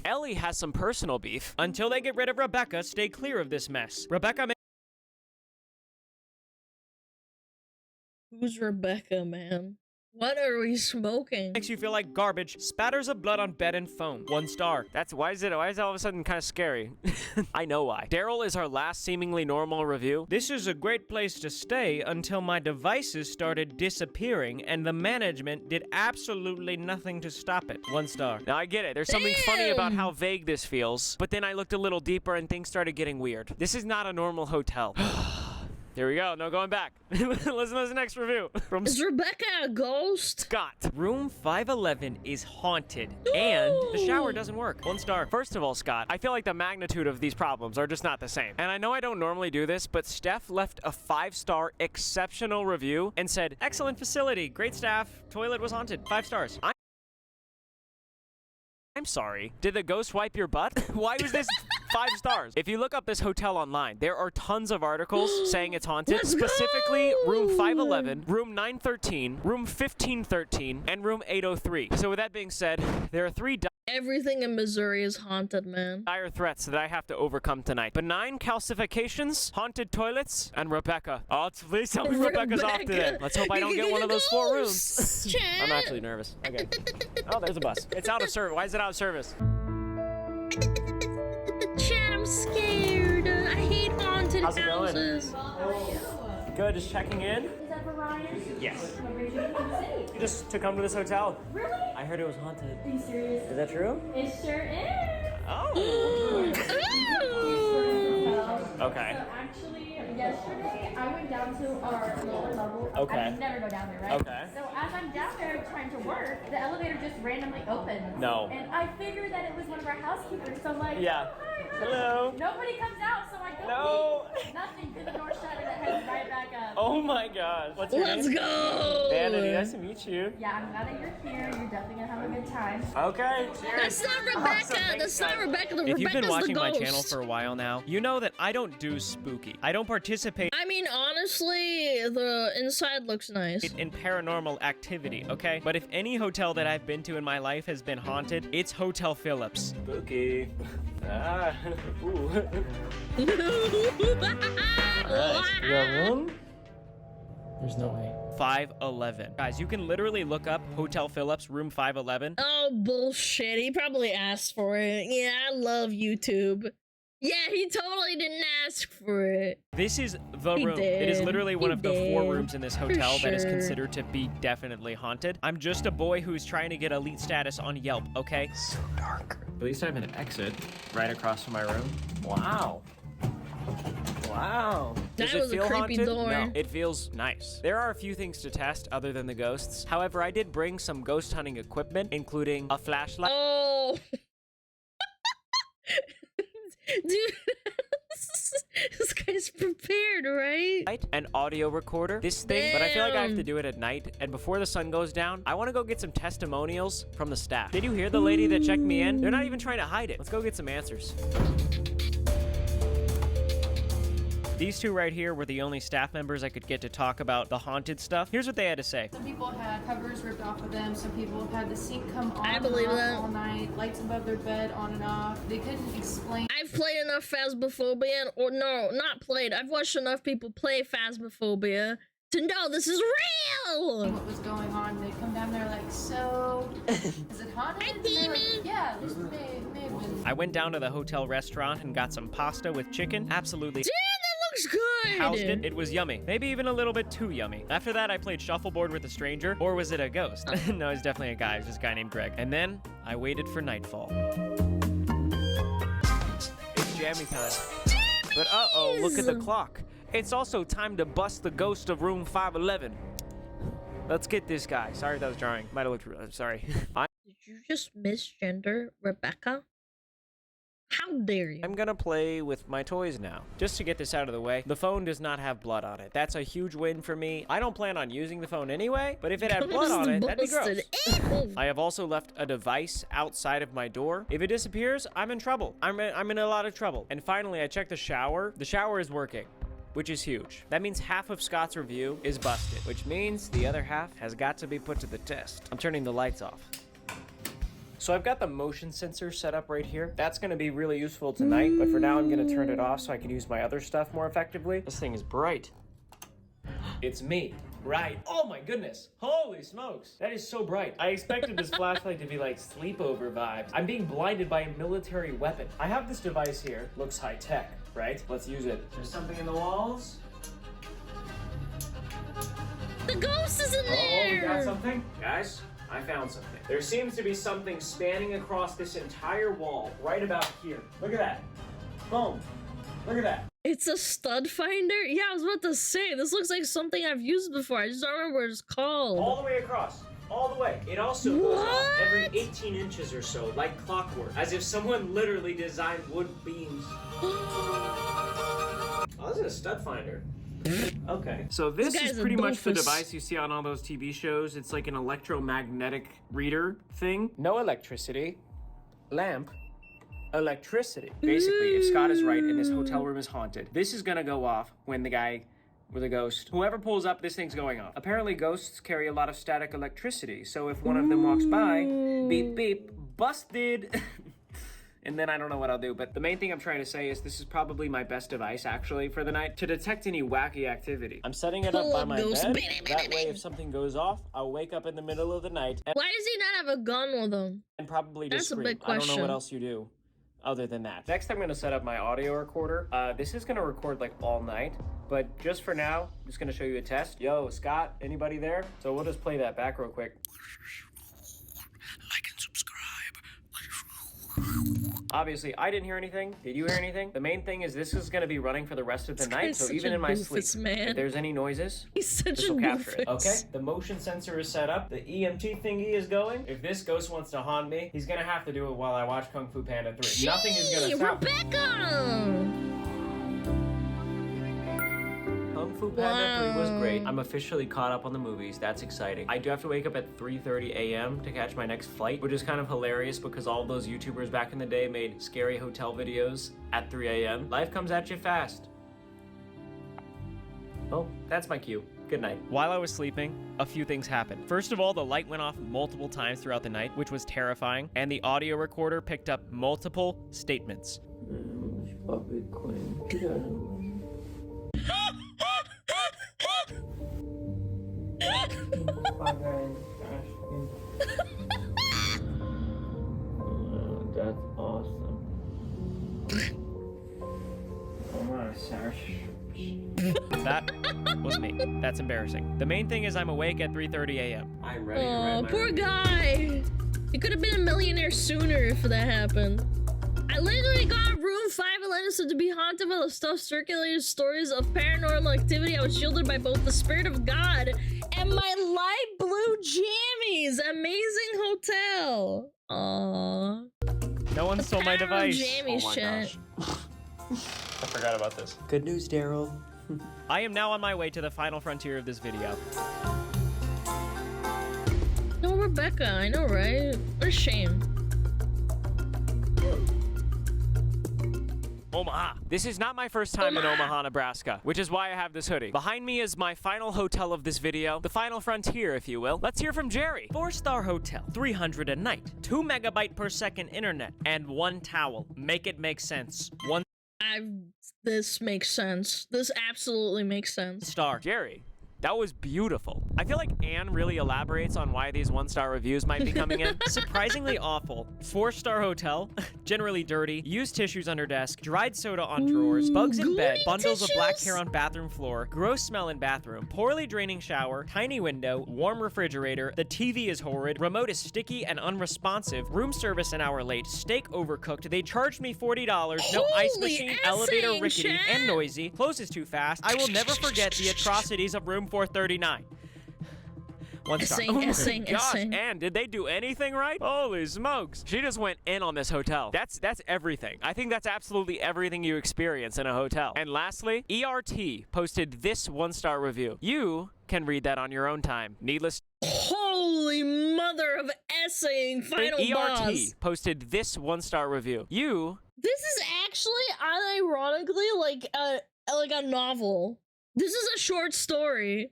Ellie has some personal beef. Until they get rid of Rebecca, stay clear of this mess. Rebecca Who's Rebecca, man? What are we smoking? makes you feel like garbage. Spatters of blood on bed and foam. 1 star. Why is it all of a sudden kind of scary? I know why. Daryl is our last seemingly normal review. This is a great place to stay until my devices started disappearing and the management did absolutely nothing to stop it. 1 star. Now I get it. There's something funny about how vague this feels, but then I looked a little deeper and things started getting weird. This is not a normal hotel. Here we go. No going back. Listen to the next review. Is Rebecca a ghost? Scott. Room 511 is haunted, and the shower doesn't work. 1 star. First of all, Scott, I feel like the magnitude of these problems are just not the same. And I know I don't normally do this, but Steph left a 5-star exceptional review and said, excellent facility, great staff, toilet was haunted. 5 stars. I'm sorry. Did the ghost wipe your butt? Why was this 5 stars? If you look up this hotel online, there are tons of articles saying it's haunted. Specifically, room 511, room 913, room 1513, and room 803. So with that being said, there are 3 Everything in Missouri is haunted, man. dire threats that I have to overcome tonight. Benign calcifications, haunted toilets, and Rebecca. Oh, please tell me Rebecca's off today. Let's hope I don't get one of those 4 rooms. I'm actually nervous. Okay. Oh, there's a bus. It's out of service. Why is it out of service? Chat, I'm scared. I hate haunted How's it going? houses. Good, just checking in. Is that for Ryan? Yes. What brings you to the city? Just to come to this hotel. Really? I heard it was haunted. Are you serious? Is that true? It sure is. Oh. Okay. So actually, yesterday I went down to our lower level. Okay. I never go down there, right? Okay. So as I'm down there trying to work, the elevator just randomly opened. No. And I figured that it was one of our housekeepers. So I'm like, Yeah. oh, hi, hi. Hello. Nobody comes out, so I go No. peek. Nothing. Through the door shut and it heads right back up. Oh my gosh. What's your Let's name? go. Vanity, nice to meet you. Yeah, I'm glad that you're here. You're definitely gonna have a good time. Okay. Cheers. That's not Rebecca. That's not Rebecca. If you've been Rebecca's watching the my ghost. channel for a while now, you know that I don't do spooky. I don't participate I mean, honestly, the inside looks nice. in paranormal activity, okay? But if any hotel that I've been to in my life has been haunted, it's Hotel Phillips. Spooky. Ah. Ooh. Alright, you got room? There's no way. 511. Guys, you can literally look up Hotel Phillips, room 511. Oh, bullshit. He probably asked for it. Yeah, I love YouTube. Yeah, he totally didn't ask for it. This is the He room. It is did. literally one He of the 4 did. rooms in this For hotel that is sure. considered to be definitely haunted. I'm just a boy who's trying to get elite status on Yelp, okay? So dark. At least I have an exit right across from my room. Wow. Wow. Does That it was a feel creepy haunted? door. No, it feels nice. There are a few things to test other than the ghosts. However, I did bring some ghost hunting equipment, including a flashlight. Oh. Dude, this guy's prepared, right? An audio recorder, this thing, but I feel like I have to do it at night, and before the sun goes down, I want to go get some testimonials from the staff. Did you hear the lady that checked me in? They're not even trying to hide it. Let's go get some answers. These 2 right here were the only staff members I could get to talk about the haunted stuff. Here's what they had to say. Some people had covers ripped off of them. Some people have had the sink come on I believe and off that. all night. Lights above their bed on and off. They couldn't explain. I've played enough Phasmophobia, or no, not played. I've watched enough people play Phasmophobia to know this is real. What was going on? They come down there like, so is it haunted? Hi, And they're like, Timmy. yeah, this may have been. I went down to the hotel restaurant and got some pasta with chicken. Absolutely. Damn, that looks good. Housed it. It was yummy. Maybe even a little bit too yummy. After that, I played shuffleboard with a stranger. Or was it a ghost? No, it's definitely a guy. It was just a guy named Greg. And then I waited for nightfall. It's jammy time. But uh-oh, look at the clock. It's also time to bust the ghost of room 511. Let's get this guy. Sorry that was jarring. Might have looked real. Sorry. Did you just misgender Rebecca? How dare you? I'm gonna play with my toys now. Just to get this out of the way, the phone does not have blood on it. That's a huge win for me. I don't plan on using the phone anyway, but if it had blood on it, that'd be gross. I have also left a device outside of my door. If it disappears, I'm in trouble. I'm in a lot of trouble. And finally, I checked the shower. The shower is working, which is huge. That means half of Scott's review is busted, which means the other half has got to be put to the test. I'm turning the lights off. So I've got the motion sensor set up right here. That's gonna be really useful tonight, but for now I'm gonna turn it off so I can use my other stuff more effectively. This thing is bright. It's me, right? Oh my goodness, holy smokes. That is so bright. I expected this flashlight to be like sleepover vibes. I'm being blinded by a military weapon. I have this device here, looks high tech, right? Let's use it. There's something in the walls. The ghost is in there! Oh, you got something? Guys, I found something. There seems to be something spanning across this entire wall, right about here. Look at that. Boom. Look at that. It's a stud finder? Yeah, I was about to say, this looks like something I've used before. I just don't remember what it's called. All the way across. All the way. It also goes off every 18 inches or so, like clockwork, as if someone literally designed wood beams. Oh, this is a stud finder. Okay. So this is pretty much the device you see on all those TV shows. It's like an electromagnetic reader thing. No electricity. Lamp. Electricity. Basically, if Scott is right and this hotel room is haunted, this is gonna go off when the guy with a ghost, whoever pulls up, this thing's going off. Apparently ghosts carry a lot of static electricity, so if one of them walks by, beep beep, busted. And then I don't know what I'll do, but the main thing I'm trying to say is this is probably my best device, actually, for the night, to detect any wacky activity. I'm setting it up by my bed. That way, if something goes off, I'll wake up in the middle of the night. And why does he not have a gun with him? And probably just That's a scream. big question. I don't know what else you do other than that. Next, I'm going to set up my audio recorder. This is going to record like all night, but just for now, I'm just going to show you a test. Yo, Scott, anybody there? So we'll just play that back real quick. Like and subscribe. Obviously, I didn't hear anything. Did you hear anything? The main thing is this is going to be running for the rest of the night, so even in my sleep, if there's any noises, this will capture it. Okay, the motion sensor is set up. The EMT thingy is going. If this ghost wants to haunt me, he's going to have to do it while I watch Kung Fu Panda 3. Nothing is going to stop Rebecca! Kung Fu Panda 3 was great. I'm officially caught up on the movies. That's exciting. I do have to wake up at 3:30 a.m. to catch my next flight, which is kind of hilarious because all those YouTubers back in the day made scary hotel videos at 3 a.m. Life comes at you fast. Oh, that's my cue. Good night. While I was sleeping, a few things happened. First of all, the light went off multiple times throughout the night, which was terrifying, and the audio recorder picked up multiple statements. That's awesome. That was me. That's embarrassing. The main thing is I'm awake at 3:30 a.m. I'm ready to write my poor review. guy. He could have been a millionaire sooner if that happened. I literally got room 5 Alana said to be haunted by the stuff circulated stories of paranormal activity. I was shielded by both the spirit of God and my light blue jammies. Amazing hotel. Aww. No one stole my device. Jammies, chat. I forgot about this. Good news, Daryl. I am now on my way to the final frontier of this video. No, Rebecca, I know, right? What a shame. Omaha. This is not my first time in Omaha, Nebraska, which is why I have this hoodie. Behind me is my final hotel of this video, the final frontier, if you will. Let's hear from Jerry. 4-star hotel, 300 a night, 2 megabyte per second internet, and 1 towel. Make it make sense. 1 This makes sense. This absolutely makes sense. star. Jerry, that was beautiful. I feel like Anne really elaborates on why these 1-star reviews might be coming in. Surprisingly awful. 4-star hotel, generally dirty, used tissues under desk, dried soda on drawers, bugs in bed, bundles of black hair on bathroom floor, gross smell in bathroom, poorly draining shower, tiny window, warm refrigerator, the TV is horrid, remote is sticky and unresponsive, room service an hour late, steak overcooked, they charged me $40, no ice machine, elevator rickety and noisy, closes too fast, I will never forget the atrocities of room 439. 1 star. Essing, Oh my essing, gosh, essing. and did they do anything right? Holy smokes. She just went in on this hotel. That's everything. I think that's absolutely everything you experience in a hotel. And lastly, ERT posted this 1-star review. You can read that on your own time. Needless. Holy mother of essaying final ERT boss. posted this 1-star review. This is actually unironically like a novel. This is a short story.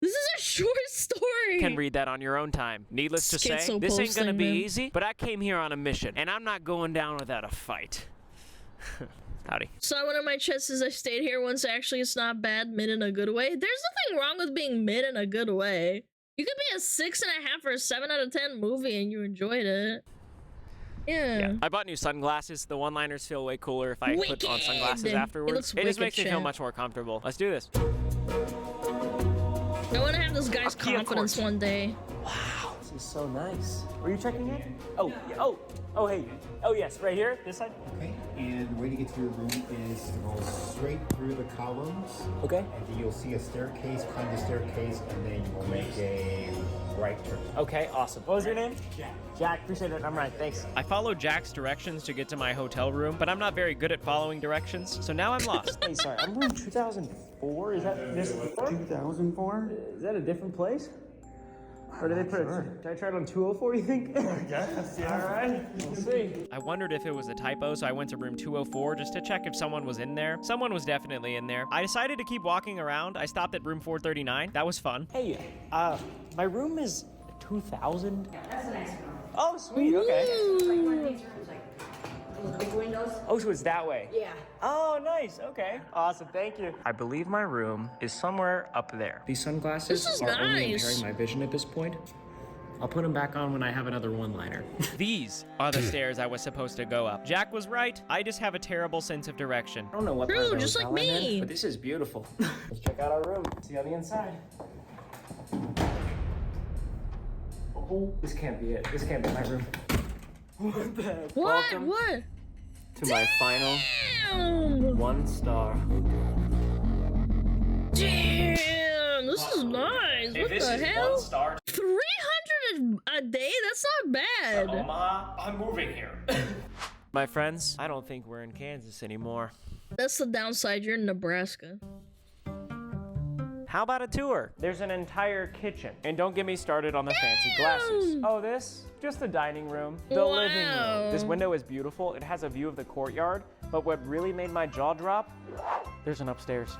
This is a short story. Can read that on your own time. Needless to say, this ain't gonna be easy, but I came here on a mission, and I'm not going down without a fight. Howdy. So one of my chests is I stayed here once. Actually, it's not bad. Mid in a good way. There's nothing wrong with being mid in a good way. You could be a 6.5 or a 7 out of 10 movie and you enjoyed it. Yeah. I bought new sunglasses. The one-liners feel way cooler if I put on sunglasses afterwards. It just makes me feel much more comfortable. Let's do this. I want to have this guy's confidence one day. Wow, this is so nice. Were you checking in? Oh, yeah. Oh, hey. Oh, yes, right here, this side. Okay, and the way to get to your room is to go straight through the columns. Okay. And then you'll see a staircase, climb the staircase, and then you'll make a right turn. Okay, awesome. What was your name? Jack, appreciate it. I'm right, thanks. I followed Jack's directions to get to my hotel room, but I'm not very good at following directions, so now I'm lost. Hey, sorry, I'm room 2004? Is that this 2004? Is that a different place? Or did they put it? Did I try it on 204, you think? Yes, yeah. All right, we'll see. I wondered if it was a typo, so I went to room 204 just to check if someone was in there. Someone was definitely in there. I decided to keep walking around. I stopped at room 439. That was fun. Hey, my room is 2000? Yeah, that's a nice room. Oh, sweet, okay. It's like one of these rooms, like those big windows. Oh, so it's that way? Yeah. Oh, nice. Okay. Awesome. Thank you. I believe my room is somewhere up there. These sunglasses This is are only nice. impairing my vision at this point. I'll put them back on when I have another one-liner. These are the stairs I was supposed to go up. Jack was right. I just have a terrible sense of direction. I don't know what part of the just like hotel I'm in, me. but this is beautiful. Let's check out our room. See on the inside. Oh, this can't be it. This can't be my room. What the heck? Welcome What? to my final Damn! 1 star. Damn! This is nice. If What this the is hell? 1 star. 300 a day? That's not bad. Omaha, I'm moving here. My friends, I don't think we're in Kansas anymore. That's the downside. You're in Nebraska. How about a tour? There's an entire kitchen. And don't get me started on the fancy glasses. Oh, this? Just the dining room. The living room. This window is beautiful. It has a view of the courtyard. But what really made my jaw drop? There's an upstairs.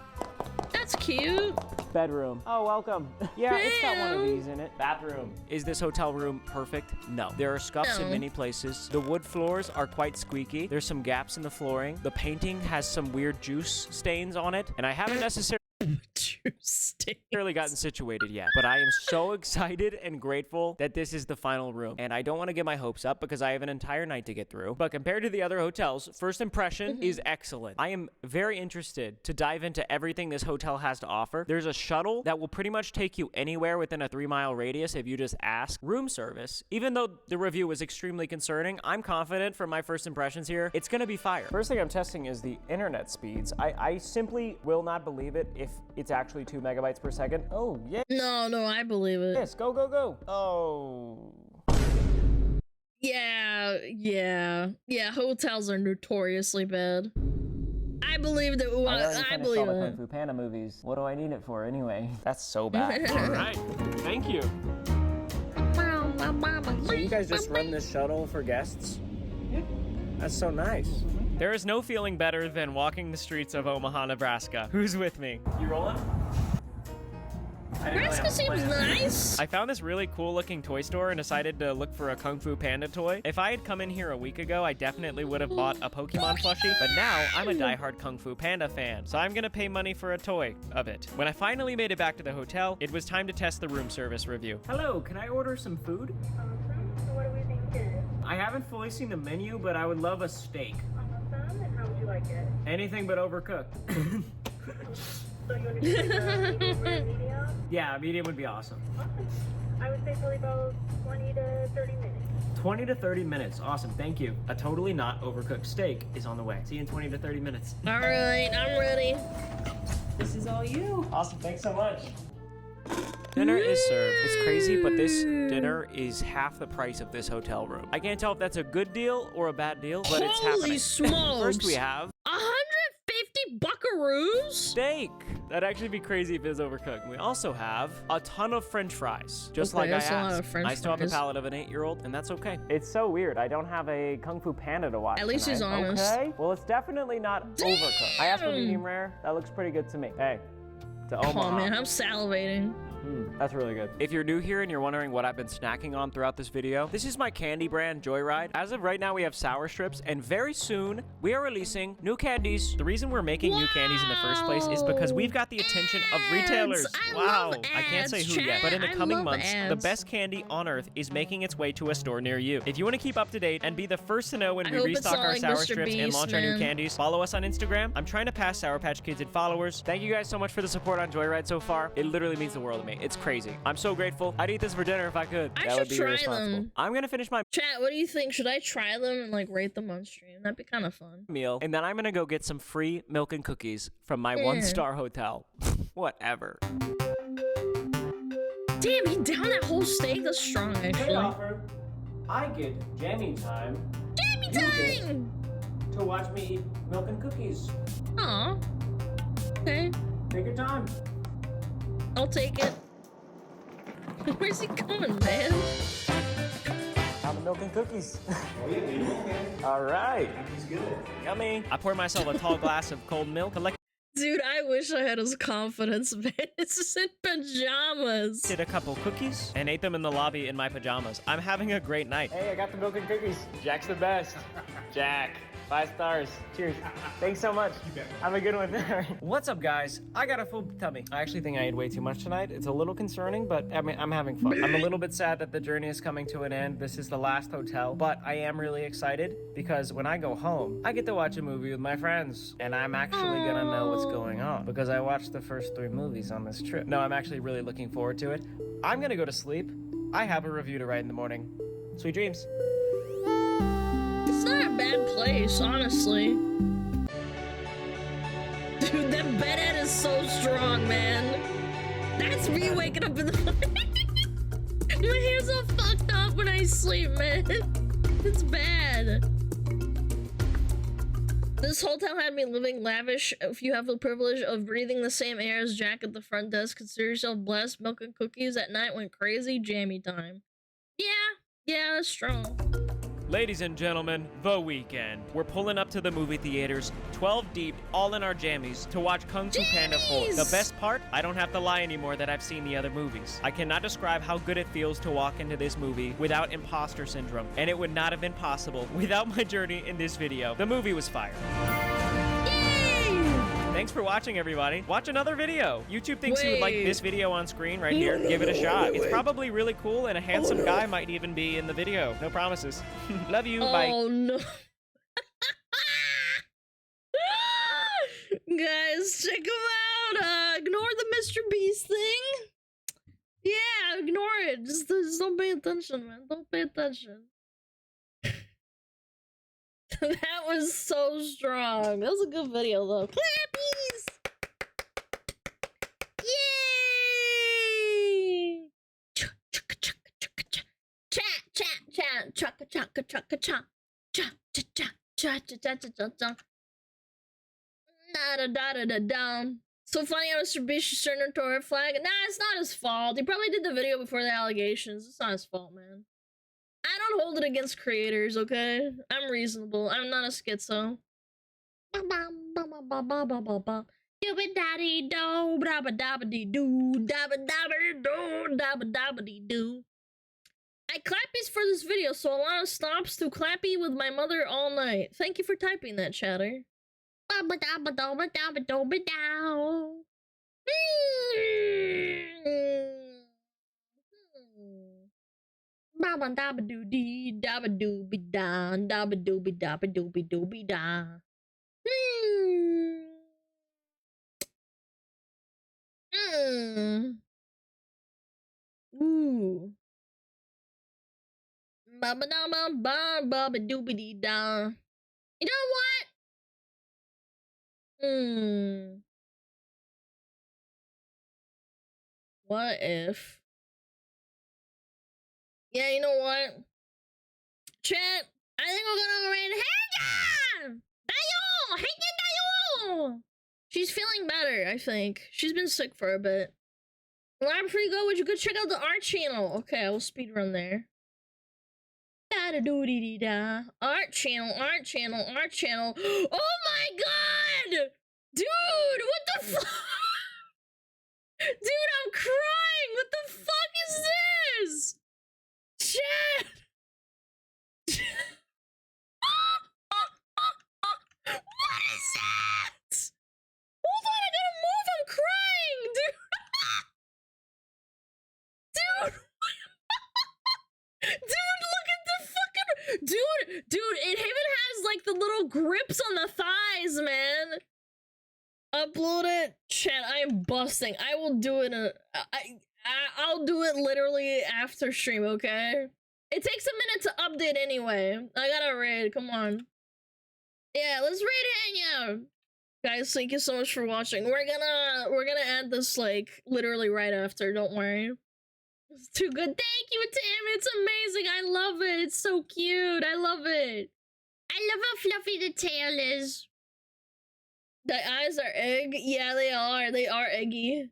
That's cute. Bedroom. Oh, welcome. Yeah, it's got one of these in it. Bathroom. Is this hotel room perfect? No. There are scuffs in many places. The wood floors are quite squeaky. There's some gaps in the flooring. The painting has some weird juice stains on it. And I haven't necessarily gotten situated yet, but I am so excited and grateful that this is the final room. And I don't want to get my hopes up because I have an entire night to get through. But compared to the other hotels, first impression is excellent. I am very interested to dive into everything this hotel has to offer. There's a shuttle that will pretty much take you anywhere within a 3-mile radius if you just ask. Room service, even though the review was extremely concerning, I'm confident from my first impressions here, it's gonna be fire. First thing I'm testing is the internet speeds. I simply will not believe it if it's actually 2 megabytes per second. Oh, yeah. No, I believe it. Yes, go, go, go. Oh. Yeah, hotels are notoriously bad. I believe that. I believe all the it. Kung Fu Panda movies. What do I need it for anyway? That's so bad. All right, thank you. So you guys just run this shuttle for guests? Yeah. That's so nice. There is no feeling better than walking the streets of Omaha, Nebraska. Who's with me? You rolling? Nebraska seems nice. I found this really cool looking toy store and decided to look for a Kung Fu Panda toy. If I had come in here a week ago, I definitely would have bought a Pokemon plushie, but now I'm a diehard Kung Fu Panda fan, so I'm gonna pay money for a toy of it. When I finally made it back to the hotel, it was time to test the room service review. Hello, can I order some food? What are we thinking? I haven't fully seen the menu, but I would love a steak. And how would you like it? Anything but overcooked. So you want to do like a medium or a medium? Yeah, medium would be awesome. Awesome. I would say probably about 20 to 30 minutes. 20 to 30 minutes. Awesome, thank you. A totally not overcooked steak is on the way. See you in 20 to 30 minutes. All right, I'm ready. This is all you. Awesome, thanks so much. Dinner is served. It's crazy, but this dinner is half the price of this hotel room. I can't tell if that's a good deal or a bad deal, but it's happening. Holy smokes! First we have 150 buckaroos? steak. That'd actually be crazy if it was overcooked. We also have a ton of french fries, just Okay, like I that's a lot of asked. french I still have the fries. palate of an 8-year-old, and that's okay. It's so weird. I don't have a Kung Fu Panda to watch At least he's tonight. honest. Okay, well, it's definitely not overcooked. I asked for medium rare. That looks pretty good to me. Hey, to Omaha. Oh man, I'm salivating. That's really good. If you're new here and you're wondering what I've been snacking on throughout this video, this is my candy brand, Joyride. As of right now, we have sour strips, and very soon, we are releasing new candies. The reason we're making new candies in the first place is because we've got the attention of retailers. Wow. I can't say who yet, but in the coming months, the best candy on earth is making its way to a store near you. If you want to keep up to date and be the first to know when we hope it's restock not our like sour Mr. strips and Beast, launch our new man. candies, follow us on Instagram. I'm trying to pass Sour Patch Kids in followers. Thank you guys so much for the support on Joyride so far. It literally means the world to me. It's crazy. I'm so grateful. I'd eat this for dinner if I could. I That should would be try irresponsible. them. I'm gonna finish my Chat, what do you think? Should I try them and like rate them on stream? That'd be kind of fun. meal, and then I'm gonna go get some free milk and cookies from my one-star hotel. Whatever. Damn, he downed that whole steak. That's strong, actually. I get jammy time. Jammy time! To watch me eat milk and cookies. Aw. Okay, Take your time. I'll take it. Where's he going, man? Time to milk and cookies. All right. Yummy. I poured myself a tall glass of cold milk. Dude, I wish I had his confidence, man. It's just in pajamas. Did a couple cookies and ate them in the lobby in my pajamas. I'm having a great night. Hey, I got the milk and cookies. Jack's the best. Jack. 5 stars. Cheers. Thanks so much. Have a good one. What's up, guys? I got a full tummy. I actually think I ate way too much tonight. It's a little concerning, but I mean, I'm having fun. I'm a little bit sad that the journey is coming to an end. This is the last hotel, but I am really excited because when I go home, I get to watch a movie with my friends, and I'm actually gonna know what's going on because I watched the first 3 movies on this trip. No, I'm actually really looking forward to it. I'm gonna go to sleep. I have a review to write in the morning. Sweet dreams. It's not a bad place, honestly. Dude, that bed head is so strong, man. That's me waking up in the My hair's all fucked up when I sleep, man. It's bad. This hotel had me living lavish. If you have the privilege of breathing the same air as Jack at the front desk, consider yourself blessed. Milk and cookies at night went crazy. Jammy time. Yeah, that's strong. Ladies and gentlemen, the weekend. We're pulling up to the movie theaters, 12 deep, all in our jammies, to watch Kung Fu Panda 4. The best part? I don't have to lie anymore that I've seen the other movies. I cannot describe how good it feels to walk into this movie without imposter syndrome, and it would not have been possible without my journey in this video. The movie was fire. Thanks for watching, everybody. Watch another video. YouTube thinks you would like this video on screen right here. Give it a shot. It's probably really cool, and a handsome guy might even be in the video. No promises. Love you. Bye. Oh, no. Guys, check him out. Ignore the Mr. Beast thing. Yeah, ignore it. Just don't pay attention, man. Don't pay attention. That was so strong. That was a good video, though. Clappies! Yay! Chat, chaka chaka chaka cha. Cha cha cha cha cha cha cha cha. Da da da da da da. So funny how Mr. Beast should turn into a red flag. Nah, it's not his fault. He probably did the video before the allegations. It's not his fault, man. I don't hold it against creators, okay? I'm reasonable. I'm not a schizo. Daddy do, dabba dabba dee doo, dabba dabba doo, dabba dabba dee doo. I clappies for this video, so Alana stops to clappy with my mother all night. Thank you for typing that, chatter. Dabba dabba dabba dabba dabba dow. Dabba dabba doo dee, dabba doo be da, dabba doo be dabba doo be da. Ooh. Baba da ba ba baba doobie dee da. You know what? What if? Yeah, you know what? Chat, I think we're gonna go right. Hey, Dayo! Hey, Dayo! She's feeling better, I think. She's been sick for a bit. Well, I'm pretty good. Would you go check out the art channel? Okay, I will speedrun there. Da-da-doo-dee-dee-da. Art channel, art channel, art channel. Oh my god! Dude, what the fuck? Dude, I'm crying! What the fuck is this? Chat! What is that? Hold on, I gotta move, I'm crying, dude! Dude! Dude, look at the fucking... Dude, it even has, like, the little grips on the thighs, man! Upload it. Chat, I am busting. I will do it I'll do it literally after stream, okay? It takes a minute to update anyway. I gotta raid, come on. Yeah, let's raid Hanya. Guys, thank you so much for watching. We're gonna add this like literally right after, don't worry. It's too good. Thank you, Tim. It's amazing. I love it. It's so cute. I love it. I love how fluffy the tail is. The eyes are egg? Yeah, they are. They are eggy.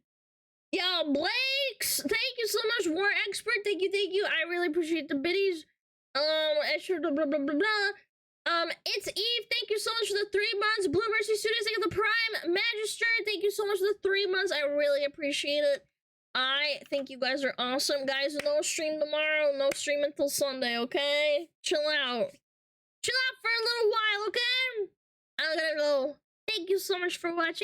Yo, Blakes! Thank you so much, War Expert. Thank you, thank you. I really appreciate the biddies. Extra blah blah blah blah blah. It's Eve. Thank you so much for the 3 months. Blue Mercy Studios, thank you for the Prime. Magister, thank you so much for the 3 months. I really appreciate it. I think you guys are awesome. Guys, no stream tomorrow. No stream until Sunday, okay? Chill out. Chill out for a little while, okay? I'm gonna go. Thank you so much for watching.